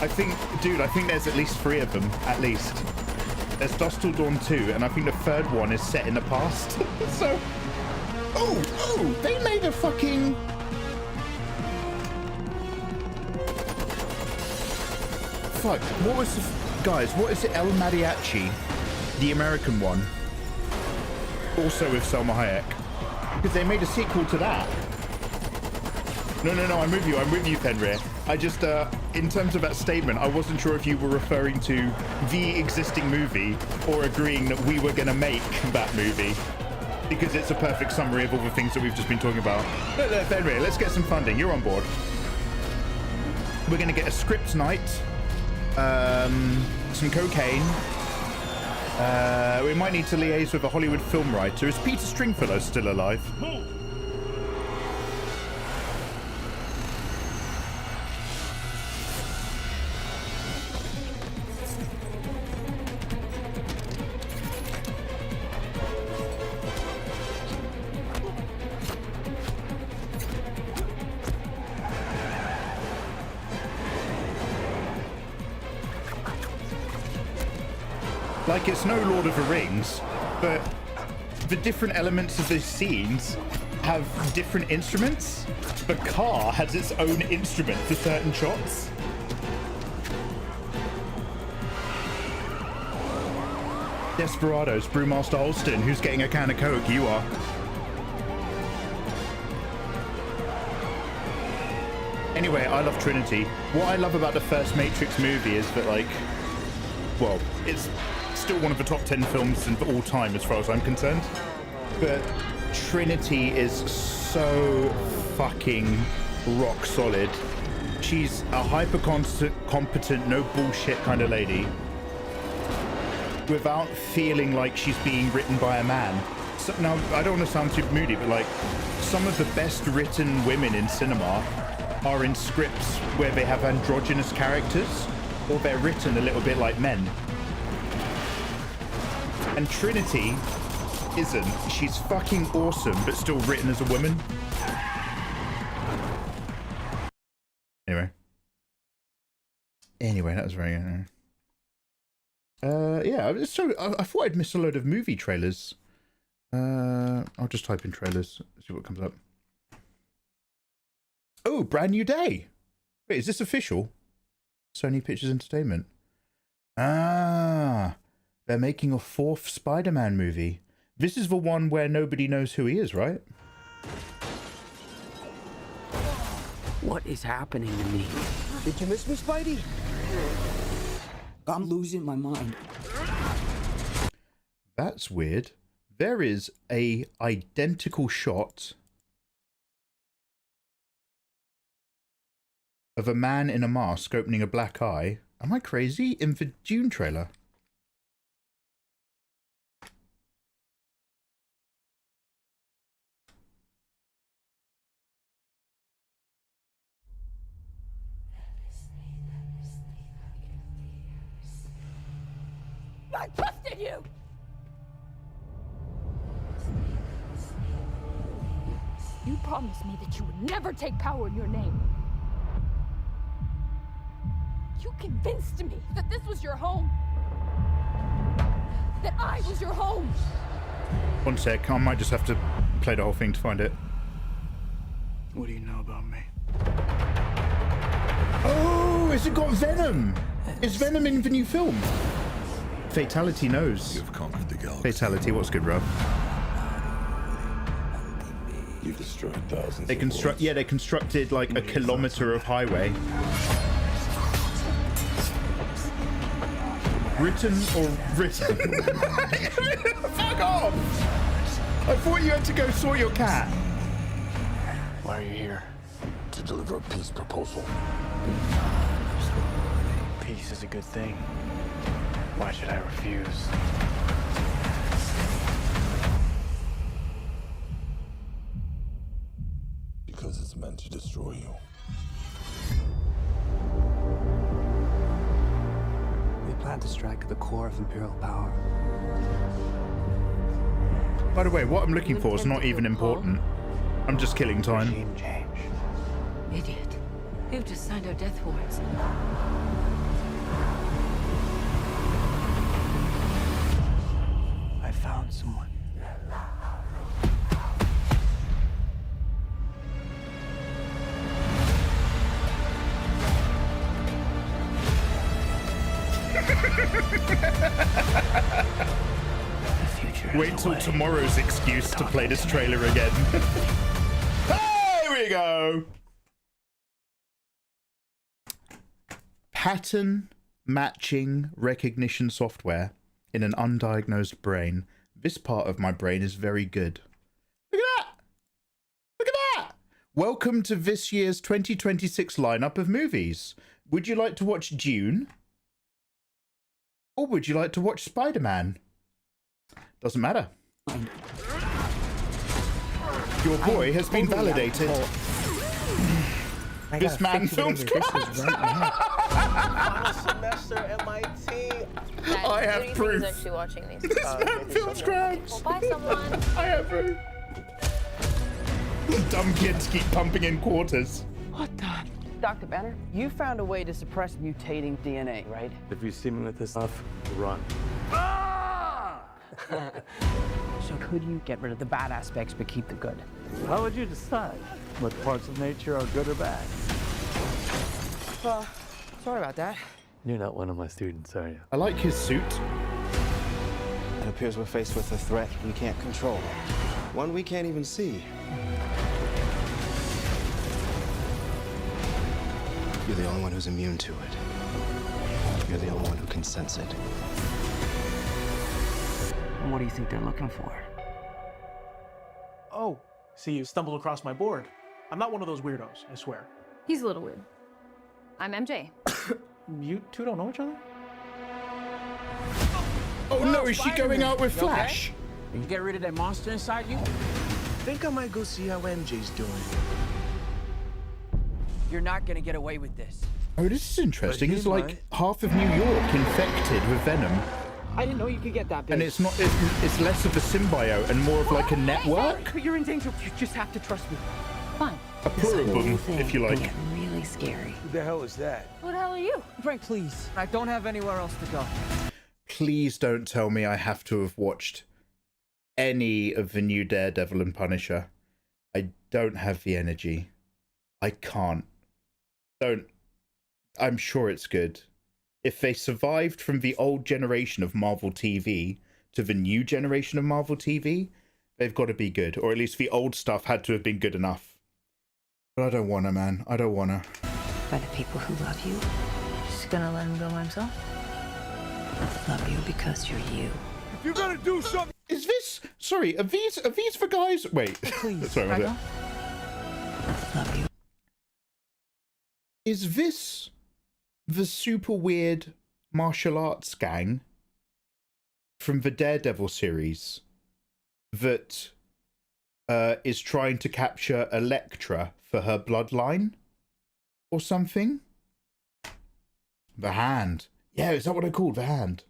I think there's at least 3 of them, at least. There's Dusk Till Dawn 2, and I think the third one is set in the past. So, oh, they made a fucking... Fuck, what was the... Guys, what is it? El Mariachi, the American one. Also with Selma Hayek. Because they made a sequel to that. No, I'm with you, Fenrir. I just, in terms of that statement, I wasn't sure if you were referring to the existing movie or agreeing that we were going to make that movie. Because it's a perfect summary of all the things that we've just been talking about. Look, Fenrir, let's get some funding. You're on board. We're going to get a script night. Some cocaine. We might need to liaise with a Hollywood film writer. Is Peter Stringfellow still alive? Like, it's no Lord of the Rings, but the different elements of these scenes have different instruments. The car has its own instrument for certain shots. Desperados, Brewmaster Holston, who's getting a can of Coke? You are. Anyway, I love Trinity. What I love about the first Matrix movie is that, like, well, it's still one of the top 10 films of all time as far as I'm concerned. But Trinity is so fucking rock solid. She's a hyper-competent, no bullshit kind of lady without feeling like she's being written by a man. So, now, I don't want to sound too moody, but like, some of the best written women in cinema are in scripts where they have androgynous characters or they're written a little bit like men. And Trinity isn't. She's fucking awesome, but still written as a woman. Anyway, that was very... yeah, so I thought I'd miss a load of movie trailers. I'll just type in trailers, see what comes up. Oh, brand new day. Wait, is this official? Sony Pictures Entertainment. Ah, they're making a 4th Spider-Man movie. This is the one where nobody knows who he is, right? What is happening to me? Did you miss me, Spidey? I'm losing my mind. That's weird. There is a identical shot of a man in a mask opening a black eye. Am I crazy? In the Dune trailer. I trusted you! You promised me that you would never take power in your name. You convinced me that this was your home. That I was your home. One sec, I might just have to play the whole thing to find it. What do you know about me? Oh, has it got Venom? Is Venom in the new film? Fatality knows. You've conquered the galaxy. Fatality, what's good, bro? You've destroyed thousands. They they constructed like a kilometer of highway. Written? Fuck off! I thought you had to go sort your cat. Why are you here? To deliver a peace proposal. Peace is a good thing. Why should I refuse? Because it's meant to destroy you. We plan to strike at the core of Imperial power. By the way, what I'm looking for is not even important. I'm just killing time. Regime change. Idiot. You've just signed our death warrants. I found someone. Wait till tomorrow's excuse to play this trailer again. Here we go. Pattern matching recognition software in an undiagnosed brain. This part of my brain is very good. Look at that. Look at that. Welcome to this year's 2026 lineup of movies. Would you like to watch Dune? Or would you like to watch Spider-Man? Doesn't matter. Your boy has been validated. This man films crabs. Final semester MIT. I have proof. Actually watching these. This man films crabs. Well, bye, someone. I have proof. Dumb kids keep pumping in quarters. What the? Dr. Banner, you found a way to suppress mutating DNA, right? If you see me with this stuff, run. So could you get rid of the bad aspects but keep the good? How would you decide what parts of nature are good or bad? Well, sorry about that. You're not one of my students, are you? I like his suit. It appears we're faced with a threat we can't control. One we can't even see. You're the only one who's immune to it. You're the only one who can sense it. And what do you think they're looking for? Oh, see, you stumbled across my board. I'm not one of those weirdos, I swear. He's a little weird. I'm MJ. You two don't know each other? Oh no, is she going out with Flash? Okay? You get rid of that monster inside you? Think I might go see how MJ's doing. You're not gonna get away with this. Oh, this is interesting. It's like half of New York infected with Venom. I didn't know you could get that big. And it's not, it's less of a symbiote and more of like a network. But you're in danger. You just have to trust me. Fine. A pluribum, if you like. Get really scary. Who the hell is that? Who the hell are you? Frank, please. I don't have anywhere else to go. Please don't tell me I have to have watched any of the new Daredevil and Punisher. I don't have the energy. I can't. I'm sure it's good. If they survived from the old generation of Marvel TV to the new generation of Marvel TV, they've got to be good. Or at least the old stuff had to have been good enough. But I don't want to, man. I don't want to. By the people who love you, just gonna let him go by himself? Love you because you're you. If you're gonna do something... Is this... Sorry, are these for guys? Wait. Please. Sorry, my bad. Love you. Is this the super weird martial arts gang from the Daredevil series that is trying to capture Elektra for her bloodline or something? The Hand. Yeah, is that what I called the Hand?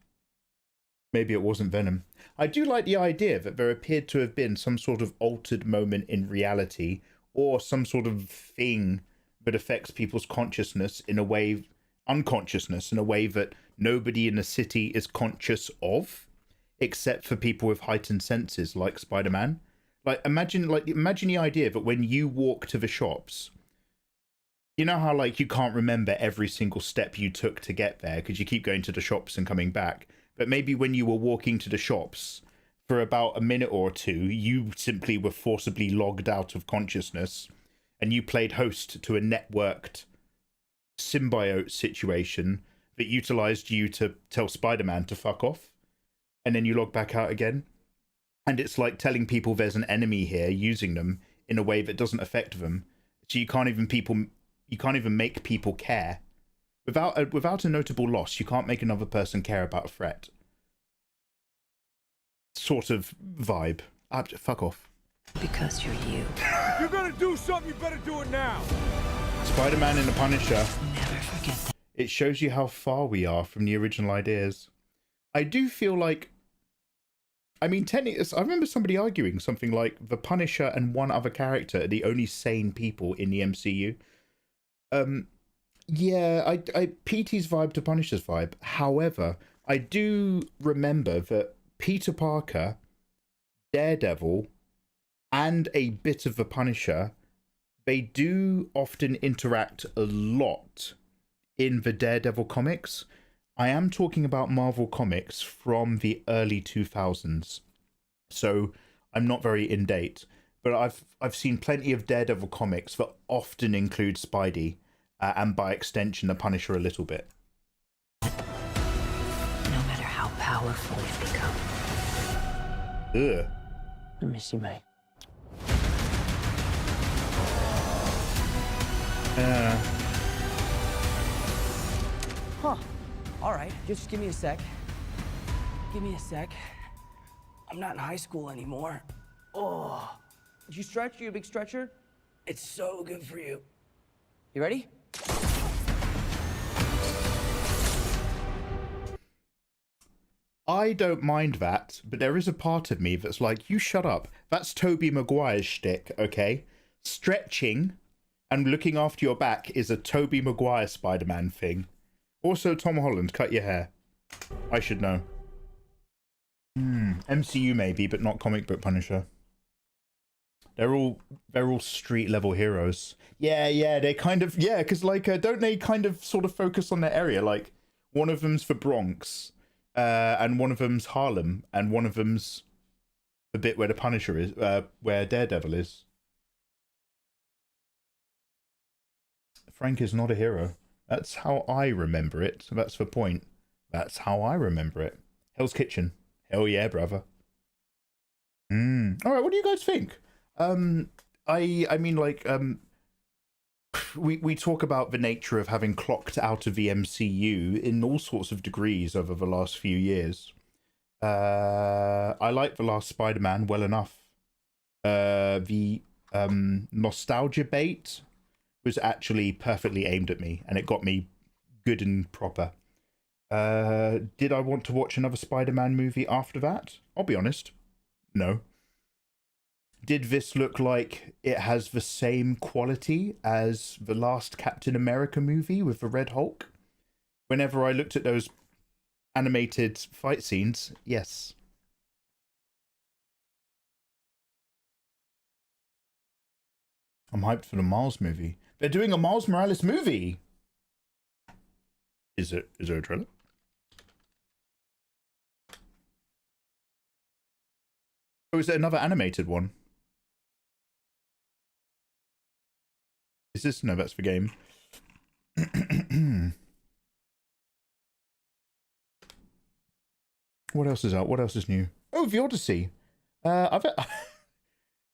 Maybe it wasn't Venom. I do like the idea that there appeared to have been some sort of altered moment in reality or some sort of thing that affects people's consciousness in a way, unconsciousness in a way that nobody in the city is conscious of, except for people with heightened senses like Spider-Man. Like imagine the idea that when you walk to the shops, you know how like you can't remember every single step you took to get there because you keep going to the shops and coming back. But maybe when you were walking to the shops for about a minute or two, you simply were forcibly logged out of consciousness and you played host to a networked symbiote situation that utilized you to tell Spider-Man to fuck off. And then you log back out again. And it's like telling people there's an enemy here using them in a way that doesn't affect them. So you can't even make people care. Without a notable loss, you can't make another person care about a threat. Sort of vibe. Fuck off. Because you're you. If you're gonna do something, you better do it now. Spider-Man and the Punisher. Never forget that. It shows you how far we are from the original ideas. I do feel like, I mean, technically, I remember somebody arguing something like the Punisher and one other character are the only sane people in the MCU. Yeah, I PT's vibe to Punisher's vibe. However, I do remember that Peter Parker, Daredevil, and a bit of the Punisher, they do often interact a lot in the Daredevil comics. I am talking about Marvel Comics from the early 2000s, so I'm not very in date. But I've seen plenty of Daredevil comics that often include Spidey, and by extension, the Punisher a little bit. No matter how powerful you've become. Ugh. Let me see, mate. Huh. All right, just give me a sec. Give me a sec. I'm not in high school anymore. Oh. Did you stretch? You a big stretcher? It's so good for you. You ready? I don't mind that, but there is a part of me that's like, you shut up. That's Tobey Maguire's shtick, okay? Stretching and looking after your back is a Tobey Maguire Spider-Man thing. Also, Tom Holland, cut your hair. I should know. MCU maybe, but not comic book Punisher. They're all street level heroes. Yeah, they kind of, because like, don't they kind of sort of focus on their area? Like, one of them's for Bronx, and one of them's Harlem, and one of them's the bit where the Punisher is, where Daredevil is. Frank is not a hero. That's how I remember it. So that's the point. That's how I remember it. Hell's Kitchen. Hell yeah, brother. All right, what do you guys think? I mean, like, we talk about the nature of having clocked out of the MCU in all sorts of degrees over the last few years. I like the last Spider-Man well enough. The nostalgia bait was actually perfectly aimed at me, and it got me good and proper. Did I want to watch another Spider-Man movie after that? I'll be honest, no. Did this look like it has the same quality as the last Captain America movie with the Red Hulk? Whenever I looked at those animated fight scenes, yes. I'm hyped for the Miles movie. They're doing a Miles Morales movie! Is there a trailer? Or is it another animated one? Is this? No, that's the game. What else is out? What else is new? Oh, the Odyssey.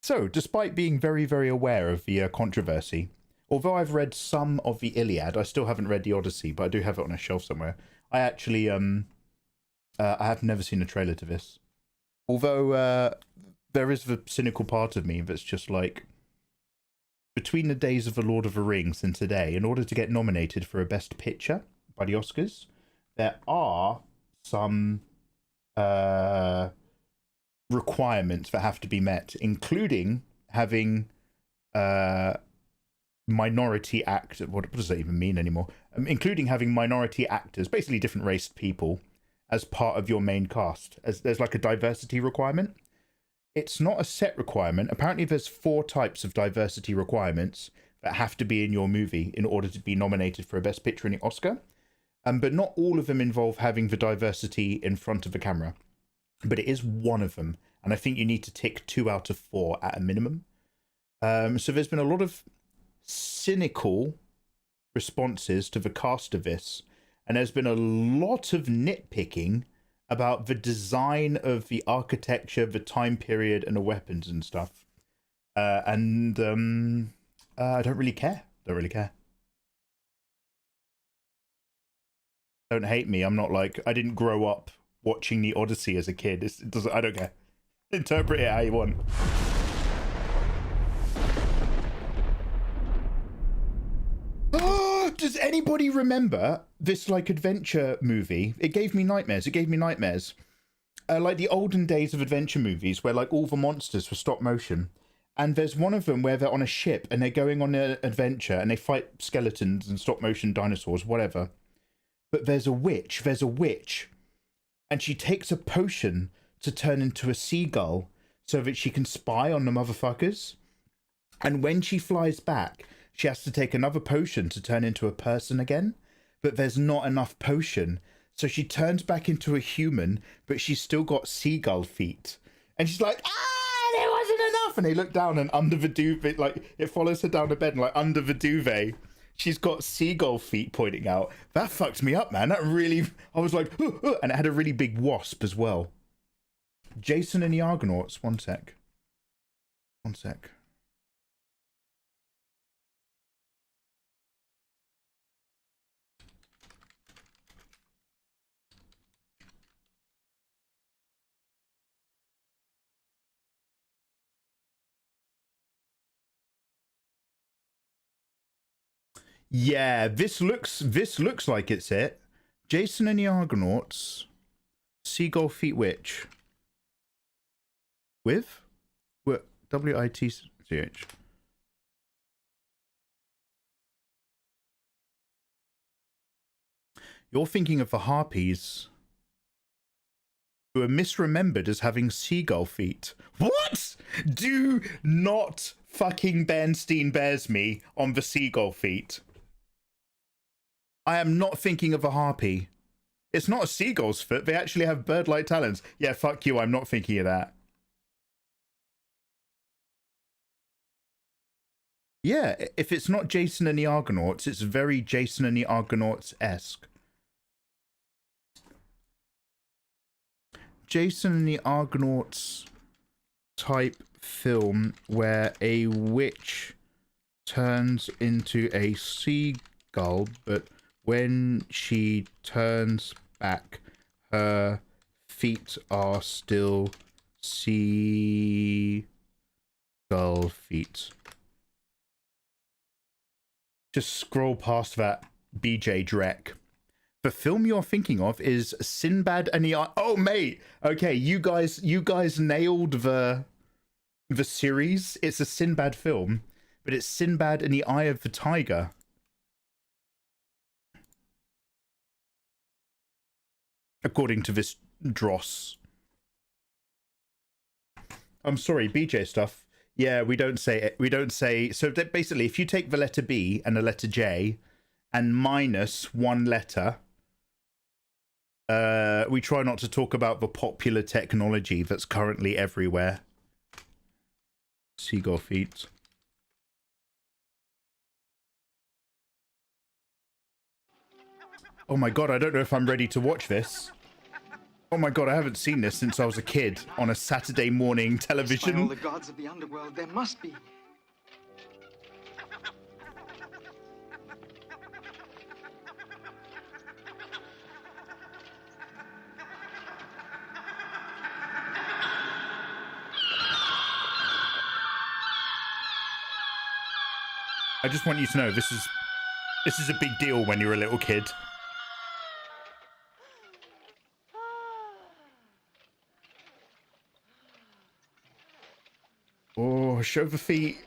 So, despite being very, very aware of the controversy, Although I've read some of the Iliad, I still haven't read the Odyssey, but I do have it on a shelf somewhere. I actually, I have never seen a trailer to this. Although there is the cynical part of me that's just like, between the days of The Lord of the Rings and today, in order to get nominated for a Best Picture by the Oscars, there are some requirements that have to be met, including having minority actors. What does that even mean anymore? Including having minority actors, basically different raced people, as part of your main cast. As there's like a diversity requirement. It's not a set requirement. Apparently there's 4 types of diversity requirements that have to be in your movie in order to be nominated for a Best Picture in the Oscar. But not all of them involve having the diversity in front of the camera. But it is one of them. And I think you need to tick 2 out of 4 at a minimum. So there's been a lot of cynical responses to the cast of this. And there's been a lot of nitpicking about the design of the architecture, the time period, and the weapons and stuff. I don't really care. Don't really care. Don't hate me. I'm not like, I didn't grow up watching the Odyssey as a kid. It doesn't. I don't care. Interpret it how you want. Does anybody remember this like adventure movie? It gave me nightmares. It gave me nightmares. Like the olden days of adventure movies where like all the monsters were stop motion. And there's one of them where they're on a ship and they're going on an adventure and they fight skeletons and stop motion dinosaurs, whatever. But there's a witch. And she takes a potion to turn into a seagull so that she can spy on the motherfuckers. And when she flies back, she has to take another potion to turn into a person again, but there's not enough potion. So she turns back into a human, but she's still got seagull feet. And she's like, there wasn't enough. And they look down and under the duvet, like it follows her down the bed and like under the duvet, she's got seagull feet pointing out. That fucked me up, man. That really, I was like, and it had a really big wasp as well. Jason and the Argonauts. One sec. Yeah, this looks like it's it. Jason and the Argonauts, Seagull Feet Witch. With? What? W-I-T-C-H. You're thinking of the Harpies, who are misremembered as having seagull feet. What? Do not fucking Bernstein Bears me on the seagull feet. I am not thinking of a harpy. It's not a seagull's foot. They actually have bird-like talons. Yeah, fuck you. I'm not thinking of that. Yeah, if it's not Jason and the Argonauts, it's very Jason and the Argonauts-esque. Jason and the Argonauts type film where a witch turns into a seagull, but when she turns back, her feet are still seagull feet. Just scroll past that, BJ Drek. The film you're thinking of is Sinbad and the Eye. Oh, mate. Okay, you guys nailed the series. It's a Sinbad film, but it's Sinbad and the Eye of the Tiger. According to this dross. I'm sorry, BJ stuff. Yeah, we don't say it. We don't say. So that basically, if you take the letter B and the letter J and minus one letter, we try not to talk about the popular technology that's currently everywhere. Seagull feet. Oh my god, I don't know if I'm ready to watch this. Oh my god, I haven't seen this since I was a kid on a Saturday morning television. By all the gods of the underworld, there must be. I just want you to know this is a big deal when you're a little kid. Oh, show the feet.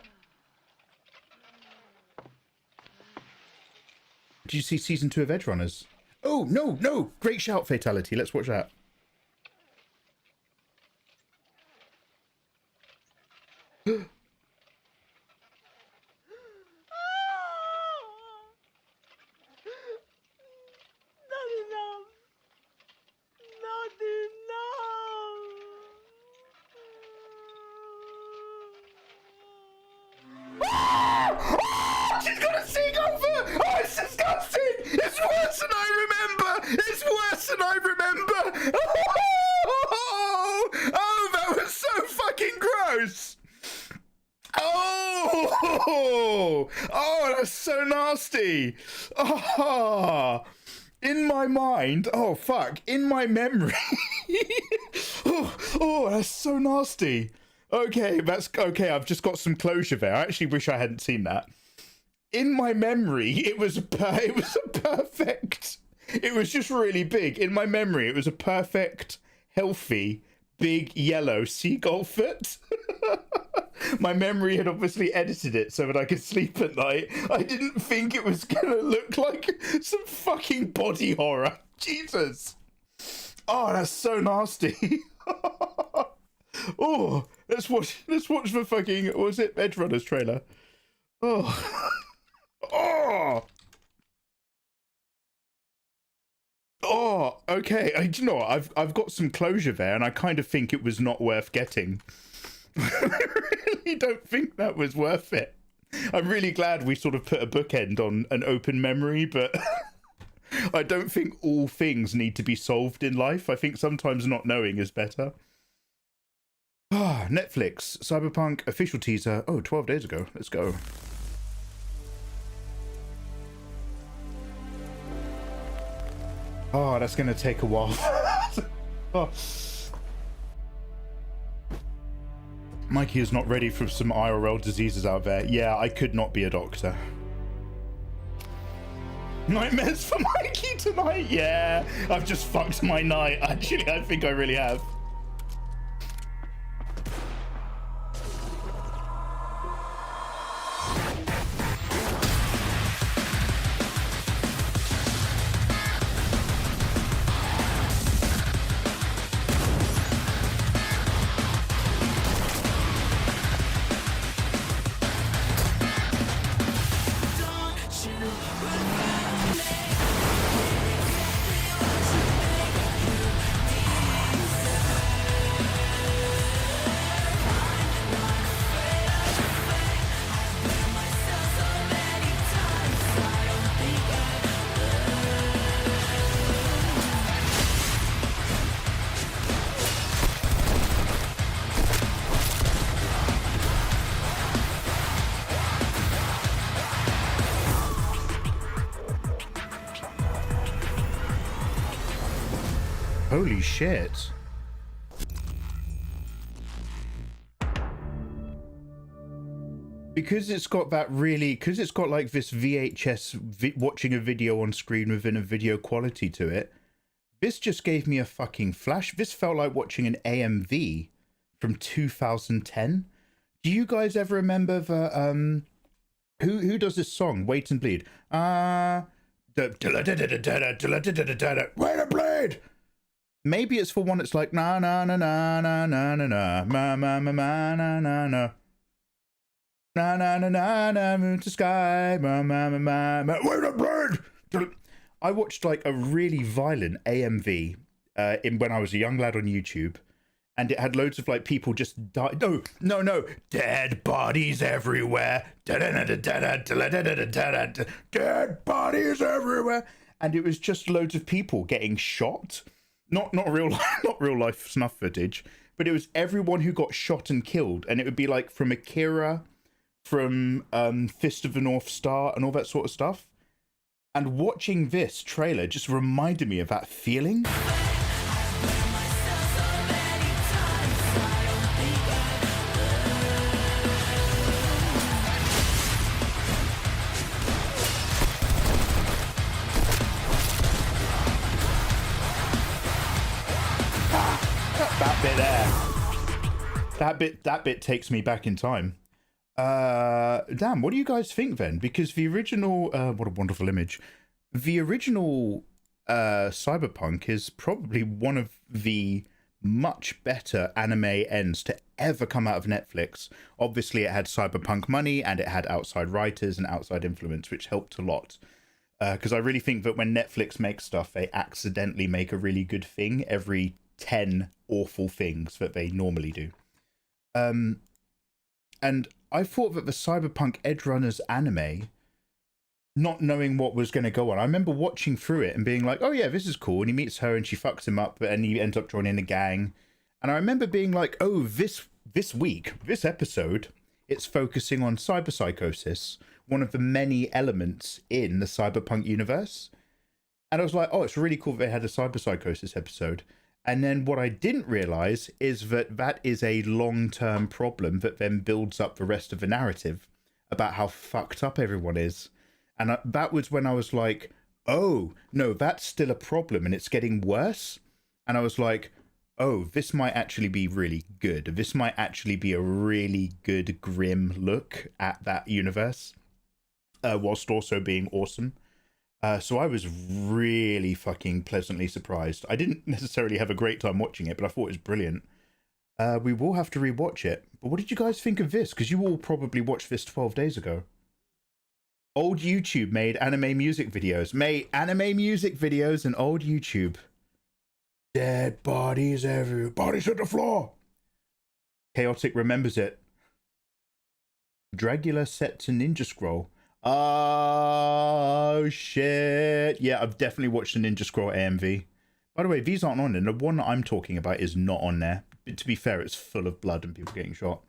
Did you see season 2 of Edge Runners? Oh, no, no. Great shout, Fatality. Let's watch that. She's got a sing over! Oh, it's disgusting! It's worse than I remember! It's worse than I remember! Oh, that was so fucking gross! Oh, that's so nasty! Oh, in my mind, oh fuck, in my memory. Oh, that's so nasty. Okay, that's okay. I've just got some closure there. I actually wish I hadn't seen that. In my memory, it was a perfect. It was just really big. In my memory, it was a perfect, healthy, big yellow seagull foot. My memory had obviously edited it so that I could sleep at night. I didn't think it was gonna look like some fucking body horror. Jesus. Oh, that's so nasty. Oh, let's watch the fucking, what was it, Edge Runners trailer. Oh. Oh, okay. Do you know what? I've got some closure there, and I kind of think it was not worth getting. I really don't think that was worth it. I'm really glad we sort of put a bookend on an open memory, but I don't think all things need to be solved in life. I think sometimes not knowing is better. Netflix, Cyberpunk official teaser. Oh, 12 days ago. Let's go. Oh, that's going to take a while. Oh. Mikey is not ready for some IRL diseases out there. Yeah, I could not be a doctor. Nightmares for Mikey tonight? Yeah, I've just fucked my night. Actually, I think I really have. Holy shit. Because it's got that really, because it's got like this VHS watching a video on screen within a video quality to it, this just gave me a fucking flash. This felt like watching an AMV from 2010. Do you guys ever remember the, who does this song, Wait and Bleed? Wait and Bleed! Maybe it's for one that's like na na na na na na na na ma ma ma ma na na na na na na na na moon to sky ma ma ma ma ma wait a bird. I watched like a really violent AMV when I was a young lad on YouTube, and it had loads of like people just die. No, dead bodies everywhere. Dead bodies everywhere, and it was just loads of people getting shot. Not real life snuff footage, but it was everyone who got shot and killed, and it would be like from Akira, from Fist of the North Star, and all that sort of stuff. And watching this trailer just reminded me of that feeling. That bit takes me back in time. Damn, what do you guys think then? Because the original, what a wonderful image. The original Cyberpunk is probably one of the much better anime ends to ever come out of Netflix. Obviously, it had Cyberpunk money and it had outside writers and outside influence, which helped a lot. Because I really think that when Netflix makes stuff, they accidentally make a really good thing every 10 awful things that they normally do. And I thought that the Cyberpunk Edgerunners anime, not knowing what was going to go on, I remember watching through it and being like, oh yeah, this is cool. And he meets her and she fucks him up and he ends up joining a gang. And I remember being like, oh, this episode, it's focusing on cyberpsychosis, one of the many elements in the Cyberpunk universe. And I was like, oh, it's really cool that they had a cyberpsychosis episode. And then what I didn't realize is that that is a long-term problem that then builds up the rest of the narrative about how fucked up everyone is. And that was when I was like, oh, no, that's still a problem and it's getting worse. And I was like, oh, this might actually be really good. This might actually be a really good, grim look at that universe, whilst also being awesome. So I was really fucking pleasantly surprised. I didn't necessarily have a great time watching it, but I thought it was brilliant. We will have to rewatch it. But what did you guys think of this? Because you all probably watched this 12 days ago. Old YouTube made anime music videos. Made anime music videos and old YouTube. Dead bodies everywhere. Bodies on the floor. Chaotic remembers it. Dragula set to Ninja Scroll. Oh, shit. Yeah, I've definitely watched the Ninja Scroll AMV. By the way, these aren't on there. The one that I'm talking about is not on there. But to be fair, it's full of blood and people getting shot.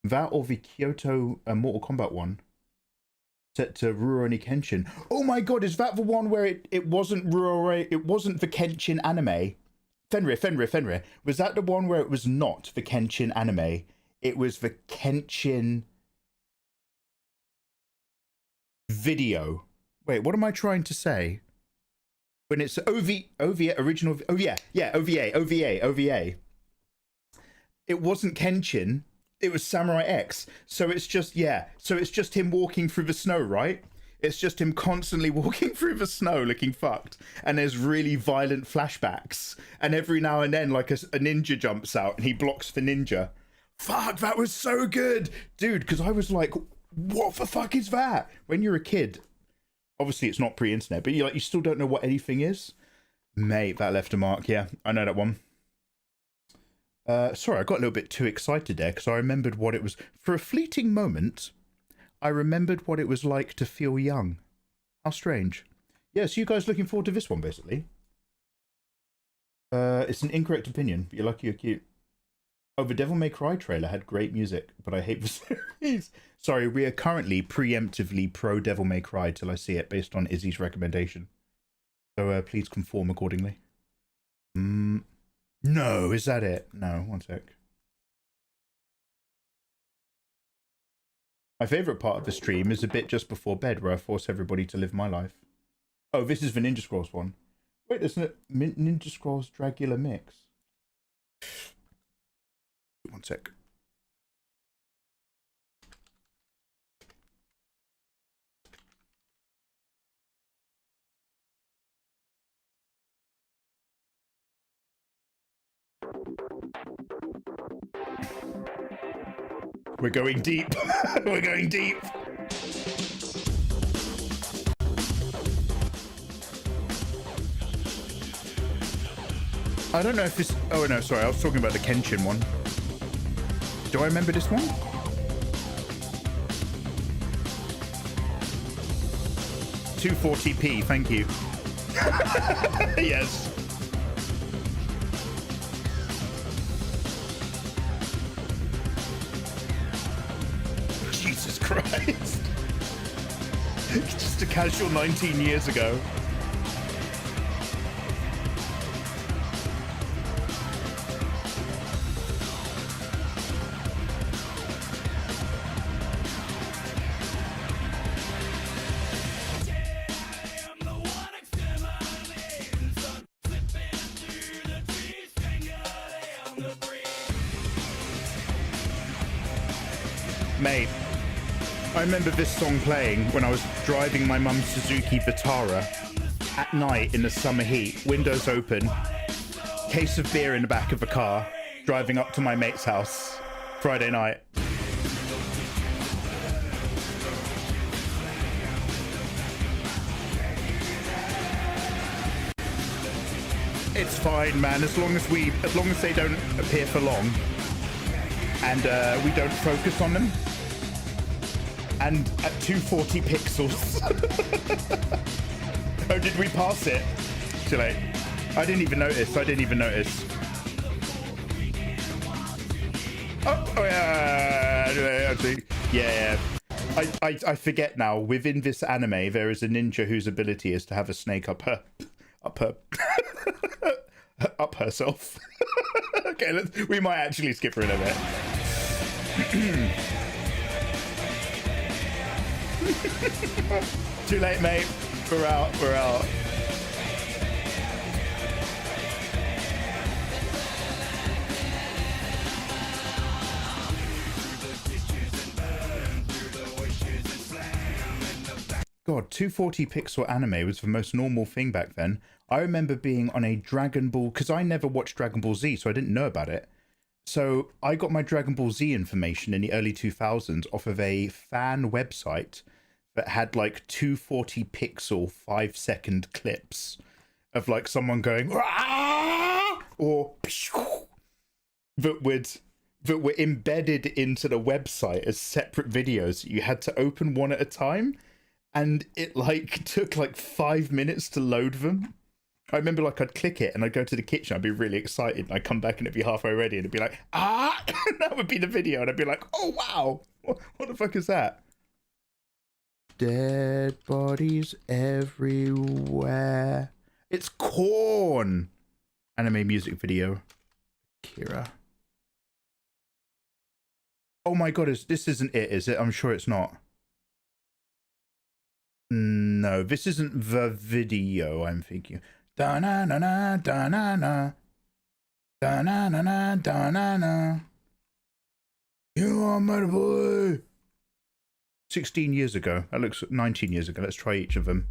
That or the Kyoto Mortal Kombat one. Set to Rurouni Kenshin. Oh my god, is that the one where it wasn't Rurouni, it wasn't the Kenshin anime? Fenrir. Was that the one where it was not the Kenshin anime? It was the Kenshin video. Wait, what am I trying to say? When it's OVA original, oh yeah, OVA. It wasn't Kenshin. It was Samurai X. So it's just, yeah. So it's just him walking through the snow, right? It's just him constantly walking through the snow looking fucked. And there's really violent flashbacks. And every now and then, like a ninja jumps out and he blocks the ninja. Fuck, that was so good. Dude, because I was like, what the fuck is that? When you're a kid, obviously it's not pre-internet, but you still don't know what anything is. Mate, that left a mark. Yeah, I know that one. Sorry, I got a little bit too excited there because I remembered what it was. For a fleeting moment, I remembered what it was like to feel young. How strange. Yeah, so you guys looking forward to this one, basically? It's an incorrect opinion, but you're lucky you're cute. Oh, the Devil May Cry trailer had great music, but I hate the series. Sorry, we are currently preemptively pro Devil May Cry till I see it, based on Izzy's recommendation. So please conform accordingly. No, is that it? No, one sec. My favourite part of the stream is a bit just before bed where I force everybody to live my life. Oh, this is the Ninja Scrolls one. Wait, there's a Ninja Scrolls Dragula mix. One sec. We're going deep. We're going deep. I don't know if this... Oh, no, sorry. I was talking about the Kenshin one. Do I remember this one? $240p, thank you. Yes. Jesus Christ. Just a casual 19 years ago. Mate, I remember this song playing when I was driving my mum's Suzuki Vitara at night in the summer heat, windows open, case of beer in the back of the car, driving up to my mate's house Friday night. It's fine, man, as long as they don't appear for long and we don't focus on them. And at 240 pixels. Oh, did we pass it? Too late. I didn't even notice. Oh yeah. Yeah. I forget now. Within this anime, there is a ninja whose ability is to have a snake up herself. Okay, we might actually skip through a bit. Too late, mate. We're out. God, 240 pixel anime was the most normal thing back then. I remember being on a Dragon Ball, because I never watched Dragon Ball Z, so I didn't know about it. So I got my Dragon Ball Z information in the early 2000s off of a fan website that had like 240 pixel 5-second clips of like someone going "Aah!" or that were embedded into the website as separate videos. You had to open one at a time, and it like took like 5 minutes to load them. I remember like I'd click it and I'd go to the kitchen, I'd be really excited, and I'd come back and it'd be halfway ready and it'd be like, ah, that would be the video, and I'd be like, oh wow, what the fuck is that? Dead bodies everywhere. It's Corn. Anime music video. Kira. Oh my god, this isn't it, is it? I'm sure it's not. No, this isn't the video I'm thinking. Da-na-na-na, da-na-na. Da-na-na-na, da-na-na. You are my boy. 16 years ago. That looks 19 years ago. Let's try each of them.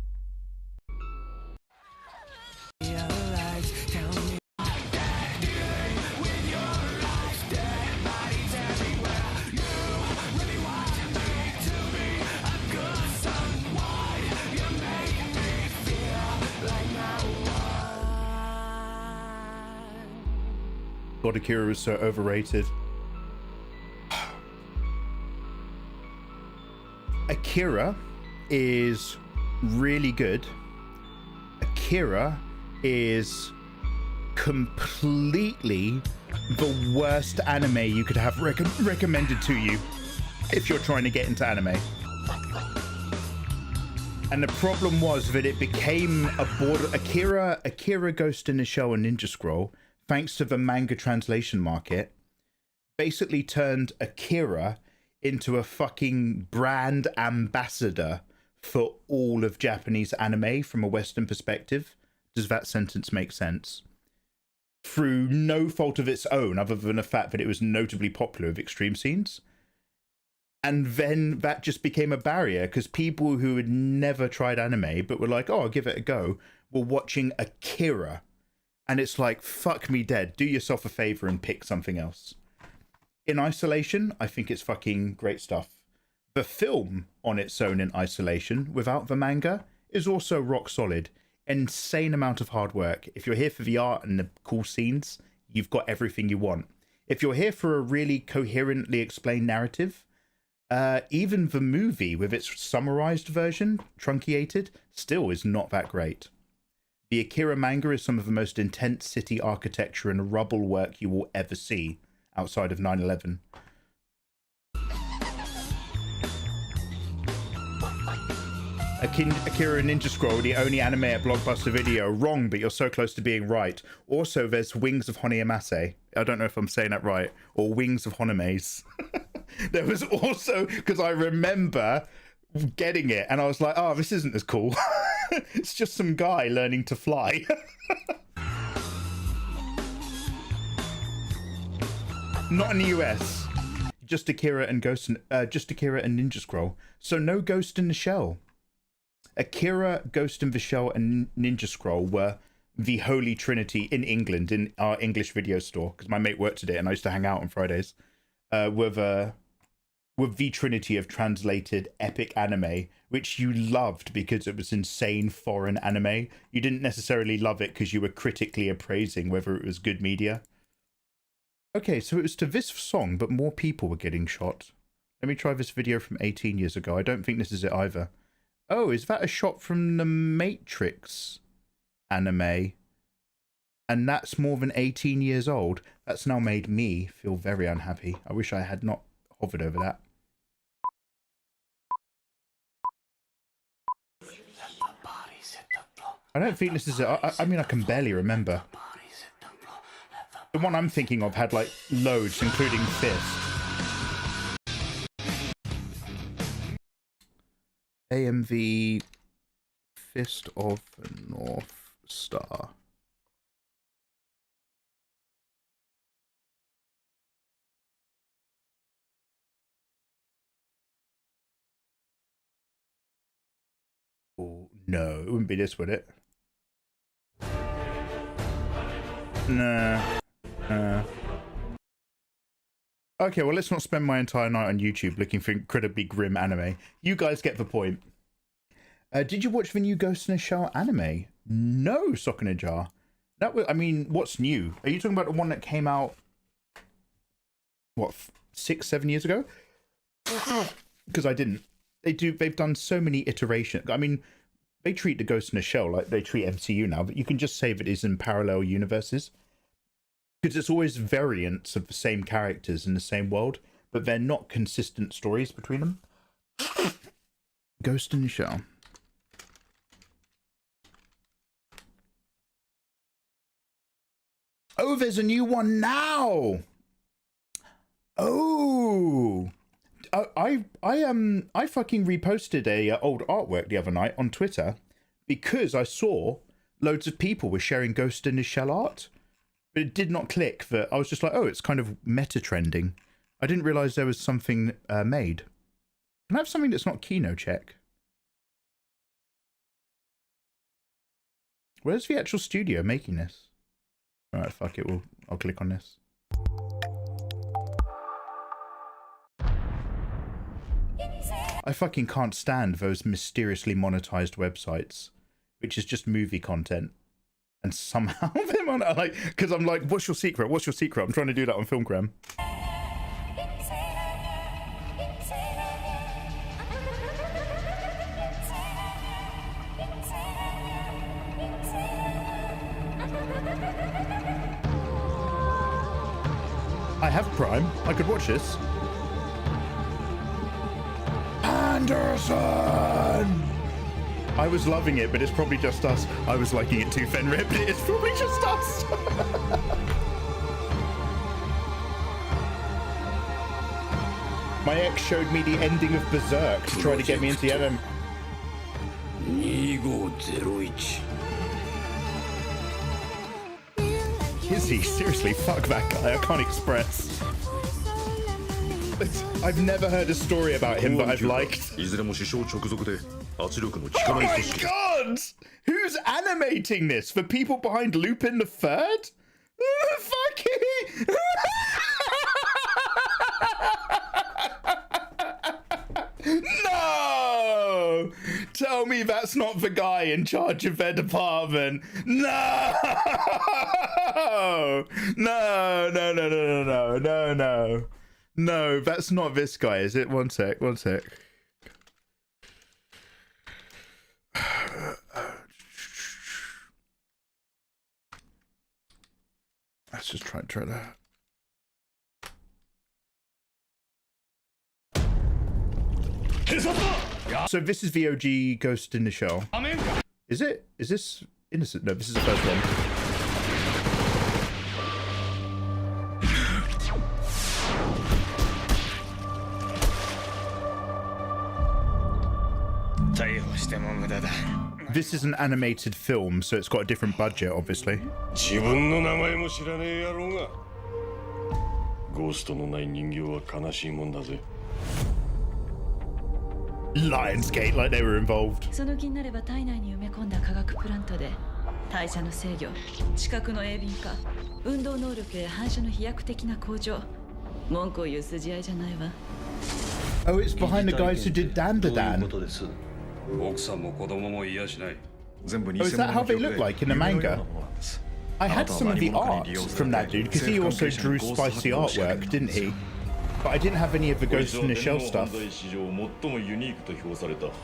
God, Akira is so overrated. Akira is really good. Akira is completely the worst anime you could have recommended to you if you're trying to get into anime. And the problem was that it became a border. Akira Ghost in the Shell and Ninja Scroll, thanks to the manga translation market, basically turned Akira into a fucking brand ambassador for all of Japanese anime from a Western perspective. Does that sentence make sense? Through no fault of its own, other than the fact that it was notably popular with extreme scenes. And then that just became a barrier, because people who had never tried anime but were like, oh, I'll give it a go, were watching Akira. And it's like, fuck me dead. Do yourself a favor and pick something else. In isolation, I think it's fucking great stuff. The film on its own in isolation, without the manga, is also rock solid. Insane amount of hard work. If you're here for the art and the cool scenes, you've got everything you want. If you're here for a really coherently explained narrative, even the movie with its summarized version, truncated, still is not that great. The Akira manga is some of the most intense city architecture and rubble work you will ever see outside of 9/11. Akira Ninja Scroll, the only anime at Blockbuster Video. Wrong, but you're so close to being right. Also, there's Wings of Honeomase. I don't know if I'm saying that right. Or Wings of Honomaze. There was also, because I remember getting it and I was like, oh, this isn't as cool. It's just some guy learning to fly. Not in the US. Just Akira and Ninja Scroll. So no Ghost in the Shell. Akira, Ghost in the Shell, and Ninja Scroll were the holy trinity in England, in our English video store, because my mate worked at it and I used to hang out on Fridays, with the trinity of translated epic anime, which you loved because it was insane foreign anime. You didn't necessarily love it because you were critically appraising whether it was good media. Okay, so it was to this song, but more people were getting shot. Let me try this video from 18 years ago. I don't think this is it either. Oh, is that a shot from the Matrix anime? And that's more than 18 years old. That's now made me feel very unhappy. I wish I had not hovered over that. I don't think this is it. I mean, I can barely remember. The one I'm thinking of had like loads, including Fist. AMV Fist of the North Star. Oh, no, it wouldn't be this, would it? Nah. Okay, well, let's not spend my entire night on YouTube looking for incredibly grim anime. You guys get the point. Did you watch the new Ghost in a Shell anime? No, Sock in a Jar. That was, I mean, what's new? Are you talking about the one that came out, what, 6-7 years ago? Because I didn't. They've done so many iterations. I mean, they treat the Ghost in a Shell like they treat MCU now, but you can just say that it's in parallel universes. Because it's always variants of the same characters in the same world, but they're not consistent stories between them. Ghost in the Shell. Oh, there's a new one now! Oh! I fucking reposted a old artwork the other night on Twitter because I saw loads of people were sharing Ghost in the Shell art, but it did not click that. I was just like, oh, it's kind of meta trending. I didn't realize there was something made. Can I have something that's not Kino check? Where's the actual studio making this? All right, fuck it. I'll click on this. I fucking can't stand those mysteriously monetized websites, which is just movie content. And somehow them on like, because I'm like, what's your secret? What's your secret? I'm trying to do that on Filmgram. I have Prime. I could watch this. Anderson! I was loving it, but it's probably just us. I was liking it too, Fenrir, but it's probably just us. My ex showed me the ending of Berserk to try to get me into the anime. Is he? Seriously, fuck that guy. I can't express. I've never heard a story about him that I've liked. Oh my god! Who's animating this? The people behind Lupin the Third? Fucking... No! Tell me that's not the guy in charge of their department. No! No, no, no, no, no, no, no, no. No, that's not this guy, is it? One sec, one sec. Let's just try that. So this is the OG Ghost in the Shell. Is it? Is this Innocent? No, this is the first one. This is an animated film, so it's got a different budget, obviously. Lionsgate, like they were involved. その気になれば体内に埋め込んだ化学プラントで代謝の制御、知覚の鋭敏化、運動能力や反射の飛躍的な向上。文句を言う筋合いじゃないわ。Oh, it's behind the guys who did Dandadan. Oh, is that how they look like in the manga? I had some of the art from that dude, because he also drew spicy artwork, didn't he? But I didn't have any of the Ghost in the Shell stuff.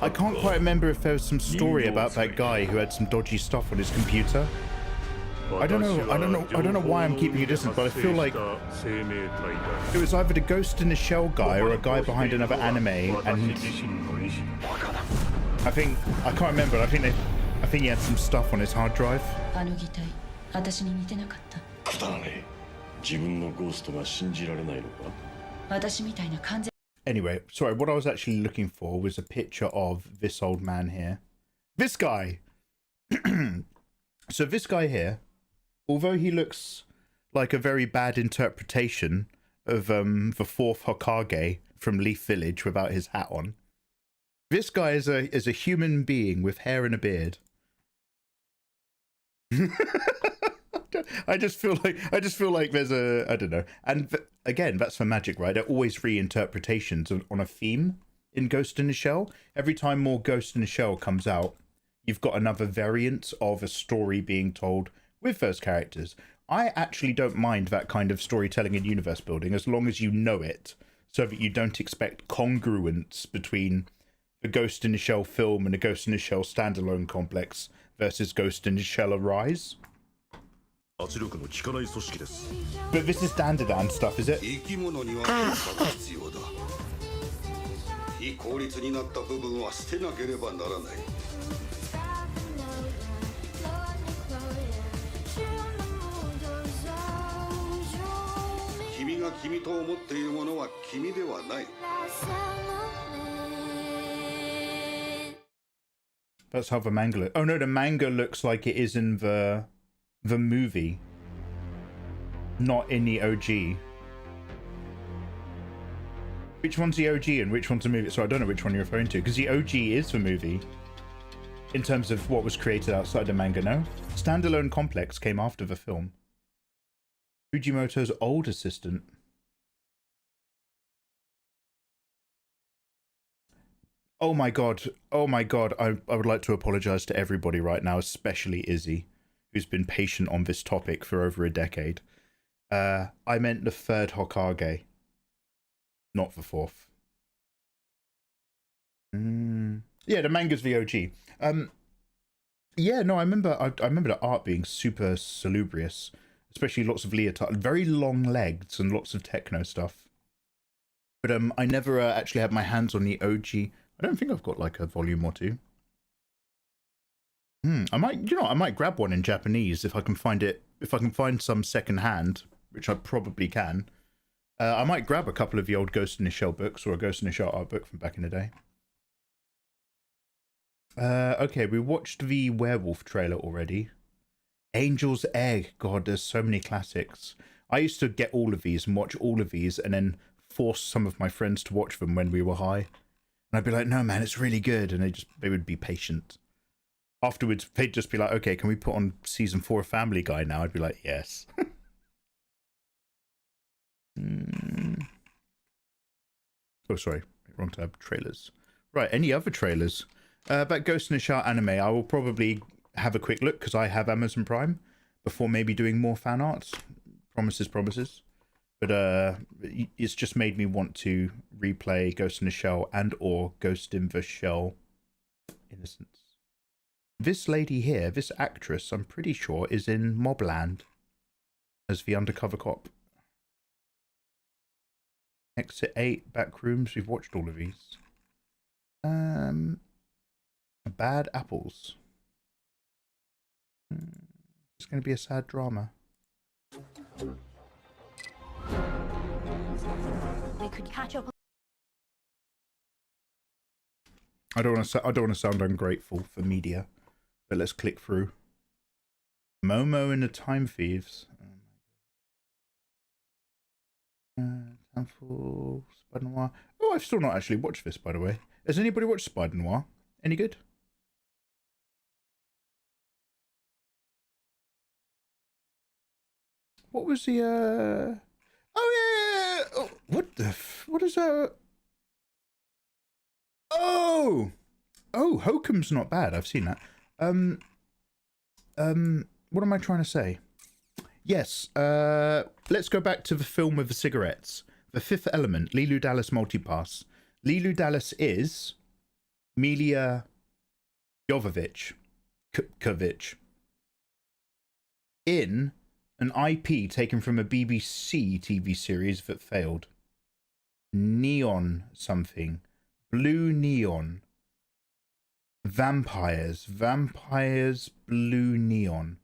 I can't quite remember if there was some story about that guy who had some dodgy stuff on his computer. I don't know why I'm keeping it distant, but I feel like it was either the Ghost in the Shell guy or a guy behind another anime, and I can't remember. I think he had some stuff on his hard drive. Anyway, sorry, what I was actually looking for was a picture of this old man here. This guy! So this guy here, although he looks like a very bad interpretation of the fourth Hokage from Leaf Village without his hat on, this guy is a human being with hair and a beard. I just feel like there's I don't know. And again, that's for magic, right? They're always reinterpretations on a theme in Ghost in the Shell. Every time more Ghost in the Shell comes out, you've got another variant of a story being told with those characters. I actually don't mind that kind of storytelling and universe building as long as you know it, so that you don't expect congruence between the Ghost in the Shell film and the Ghost in the Shell standalone complex versus Ghost in the Shell Arise. But this is Dandadan stuff, is it? That's how the manga looks. Oh no, the manga looks like it is in the movie, not in the OG. Which one's the OG and which one's the movie? So I don't know which one you're referring to, because the OG is the movie in terms of what was created outside the manga, no? Standalone Complex came after the film. Fujimoto's old assistant. Oh my god, I would like to apologize to everybody right now, especially Izzy, who's been patient on this topic for over a decade. I meant the third Hokage, not the fourth. Yeah, the manga's the OG. Yeah, no, I remember the art being super salubrious, especially lots of leotard, very long legs and lots of techno stuff. But I never actually had my hands on the OG. I don't think I've got like a volume or two. I might grab one in Japanese if I can find it. If I can find some second hand, which I probably can. I might grab a couple of the old Ghost in the Shell books or a Ghost in the Shell art book from back in the day. Okay, we watched the werewolf trailer already. Angel's Egg. God, there's so many classics. I used to get all of these and watch all of these and then force some of my friends to watch them when we were high. And I'd be like, no, man, it's really good. And they would be patient. Afterwards, they'd just be like, okay, can we put on season 4 of Family Guy now? I'd be like, yes. Oh, sorry. Wrong tab. Trailers. Right, any other trailers? About Ghost in the Shell anime, I will probably have a quick look because I have Amazon Prime before maybe doing more fan art. Promises. But it's just made me want to replay Ghost in the Shell and or Ghost in the Shell Innocence. This lady here, this actress, I'm pretty sure is in Mobland as the undercover cop. Exit 8, Backrooms, we've watched all of these. Bad Apples. It's going to be a sad drama. We could catch up. I don't want to sound ungrateful for media, but let's click through. Momo and the Time Thieves. Handful, Spider Noir. Oh, I've still not actually watched this, by the way. Has anybody watched Spider Noir? Any good? What was the Oh yeah. Oh, what is that? Oh, Hokum's not bad. I've seen that. What am I trying to say? Yes. Let's go back to the film with the cigarettes. The Fifth Element. Leeloo Dallas Multipass. Leeloo Dallas is Milla Jovovich. In an IP taken from a BBC TV series that failed. Neon something. Blue Neon. Vampires, Blue Neon.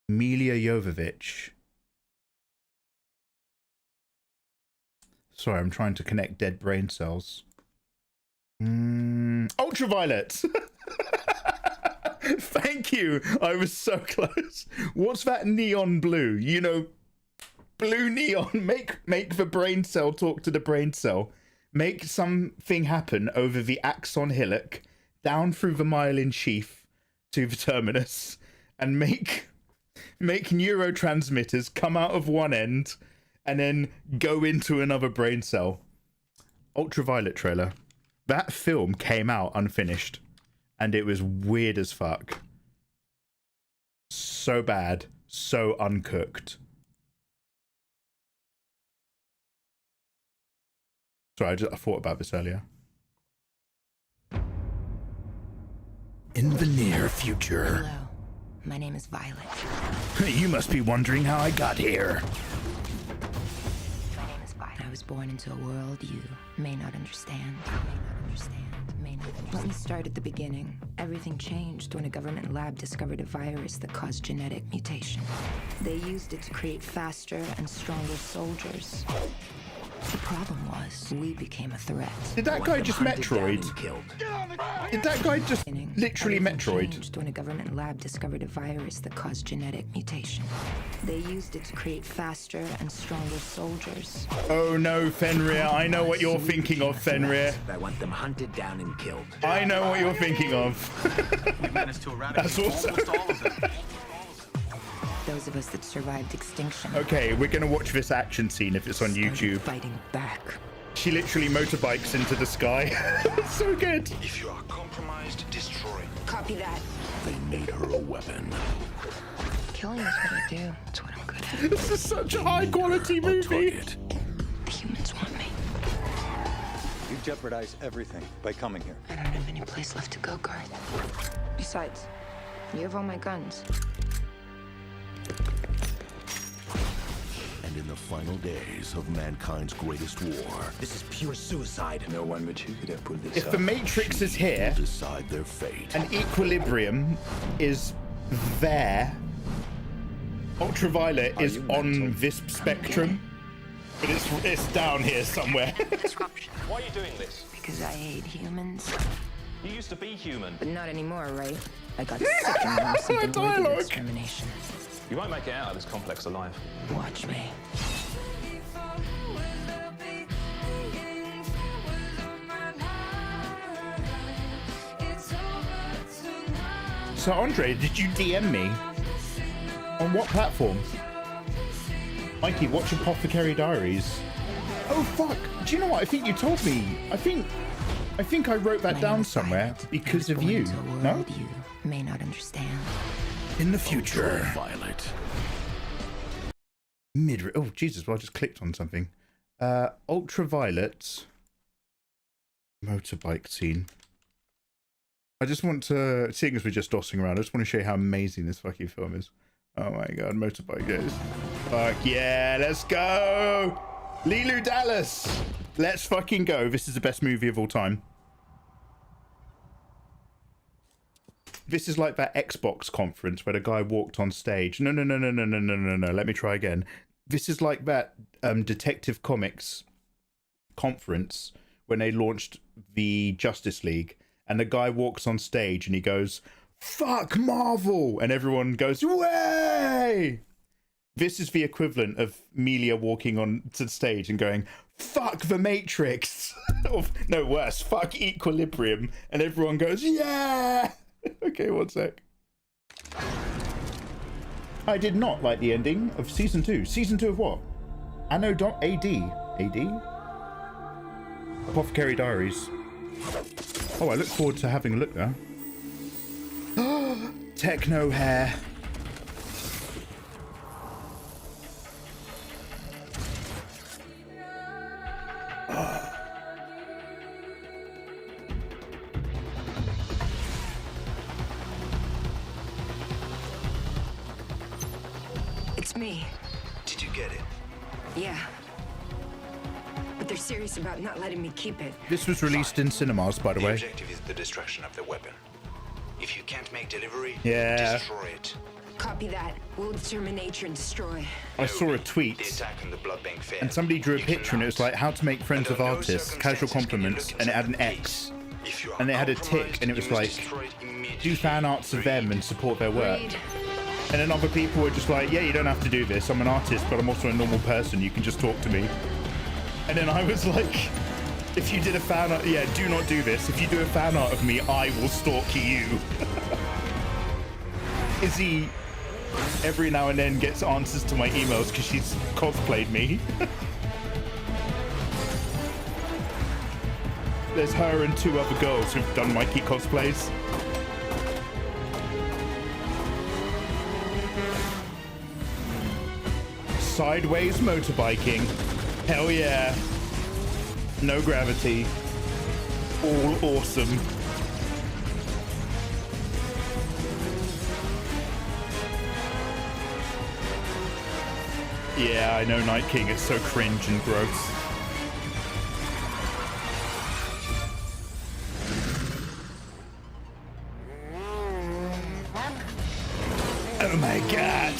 Milla Jovovich. Sorry, I'm trying to connect dead brain cells. Ultraviolet! Thank you! I was so close. What's that neon blue? You know, blue neon. Make the brain cell talk to the brain cell. Make something happen over the axon hillock, down through the myelin sheath to the terminus, and make neurotransmitters come out of one end and then go into another brain cell. Ultraviolet trailer. That film came out unfinished, and it was weird as fuck. So bad, so uncooked. Sorry, I thought about this earlier. In the near future. Hello, my name is Violet. You must be wondering how I got here. My name is Violet. I was born into a world you may not understand. Let me start at the beginning. Everything changed when a government lab discovered a virus that caused genetic mutation. They used it to create faster and stronger soldiers. The problem was, we became a threat. Did that guy just Metroid? Did that guy just literally Metroid? Changed when a government lab discovered a virus that caused genetic mutation. They used it to create faster and stronger soldiers. Oh no, Fenrir, I know what you're thinking of, Fenrir. I want them hunted down and killed. I know what you're thinking of. We managed to eradicate That's awesome. almost all of them. Those of us that survived extinction. Okay, we're gonna watch this action scene if it's on YouTube. Fighting back. She literally motorbikes into the sky. So good. If you are compromised, destroy. Copy that. They made her a weapon. Killing is what I do. It's what I'm good at. This is such a high quality movie. The humans want me. You jeopardize everything by coming here. I don't have any place left to go, Garth. Besides, you have all my guns. And in the final days of mankind's greatest war, this is pure suicide. No one but you could have pulled this If the Matrix is here, decide their fate. and Equilibrium is there, Ultraviolet is on this spectrum, but it's down here somewhere. Why are you doing this? Because I hate humans. You used to be human. But not anymore, right? I got sick and learned something worthy of extermination. You won't make it out of this complex alive. Watch me. So Andre, did you DM me? On what platform? Mikey, watch Apothecary Diaries. Oh fuck! Do you know what? I think you told me. I think I wrote that down somewhere because of you. No? You may not understand. In the future. Violet. Oh Jesus! Well, I just clicked on something. Ultraviolet motorbike scene. I just want to, seeing as we're just dossing around, I just want to show you how amazing this fucking film is. Oh my god, motorbike guys. Fuck yeah, let's go! Leeloo Dallas! Let's fucking go. This is the best movie of all time. This is like that Xbox conference where the guy walked on stage. No. Let me try again. This is like that Detective Comics conference when they launched the Justice League. And the guy walks on stage and he goes, "Fuck Marvel!" And everyone goes, "Way!" This is the equivalent of Melia walking on to the stage and going, "Fuck the Matrix," or no, worse, "Fuck Equilibrium," and everyone goes, "Yeah." Okay, one sec. I did not like the ending of season 2. Season 2 of what? AD. Apothecary Diaries. Oh, I look forward to having a look there. Techno hair. It's me. Did you get it? Yeah. But they're serious about not letting me keep it. This was released in cinemas, by the way. The objective is the destruction of the weapon. If you can't make delivery, destroy it. Copy that. We'll determine nature and destroy. I saw a tweet, and somebody drew a picture, and it was like, how to make friends with artists, casual compliments, and it had an X. And it had a tick, and it was like, do fan arts of them and support their work. And then other people were just like, yeah, you don't have to do this. I'm an artist, but I'm also a normal person. You can just talk to me. And then I was like, if you did a fan art, yeah, do not do this. If you do a fan art of me, I will stalk you. Izzy, every now and then, gets answers to my emails because she's cosplayed me. There's her and 2 other girls who've done Mikey cosplays. Sideways motorbiking. Hell yeah. No gravity. All awesome. Yeah, I know, Night King. It's so cringe and gross. Oh my god.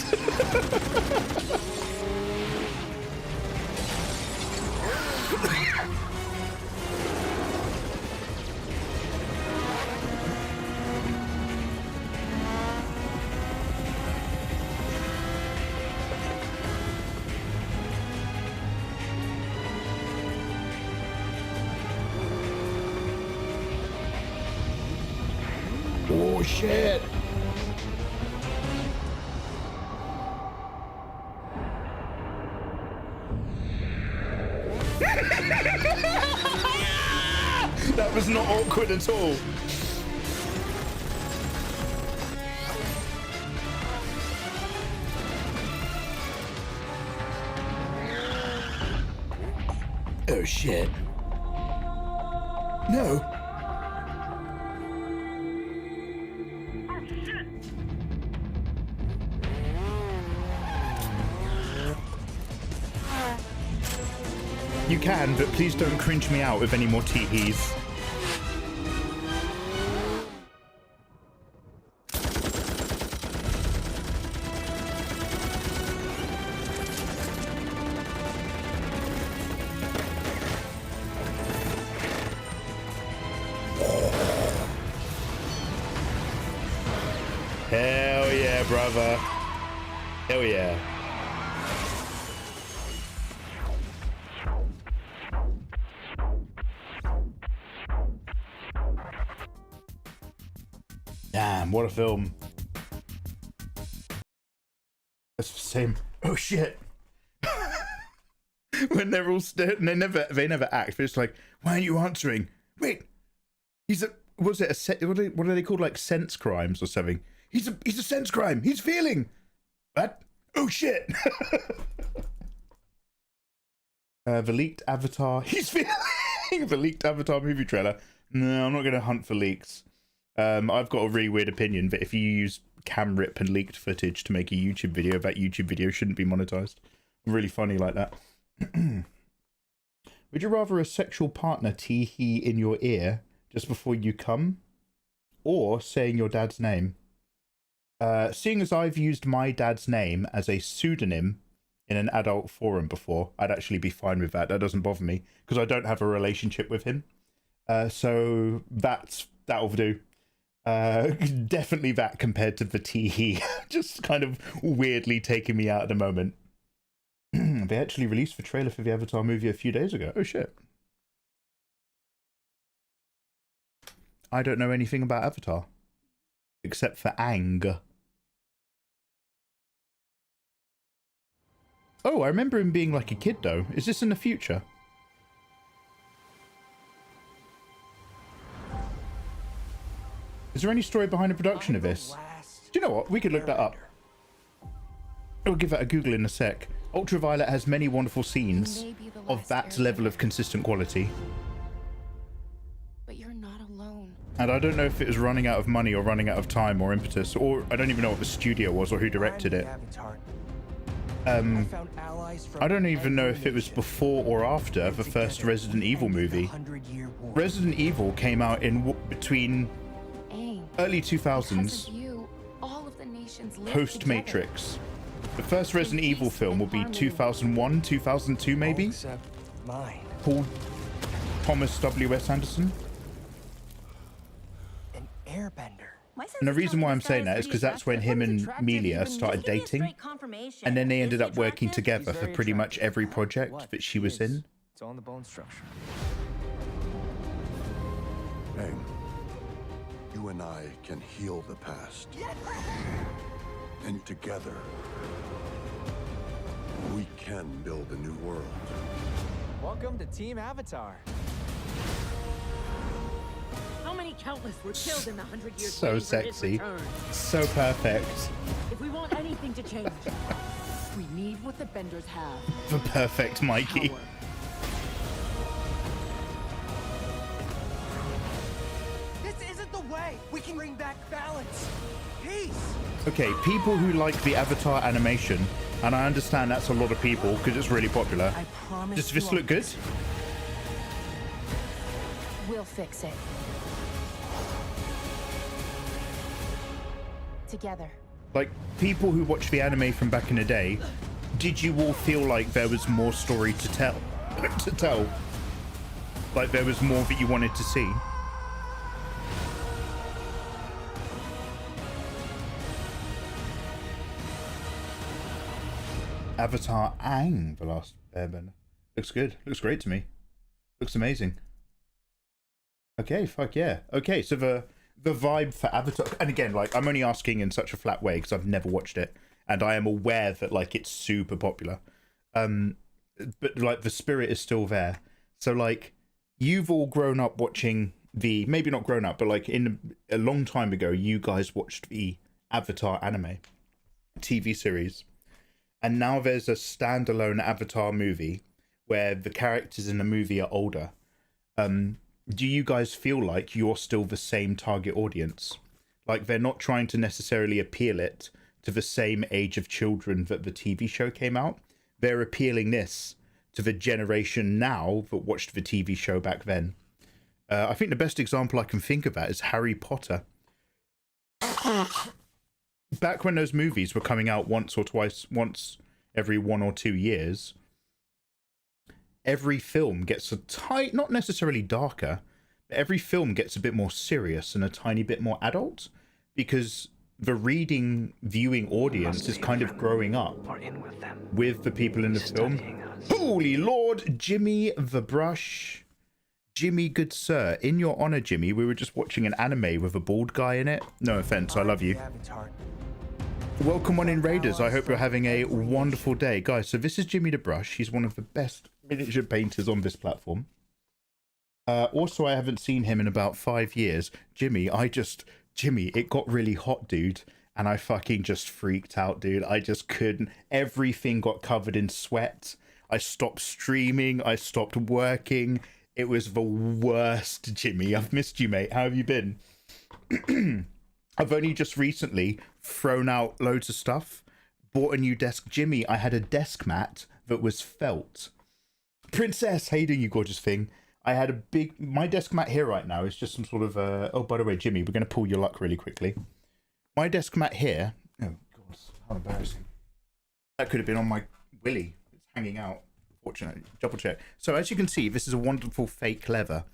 Oh shit. That was not awkward at all. Oh shit. No. You can, but please don't cringe me out with any more teehees. Hell yeah, brother. Hell yeah. Damn, what a film. That's the same. Oh shit. When they're all they never act. They're just like, why aren't you answering? Wait. He's a what are they called, like sense crimes or something? He's a sense crime. He's feeling. What? Oh shit. The leaked Avatar. He's feeling. The leaked Avatar movie trailer. No, I'm not gonna hunt for leaks. I've got a really weird opinion that if you use cam rip and leaked footage to make a YouTube video, that YouTube video shouldn't be monetized. I'm really funny like that. Would you rather a sexual partner tee-hee in your ear just before you come, or saying your dad's name? Seeing as I've used my dad's name as a pseudonym in an adult forum before, I'd actually be fine with that. That doesn't bother me because I don't have a relationship with him. So that'll do. Definitely that compared to the tee. Just kind of weirdly taking me out at the moment. They actually released the trailer for the Avatar movie a few days ago. Oh shit. I don't know anything about Avatar. Except for Aang. Oh, I remember him being like a kid though. Is this in the future? Is there any story behind the production of this? Do you know what? We could look that up. I'll give that a Google in a sec. Ultraviolet has many wonderful scenes of that level of consistent quality. But you're not alone. And I don't know if it was running out of money or running out of time or impetus, or I don't even know what the studio was or who directed it. I don't even know if it was before or after the first Resident Evil movie. Resident Evil came out in between early 2000s, post Matrix. The first Resident Evil film will be 2001, 2002 maybe? Paul Thomas W.S. Anderson? An airbender. And the reason why I'm saying that is because that's when him and Melia started dating, and then they ended up working together for pretty much every project that she was in. It's all in the bone structure. Hey, you and I can heal the past. And together, we can build a new world. Welcome to Team Avatar. How many countless were killed in the 100 years? So sexy. So perfect. If we want anything to change, we need what the Benders have. The perfect Mikey. Power. This isn't the way. We can bring back balance. Peace. Okay, people who like the Avatar animation, and I understand that's a lot of people because it's really popular. Does this look good? We'll fix it. Together. Like, people who watch the anime from back in the day, did you all feel like there was more story to tell? Like there was more that you wanted to see? Avatar Aang, The Last Airbender. Looks good. Looks great to me. Looks amazing. Okay, fuck yeah. Okay, so the vibe for Avatar, and again, like, I'm only asking in such a flat way because I've never watched it, and I am aware that, like, it's super popular. But, like, the spirit is still there. So, like, you've all grown up watching the, maybe not grown up, but, like, in a long time ago, you guys watched the Avatar anime TV series. And now there's a standalone Avatar movie where the characters in the movie are older. Do you guys feel like you're still the same target audience? Like they're not trying to necessarily appeal it to the same age of children that the TV show came out. They're appealing this to the generation now that watched the TV show back then. I think the best example I can think of that is Harry Potter. Back when those movies were coming out once every 1 or 2 years, every film gets not necessarily darker, but every film gets a bit more serious and a tiny bit more adult, because the viewing audience is kind of growing up with the people in the film. Holy Lord, Jimmy the Brush. Jimmy, good sir. In your honor, Jimmy, we were just watching an anime with a bald guy in it. No offense, I love you. Welcome on in, Raiders. I hope you're having a wonderful day. Guys, so this is Jimmy the Brush. He's one of the best miniature painters on this platform. Also, I haven't seen him in about 5 years. Jimmy, it got really hot, dude. And I fucking just freaked out, dude. I just couldn't. Everything got covered in sweat. I stopped streaming. I stopped working. It was the worst, Jimmy. I've missed you, mate. How have you been? I've only just recently thrown out loads of stuff. Bought a new desk. Jimmy, I had a desk mat that was felt. Princess, how you doing, you gorgeous thing? I had my desk mat here right now is just some sort of, oh, by the way, Jimmy, we're going to pull your luck really quickly. My desk mat here, oh, God, how embarrassing. That could have been on my willy. It's hanging out, fortunately. Double check. So as you can see, this is a wonderful fake leather.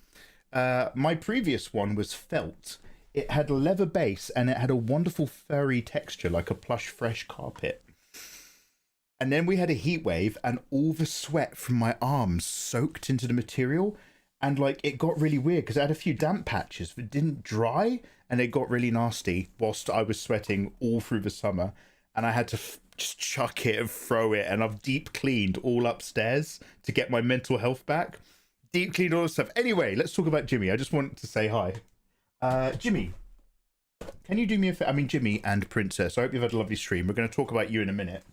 My previous one was felt. It had a leather base and it had a wonderful furry texture, like a plush, fresh carpet. And then we had a heat wave and all the sweat from my arms soaked into the material. And like, it got really weird because I had a few damp patches that didn't dry and it got really nasty whilst I was sweating all through the summer. And I had to just chuck it and throw it. And I've deep cleaned all upstairs to get my mental health back. Deep cleaned all the stuff. Anyway, let's talk about Jimmy. I just want to say hi. Jimmy, can you do me a favor? I mean, Jimmy and Princess, I hope you've had a lovely stream. We're going to talk about you in a minute.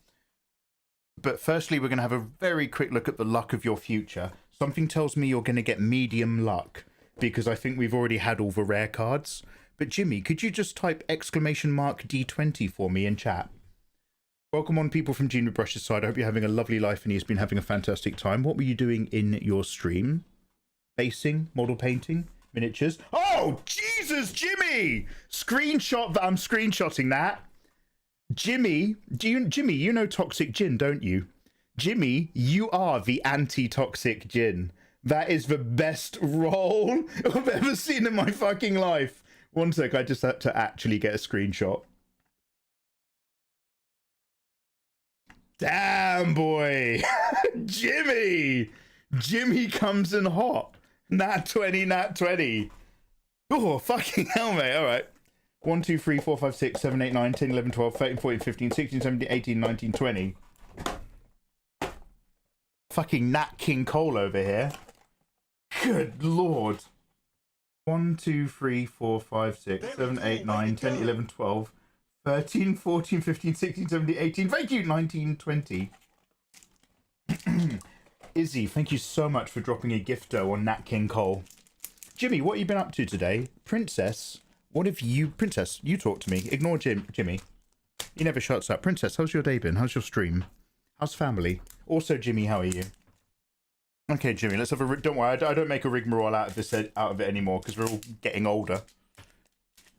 But firstly, we're going to have a very quick look at the luck of your future. Something tells me you're going to get medium luck because I think we've already had all the rare cards. But Jimmy, could you just type !D20 for me in chat? Welcome on people from Gene with Brush's side. I hope you're having a lovely life and he's been having a fantastic time. What were you doing in your stream? Basing, model painting, miniatures. Oh, Jesus, Jimmy! Screenshot that. I'm screenshotting that. Jimmy, Jimmy, you know Toxic Gin, don't you? Jimmy, you are the anti-toxic gin. That is the best role I've ever seen in my fucking life. One sec, I just had to actually get a screenshot. Damn, boy. Jimmy. Jimmy comes in hot. Nat 20, Nat 20. Oh, fucking hell, mate. All right. 1, 2, 3, 4, 5, 6, 7, 8, 9, 10, 11, 12, 13, 14, 15, 16, 17, 18, 19, 20. Fucking Nat King Cole over here. Good lord. 1, 2, 3, 4, 5, 6, 7, 8, 9, 10, 11, 12, 13, 14, 15, 16, 17, 18. Thank you, 19, 20. Izzy, thank you so much for dropping a gifto on Nat King Cole. Jimmy, what have you been up to today? Princess, what have you... Princess, you talk to me. Ignore Jimmy. He never shuts up. Princess, how's your day been? How's your stream? How's family? Also, Jimmy, how are you? Okay, Jimmy, let's have a... Don't worry, I don't make a rigmarole out of it anymore because we're all getting older.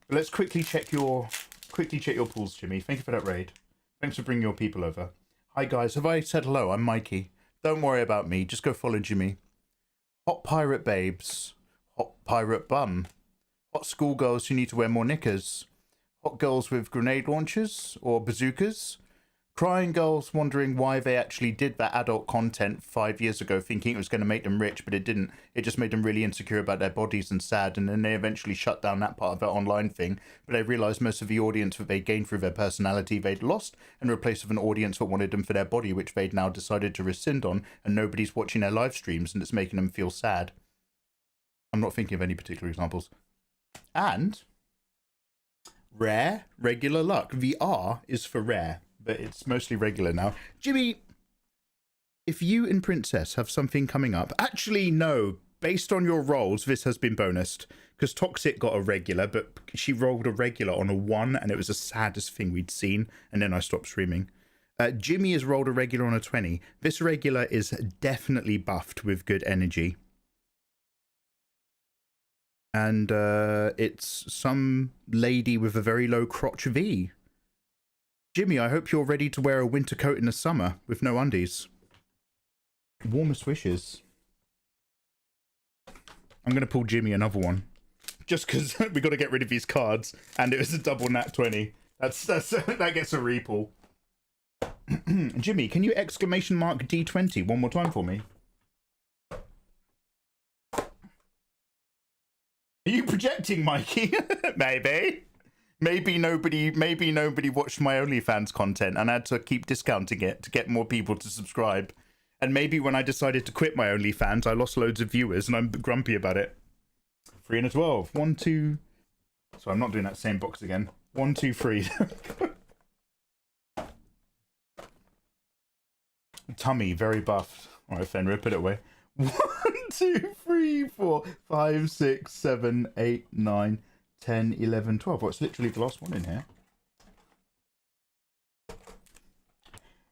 But let's quickly check your pools, Jimmy. Thank you for that raid. Thanks for bringing your people over. Hi, guys. Have I said hello? I'm Mikey. Don't worry about me. Just go follow Jimmy. Hot pirate babes. Hot pirate bum. Hot schoolgirls who need to wear more knickers. Hot girls with grenade launchers or bazookas. Crying girls wondering why they actually did that adult content 5 years ago, thinking it was going to make them rich, but it didn't. It just made them really insecure about their bodies and sad, and then they eventually shut down that part of their online thing, but they realised most of the audience that they gained through their personality they'd lost, and replaced with an audience that wanted them for their body, which they'd now decided to rescind on, and nobody's watching their live streams, and it's making them feel sad. I'm not thinking of any particular examples. And rare, regular luck. The R is for rare, but it's mostly regular now. Jimmy, if you and Princess have something coming up... Actually, no. Based on your rolls, this has been bonused. Because Toxic got a regular, but she rolled a regular on a 1, and it was the saddest thing we'd seen. And then I stopped streaming. Jimmy has rolled a regular on a 20. This regular is definitely buffed with good energy. And it's some lady with a very low crotch V. Jimmy, I hope you're ready to wear a winter coat in the summer with no undies. Warmest wishes. I'm going to pull Jimmy another one. Just because we got to get rid of these cards. And it was a double nat 20. That gets a repull. Jimmy, can you !D20 one more time for me? Are you projecting, Mikey? Maybe. Maybe nobody watched my OnlyFans content and I had to keep discounting it to get more people to subscribe. And maybe when I decided to quit my OnlyFans, I lost loads of viewers and I'm grumpy about it. 3 and a 12. 1, 2. So I'm not doing that same box again. 1, 2, 3. Tummy, very buffed. All right, Fenrir, put it away. 1, 2, 3, 4, 5, 6, 7, 8, 9, 10, 11, 12. Well, it's literally the last one in here.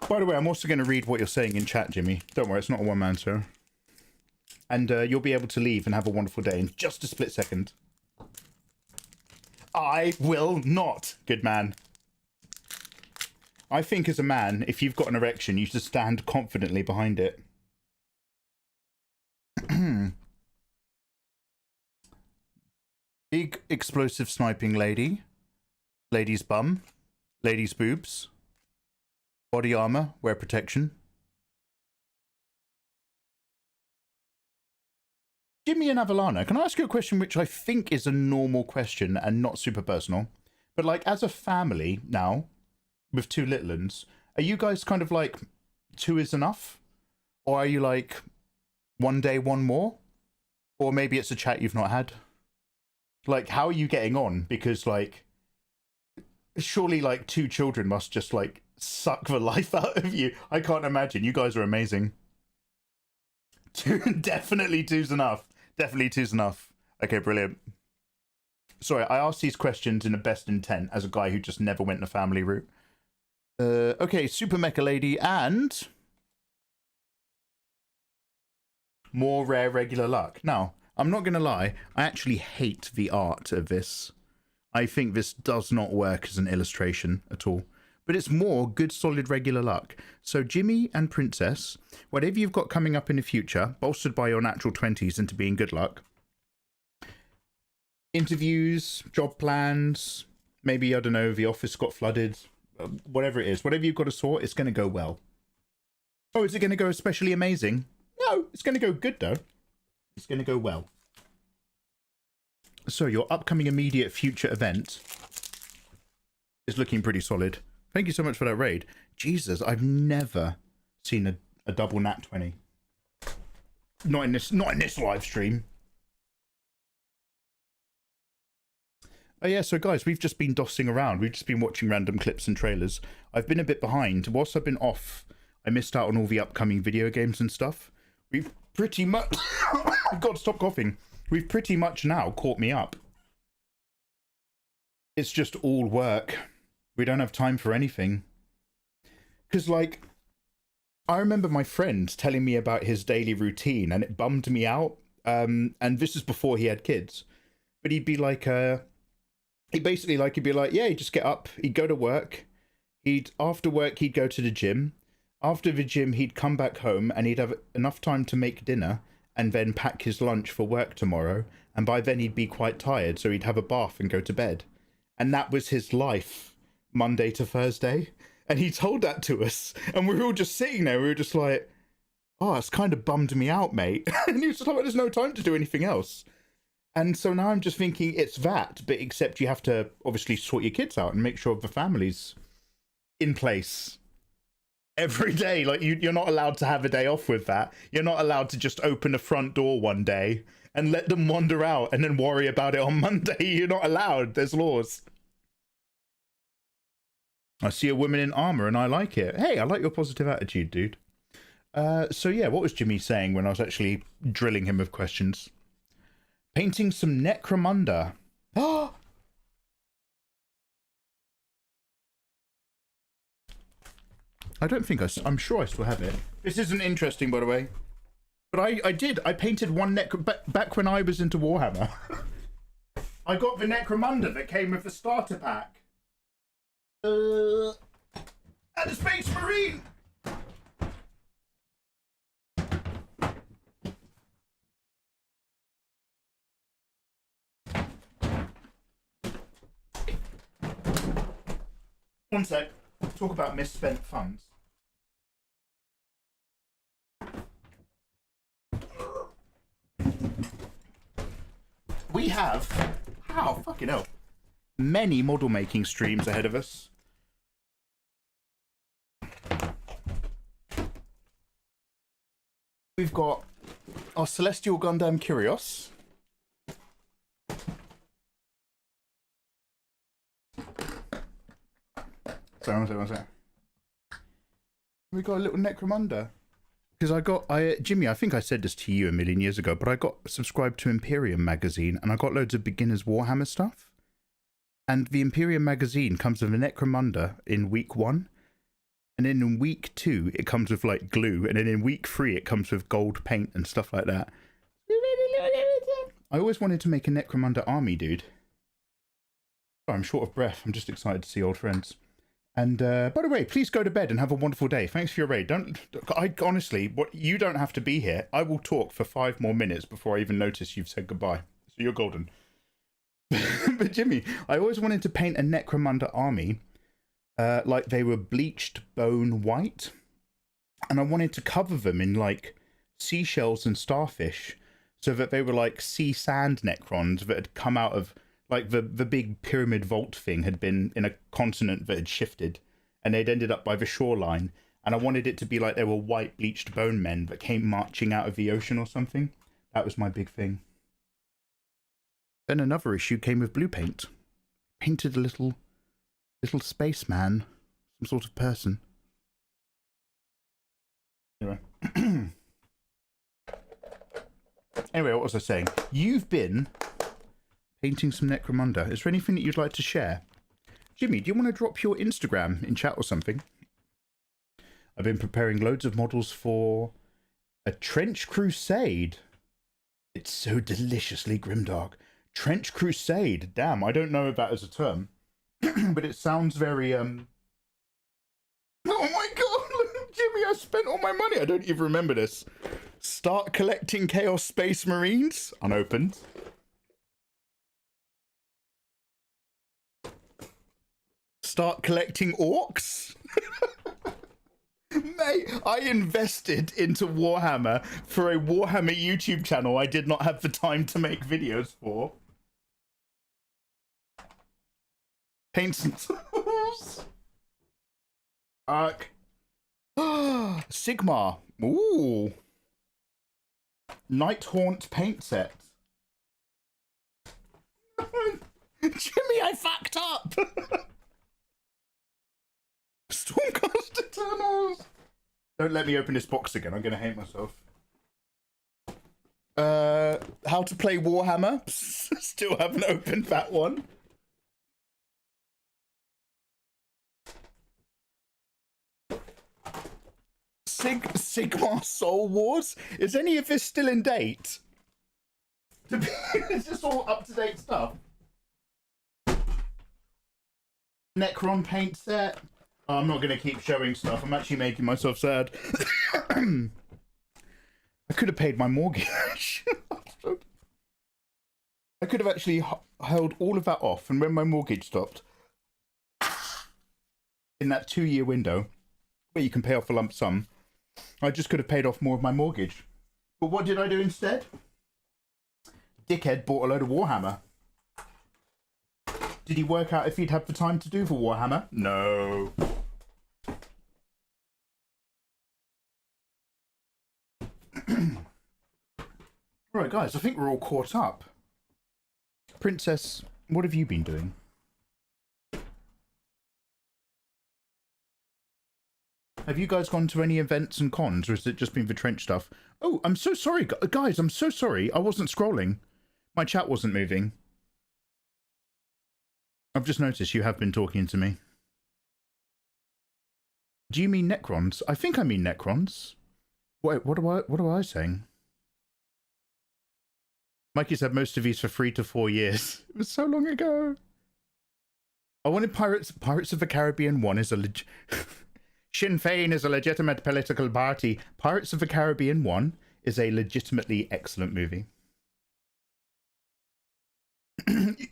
By the way, I'm also going to read what you're saying in chat, Jimmy. Don't worry, it's not a one-man show. And you'll be able to leave and have a wonderful day in just a split second. I will not, good man. I think as a man, if you've got an erection, you should stand confidently behind it. Big explosive sniping lady. Lady's bum. Lady's boobs. Body armor. Wear protection. Jimmy and Avalana, can I ask you a question which I think is a normal question and not super personal? But like, as a family now, with two little ones, are you guys kind of like, two is enough? Or are you like, one day, one more? Or maybe it's a chat you've not had? Like, how are you getting on? Because like, surely like two children must just like suck the life out of you. I can't imagine. You guys are amazing. Definitely two's enough. Definitely two's enough. Okay, brilliant. Sorry, I asked these questions in the best intent as a guy who just never went the family route. Okay, Super Mecha Lady and more rare regular luck. Now, I'm not going to lie, I actually hate the art of this. I think this does not work as an illustration at all. But it's more good solid regular luck. So Jimmy and Princess, whatever you've got coming up in the future, bolstered by your natural 20s into being good luck. Interviews, job plans, maybe, I don't know, the office got flooded, whatever it is. Whatever you've got to sort, it's going to go well. Oh, is it going to go especially amazing? No, it's going to go good though. It's going to go well. So your upcoming immediate future event is looking pretty solid. Thank you so much for that raid. Jesus, I've never seen a double nat 20. Not in this live stream. Oh yeah, so guys, we've just been dossing around. We've just been watching random clips and trailers. I've been a bit behind. Whilst I've been off, I missed out on all the upcoming video games and stuff. We've pretty much... God, stop coughing. We've pretty much now caught me up. It's just all work. We don't have time for anything. Because, like, I remember my friend telling me about his daily routine and it bummed me out. And this is before he had kids. But he'd be like, he'd be like, yeah, he'd just get up, he'd go to work. After work, he'd go to the gym. After the gym, he'd come back home and he'd have enough time to make dinner and then pack his lunch for work tomorrow. And by then he'd be quite tired, so he'd have a bath and go to bed. And that was his life, Monday to Thursday. And he told that to us. And we were all just sitting there. We were just like, oh, it's kind of bummed me out, mate. And he was just like, well, there's no time to do anything else. And so now I'm just thinking it's that, but except you have to obviously sort your kids out and make sure the family's in place every day. Like you're not allowed to have a day off with that. You're not allowed to just open the front door one day and let them wander out and then worry about it on Monday. You're not allowed. There's laws. I see a woman in armor and I like it. Hey, I like your positive attitude, dude. So yeah, what was Jimmy saying when I was actually drilling him with questions? Painting some Necromunda. Oh! I don't think I'm sure I still have it. This isn't interesting, by the way. But I painted one back when I was into Warhammer. I got the Necromunda that came with the starter pack. And the Space Marine! One sec. Talk about misspent funds. We have, fucking hell, many model making streams ahead of us. We've got our Celestial Gundam Kyrios. Sorry, one second. We got a little Necromunda. Because Jimmy, I think I said this to you a million years ago, but I got subscribed to Imperium magazine and I got loads of beginners Warhammer stuff. And the Imperium magazine comes with a Necromunda in week 1. And then in week 2, it comes with like glue. And then in week 3, it comes with gold paint and stuff like that. I always wanted to make a Necromunda army, dude. Oh, I'm short of breath. I'm just excited to see old friends. And by the way, please go to bed and have a wonderful day. Thanks for your raid. Honestly, you don't have to be here. I will talk for 5 more minutes before I even notice you've said goodbye. So you're golden. But Jimmy, I always wanted to paint a Necromunda army like they were bleached bone white. And I wanted to cover them in like seashells and starfish so that they were like sea sand Necrons that had come out of like the big pyramid vault thing had been in a continent that had shifted and they'd ended up by the shoreline. And I wanted it to be like they were white bleached bone men that came marching out of the ocean or something. That was my big thing. Then another issue came with blue paint. Painted a little spaceman, some sort of person. Anyway. Anyway, what was I saying? You've been painting some Necromunda. Is there anything that you'd like to share? Jimmy, do you want to drop your Instagram in chat or something? I've been preparing loads of models for a Trench Crusade. It's so deliciously grimdark. Trench Crusade. Damn, I don't know if that is a term. But it sounds very, Oh my god, Jimmy, I spent all my money. I don't even remember this. Start collecting Chaos Space Marines. Unopened. Start collecting orcs. Mate, I invested into Warhammer for a Warhammer YouTube channel I did not have the time to make videos for. Paints and tools. Arc. Sigmar. Ooh. Nighthaunt paint set. Jimmy, I fucked up. Stormcast Eternals. Don't let me open this box again. I'm going to hate myself. How to play Warhammer. Still haven't opened that one. Sigmar Soul Wars. Is any of this still in date? Is this all up-to-date stuff? Necron paint set. Oh, I'm not going to keep showing stuff. I'm actually making myself sad. I could have paid my mortgage. I could have actually held all of that off, and when my mortgage stopped, in that 2-year window, where you can pay off a lump sum, I just could have paid off more of my mortgage. But what did I do instead? Dickhead bought a load of Warhammer. Did he work out if he'd have the time to do for Warhammer? No. Right, guys, I think we're all caught up. Princess, what have you been doing? Have you guys gone to any events and cons, or has it just been the trench stuff? Oh, I'm so sorry, guys, I'm so sorry. I wasn't scrolling. My chat wasn't moving. I've just noticed you have been talking to me. Do you mean Necrons? I think I mean Necrons. Wait, what am I saying? Mikey's had most of these for 3 to 4 years. It was so long ago. I wanted Pirates of the Caribbean 1 is a Sinn Féin is a legitimate political party. Pirates of the Caribbean 1 is a legitimately excellent movie.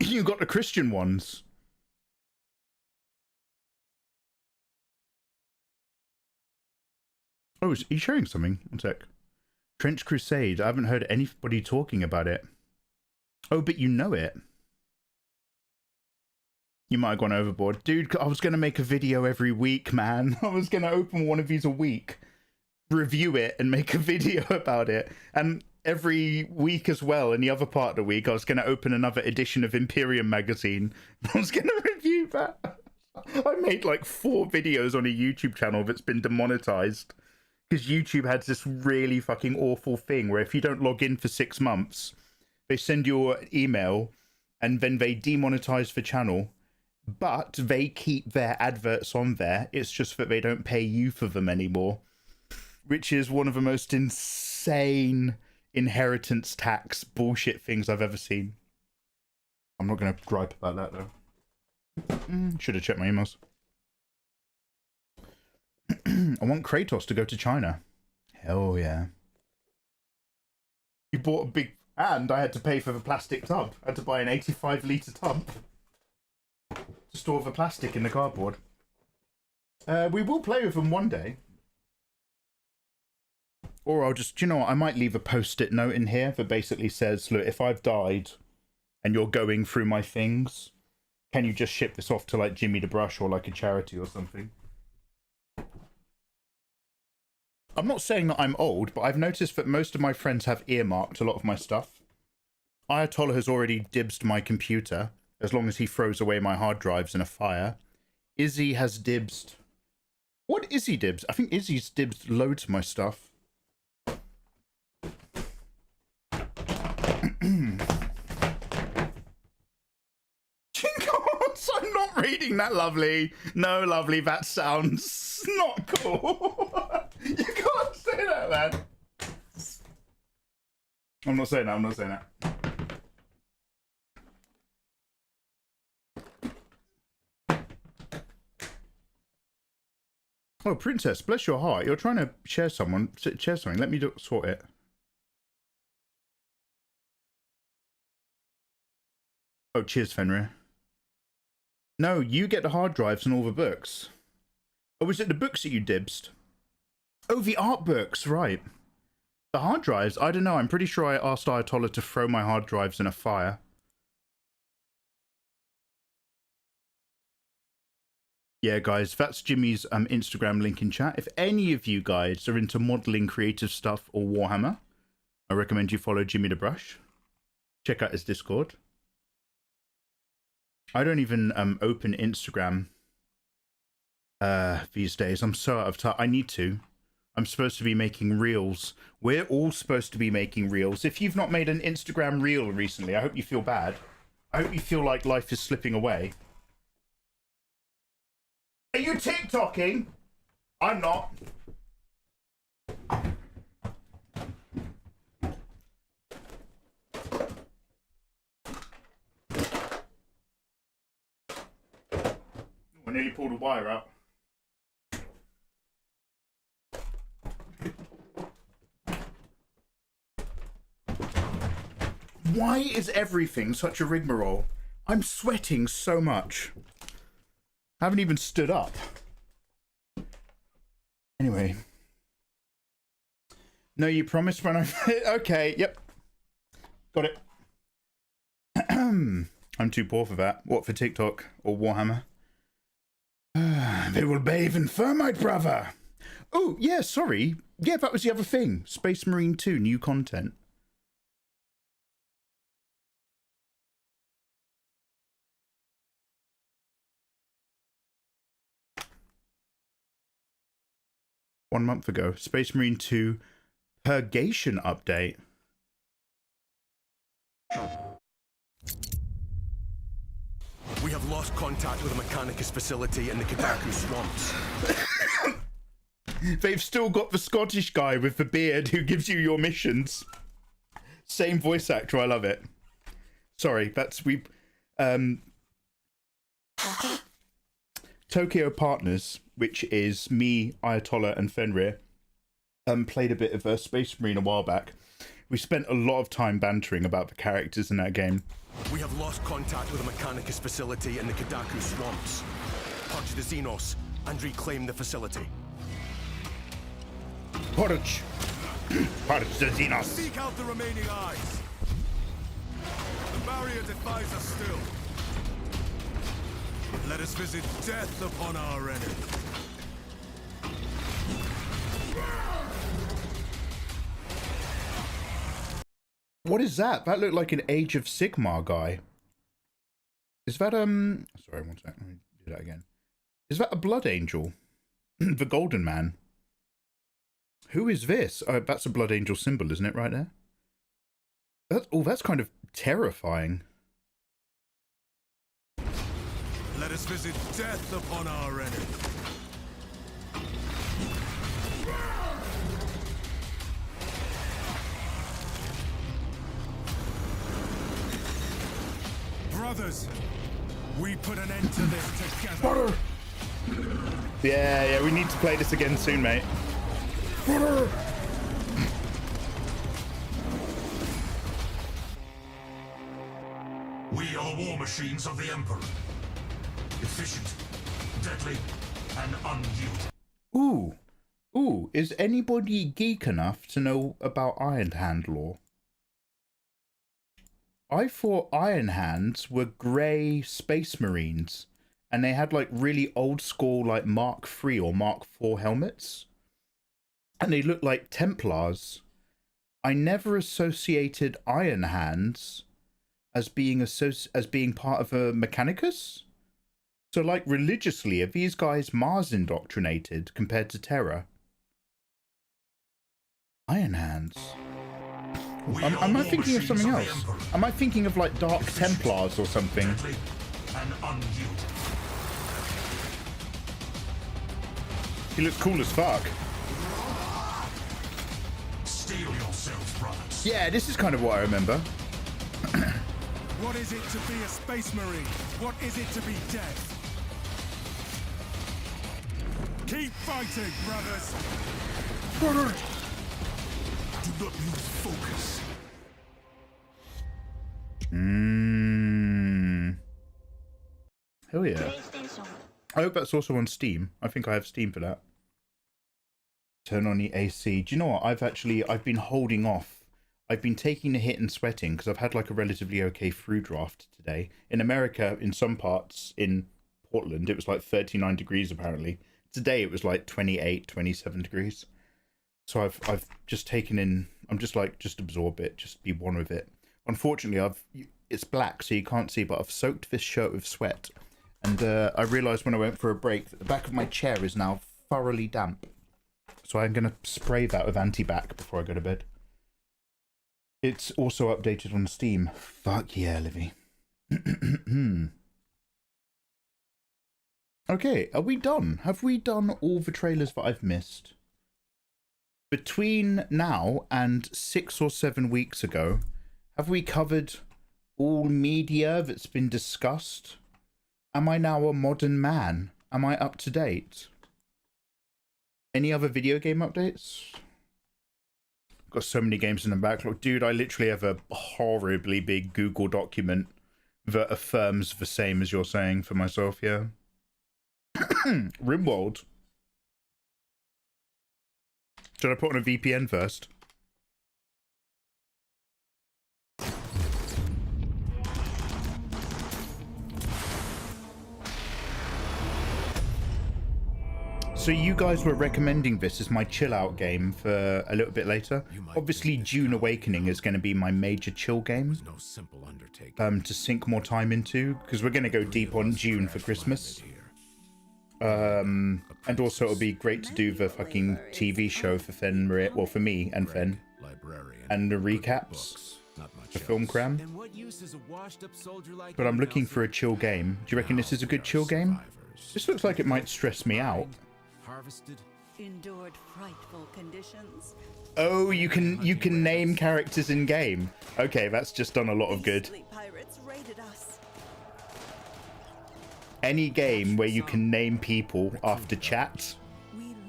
You got the Christian ones. Oh, is he showing something? One sec. Trench Crusade. I haven't heard anybody talking about it. Oh, but you know it. You might have gone overboard. Dude, I was going to make a video every week, man. I was going to open one of these a week, review it, and make a video about it. And every week as well, in the other part of the week, I was going to open another edition of Imperium magazine. I was going to review that. I made like 4 videos on a YouTube channel that's been demonetized. Because YouTube has this really fucking awful thing where if you don't log in for 6 months, they send you an email and then they demonetize the channel, but they keep their adverts on there. It's just that they don't pay you for them anymore, which is one of the most insane inheritance tax bullshit things I've ever seen. I'm not going to gripe about that though. Should have checked my emails. I want Kratos to go to China. Hell yeah. You bought a big And I had to pay for the plastic tub. I had to buy an 85-litre tub to store the plastic in the cardboard. We will play with them one day. Or I'll just, you know what, I might leave a post-it note in here that basically says, look, if I've died and you're going through my things, can you just ship this off to like Jimmy the Brush or like a charity or something? I'm not saying that I'm old, but I've noticed that most of my friends have earmarked a lot of my stuff. Ayatollah has already dibsed my computer, as long as he throws away my hard drives in a fire. Izzy has dibsed... What Izzy dibs? I think Izzy's dibsed loads of my stuff. I'm not reading that, lovely. No, lovely, that sounds not cool. You can't say that, man. I'm not saying that, I'm not saying that. Oh, Princess, bless your heart. You're trying to share something. Let me sort it. Oh, cheers, Fenrir. No, you get the hard drives and all the books. Oh, was it the books that you dibsed? Oh, the art books, right. The hard drives? I don't know. I'm pretty sure I asked Ayatollah to throw my hard drives in a fire. Yeah, guys, that's Jimmy's Instagram link in chat. If any of you guys are into modeling, creative stuff, or Warhammer, I recommend you follow Jimmy the Brush. Check out his Discord. I don't even open Instagram these days. I'm so out of touch. I need to. I'm supposed to be making reels. We're all supposed to be making reels. If you've not made an Instagram reel recently, I hope you feel bad. I hope you feel like life is slipping away. Are you TikToking? I'm not. I nearly pulled a wire out. Why is everything such a rigmarole? I'm sweating so much. I haven't even stood up. Anyway. No, you promised when I... Okay, yep. Got it. I'm too poor for that. What, for TikTok or Warhammer? They will bathe in thermite, brother. Oh, yeah, sorry. Yeah, that was the other thing. Space Marine 2, new content. One month ago. Space Marine 2 Purgation update. We have lost contact with the Mechanicus facility in the Kadaku swamps. They've still got the Scottish guy with the beard who gives you your missions. Same voice actor, I love it. Sorry, that's Tokyo Partners, which is me, Ayatollah, and Fenrir, played a bit of Space Marine a while back. We spent a lot of time bantering about the characters in that game. We have lost contact with the Mechanicus facility in the Kadaku swamps. Purge the Xenos and reclaim the facility. Purge! Purge the Xenos! Seek out the remaining eyes! The barrier defies us still. Let us visit death upon our enemy. What is that? That looked like an Age of Sigmar guy. Is that, sorry, one sec. Let me do that again. Is that a Blood Angel? The Golden Man. Who is this? Oh, that's a Blood Angel symbol, isn't it, right there? That's kind of terrifying. Let us visit death upon our enemy. Brothers, we put an end to this together. Yeah, we need to play this again soon, mate. war machines of the Emperor. Efficient, deadly, and unyielding. Ooh, is anybody geek enough to know about Iron Hand lore? I thought Iron Hands were grey space marines, and they had like really old school like Mark III or Mark IV helmets, and they looked like Templars. I never associated Iron Hands as being part of a Mechanicus. So like religiously, are these guys Mars indoctrinated compared to Terra? Iron Hands. Am I thinking of something else? Am I thinking of like Dark Templars or something? He looks cool as fuck. Steel yourselves, brothers. Yeah, this is kind of what I remember. What is it to be a space marine? What is it to be dead? Keep fighting, brothers! Brother! Do not lose focus. Hell yeah. I hope that's also on Steam. I think I have Steam for that. Turn on the AC. Do you know what? I've been holding off. I've been taking a hit and sweating because I've had like a relatively okay through draft today. In America, in some parts, in Portland, it was like 39 degrees apparently. Today it was like 28, 27 degrees. So I've just taken in, I'm just like, just absorb it, just be one with it. Unfortunately, it's black, so you can't see, but I've soaked this shirt with sweat. And I realised when I went for a break that the back of my chair is now thoroughly damp. So I'm going to spray that with anti-bac before I go to bed. It's also updated on Steam. Fuck yeah, Livy. Okay, are we done? Have we done all the trailers that I've missed? Between now and 6 or 7 weeks ago, have we covered all media that's been discussed? Am I now a modern man? Am I up to date? Any other video game updates? Got so many games in the backlog. Dude, I literally have a horribly big Google document that affirms the same as you're saying for myself, yeah. Rimworld. Should I put on a VPN first? So you guys were recommending this as my chill out game for a little bit later. Obviously Dune Awakening is going to be my major chill game to sink more time into, because we're going to go deep on Dune for Christmas. And also it'll be great to do the fucking TV show for Fen, well for me and Fen, and the recaps, the film cram. But I'm looking for a chill game. Do you reckon this is a good chill game? This looks like it might stress me out. Endured frightful conditions. Oh, you can name characters in game. Okay, that's just done a lot of good. Pirates raided us. Any game where you can name people after chat,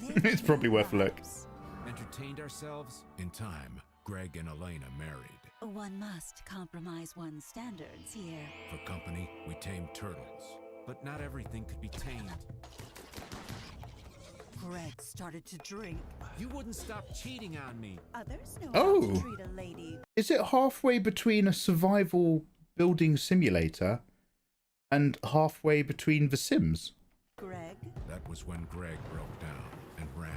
it's probably worth a look. Entertained ourselves. In time, Greg and Elena married. One must compromise one's standards here. For company, we tamed turtles. But not everything could be tamed. Greg started to drink. You wouldn't stop cheating on me. Others know how to treat a lady. Is it halfway between a survival building simulator and halfway between The Sims? Greg? That was when Greg broke down and ran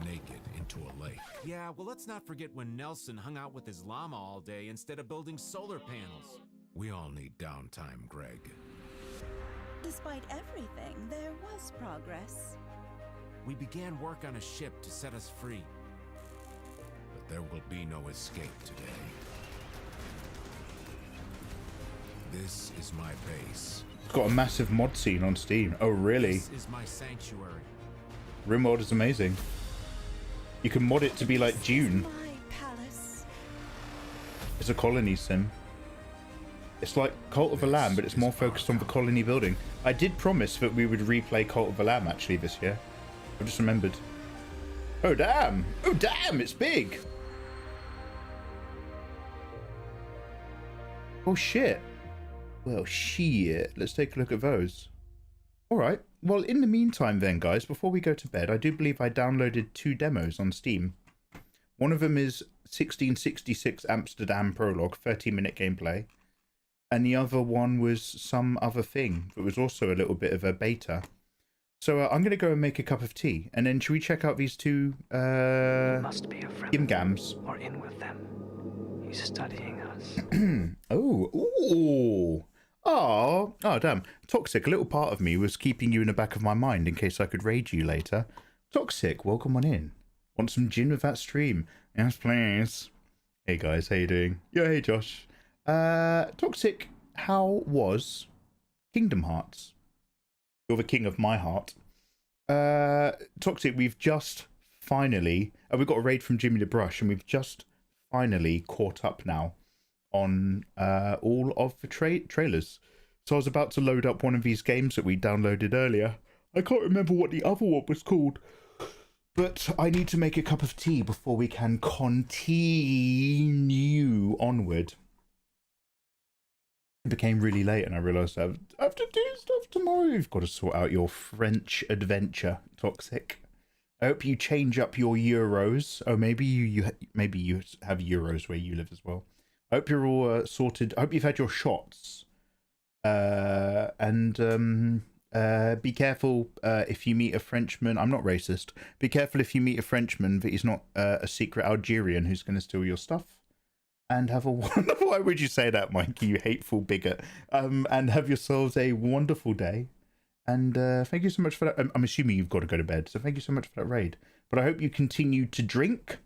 naked into a lake. Yeah, well, let's not forget when Nelson hung out with his llama all day instead of building solar panels. We all need downtime, Greg. Despite everything, there was progress. We began work on a ship to set us free. But there will be no escape today. This is my base. It's got a massive mod scene on Steam. Oh, really? This is my sanctuary. Rimworld is amazing. You can mod it to be like Dune. It's a colony sim. It's like Cult of the Lamb, but it's more focused on the colony building. I did promise that we would replay Cult of the Lamb actually this year. I just remembered. Oh damn! Oh damn! It's big. Oh shit! Well, shit. Let's take a look at those. All right. Well, in the meantime then, guys, before we go to bed, I do believe I downloaded 2 demos on Steam. One of them is 1666 Amsterdam Prologue, 30-minute gameplay. And the other one was some other thing that was also a little bit of a beta. So I'm going to go and make a cup of tea. And then should we check out these 2 gimgams? Or in with them. He's studying us. Oh, damn. Toxic, a little part of me was keeping you in the back of my mind in case I could raid you later. Toxic, welcome on in. Want some gin with that stream? Yes, please. Hey guys, how you doing? Yeah, hey Josh. Toxic, how was Kingdom Hearts? You're the king of my heart. Toxic, we've just finally... we've got a raid from Jimmy the Brush, and we've just finally caught up now on all of the trailers. So I was about to load up one of these games that we downloaded earlier. I can't remember what the other one was called. But I need to make a cup of tea before we can continue onward. It became really late and I realised I have to do stuff tomorrow. You've got to sort out your French adventure, Toxic. I hope you change up your euros. Oh, maybe you have euros where you live as well. I hope you're all sorted. I hope you've had your shots. Be careful if you meet a Frenchman. I'm not racist. Be careful if you meet a Frenchman that he's not a secret Algerian who's going to steal your stuff. And have a wonderful... Why would you say that, Mikey, you hateful bigot? And have yourselves a wonderful day. And thank you so much for that. I'm assuming you've got to go to bed, so thank you so much for that raid. But I hope you continue to drink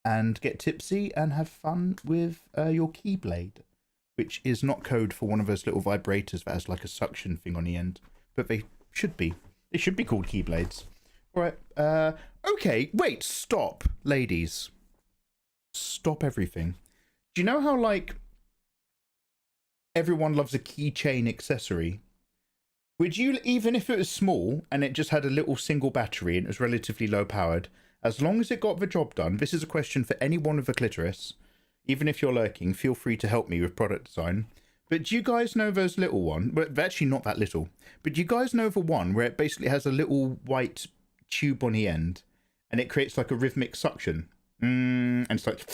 and get tipsy and have fun with your Keyblade, which is not code for one of those little vibrators that has like a suction thing on the end. But they should be. They should be called Keyblades. All right. Okay, wait, stop, ladies. Stop everything. Do you know how, like, everyone loves a keychain accessory? Would you, even if it was small and it just had a little single battery and it was relatively low powered, as long as it got the job done, this is a question for anyone with a clitoris, even if you're lurking, feel free to help me with product design. But do you guys know those little one? Well, they're actually not that little. But do you guys know the one where it basically has a little white tube on the end and it creates like a rhythmic suction? And it's like...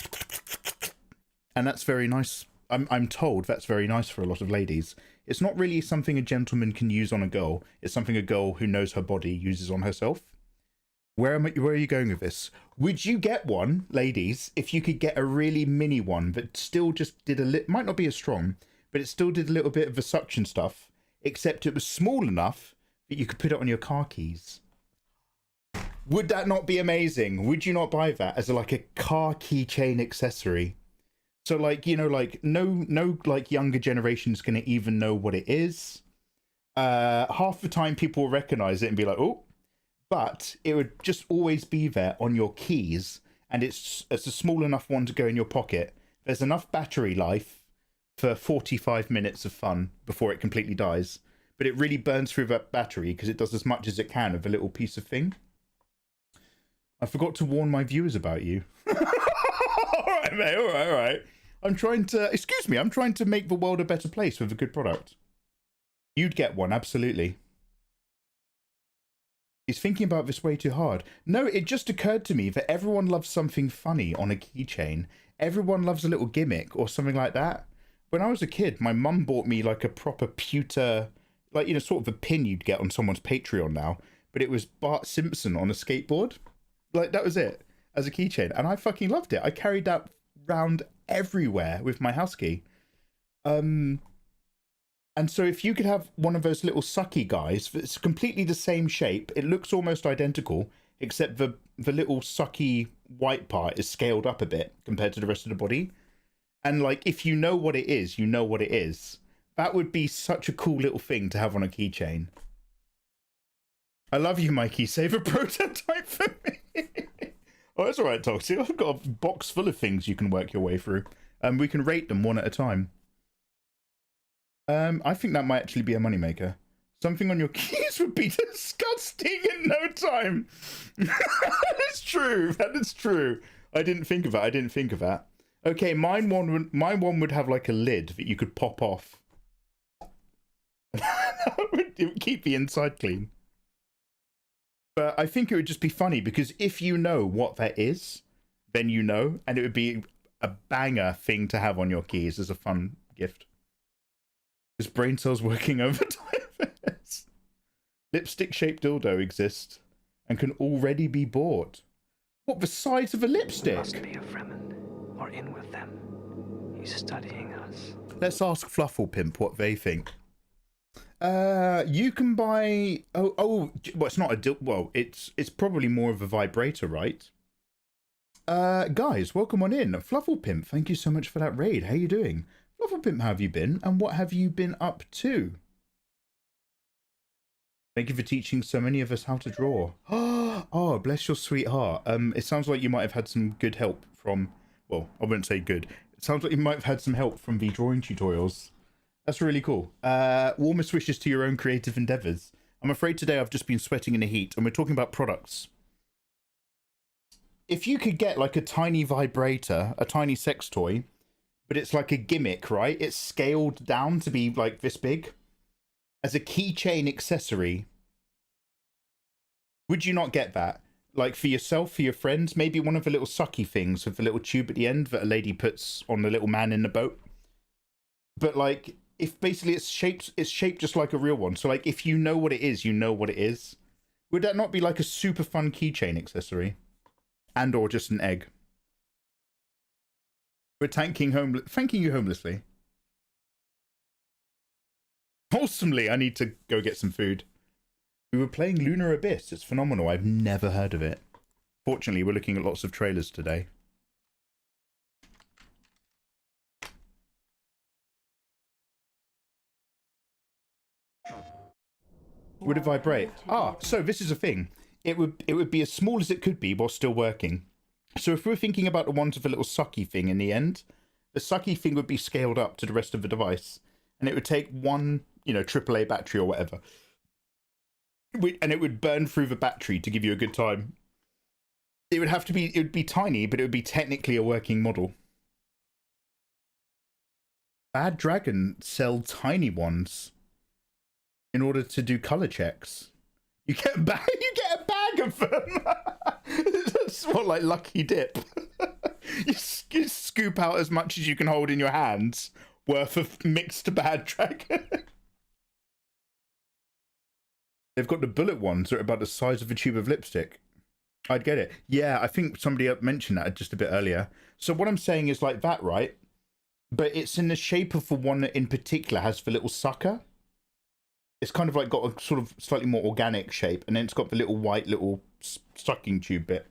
And that's very nice. I'm told that's very nice for a lot of ladies. It's not really something a gentleman can use on a girl. It's something a girl who knows her body uses on herself. Where are you going with this? Would you get one, ladies, if you could get a really mini one that still just did might not be as strong, but it still did a little bit of the suction stuff, except it was small enough that you could put it on your car keys? Would that not be amazing? Would you not buy that as like a car keychain accessory? So like, you know, like no like younger generation's gonna even know what it is. Half the time people will recognize it and be like, oh, but it would just always be there on your keys, and it's a small enough one to go in your pocket. There's enough battery life for 45 minutes of fun before it completely dies, but it really burns through that battery because it does as much as it can of a little piece of thing. I forgot to warn my viewers about you. All right, mate. All right. I'm trying to make the world a better place with a good product. You'd get one, absolutely. He's thinking about this way too hard. No, it just occurred to me that everyone loves something funny on a keychain. Everyone loves a little gimmick or something like that. When I was a kid, my mum bought me like a proper pewter, like, you know, sort of a pin you'd get on someone's Patreon now, but it was Bart Simpson on a skateboard. Like, that was it as a keychain, and I fucking loved it. I carried that round everywhere with my house key. And so if you could have one of those little sucky guys that's completely the same shape, it looks almost identical, except the little sucky white part is scaled up a bit compared to the rest of the body. And like, if you know what it is, you know what it is. That would be such a cool little thing to have on a keychain. I love you, Mikey. Save a prototype for me. Oh, that's all right, Toxic. I've got a box full of things you can work your way through. We can rate them one at a time. I think that might actually be a moneymaker. Something on your keys would be disgusting in no time. That is true. That is true. I didn't think of that. Okay, my one would have like a lid that you could pop off It would keep the inside clean. But I think it would just be funny because if you know what that is, then you know, and it would be a banger thing to have on your keys as a fun gift. His brain cells working overtime. Lipstick-shaped dildo exists and can already be bought. What, the size of a lipstick? Must be a Fremen, or in with them. He's studying us. Let's ask Fluffle Pimp what they think. You can buy. Well, it's not a well, it's probably more of a vibrator, right? Guys, welcome on in. Fluffle Pimp, thank you so much for that raid. How you doing? Fluffle Pimp, how have you been? And what have you been up to? Thank you for teaching so many of us how to draw. Oh, bless your sweet heart. It sounds like you might have had some good help from, well, I wouldn't say good. It sounds like you might have had some help from the drawing tutorials. That's really cool. Warmest wishes to your own creative endeavors. I'm afraid today I've just been sweating in the heat and we're talking about products. If you could get like a tiny vibrator, a tiny sex toy, but it's like a gimmick, right? It's scaled down to be like this big. As a keychain accessory, would you not get that? Like for yourself, for your friends, maybe one of the little sucky things with the little tube at the end that a lady puts on the little man in the boat. But like, if basically it's shaped just like a real one. So like, if you know what it is, you know what it is. Would that not be like a super fun keychain accessory? And or just an egg? We're thanking you homelessly. Wholesomely, I need to go get some food. We were playing Lunar Abyss. It's phenomenal. I've never heard of it. Fortunately, we're looking at lots of trailers today. Would it vibrate? Ah, so this is a thing. It would be as small as it could be while still working. So if we're thinking about the ones with a little sucky thing in the end, the sucky thing would be scaled up to the rest of the device. And it would take one, you know, AAA battery or whatever. And it would burn through the battery to give you a good time. It would be tiny, but it would be technically a working model. Bad Dragon sell tiny ones in order to do color checks. You get a bag of them. That's what, like Lucky Dip. You scoop out as much as you can hold in your hands worth of mixed Bad Dragon. They've got the bullet ones that are about the size of a tube of lipstick. I'd get it. Yeah, I think somebody mentioned that just a bit earlier. So what I'm saying is like that, right? But it's in the shape of the one that in particular has the little sucker. It's kind of like got a sort of slightly more organic shape, and then it's got the little white little sucking tube bit.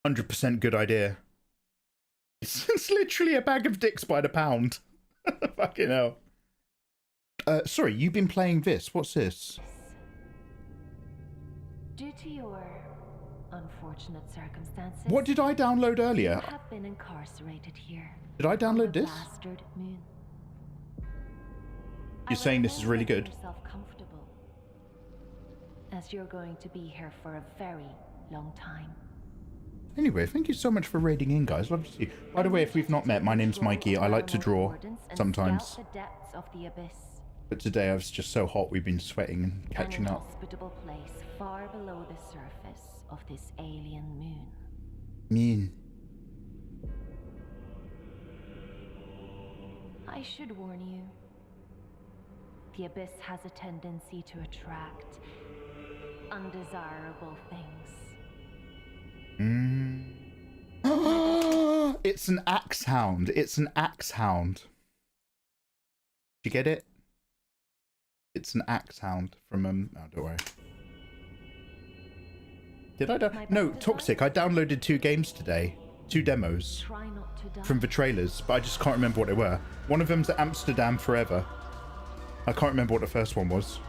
100% good idea. It's literally a bag of dicks by the pound. Fucking hell. Sorry, you've been playing this. What's this? Due to your unfortunate circumstances, What did I download earlier? you have been incarcerated here. Did I download this? Bastard moon. You're saying this is really good? Make yourself comfortable, as you're going to be here for a very long time. Anyway, thank you so much for raiding in, guys. Love to see you. By the way, if we've not met, my name's Mikey. I like to draw sometimes. The depths of the abyss. But today I was just so hot, we've been sweating and catching An up. inhospitable place far below the surface of this alien moon. Mean. I should warn you. The abyss has a tendency to attract undesirable things. It's an axe hound. It's an axe hound. Did you get it? It's an axe hound from oh, don't worry. Did I no, Toxic. I downloaded 2 games today. 2 demos from the trailers, but I just can't remember what they were. One of them's Amsterdam Forever. I can't remember what the first one was.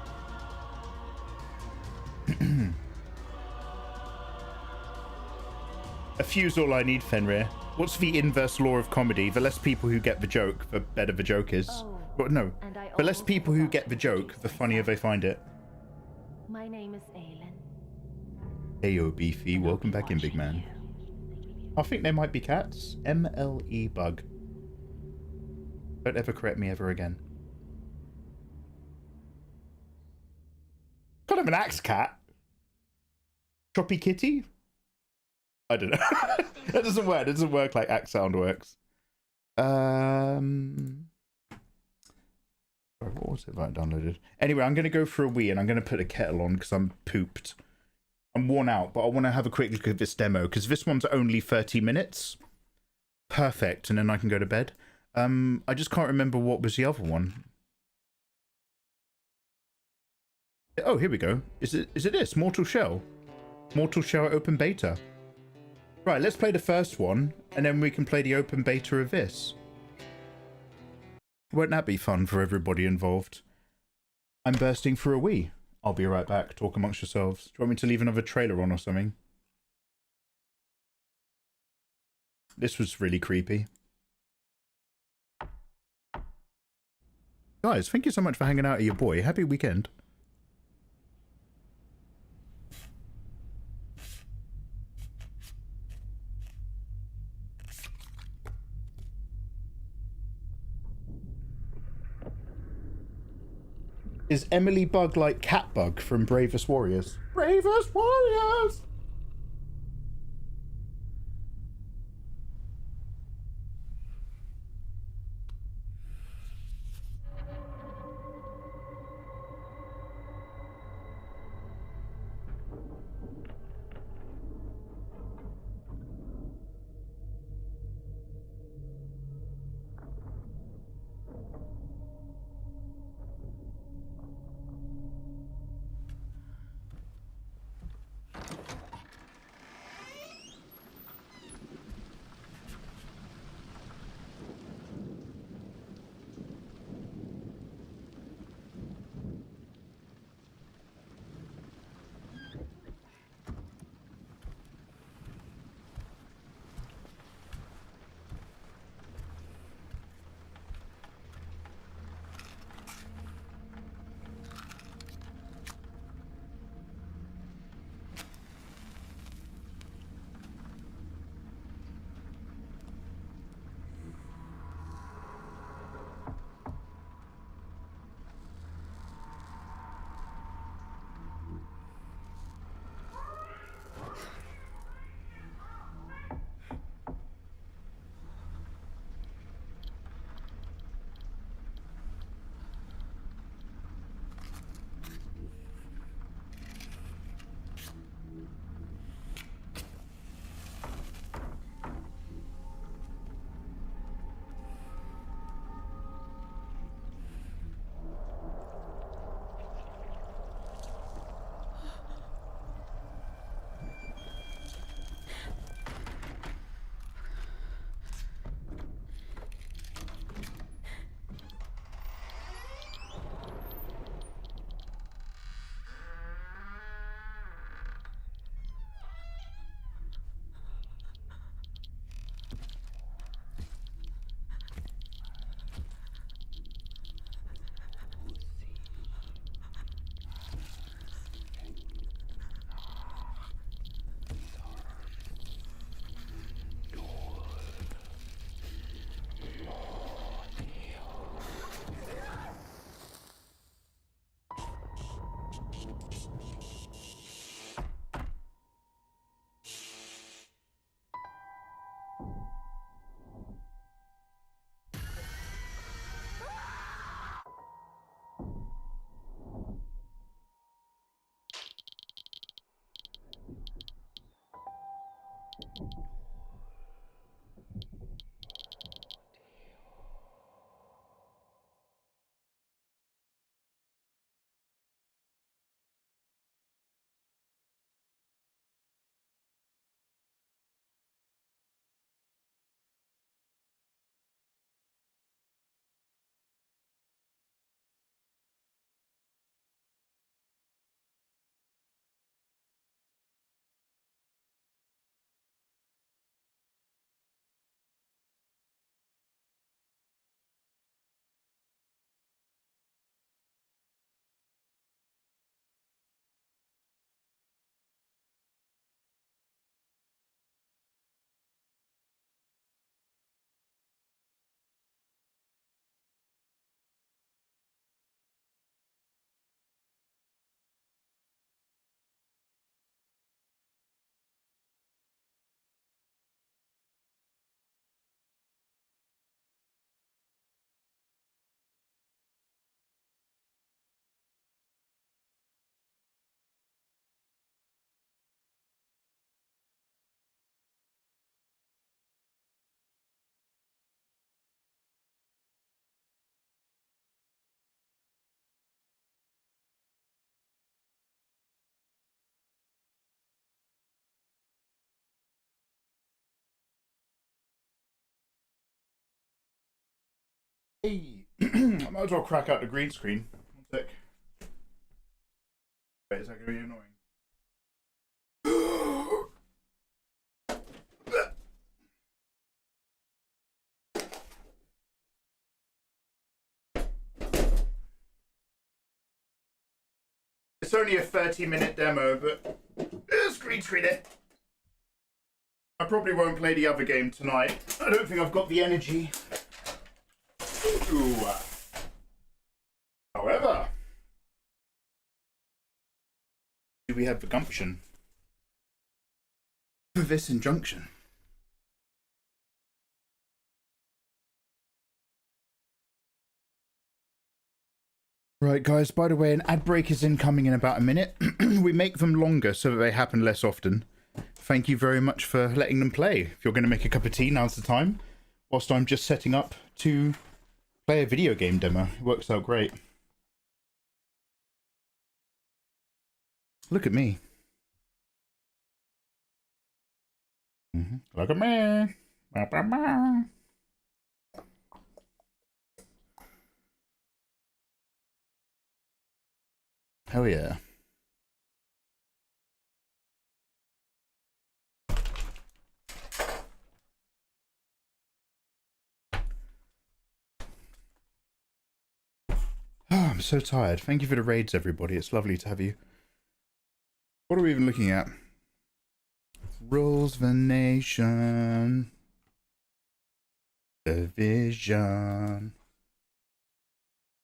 A few's all I need, Fenrir. What's the inverse law of comedy? The less people who get the joke, the better the joke is. But no, the less people who get the joke, the funnier they find it. My name is Aelin. Hey yo, Beefy, welcome back in, big man. I think they might be cats. MLE bug. Don't ever correct me ever again. have an axe cat. Choppy kitty? I don't know. That doesn't work. It doesn't work like axe sound works. Sorry, what was it that I downloaded? Anyway, I'm going to go for a wee and I'm going to put a kettle on because I'm pooped. I'm worn out, but I want to have a quick look at this demo because this one's only 30 minutes. Perfect, and then I can go to bed. I just can't remember what was the other one. Oh, here we go. Is it this? Mortal Shell? Mortal Shell open beta. Right, let's play the first one, and then we can play the open beta of this. Won't that be fun for everybody involved? I'm bursting for a wee. I'll be right back. Talk amongst yourselves. Do you want me to leave another trailer on or something? This was really creepy. Guys, thank you so much for hanging out with your boy. Happy weekend. Is Emily Bug like Catbug from Bravest Warriors? Bravest Warriors! Hey, I might as well crack out the green screen. One sec. Wait, is that going to be annoying? It's only a 30-minute demo, but let's green screen it. I probably won't play the other game tonight. I don't think I've got the energy. Ooh. However, do we have the gumption for this injunction? Right, guys, by the way, an ad break is incoming in about a minute. We make them longer so that they happen less often. Thank you very much for letting them play. If you're going to make a cup of tea, now's the time. Whilst I'm just setting up to play a video game demo. It works out great. Look at me. Look at me. Hell yeah. Oh, I'm so tired. Thank you for the raids, everybody. It's lovely to have you. What are we even looking at? Rules the nation. Division.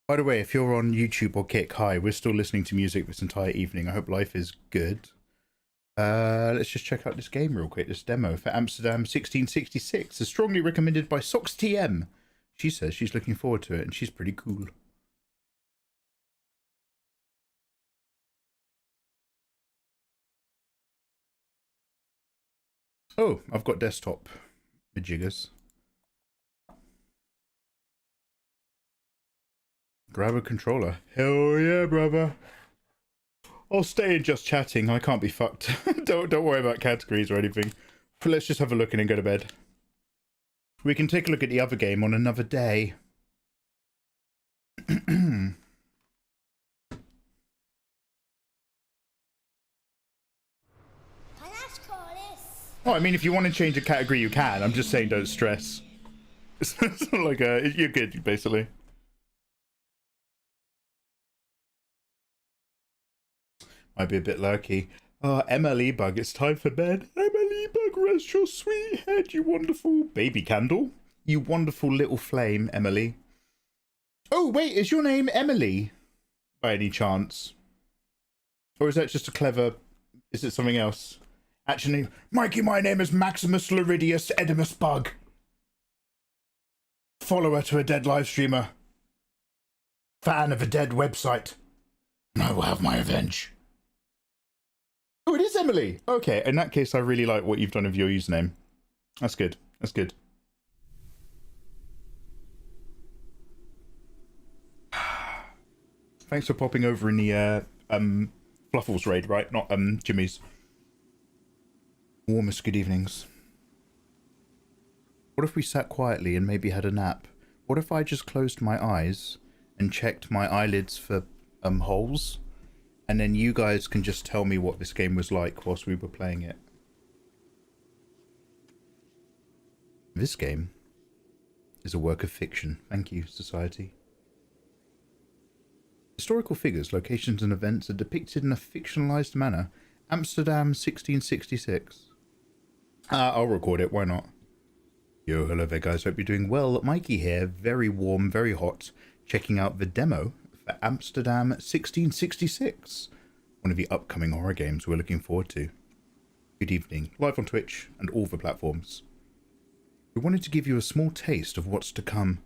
By the way, if you're on YouTube or Kick, hi, we're still listening to music this entire evening. I hope life is good. Let's just check out this game real quick, this demo for Amsterdam 1666. It's strongly recommended by SoxTM. She says she's looking forward to it, and she's pretty cool. Oh, I've got desktop majiggers. Grab a controller. Hell yeah, brother. I'll stay in just chatting. I can't be fucked. Don't worry about categories or anything. But let's just have a look and then go to bed. We can take a look at the other game on another day. Oh, I mean, if you want to change a category, you can. I'm just saying don't stress. It's not like you're good, basically. Might be a bit lurky. Oh, MLE bug, it's time for bed. MLE bug, rest your sweet head, you wonderful baby candle. You wonderful little flame, Emily. Oh, wait, is your name Emily? By any chance? Or is that just a clever... Is it something else? Actually, Mikey, my name is Maximus Luridius Edimus Bug. Follower to a dead live streamer. Fan of a dead website. And I will have my revenge. Oh, it is Emily. Okay, in that case, I really like what you've done with your username. That's good. That's good. Thanks for popping over in the Fluffles raid, right? Not Jimmy's. Warmest good evenings. What if we sat quietly and maybe had a nap? What if I just closed my eyes and checked my eyelids for holes? And then you guys can just tell me what this game was like whilst we were playing it. This game is a work of fiction. Thank you, society. Historical figures, locations and events are depicted in a fictionalized manner. Amsterdam 1666. I'll record it, why not? Yo, hello there guys, hope you're doing well. Mikey here, very warm, very hot, checking out the demo for Amsterdam 1666, one of the upcoming horror games we're looking forward to. Good evening, live on Twitch and all the platforms. We wanted to give you a small taste of what's to come.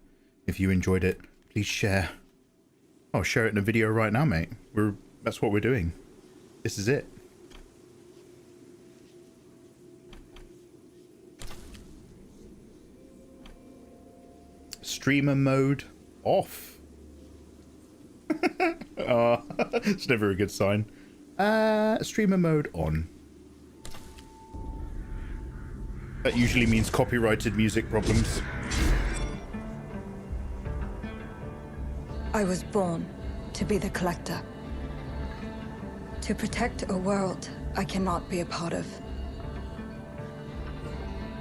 If you enjoyed it, please share. I'll share it in a video right now, mate. That's what we're doing. This is it. Streamer mode off. It's never a good sign. Streamer mode on. That usually means copyrighted music problems. I was born to be the collector. To protect a world I cannot be a part of.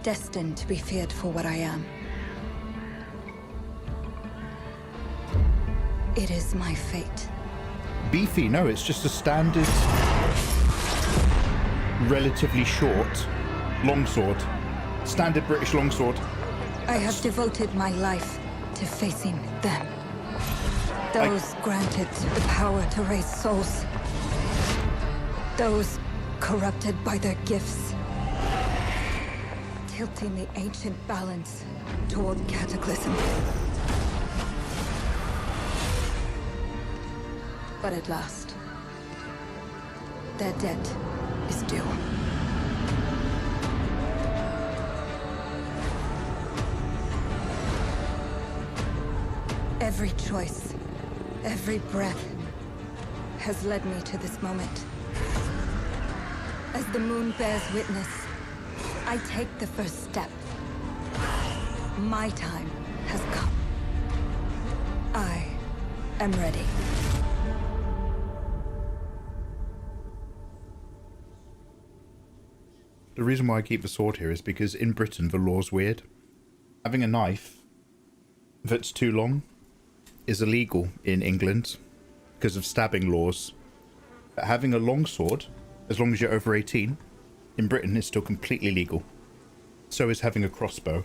Destined to be feared for what I am. It is my fate. Beefy, no, it's just a standard, relatively short longsword. Standard British longsword. I have devoted my life to facing them. Those granted the power to raise souls. Those corrupted by their gifts. Tilting the ancient balance toward cataclysm. But at last, their debt is due. Every choice, every breath has led me to this moment. As the moon bears witness, I take the first step. My time has come. I am ready. The reason why I keep the sword here is because in Britain the law's weird. Having a knife that's too long is illegal in England because of stabbing laws. But having a long sword, as long as you're over 18, in Britain is still completely legal. So is having a crossbow.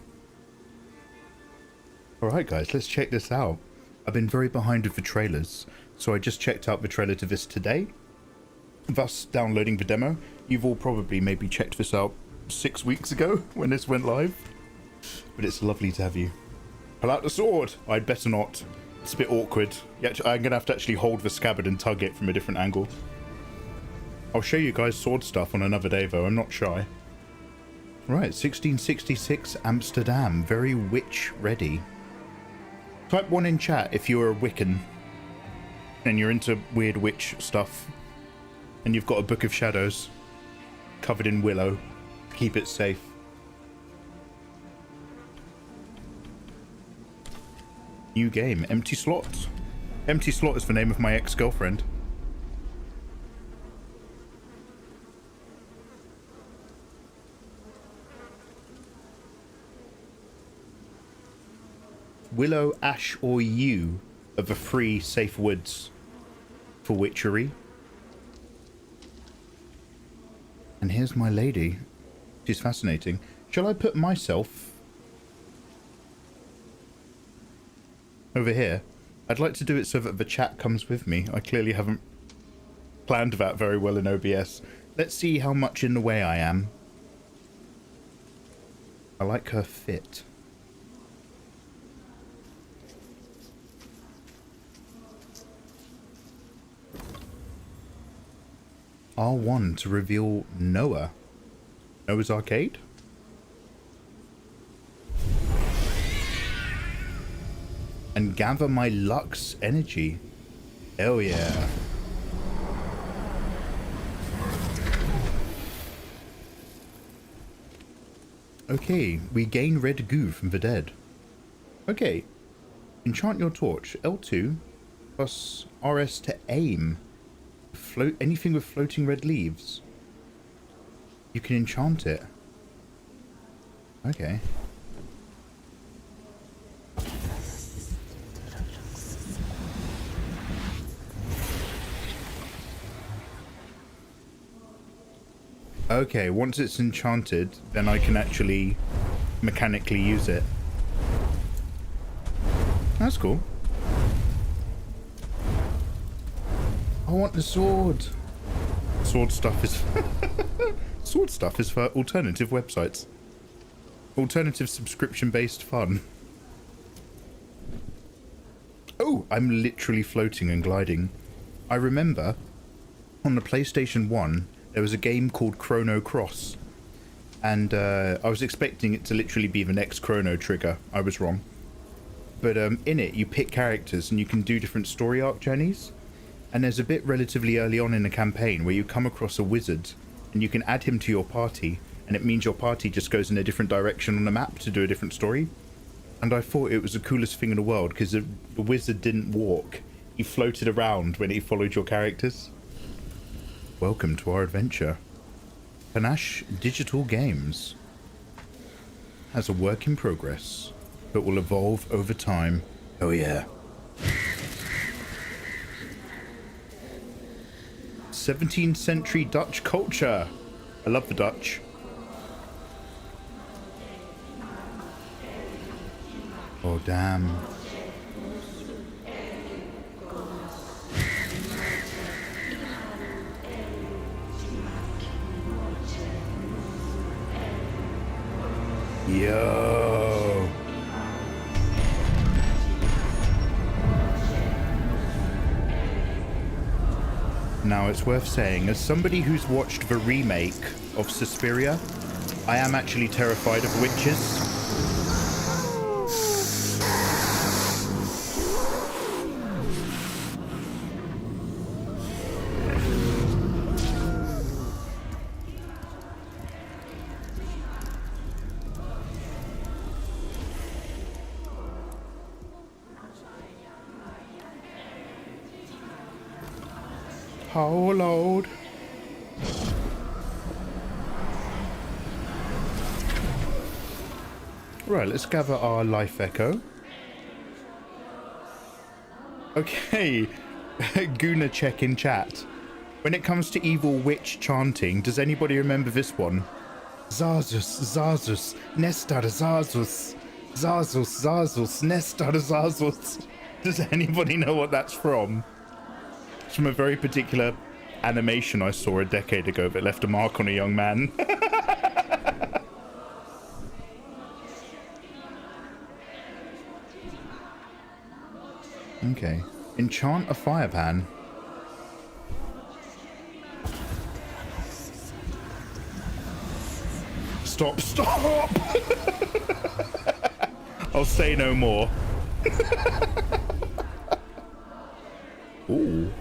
Alright guys, let's check this out. I've been very behind with the trailers, so I just checked out the trailer to this today, thus downloading the demo. You've all probably maybe checked this out 6 weeks ago when this went live, but it's lovely to have you. Pull out the sword! I'd better not. It's a bit awkward. I'm gonna have to actually hold the scabbard and tug it from a different angle. I'll show you guys sword stuff on another day though, I'm not shy. Right, 1666 Amsterdam, very witch ready. Type 1 in chat if you're a Wiccan and you're into weird witch stuff and you've got a Book of Shadows covered in willow. Keep it safe. New game, Empty Slot. Empty Slot is the name of my ex-girlfriend. Willow, ash or yew are the three safe woods for witchery. And here's my lady. She's fascinating. Shall I put myself over here? I'd like to do it so that the chat comes with me. I clearly haven't planned that very well in OBS. Let's see how much in the way I am. I like her fit. R1 to reveal Noah. Noah's Arcade? And gather my Lux energy. Hell yeah. Okay, we gain red goo from the dead. Okay. Enchant your torch. L2 plus RS to aim. Float anything with floating red leaves. You can enchant it. Okay. Okay, once it's enchanted, then I can actually mechanically use it. That's cool. I want the sword. Sword stuff is sword stuff is for alternative websites. Alternative subscription-based fun. Oh, I'm literally floating and gliding. I remember on the PlayStation 1 there was a game called Chrono Cross, and I was expecting it to literally be the next Chrono Trigger. I was wrong. But in it you pick characters and you can do different story arc journeys. And there's a bit relatively early on in the campaign where you come across a wizard and you can add him to your party, and it means your party just goes in a different direction on the map to do a different story. And I thought it was the coolest thing in the world because the wizard didn't walk. He floated around when he followed your characters. Welcome to our adventure. Panache Digital Games has a work in progress, but will evolve over time. Oh yeah. 17th century Dutch culture. I love the Dutch. Oh damn. Yo. Now it's worth saying, as somebody who's watched the remake of Suspiria, I am actually terrified of witches. Oh Lord. Right, let's gather our life echo. Okay, Guna check in chat. When it comes to evil witch chanting, does anybody remember this one? Zazus, Zazus, Nestar Zazus, Zazus, Zazus, Nestar Zazus. Does anybody know what that's from? It's from a very particular animation I saw a decade ago that left a mark on a young man. Okay. Enchant a fire pan. Stop, stop! I'll say no more. Ooh.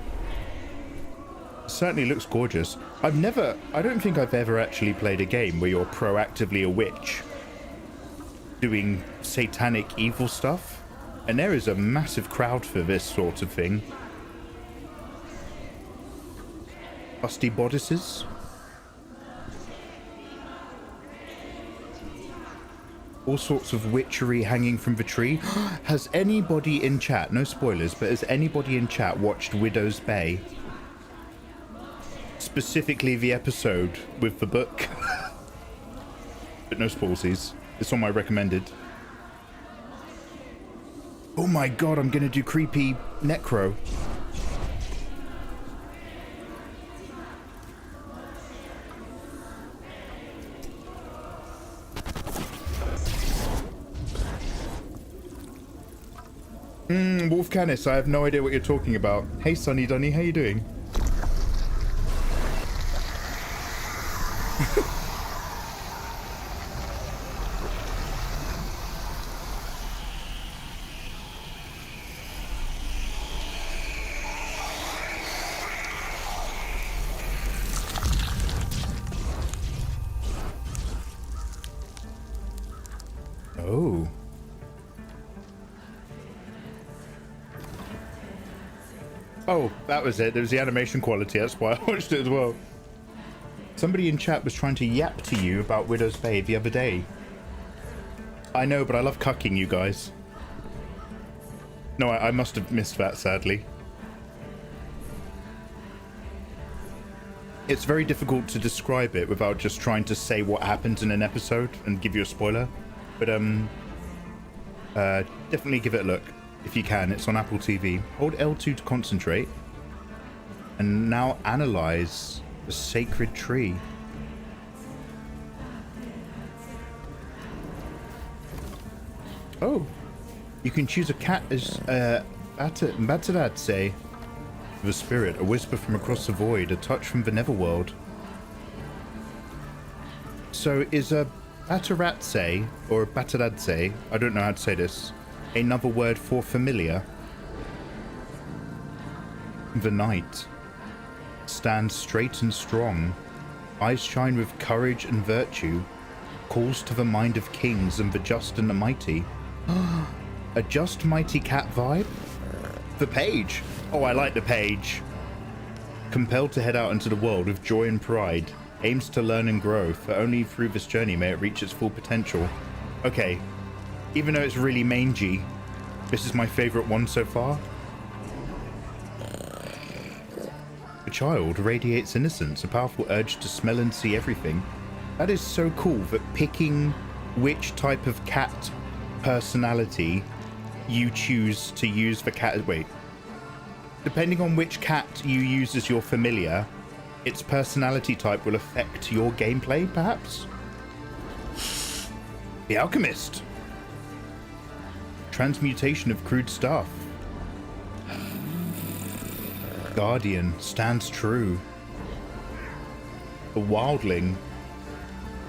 Certainly looks gorgeous. I don't think I've ever actually played a game where you're proactively a witch doing satanic evil stuff, and there is a massive crowd for this sort of thing. Busty bodices. All sorts of witchery hanging from the tree. Has anybody in chat, no spoilers, but has anybody in chat watched Widow's Bay? Specifically the episode with the book. But no spoilsies. It's on my recommended. Oh my god, I'm gonna do creepy necro. Wolf Canis, I have no idea what you're talking about. Hey Sunny Dunny, how you doing? Oh. Oh, that was it. There was the animation quality. That's why I watched it as well. Somebody in chat was trying to yap to you about Widow's Bay the other day. I know, but I love cucking you guys. No, I must have missed that, sadly. It's very difficult to describe it without just trying to say what happens in an episode and give you a spoiler. But, definitely give it a look. If you can, it's on Apple TV. Hold L2 to concentrate. And now analyze the sacred tree. Oh, you can choose a cat as Bataradze, the spirit, a whisper from across the void, a touch from the netherworld. So is a Bataradze, or Bataradze, I don't know how to say this, another word for familiar? The knight stands straight and strong, eyes shine with courage and virtue, calls to the mind of kings and the just and the mighty. A Just Mighty Cat vibe? The page. Oh, I like the page. Compelled to head out into the world with joy and pride, aims to learn and grow, for only through this journey may it reach its full potential. Okay, even though it's really mangy, this is my favorite one so far. The child radiates innocence, a powerful urge to smell and see everything. That is so cool that picking which type of cat personality you choose to use for cat. Wait. Depending on which cat you use as your familiar, its personality type will affect your gameplay, perhaps? The Alchemist. Transmutation of crude stuff. Guardian stands true. The Wildling.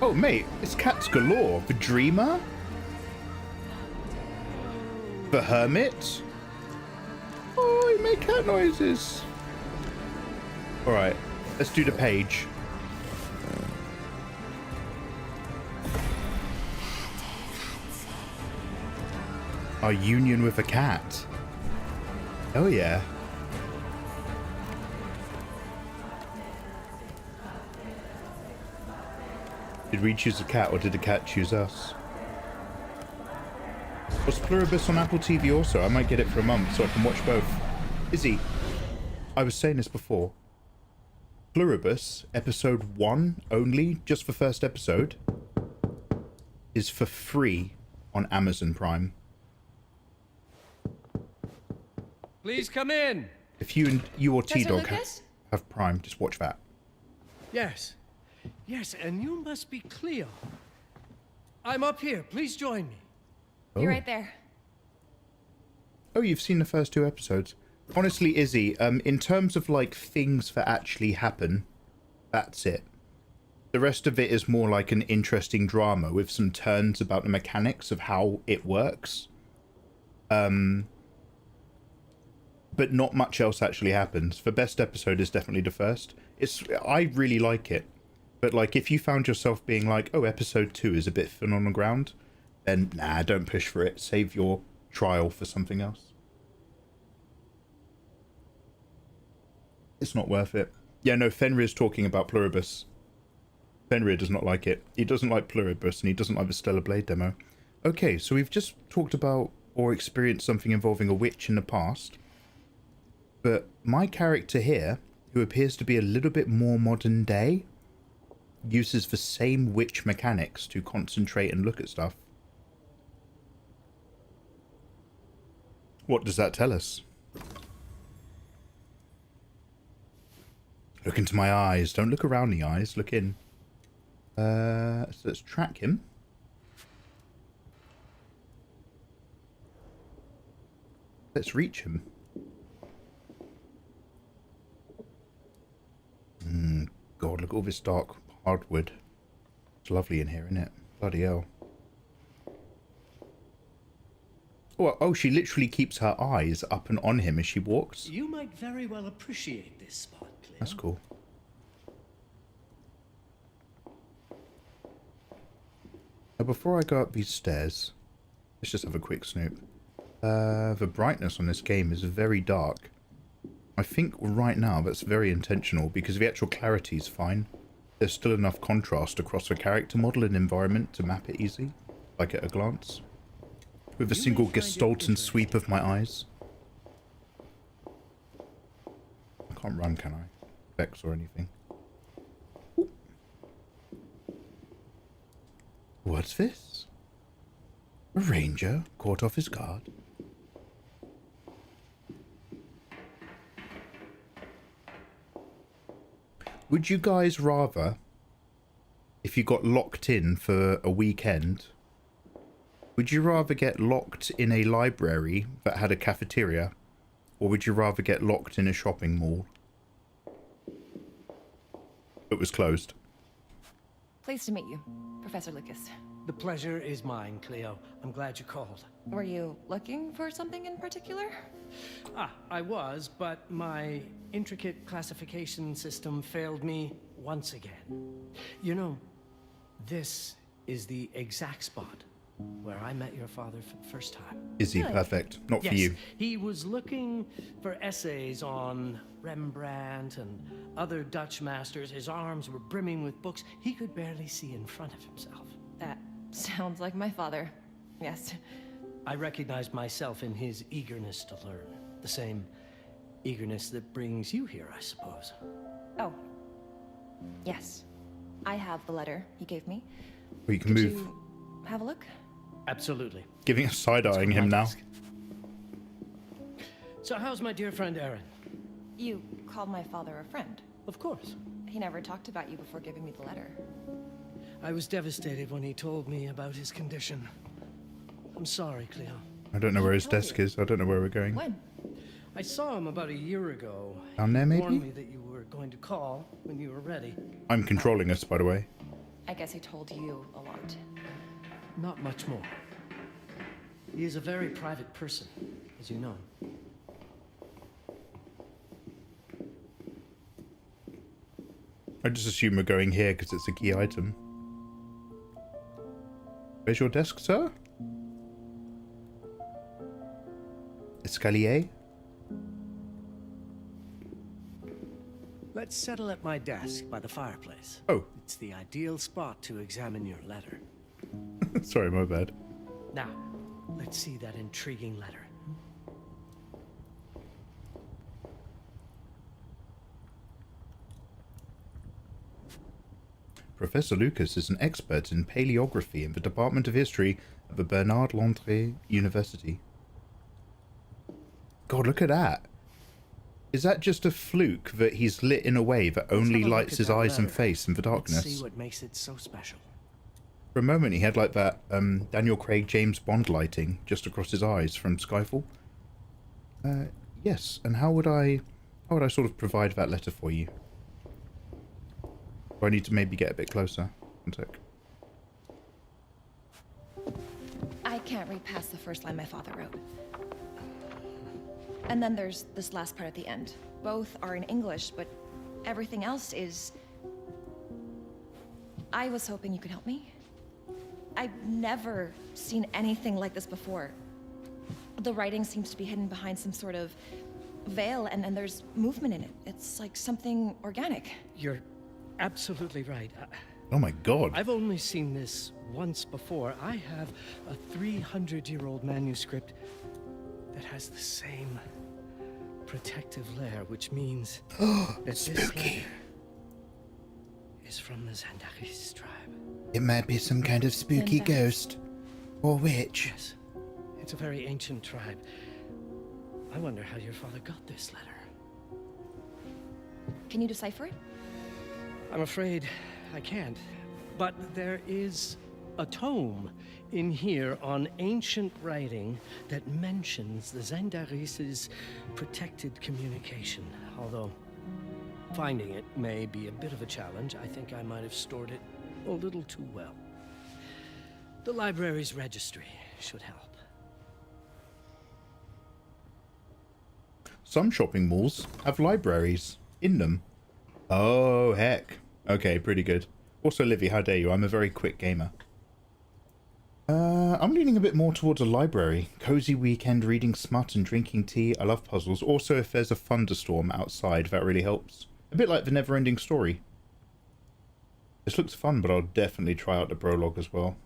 Oh, mate, it's cats galore. The Dreamer? The Hermit? Oh, he made cat noises. Alright, let's do the page. Our union with a cat. Oh yeah. Did we choose a cat or did the cat choose us? Was Pluribus on Apple TV also? I might get it for a month so I can watch both. Izzy, I was saying this before. Pluribus, episode 1 only, just for first episode, is for free on Amazon Prime. Please come in. If you or T-Dog Lucas? have Prime, just watch that. Yes. Yes, and you must be Cleo. I'm up here. Please join me. You're right there. Oh, you've seen the first 2 episodes. Honestly, Izzy, in terms of like things that actually happen, that's it. The rest of it is more like an interesting drama with some turns about the mechanics of how it works. But not much else actually happens. The best episode is definitely the first. I really like it. But like, if you found yourself being like, oh, episode 2 is a bit thin on the ground, then nah, don't push for it. Save your trial for something else. It's not worth it. Yeah, no, Fenrir's talking about Pluribus. Fenrir does not like it. He doesn't like Pluribus, and he doesn't like the Stellar Blade demo. Okay, so we've just talked about or experienced something involving a witch in the past. But my character here, who appears to be a little bit more modern day, uses the same witch mechanics to concentrate and look at stuff. What does that tell us? Look into my eyes. Don't look around the eyes. Look in. So let's track him. Let's reach him. God, look at all this dark hardwood. It's lovely in here, isn't it? Bloody hell. Oh, she literally keeps her eyes up and on him as she walks. You might very well appreciate this spot, Cleo. That's cool. Now, before I go up these stairs, let's just have a quick snoop. The brightness on this game is very dark. I think right now that's very intentional because the actual clarity is fine. There's still enough contrast across the character model and environment to map it easy, like at a glance. With a single gestalten sweep of my eyes. I can't run, can I? Vex or anything. Ooh. What's this? A ranger caught off his guard. Would you guys rather, if you got locked in for a weekend, would you rather get locked in a library that had a cafeteria, or would you rather get locked in a shopping mall that was closed? Pleased to meet you, Professor Lucas. The pleasure is mine, Cleo. I'm glad you called. Were you looking for something in particular? I was, but my intricate classification system failed me once again. You know, this is the exact spot where I met your father for the first time. Is he perfect? Not for you. He was looking for essays on Rembrandt and other Dutch masters. His arms were brimming with books. He could barely see in front of himself. That sounds like my father. Yes. I recognized myself in his eagerness to learn. The same eagerness that brings you here, I suppose. Oh. Yes. I have the letter he gave me. Well, you can move. You have a look? Absolutely. Giving us side-eyeing him now. So how's my dear friend Aaron? You called my father a friend. Of course. He never talked about you before giving me the letter. I was devastated when he told me about his condition. I'm sorry, Cleo. I don't know where his desk is. I don't know where we're going. When? I saw him about a year ago. Down there, He warned maybe? me that you were going to call when you were ready. I'm controlling us, by the way. I guess he told you a lot. Not much more. He is a very private person, as you know. I just assume we're going here because it's a key item. Where's your desk, sir? Escalier? Let's settle at my desk by the fireplace. Oh. It's the ideal spot to examine your letter. Sorry, my bad. Now, let's see that intriguing letter. Professor Lucas is an expert in paleography in the Department of History at the Bernard Landry University. God, look at that. Is that just a fluke that he's lit in a way that only lights his eyes and face in the darkness? Let's see what makes it so special. For a moment he had like that Daniel Craig James Bond lighting just across his eyes from Skyfall. Yes, and how would I sort of provide that letter for you? Do I need to maybe get a bit closer? One sec. I can't read past the first line my father wrote. And then there's this last part at the end. Both are in English, but everything else is... I was hoping you could help me. I've never seen anything like this before. The writing seems to be hidden behind some sort of veil, and there's movement in it. It's like something organic. You're absolutely right. Oh my god. I've only seen this once before. I have a 300-year-old manuscript that has the same protective layer, which means that this letter is from the Zandaris tribe. It might be some kind of spooky ghost. Or witch. Yes. It's a very ancient tribe. I wonder how your father got this letter. Can you decipher it? I'm afraid I can't. But there is a tome in here on ancient writing that mentions the Zandaris' protected communication. Although finding it may be a bit of a challenge, I think I might have stored it a little too well. The library's registry should help. Some shopping malls have libraries in them. Oh, heck. Okay, pretty good. Also, Livy, how dare you? I'm a very quick gamer. I'm leaning a bit more towards a library. Cozy weekend reading smut and drinking tea. I love puzzles. Also, if there's a thunderstorm outside, that really helps. A bit like the never-ending story. This looks fun, but I'll definitely try out the prologue as well.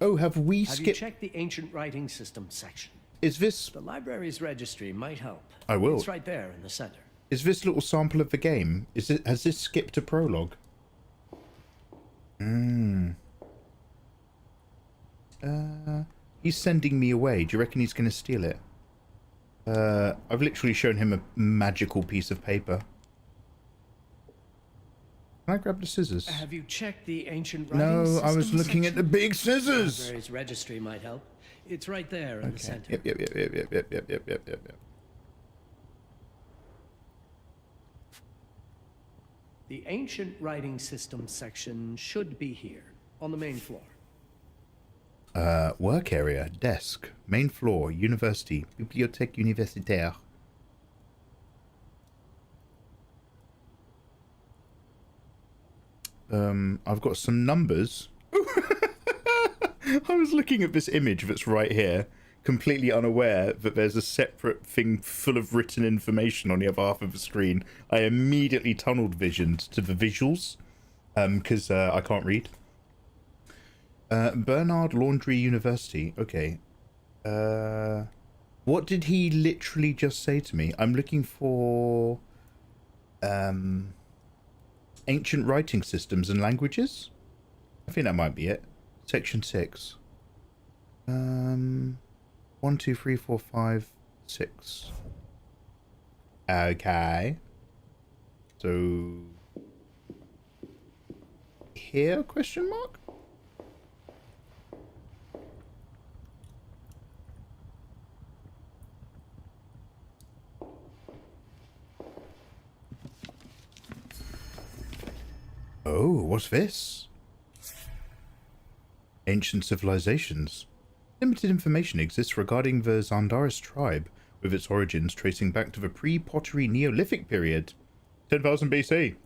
Oh, have we skipped... Have you checked the ancient writing system section? Is this... The library's registry might help. I will. It's right there in the center. Is this little sample of the game? Has this skipped a prologue? He's sending me away. Do you reckon he's going to steal it? I've literally shown him a magical piece of paper. Can I grab the scissors? Have you checked the ancient writing No, system I was looking section? at the big scissors. The library's registry might help. It's right there in the center. Yep. The ancient writing system section should be here, on the main floor. Work area, desk, main floor, university, bibliothèque universitaire. I've got some numbers. I was looking at this image that's right here, completely unaware that there's a separate thing full of written information on the other half of the screen. I immediately tunneled visioned to the visuals, because I can't read. Bernard Laundry University. Okay. What did he literally just say to me? I'm looking for ancient writing systems and languages. I think that might be it. Section 6. 1, 2, 3, 4, 5, 6. Okay. So here, question mark? Oh, what's this? Ancient civilizations. Limited information exists regarding the Zandaris tribe, with its origins tracing back to the pre-pottery Neolithic period, 10,000 BC.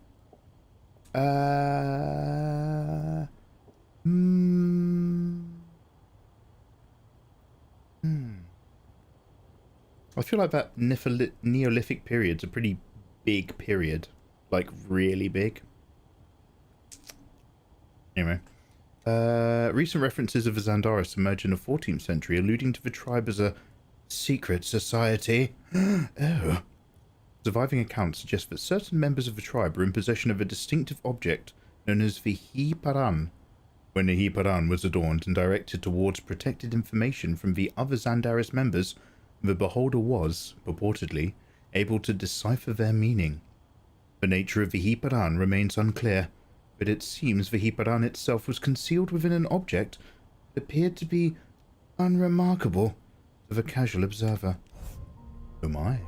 I feel like that Neolithic period's a pretty big period, like really big. Anyway. Recent references of the Zandaris emerge in the 14th century, alluding to the tribe as a secret society. Oh. Surviving accounts suggest that certain members of the tribe were in possession of a distinctive object known as the hiparan. When the hiparan was adorned and directed towards protected information from the other Zandaris members, the beholder was, purportedly, able to decipher their meaning. The nature of the hiparan remains unclear, but it seems the hiparan itself was concealed within an object that appeared to be unremarkable to the casual observer. Oh my.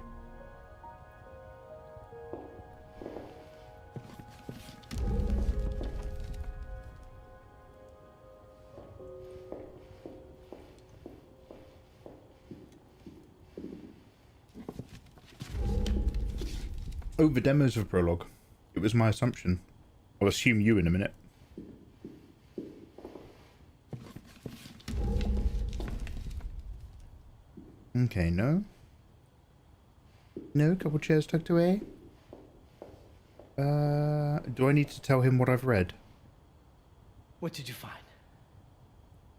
Oh, the demo's of prologue. It was my assumption. I'll assume you in a minute. Okay, no. No, couple chairs tucked away. Do I need to tell him what I've read? What did you find?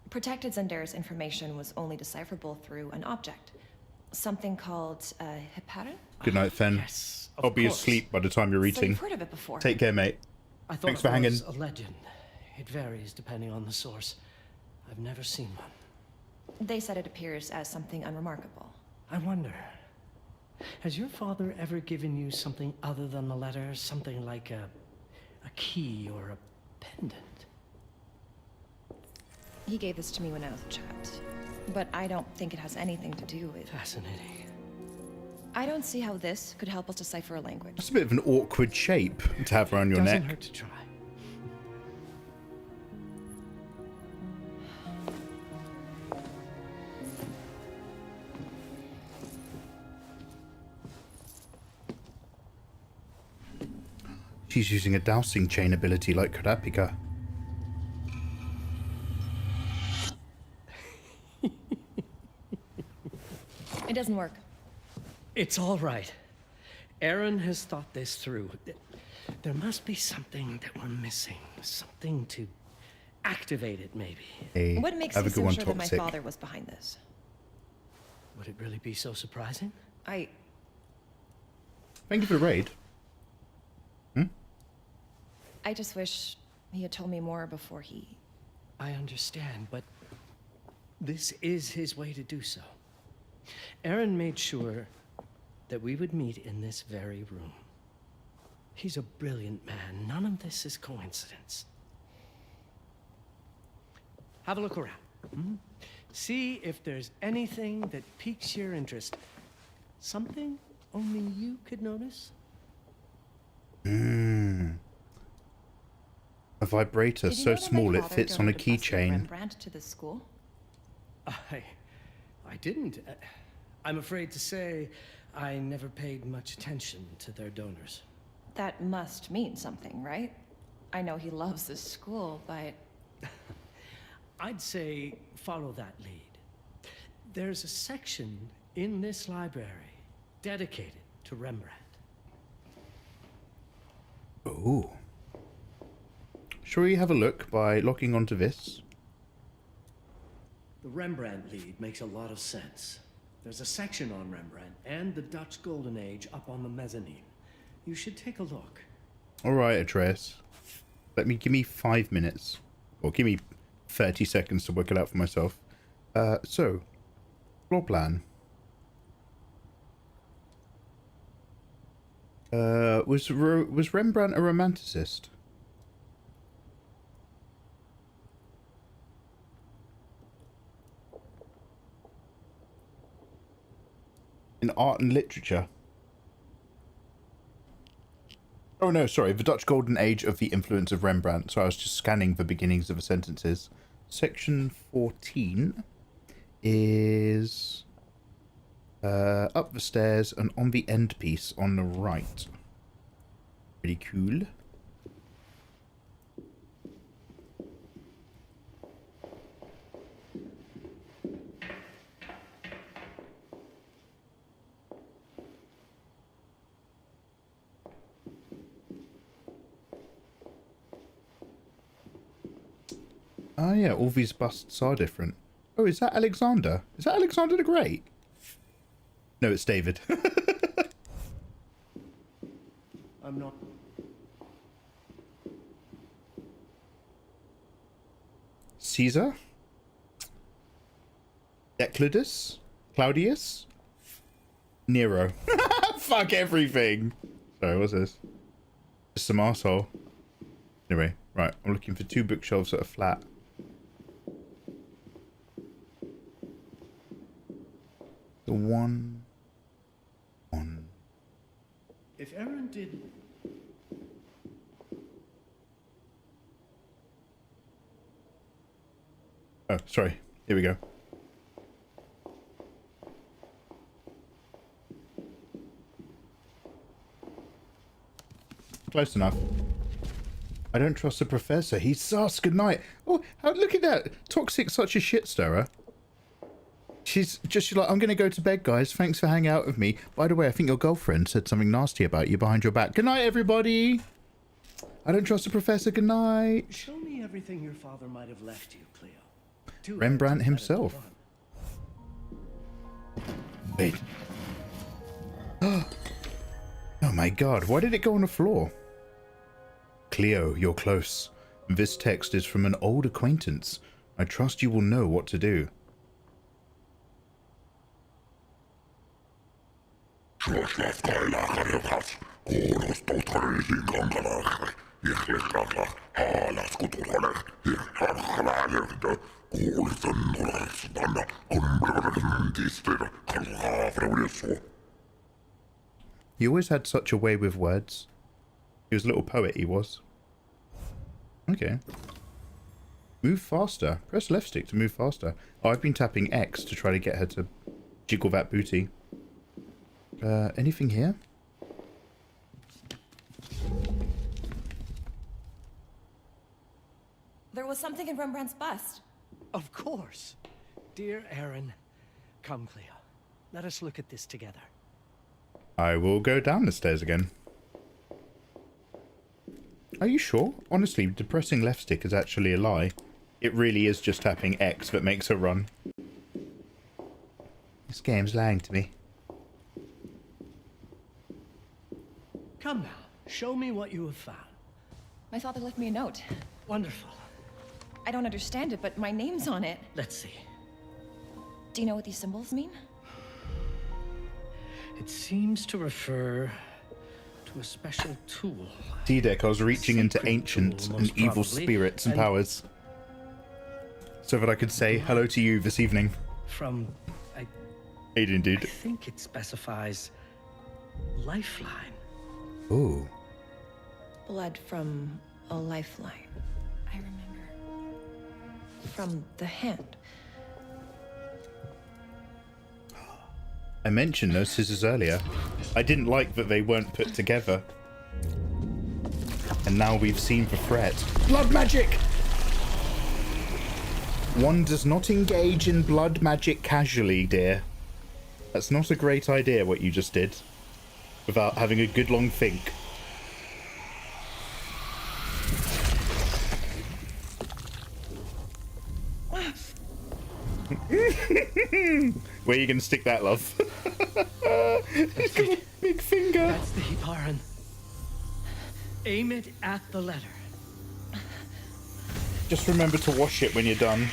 Protected Zandaris information was only decipherable through an object. Something called hiparan? Good night, Fen. Yes, I'll be asleep by the time you're So eating. you've heard of it before. Take care, mate. I thought Thanks for hanging. was a legend. It varies depending on the source. I've never seen one. They said it appears as something unremarkable. I wonder, has your father ever given you something other than the letter? Something like a key or a pendant? He gave this to me when I was a child. But I don't think it has anything to do with... Fascinating. I don't see how this could help us decipher a language. It's a bit of an awkward shape to have around your neck. Doesn't hurt to try. She's using a dowsing chain ability like Kurapika. It doesn't work. It's all right. Aaron has thought this through. There must be something that we're missing. Something to activate it, maybe. Hey, What makes you so sure that my father was behind this? Would it really be so surprising? I Thank you for the raid. just wish he had told me more before he... I understand, but this is his way to do so. Aaron made sure that we would meet in this very room. He's a brilliant man. None of this is coincidence. Have a look around. See if there's anything that piques your interest. Something only you could notice? A vibrator Did you so know that my small it father fits on a donated busted keychain. Rembrandt to this school? I didn't. I'm afraid to say I never paid much attention to their donors. That must mean something, right? I know he loves this school, but... I'd say follow that lead. There's a section in this library dedicated to Rembrandt. Oh. Shall we have a look by locking onto this? The Rembrandt lead makes a lot of sense. There's a section on Rembrandt and the Dutch Golden Age up on the mezzanine. You should take a look. Alright, Atreus. Give me 5 minutes. Or give me 30 seconds to work it out for myself. So, floor plan. Was Rembrandt a romanticist? In art and literature? Oh no, sorry, the Dutch Golden Age of the influence of Rembrandt. So I was just scanning the beginnings of the sentences. Section 14 is up the stairs and on the end piece on the right. Pretty cool. Oh yeah, all these busts are different. Oh, is that Alexander? Is that Alexander the Great? No, it's David. I'm not... Caesar? Euclidus? Claudius? Nero. Fuck everything. Sorry, what's this? Just some arsehole. Anyway, right, I'm looking for 2 bookshelves that are flat. The one. If Aaron did... Oh, sorry. Here we go. Close enough. I don't trust the professor. He's sus. Good night. Oh, look at that. Toxic's such a shit stirrer. She's like, I'm going to go to bed, guys. Thanks for hanging out with me. By the way, I think your girlfriend said something nasty about you behind your back. Good night, everybody. I don't trust the professor. Good night. Show me everything your father might have left you, Cleo. Rembrandt himself. Wait. Oh my god, why did it go on the floor? Cleo, you're close. This text is from an old acquaintance. I trust you will know what to do. He always had such a way with words. He was a little poet, he was. Okay. Move faster. Press left stick to move faster. Oh, I've been tapping X to try to get her to jiggle that booty. Anything here? There was something in Rembrandt's bust. Of course. Dear Aaron, come, Cleo. Let us look at this together. I will go down the stairs again. Are you sure? Honestly, depressing left stick is actually a lie. It really is just tapping X that makes her run. This game's lying to me. Come now, show me what you have found. My father left me a note. Wonderful. I don't understand it, but my name's on it. Let's see. Do you know what these symbols mean? It seems to refer to a special tool. D-Deck, I was reaching into ancient and evil spirits and powers. So that I could say hello to you this evening. From... Aiden, dude. I think it specifies lifeline. Ooh. Blood from a lifeline. I remember. From the hand. I mentioned those scissors earlier. I didn't like that they weren't put together. And now we've seen the threat. Blood magic! One does not engage in blood magic casually, dear. That's not a great idea, what you just did. Without having a good long think. Where are you going to stick that, love? He's got a big finger. That's the hiparan. Aim it at the letter. Just remember to wash it when you're done.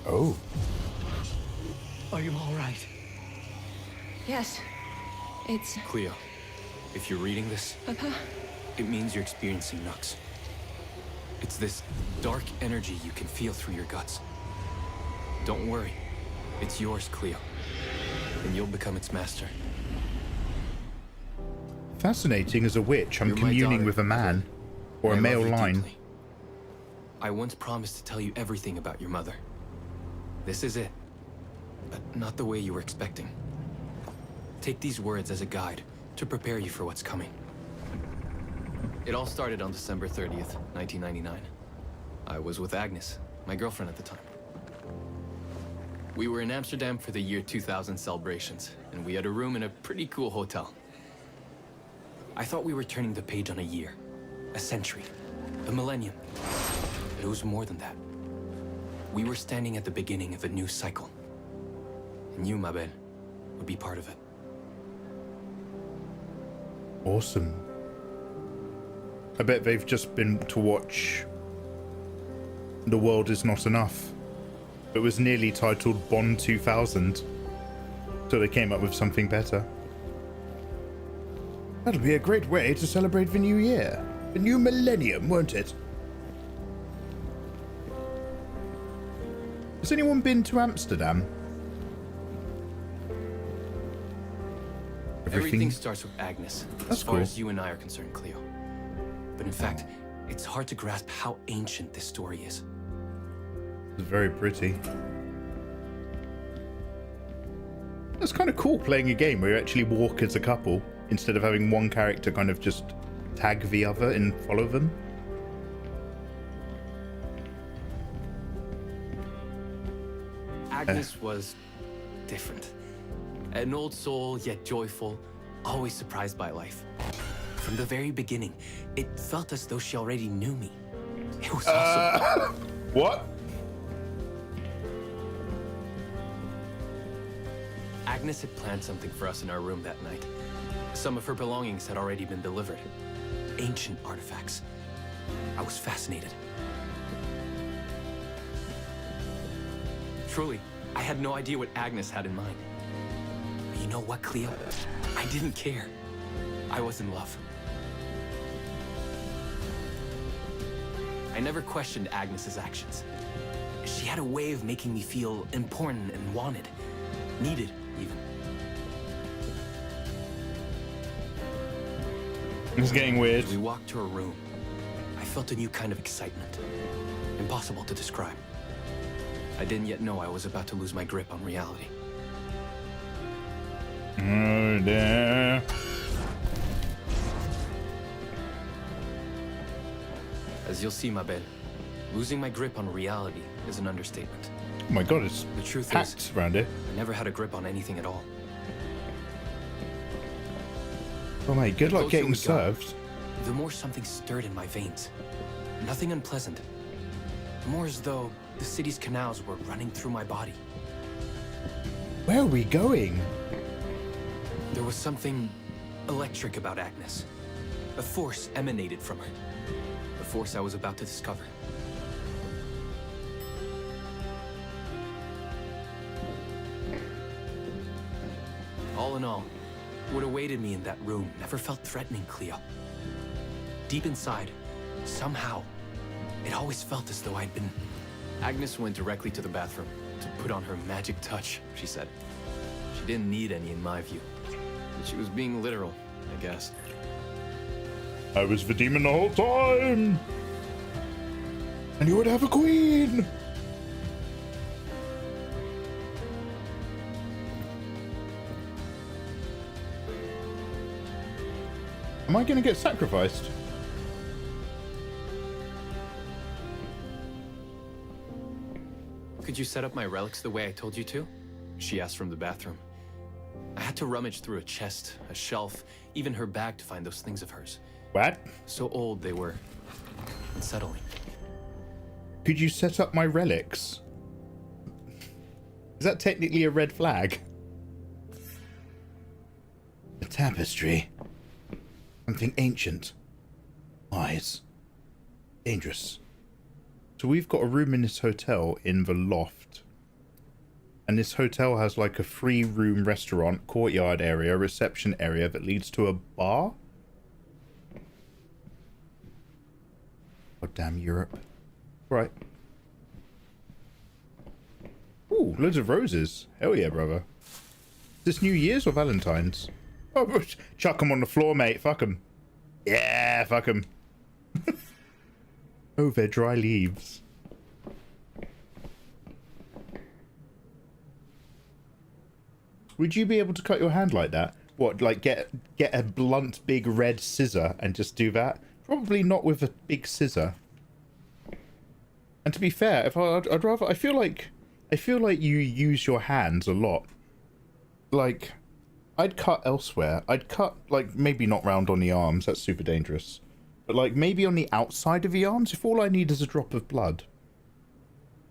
Oh. Are you all right? Yes. It's... Cleo, if you're reading this, Papa? it means you're experiencing Nux. It's this dark energy you can feel through your guts. Don't worry. It's yours, Cleo. And you'll become its master. Fascinating as a witch, I'm communing with a man. Or a male line. Deeply. I once promised to tell you everything about your mother. This is it. But not the way you were expecting. Take these words as a guide to prepare you for what's coming. It all started on December 30th, 1999. I was with Agnes, my girlfriend at the time. We were in Amsterdam for the year 2000 celebrations, and we had a room in a pretty cool hotel. I thought we were turning the page on a year, a century, a millennium. But it was more than that. We were standing at the beginning of a new cycle. And you, Mabel, would be part of it. Awesome. I bet they've just been to watch The World Is Not Enough. It was nearly titled Bond 2000. So they came up with something better. That'll be a great way to celebrate the new year. The new millennium, won't it? Has anyone been to Amsterdam? Everything starts with Agnes, That's as far cool. as you and I are concerned, Cleo. But in fact, it's hard to grasp how ancient this story is. It's very pretty. It's kind of cool playing a game where you actually walk as a couple instead of having one character kind of just tag the other and follow them. Agnes was different. An old soul, yet joyful, always surprised by life. From the very beginning, it felt as though she already knew me. It was awesome. What? Agnes had planned something for us in our room that night. Some of her belongings had already been delivered. Ancient artifacts. I was fascinated. Truly, I had no idea what Agnes had in mind. But you know what, Cleo? I didn't care. I was in love. I never questioned Agnes's actions. She had a way of making me feel important and wanted. Needed, even. It's getting weird. As we walked to her room, I felt a new kind of excitement. Impossible to describe. I didn't yet know I was about to lose my grip on reality. Oh, dear. As you'll see, Mabel, losing my grip on reality is an understatement. Oh my god, it's The truth packed is, around it. I never had a grip on anything at all. Oh mate, good The luck closer getting we got, served. The more something stirred in my veins. Nothing unpleasant. More as though the city's canals were running through my body. Where are we going? There was something electric about Agnes. A force emanated from her. A force I was about to discover. All in all, what awaited me in that room never felt threatening, Cleo. Deep inside, somehow, it always felt as though I'd been... Agnes went directly to the bathroom to put on her magic touch, she said. She didn't need any in my view. But she was being literal, I guess. I was the demon the whole time! And you would have a queen! Am I gonna get sacrificed? Could you set up my relics the way I told you to? She asked from the bathroom. I had to rummage through a chest, a shelf, even her bag to find those things of hers. What? So old they were. Unsettling. Could you set up my relics? Is that technically a red flag? A tapestry. Something ancient. Wise. Dangerous. So we've got a room in this hotel in the loft. And this hotel has like a 3-room restaurant, courtyard area, reception area that leads to a bar? God damn Europe. Right. Ooh, loads of roses. Hell yeah, brother. Is this New Year's or Valentine's? Oh, chuck them on the floor, mate. Fuck them. Yeah, fuck them. Oh, they're dry leaves. Would you be able to cut your hand like that? What, like get a blunt, big red scissor and just do that? Probably not with a big scissor. And to be fair, if I'd rather, I feel like you use your hands a lot. Like, I'd cut elsewhere. I'd cut, like, maybe not round on the arms. That's super dangerous. But, like, maybe on the outside of the arms, if all I need is a drop of blood.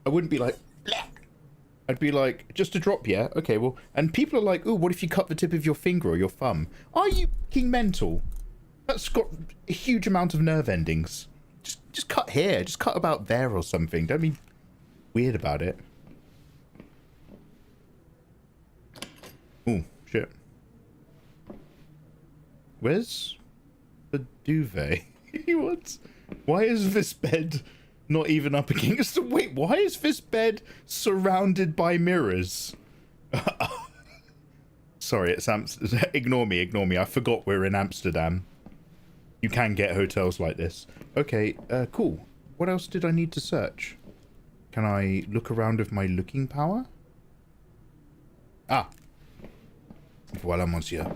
I wouldn't be like, bleh. I'd be like, just a drop, yeah? Okay, well, and people are like, ooh, what if you cut the tip of your finger or your thumb? Are you fucking mental? That's got a huge amount of nerve endings. Just cut here. Just cut about there or something. Don't be weird about it. Ooh, shit. Where's the duvet? What? Why is this bed not even up against the... Wait, why is this bed surrounded by mirrors? Sorry, it's ignore me. I forgot we're in Amsterdam. You can get hotels like this. Okay, cool. What else did I need to search? Can I look around with my looking power? Ah. Voilà, monsieur.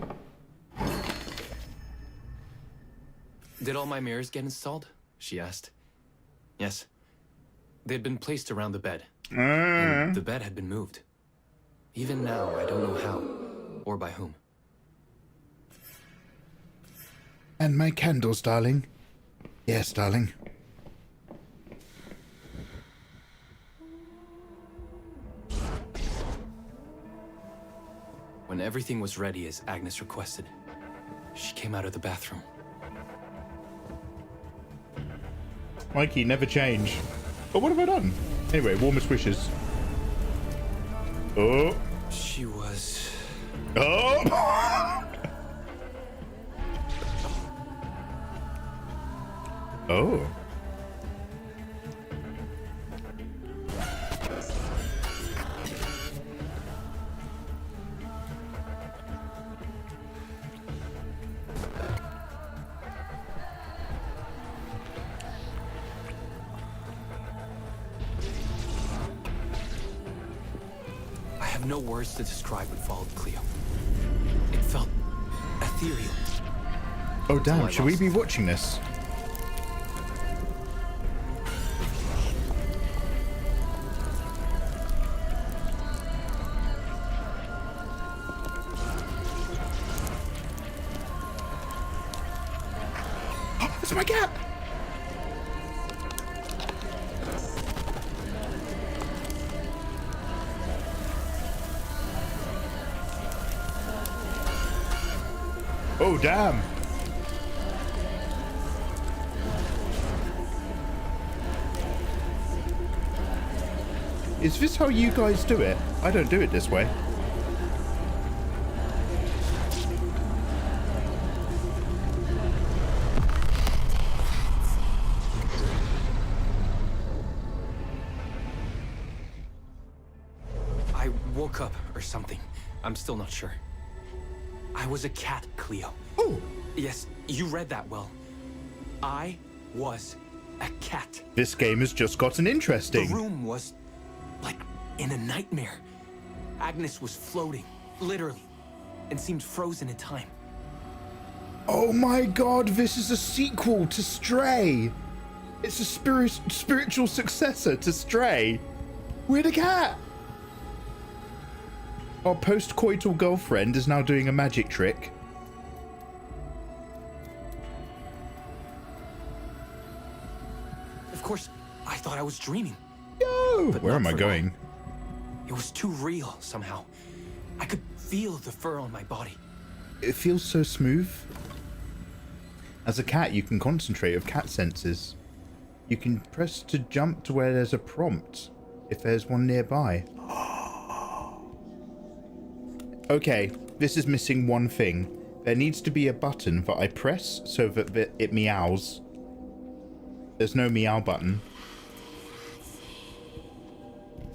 Did all my mirrors get installed? She asked. Yes. They'd been placed around the bed. And the bed had been moved. Even now, I don't know how, or by whom. And my candles, darling. Yes, darling. When everything was ready as Agnes requested, she came out of the bathroom. Mikey, never change. But what have I done? Anyway, warmest wishes. Oh. She was... Oh! Oh. I have no words to describe what followed, Cleo. It felt ethereal. Oh damn, should we be watching this? It's my gap! Oh, damn. Is this how you guys do it? I don't do it this way. I woke up or something. I'm still not sure. I was a cat, Cleo. Oh! Yes, you read that well. I was a cat. This game has just gotten interesting. The room was like in a nightmare. Agnes was floating, literally, and seemed frozen in time. Oh my god, this is a sequel to Stray. It's a spiritual successor to Stray. We're the cat! Our post-coital girlfriend is now doing a magic trick. Of course, I thought I was dreaming. Yo! But Where am I not for going? long. It was too real somehow. I could feel the fur on my body. It feels so smooth. As a cat, you can concentrate with cat senses. You can press to jump to where there's a prompt, if there's one nearby. Okay, this is missing one thing. There needs to be a button that I press so that it meows. There's no meow button.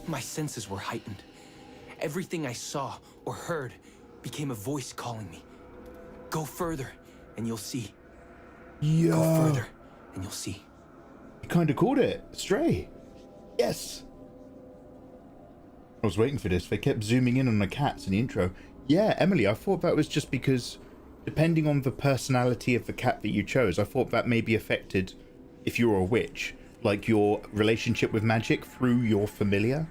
My senses were heightened. Everything I saw or heard became a voice calling me. Go further and you'll see. Yeah. Go further and you'll see. You kind of called it. Stray. Yes. I was waiting for this. They kept zooming in on the cats in the intro. Yeah, Emily, I thought that was just because, depending on the personality of the cat that you chose, I thought that may be affected, if you're a witch, like your relationship with magic through your familiar.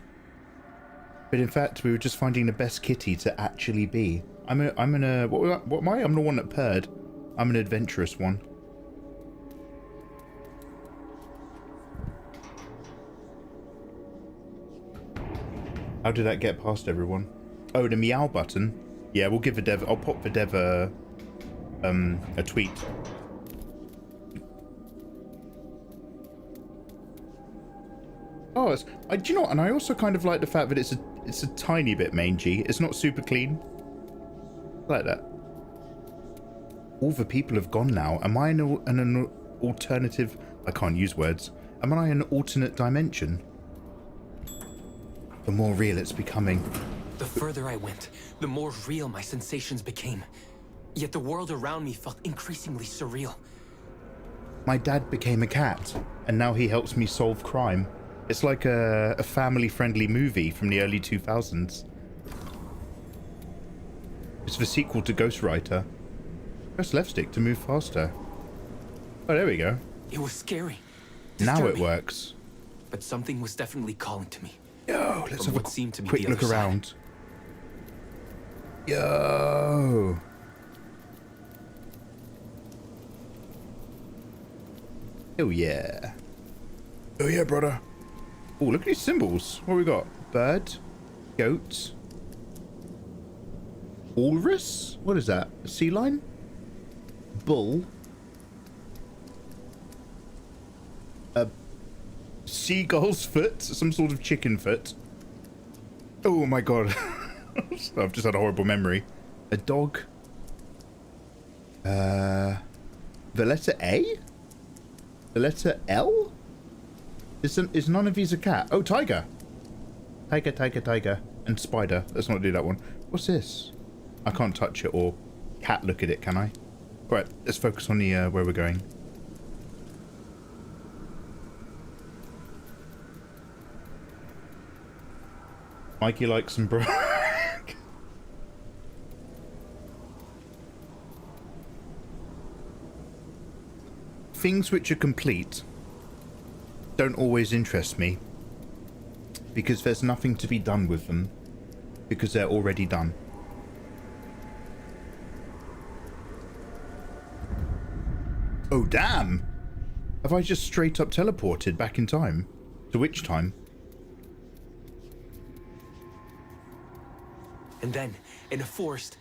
But in fact, we were just finding the best kitty to actually be. What am I? I'm the one that purred. I'm an adventurous one. How did that get past everyone? Oh, the meow button. Yeah, we'll give the dev. I'll pop the dev a tweet. Oh, do you know what? And I also kind of like the fact that it's a tiny bit mangy. It's not super clean. I like that. All the people have gone now. Am I an alternative? I can't use words. Am I an alternate dimension? The more real it's becoming. The further I went, the more real my sensations became. Yet the world around me felt increasingly surreal. My dad became a cat, and now he helps me solve crime. It's like a family-friendly movie from the early 2000s. It's the sequel to Ghostwriter. Press left stick to move faster. Oh, there we go. It was scary. Now it disturbing. works. But something was definitely calling to me. Yo, let's From have a what seemed to be quick the look other side. around. Yo. Oh yeah. Oh yeah, brother. Oh, look at these symbols. What we got? Bird, goat, walrus. What is that? A sea lion? Bull. A seagull's foot. Some sort of chicken foot. Oh my god. I've just had a horrible memory. A dog. The letter A? The letter L? Is none of these a cat? Oh, tiger. Tiger, tiger, tiger. And spider. Let's not do that one. What's this? I can't touch it or cat look at it, can I? Right, let's focus on the where we're going. Mikey likes some bro. Things which are complete don't always interest me because there's nothing to be done with them because they're already done. Oh damn! Have I just straight up teleported back in time? To which time? And then, in a forest,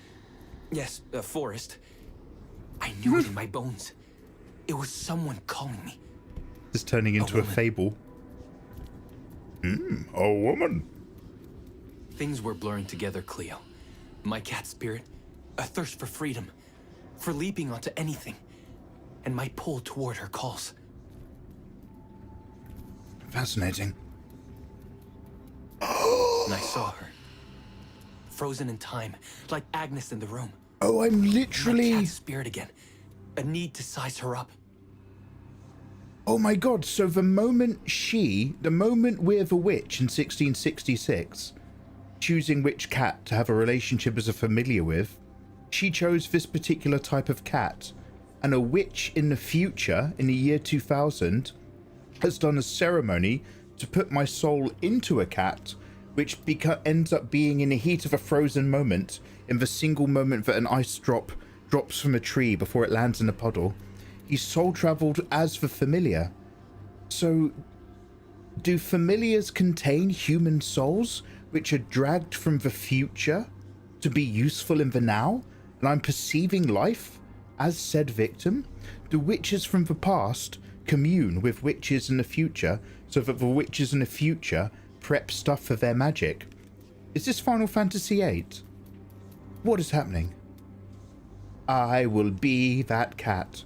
yes, a forest, I knew it in my bones. It was someone calling me. It's turning into a fable. A woman. Things were blurring together, Cleo. My cat spirit, a thirst for freedom, for leaping onto anything, and my pull toward her calls. Fascinating. And I saw her. Frozen in time, like Agnes in the room. Oh, I'm literally... My cat's spirit again. A need to size her up. Oh my god, so the moment we're the witch in 1666, choosing which cat to have a relationship as a familiar with, she chose this particular type of cat. And a witch in the future, in the year 2000, has done a ceremony to put my soul into a cat, which ends up being in the heat of a frozen moment, in the single moment that an ice drop drops from a tree before it lands in a puddle. He soul traveled as the familiar. So, do familiars contain human souls which are dragged from the future to be useful in the now? And I'm perceiving life as said victim? Do witches from the past commune with witches in the future so that the witches in the future prep stuff for their magic? Is this Final Fantasy VIII? What is happening? I will be that cat.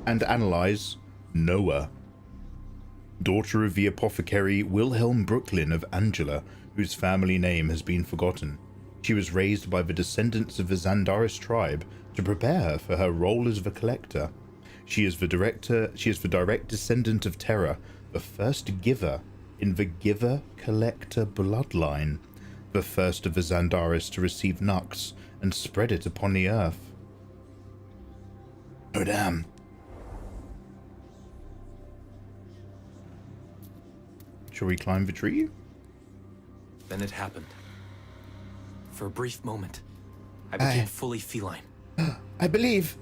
And analyze Noah, daughter of the apothecary Wilhelm Brooklyn of Angela, whose family name has been forgotten. She was raised by the descendants of the Zandaris tribe to prepare her for her role as the collector. She is the direct descendant of Terra, the first giver in the giver-collector bloodline, the first of the Zandaris to receive Nux and spread it upon the earth. Oh damn. Shall we climb the tree? Then it happened. For a brief moment, I became fully feline. I believe.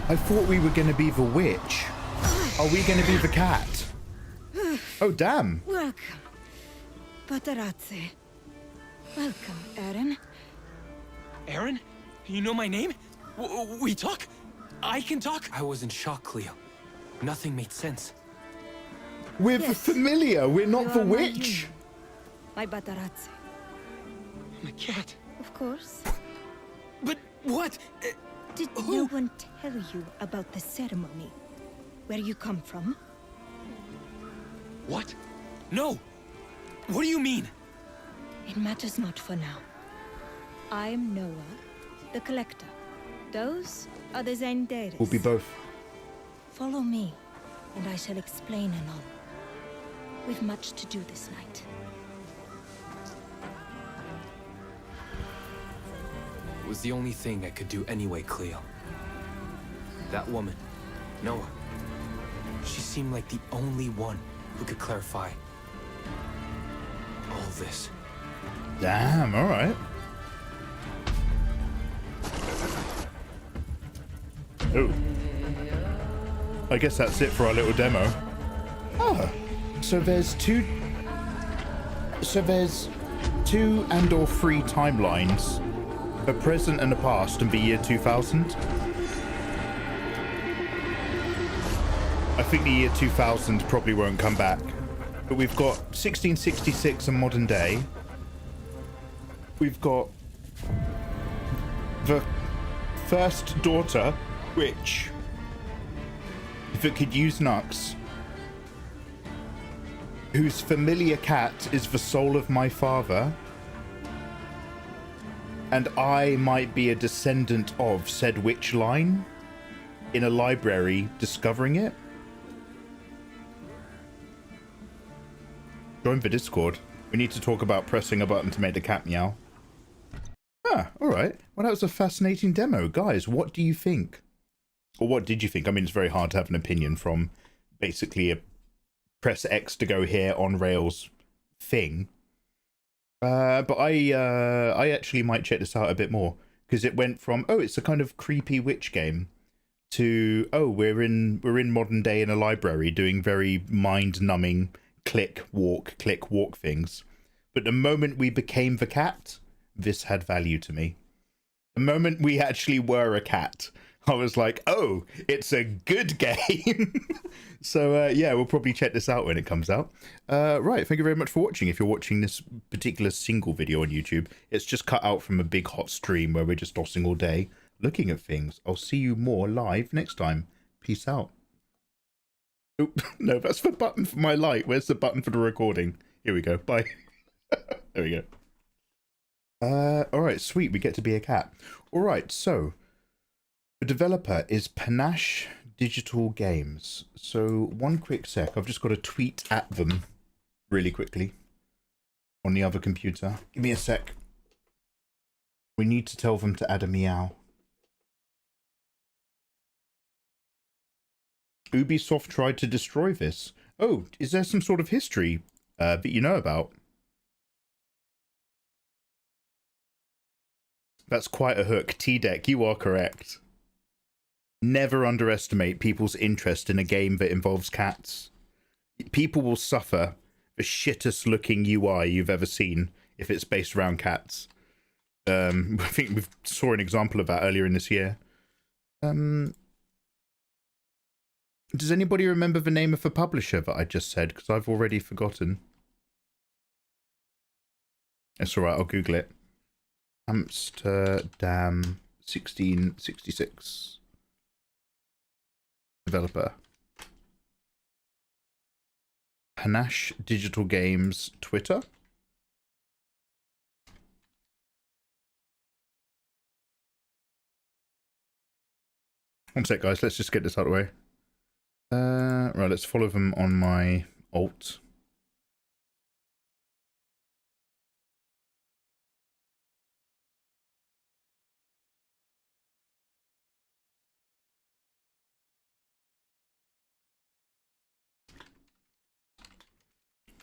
I thought we were going to be the witch. Are we going to be the cat? Oh, damn. Welcome, Paparazzi. Welcome, Aaron. Aaron? You know my name? We talk? I can talk? I was in shock, Cleo. Nothing made sense. We're the familiar. We're not the witch. My Paparazzi. I'm a cat. Of course. But what? Did no one tell you about the ceremony? Where you come from? What? No! What do you mean? It matters not for now. I'm Noah, the collector. Those are the Zendaris. We'll be both. Follow me, and I shall explain anon. We've much to do this night. It was the only thing I could do anyway, Cleo. That woman, Noah, she seemed like the only one who could clarify all this. Damn, alright. Oh. I guess that's it for our little demo. Oh. So there's two and/or three timelines. A present and a past in the year 2000. I think the year 2000 probably won't come back. But we've got 1666 and modern day. We've got the first daughter, which, if it could use Nux, whose familiar cat is the soul of my father, and I might be a descendant of said witch line in a library discovering it. Join the Discord. We need to talk about pressing a button to make the cat meow. Ah, alright. Well, that was a fascinating demo. Guys, what do you think? Or what did you think? I mean, it's very hard to have an opinion from basically a press X to go here on rails thing. But I actually might check this out a bit more, because it went from, oh, it's a kind of creepy witch game, to, oh, we're in modern day in a library doing very mind-numbing click walk things. But the moment we became the cat, this had value to me. The moment we actually were a cat, I was like, oh, it's a good game. So yeah, we'll probably check this out when it comes out. Right, thank you very much for watching. If you're watching this particular single video on YouTube, it's just cut out from a big hot stream where we're just tossing all day looking at things. I'll see you more live next time. Peace out. Oop, no, that's the button for my light. Where's the button for the recording? Here we go. Bye. There we go. Alright, sweet. We get to be a cat. Alright, so the developer is Panache Digital Games. So one quick sec. I've just got to tweet at them really quickly on the other computer. Give me a sec. We need to tell them to add a meow. Ubisoft tried to destroy this. Oh, is there some sort of history that you know about? That's quite a hook. T-Deck, you are correct. Never underestimate people's interest in a game that involves cats. People will suffer the shittest looking UI you've ever seen if it's based around cats. I think we saw an example of that earlier in this year. Does anybody remember the name of the publisher that I just said? Because I've already forgotten. It's alright, I'll Google it. Amsterdam 1666. Developer. Panache Digital Games Twitter. One sec, guys. Let's just get this out of the way. Right, let's follow them on my alt.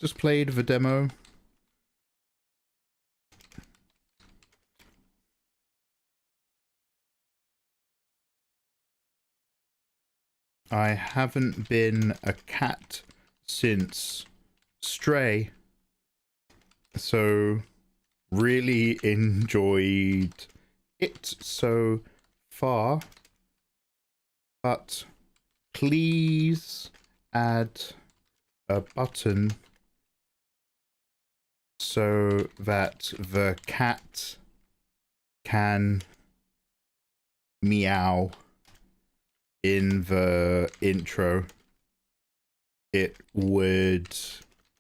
Just played the demo. I haven't been a cat since Stray, so really enjoyed it so far, but please add a button so that the cat can meow in the intro. It would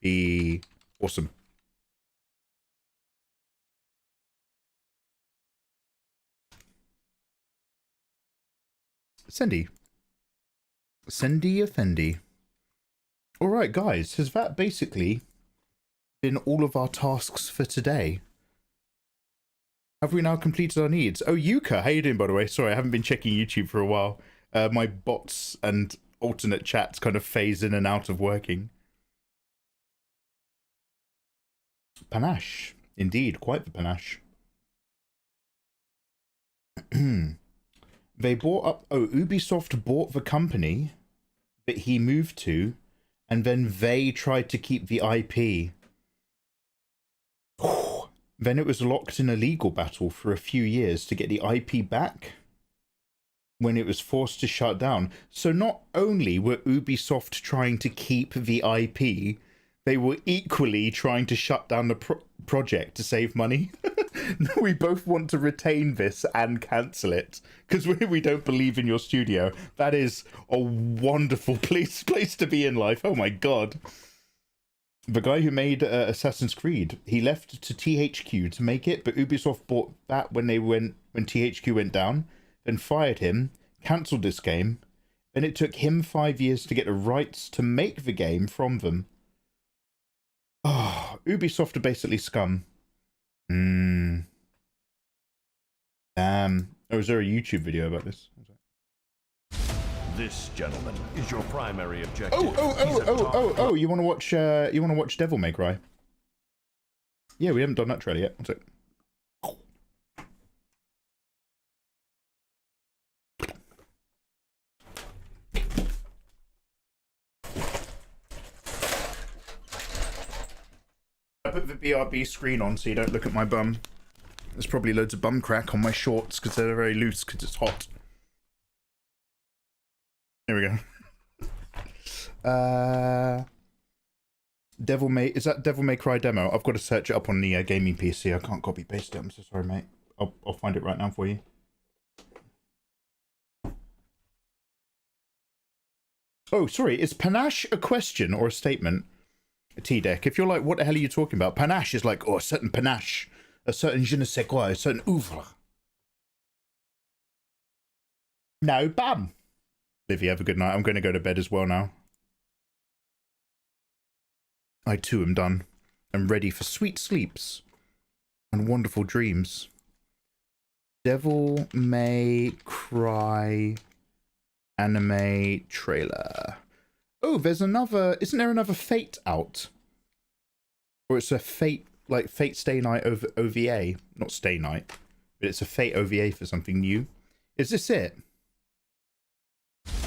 be awesome. Sendy Effendi. Alright guys, has that basically been all of our tasks for today? Have we now completed our needs? Oh, Yuka, how you doing by the way? Sorry, I haven't been checking YouTube for a while. My bots and alternate chats kind of phase in and out of working. Panache. Indeed, quite the panache. They bought up... Oh, Ubisoft bought the company that he moved to, and then they tried to keep the IP. Then it was locked in a legal battle for a few years to get the IP back when it was forced to shut down. So not only were Ubisoft trying to keep the IP, they were equally trying to shut down the project to save money. We both want to retain this and cancel it because we don't believe in your studio. That is a wonderful place to be in life. Oh my god. The guy who made Assassin's Creed, he left to THQ to make it, but Ubisoft bought that when THQ went down, then fired him, cancelled this game, and it took him 5 years to get the rights to make the game from them. Oh, Ubisoft are basically scum. Damn. Oh, is there a YouTube video about this? This, gentleman, is your primary objective. Oh! You want to watch Devil May Cry? Yeah, we haven't done that trailer yet. One sec. I put the BRB screen on so you don't look at my bum. There's probably loads of bum crack on my shorts because they're very loose because it's hot. There we go. Devil May... Is that Devil May Cry demo? I've got to search it up on the gaming PC. I can't copy paste it. I'm so sorry, mate. I'll find it right now for you. Oh, sorry. Is panache a question or a statement? T-Deck. If you're like, what the hell are you talking about? Panache is like, oh, a certain panache. A certain je ne sais quoi. A certain oeuvre. No, bam. Livy, have a good night. I'm going to go to bed as well now. I too am done. I'm ready for sweet sleeps and wonderful dreams. Devil May Cry anime trailer. Oh, there's another. Isn't there another Fate out? Or it's a Fate, like Fate Stay Night OVA. Not Stay Night, but it's a Fate OVA for something new. Is this it?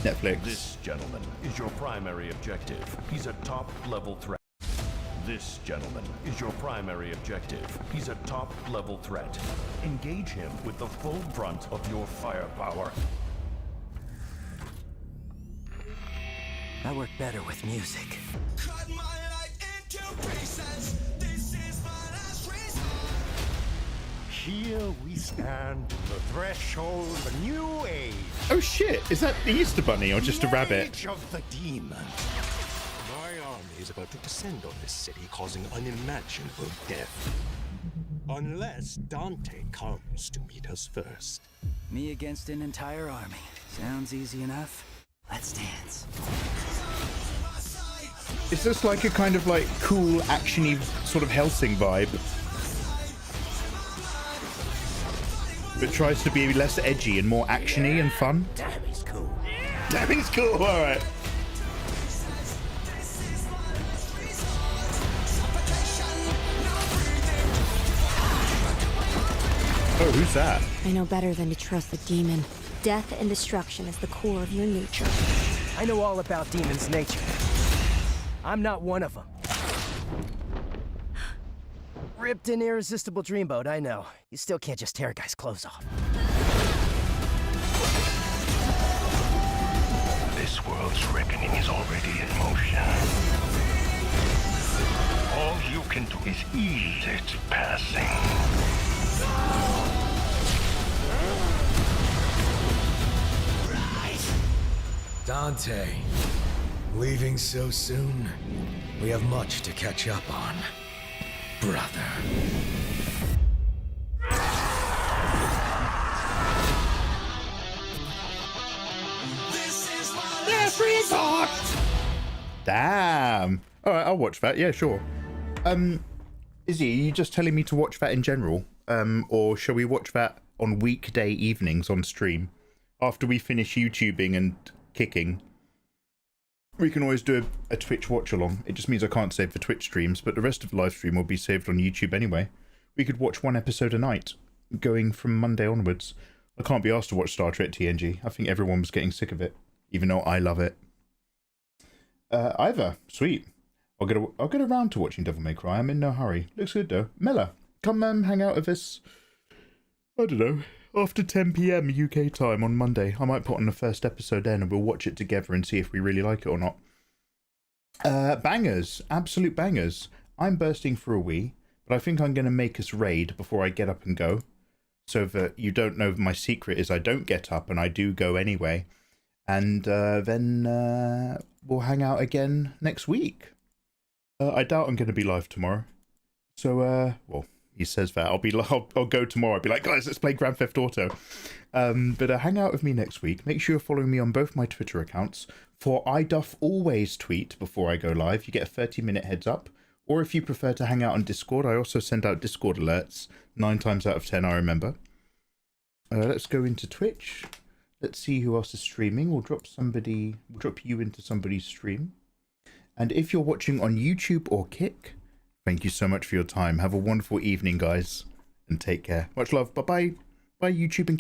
Netflix. This gentleman is your primary objective. He's a top-level threat. This gentleman is your primary objective. He's a top-level threat. Engage him with the full brunt of your firepower. I work better with music. Here we stand on the threshold of a new age. Oh shit! Is that the Easter Bunny or just a rabbit? Age of the demon. My army is about to descend on this city, causing unimaginable death. Unless Dante comes to meet us first. Me against an entire army. Sounds easy enough. Let's dance. Is this like a kind of like cool, actiony sort of Helsing vibe? But tries to be less edgy and more actiony and fun? Damn, he's cool. Damn, he's cool, alright. Oh, who's that? I know better than to trust the demon. Death and destruction is the core of your nature. I know all about demons' nature. I'm not one of them. Ripped and irresistible dreamboat, I know. You still can't just tear a guy's clothes off. This world's reckoning is already in motion. All you can do is ease its passing. Dante, leaving so soon? We have much to catch up on, brother. Damn. Alright, I'll watch that. Yeah, sure. Izzy, are you just telling me to watch that in general? Or shall we watch that on weekday evenings on stream? After we finish YouTubing and kicking, we can always do a Twitch watch along. It just means I can't save the Twitch streams, but the rest of the live stream will be saved on YouTube anyway. We could watch one episode a night, going from Monday onwards. I can't be asked to watch Star Trek TNG. I think everyone was getting sick of it, even though I love it. Either. Sweet. I'll get around to watching Devil May Cry. I'm in no hurry. Looks good though. Mella, come hang out with us. I don't know. After 10 PM UK time on Monday. I might put on the first episode then and we'll watch it together and see if we really like it or not. Bangers. Absolute bangers. I'm bursting for a wee, but I think I'm going to make us raid before I get up and go. So that you don't know my secret is I don't get up and I do go anyway. And then we'll hang out again next week. I doubt I'm going to be live tomorrow. So, well, he says that. I'll go tomorrow. I'll be like, guys, let's play Grand Theft Auto. But hang out with me next week. Make sure you're following me on both my Twitter accounts. For I doth always tweet before I go live. You get a 30-minute heads up. Or if you prefer to hang out on Discord, I also send out Discord alerts. 9 times out of 10, I remember. Let's go into Twitch. Let's see who else is streaming. We'll drop you into somebody's stream. And if you're watching on YouTube or Kick, thank you so much for your time. Have a wonderful evening, guys. And take care. Much love. Bye-bye. Bye, YouTube and Kick.